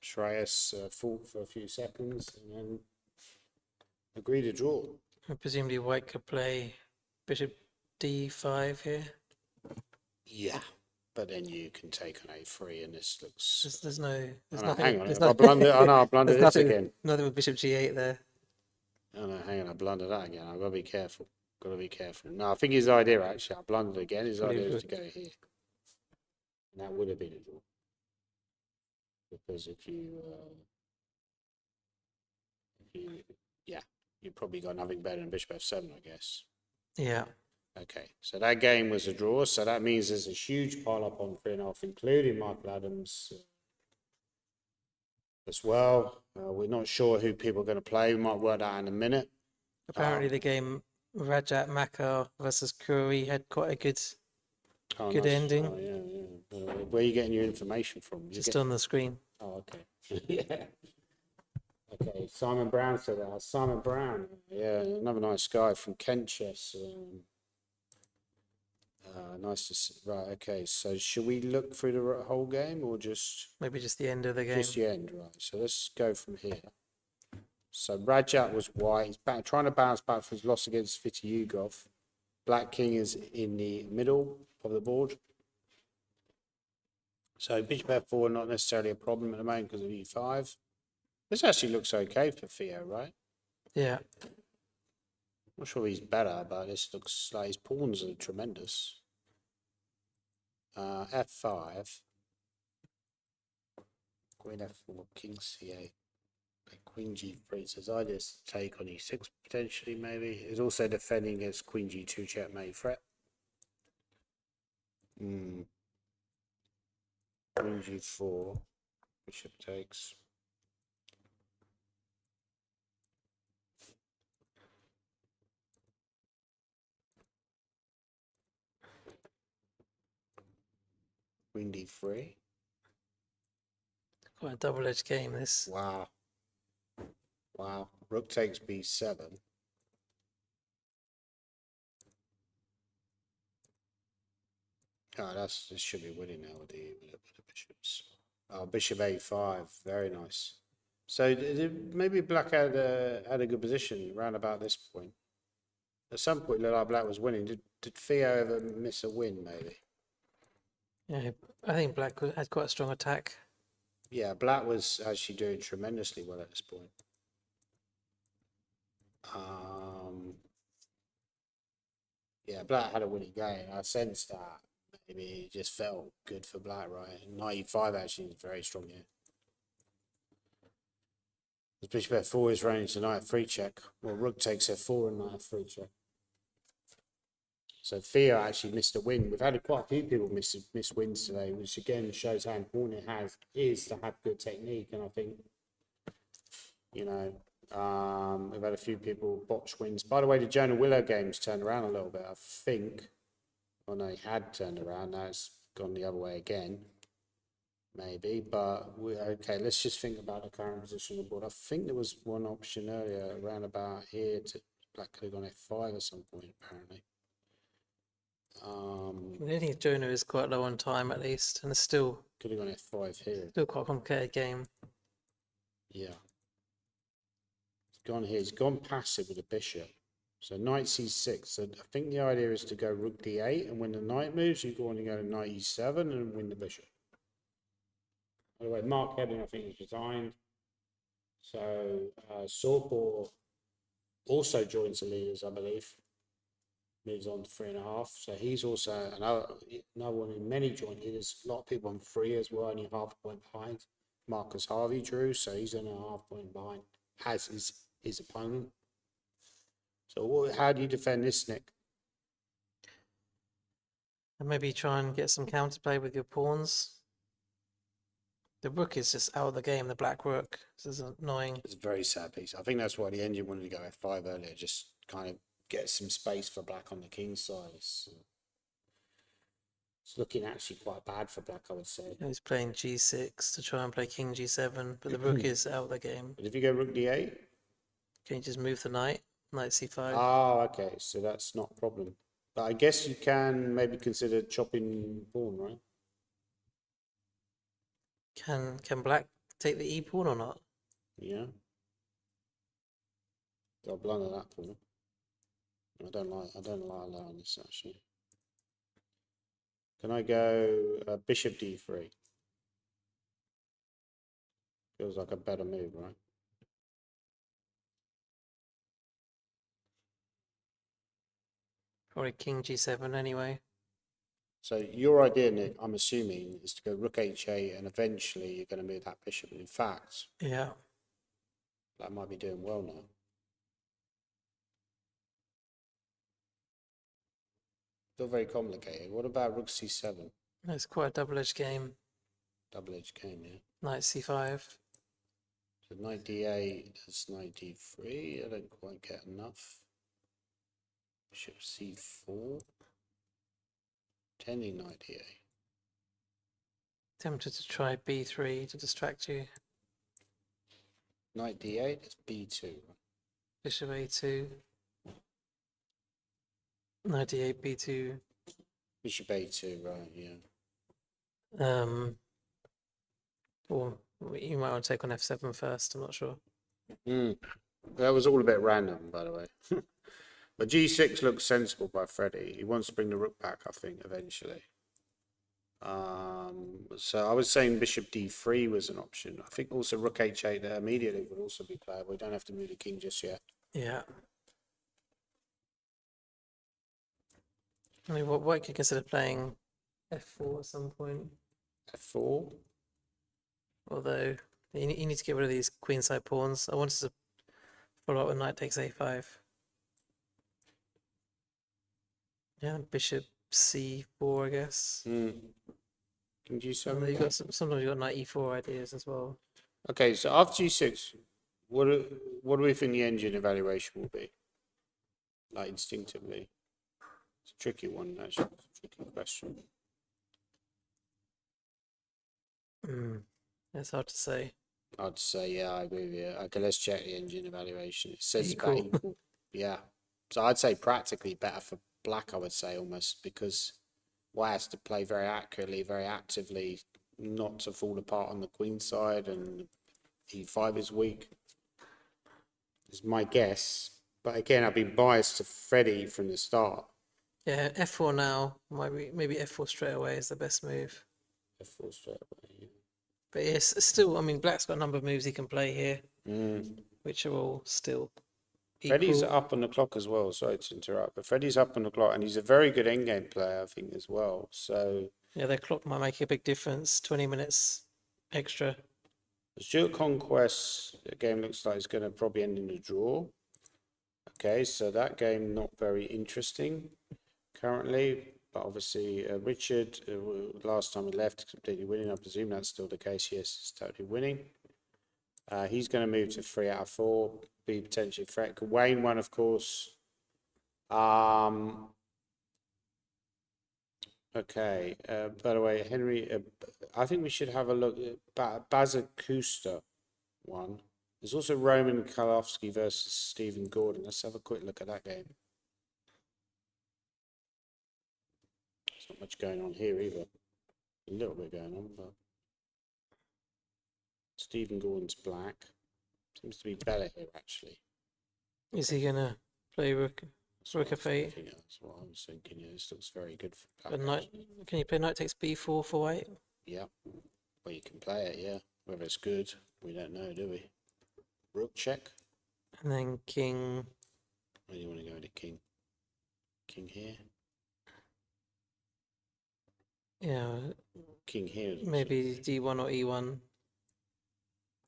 Shreyas fought for a few seconds and then agreed to draw. Presumably white could play bishop d5 here. Yeah, but then you can take on a3, and this looks. There's no, there's Oh, no, nothing. hang on, There's I blundered. Oh no, I blundered there's this nothing, again. nothing with bishop g8 there. Oh no, hang on, I blundered that again. I've got to be careful. Got to be careful. No, I think his idea actually, I blundered again. His idea was to go here, and that would have been a draw. Because if you, yeah, you probably got nothing better than bishop f7, I guess. Yeah. Okay, so that game was a draw. So that means there's a huge pile up on 3.5, including Michael Adams as well. We're not sure who people are going to play. We might work that out in a minute. Apparently the game Rajat Makar versus Kuri had quite a good Good nice. ending. Oh, yeah, yeah. Where are you getting your information from? just on the screen. Oh, okay. Yeah. Okay, Simon Brown said that. Simon Brown, yeah, another nice guy from Kent Chess. Nice to see. Right, okay, so should we look through the whole game or just Maybe just the end of the game. just the end? Right, so let's go from here. So Rajat was white. He's back, trying to bounce back from his loss against Vitiugov. Black King is in the middle of the board. So bishop f4 not necessarily a problem at the moment because of e5. This actually looks okay for Theo, right? Yeah. Not sure he's better, but this looks like his pawns are tremendous. F5. Queen f4, king c8. Queen g3. So his idea is to take on e6 potentially, maybe. He's also defending against queen g2 checkmate threat. Queen g4. Bishop takes. Queen d3. Quite a double-edged game, this. Wow. Wow. Rook takes b7. Oh, this should be winning now with the bishops. Oh, bishop a5. Very nice. So maybe black had a good position around about this point. At some point, it looked like black was winning. Did Theo ever miss a win, maybe? Yeah, I think black had quite a strong attack. Yeah, black was actually doing tremendously well at this point. Yeah, black had a winning game. I sensed that. Maybe it just felt good for black, right? 95 actually is very strong here. The bishop f4 is running tonight, free check. Well, rook takes f4 and knight free check. So Theo actually missed a win. We've had quite a few people miss wins today, which again shows how important it is to have good technique. And I think, you know, we've had a few people botch wins. By the way, the Jonah Willow game's turned around a little bit, I think. Well, no, he had turned around. Now it's gone the other way again. Maybe, but okay, let's just think about the current position of the board. I think there was one option earlier around about here to black could have gone f5 at some point, apparently. I think Jonah is quite low on time at least, and it's still Could have gone f5 here. still quite a complicated game. Yeah. He's gone here. He's gone passive with the bishop. So knight c6. So I think the idea is to go rook d8, and when the knight moves, you go on and go to knight e7 and win the bishop. By the way, Mark Hebbing, I think, has resigned. So Sorpor also joins the leaders, I believe. Moves on to 3.5. So he's also another one in many joint leaders. A lot of people on 3 as well, only half a point behind. Marcus Harvey drew, so he's only a half point behind, as is his opponent. So how do you defend this, Nick? And maybe try and get some counterplay with your pawns. The rook is just out of the game, the black rook. This is annoying. It's a very sad piece. I think that's why the engine wanted to go f5 earlier, just kind of get some space for black on the king side. It's looking actually quite bad for black, I would say. He's playing g6 to try and play king g7, but the rook is out of the game. But if you go rook d8? Can you just move the knight? Knight c5. Oh, okay. So that's not a problem. But I guess you can maybe consider chopping pawn, right? Can black take the e pawn or not? Yeah. Got to blunder that pawn. I don't like allowing this actually. Can I go bishop d3? Feels like a better move, right? Probably king g7 anyway. So your idea, Nick, I'm assuming, is to go rook h8 and eventually you're going to move that bishop. And in fact, Yeah. that might be doing well now. Still very complicated. What about rook c7? It's quite a double-edged game. Double-edged game, yeah. Knight c5. So knight d8, that's knight d3. I don't quite get enough. Bishop c4. Tending knight d8. Tempted to try b3 to distract you. Knight d8, that's b2. Bishop a2. Knight d8, b2. Bishop a2, right, yeah. Or you might want to take on f7 first, I'm not sure. That was all a bit random, by the way. But g6 looks sensible by Freddie. He wants to bring the rook back, I think, eventually. So I was saying bishop d3 was an option. I think also rook h8 there immediately would also be playable. We don't have to move the king just yet. Yeah. I mean, what you could consider playing f4 at some point. f4. Although you need to get rid of these queenside pawns. I wanted to follow up with knight takes a5. Yeah, bishop c4, I guess. King Although g7. you got sometimes you got knight e4 ideas as well. Okay, so after g6, what do we think the engine evaluation will be? Like instinctively. It's a tricky one, actually. It's a tricky question. It's hard to say. I'd say, yeah, I agree with you. Okay, let's check the engine evaluation. It says Equal. about equal. Yeah. So I'd say practically better for black, I would say almost, because white has to play very accurately, very actively, not to fall apart on the queen side, and e5 is weak. Is my guess. But again, I've been biased to Freddie from the start. Yeah, f4 now. Maybe f4 straight away is the best move. F4 straight away, yeah. But yes, still, I mean, black's got a number of moves he can play here, which are all still Freddie's equal. up on the clock as well. Sorry to interrupt, but Freddie's up on the clock, and he's a very good endgame player, I think, as well. So Yeah, their clock might make a big difference. 20 minutes extra. the Stuart Conquest game looks like it's going to probably end in a draw. Okay, so that game not very interesting currently, but obviously Richard, last time he left, completely winning. I presume that's still the case. Yes, it's totally winning. He's going to move to 3 out of 4, be potentially threat. Wayne won, of course. Okay, by the way, Henry, I think we should have a look at Bazakusta one. There's also Roman Karlovsky versus Stephen Gordon. Let's have a quick look at that game. There's not much going on here either. A little bit going on, but Stephen Gordon's black. Seems to be better here, actually. Is he going to play rook f8? That's what I was thinking. Yeah, this looks very good for But black. can you play knight takes b4 for white? Yeah, well, you can play it, yeah. Whether it's good, we don't know, do we? Rook check. And then king. Where do you want to go with the king? King here? Yeah, King here. maybe d1 or e1.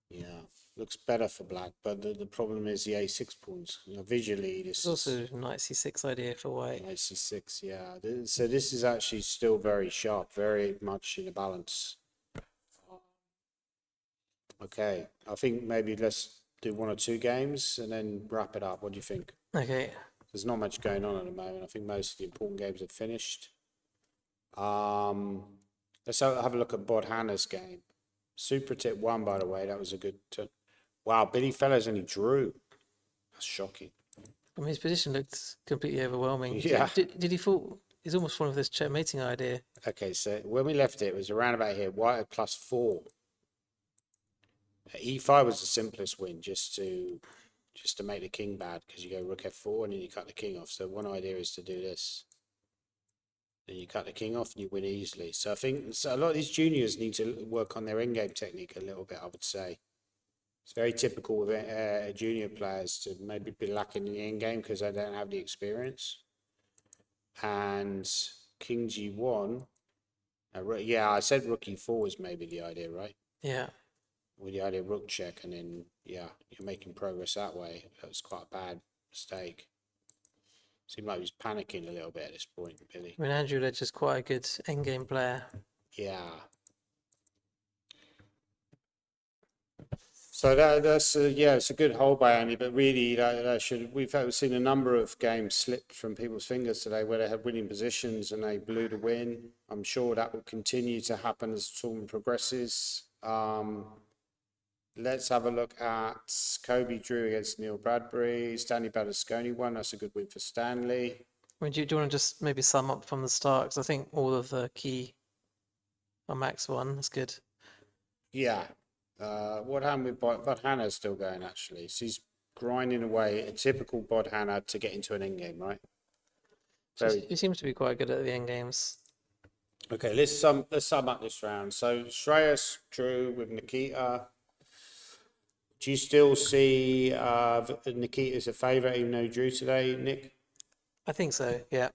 Yeah, looks better for black, but the problem is the a6 pawns. You know, visually, this There's is also knight c6 idea for white. knight c6. Yeah, so this is actually still very sharp, very much in a balance. Okay, I think maybe let's do 1 or 2 games and then wrap it up. What do you think? Okay. There's not much going on at the moment. I think most of the important games are finished. Let's have a look at Bod Hanna's game. Super Tip won, by the way. That was a good turn. Wow, Billy Fellows only drew. That's shocking. I mean, his position looked completely overwhelming. Yeah. Did he fall? He's almost fallen for this checkmating idea. Okay, so when we left it, it was around about here. White had +4. E5 was the simplest win, just to make the king bad, because you go rook f4 and then you cut the king off. So one idea is to do this. Then you cut the king off and you win easily. So I think a lot of these juniors need to work on their endgame technique a little bit, I would say. It's very typical with junior players to maybe be lacking in the endgame because they don't have the experience. And king g1. Yeah, I said rook e4 was maybe the idea, right? Yeah. With the idea of rook check, and then, yeah, you're making progress that way. That was quite a bad mistake. Seemed like he was panicking a little bit at this point, Billy. I mean, Andrew Ledge is quite a good endgame player. Yeah. So that's yeah, it's a good hole by Andy, but really we've seen a number of games slip from people's fingers today where they had winning positions and they blew the win. I'm sure that will continue to happen as the tournament progresses. Let's have a look at Kobe drew against Neil Bradbury. Stanley Berlusconi won. That's a good win for Stanley. I mean, do you want to just maybe sum up from the start? Because I think all of the key on Max won. That's good. Yeah. What happened with Bodhana's still going, actually. She's grinding away, a typical Bodhana to get into an endgame, right? He seems to be quite good at the end games. Okay, let's sum up this round. So Shreyas drew with Nikita. Do you still see Nikita as a favourite even though he drew today, Nick? I think so, yeah.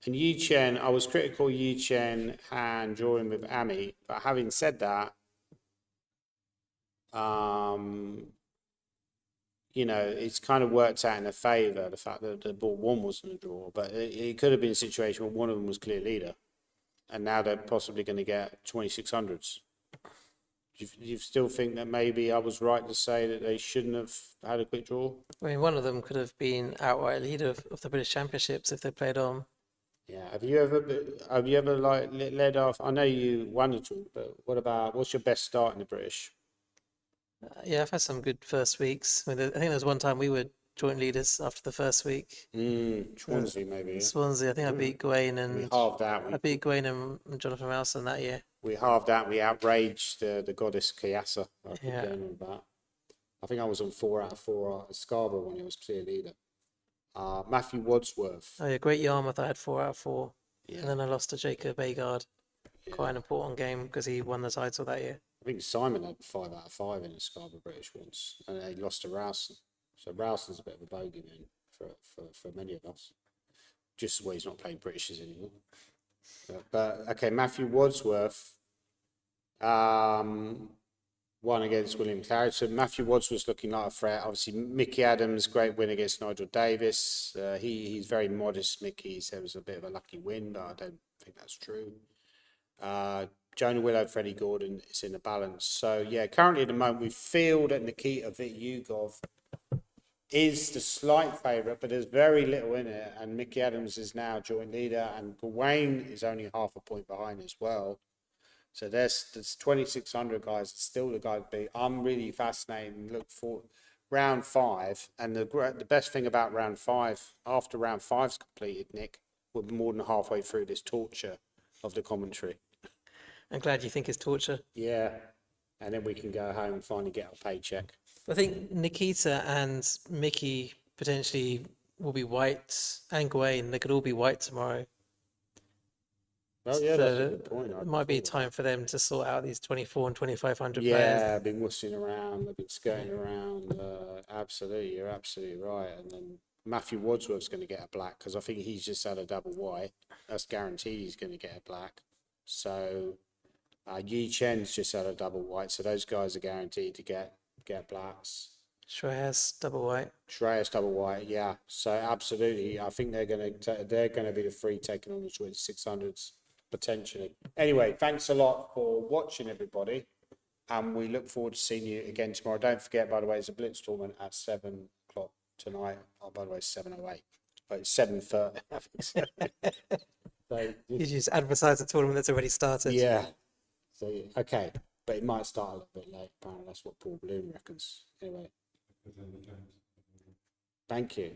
And Yi Chen, I was critical of Yi Chen and drawing with Ami, but having said that, you know, it's kind of worked out in their favour, the fact that the ball one wasn't a draw, but it could have been a situation where one of them was clear leader, and now they're possibly going to get 2600s. Do you still think that maybe I was right to say that they shouldn't have had a quick draw? I mean, one of them could have been outright leader of the British Championships if they played on. Yeah. Have you ever like led off? I know you won at all, but what's your best start in the British? Yeah, I've had some good first weeks. I mean, I think there was one time we were joint leaders after the first week. Swansea maybe. Yeah. Swansea, I think I beat Gawain We and halved that. I beat Gawain and Jonathan Ralston that year. We halved that. We outraged the goddess Kyasa. I keep Yeah. going with that. I think I was on 4 out of 4 at Scarborough when he was clear leader. Matthew Wadsworth. Oh yeah, Great Yarmouth, I had 4 out of 4. Yeah. And then I lost to Jacob Agard. Quite an important game because he won the title that year. I think Simon had 5 out of 5 in the Scarborough British once, and he lost to Ralston. So Ralston's a bit of a bogey man for many of us. Just as well he's not playing Britishes anymore. But okay, Matthew Wadsworth won against William Claridge. So Matthew Wadsworth's looking like a threat. Obviously, Mickey Adams, great win against Nigel Davis. He's very modest. Mickey said it was a bit of a lucky win, but I don't think that's true. Jonah Willow, Freddie Gordon is in the balance. So yeah, currently at the moment we feel that Nikita Vitiugov is the slight favourite, but there's very little in it. And Mickey Adams is now joint leader, and Gawain is only half a point behind as well. So there's 2600 guys, still the guy to beat. I'm really fascinated and look for round 5. And the best thing about round 5, after round 5's completed, Nick, we're more than halfway through this torture of the commentary. I'm glad you think it's torture. Yeah. And then we can go home and finally get our paycheck. I think Nikita and Mickey potentially will be white, and Gawain, they could all be white tomorrow. Well, yeah, that's a good point. It might be time for them to sort out these 24 and 2500 Yeah, players. I've been wussing around, I've been skirting around. Absolutely, you're absolutely right. And then Matthew Wadsworth's going to get a black because I think he's just had a double white. That's guaranteed he's going to get a black. So Yi Chen's just had a double white, so those guys are guaranteed to get blacks. Shreyas, double white. Shreyas double white, yeah. So absolutely, I think they're going to be the three taking on the 2600s potentially. Anyway, thanks a lot for watching, everybody, and we look forward to seeing you again tomorrow. Don't forget, by the way, it's a Blitz tournament at 7 o'clock tonight. Oh, by the way, it's 7:08, but it's 7:30. So You just advertise a tournament that's already started. yeah. So okay, but it might start a little bit late. Apparently, that's what Paul Bloom reckons. Anyway, thank you.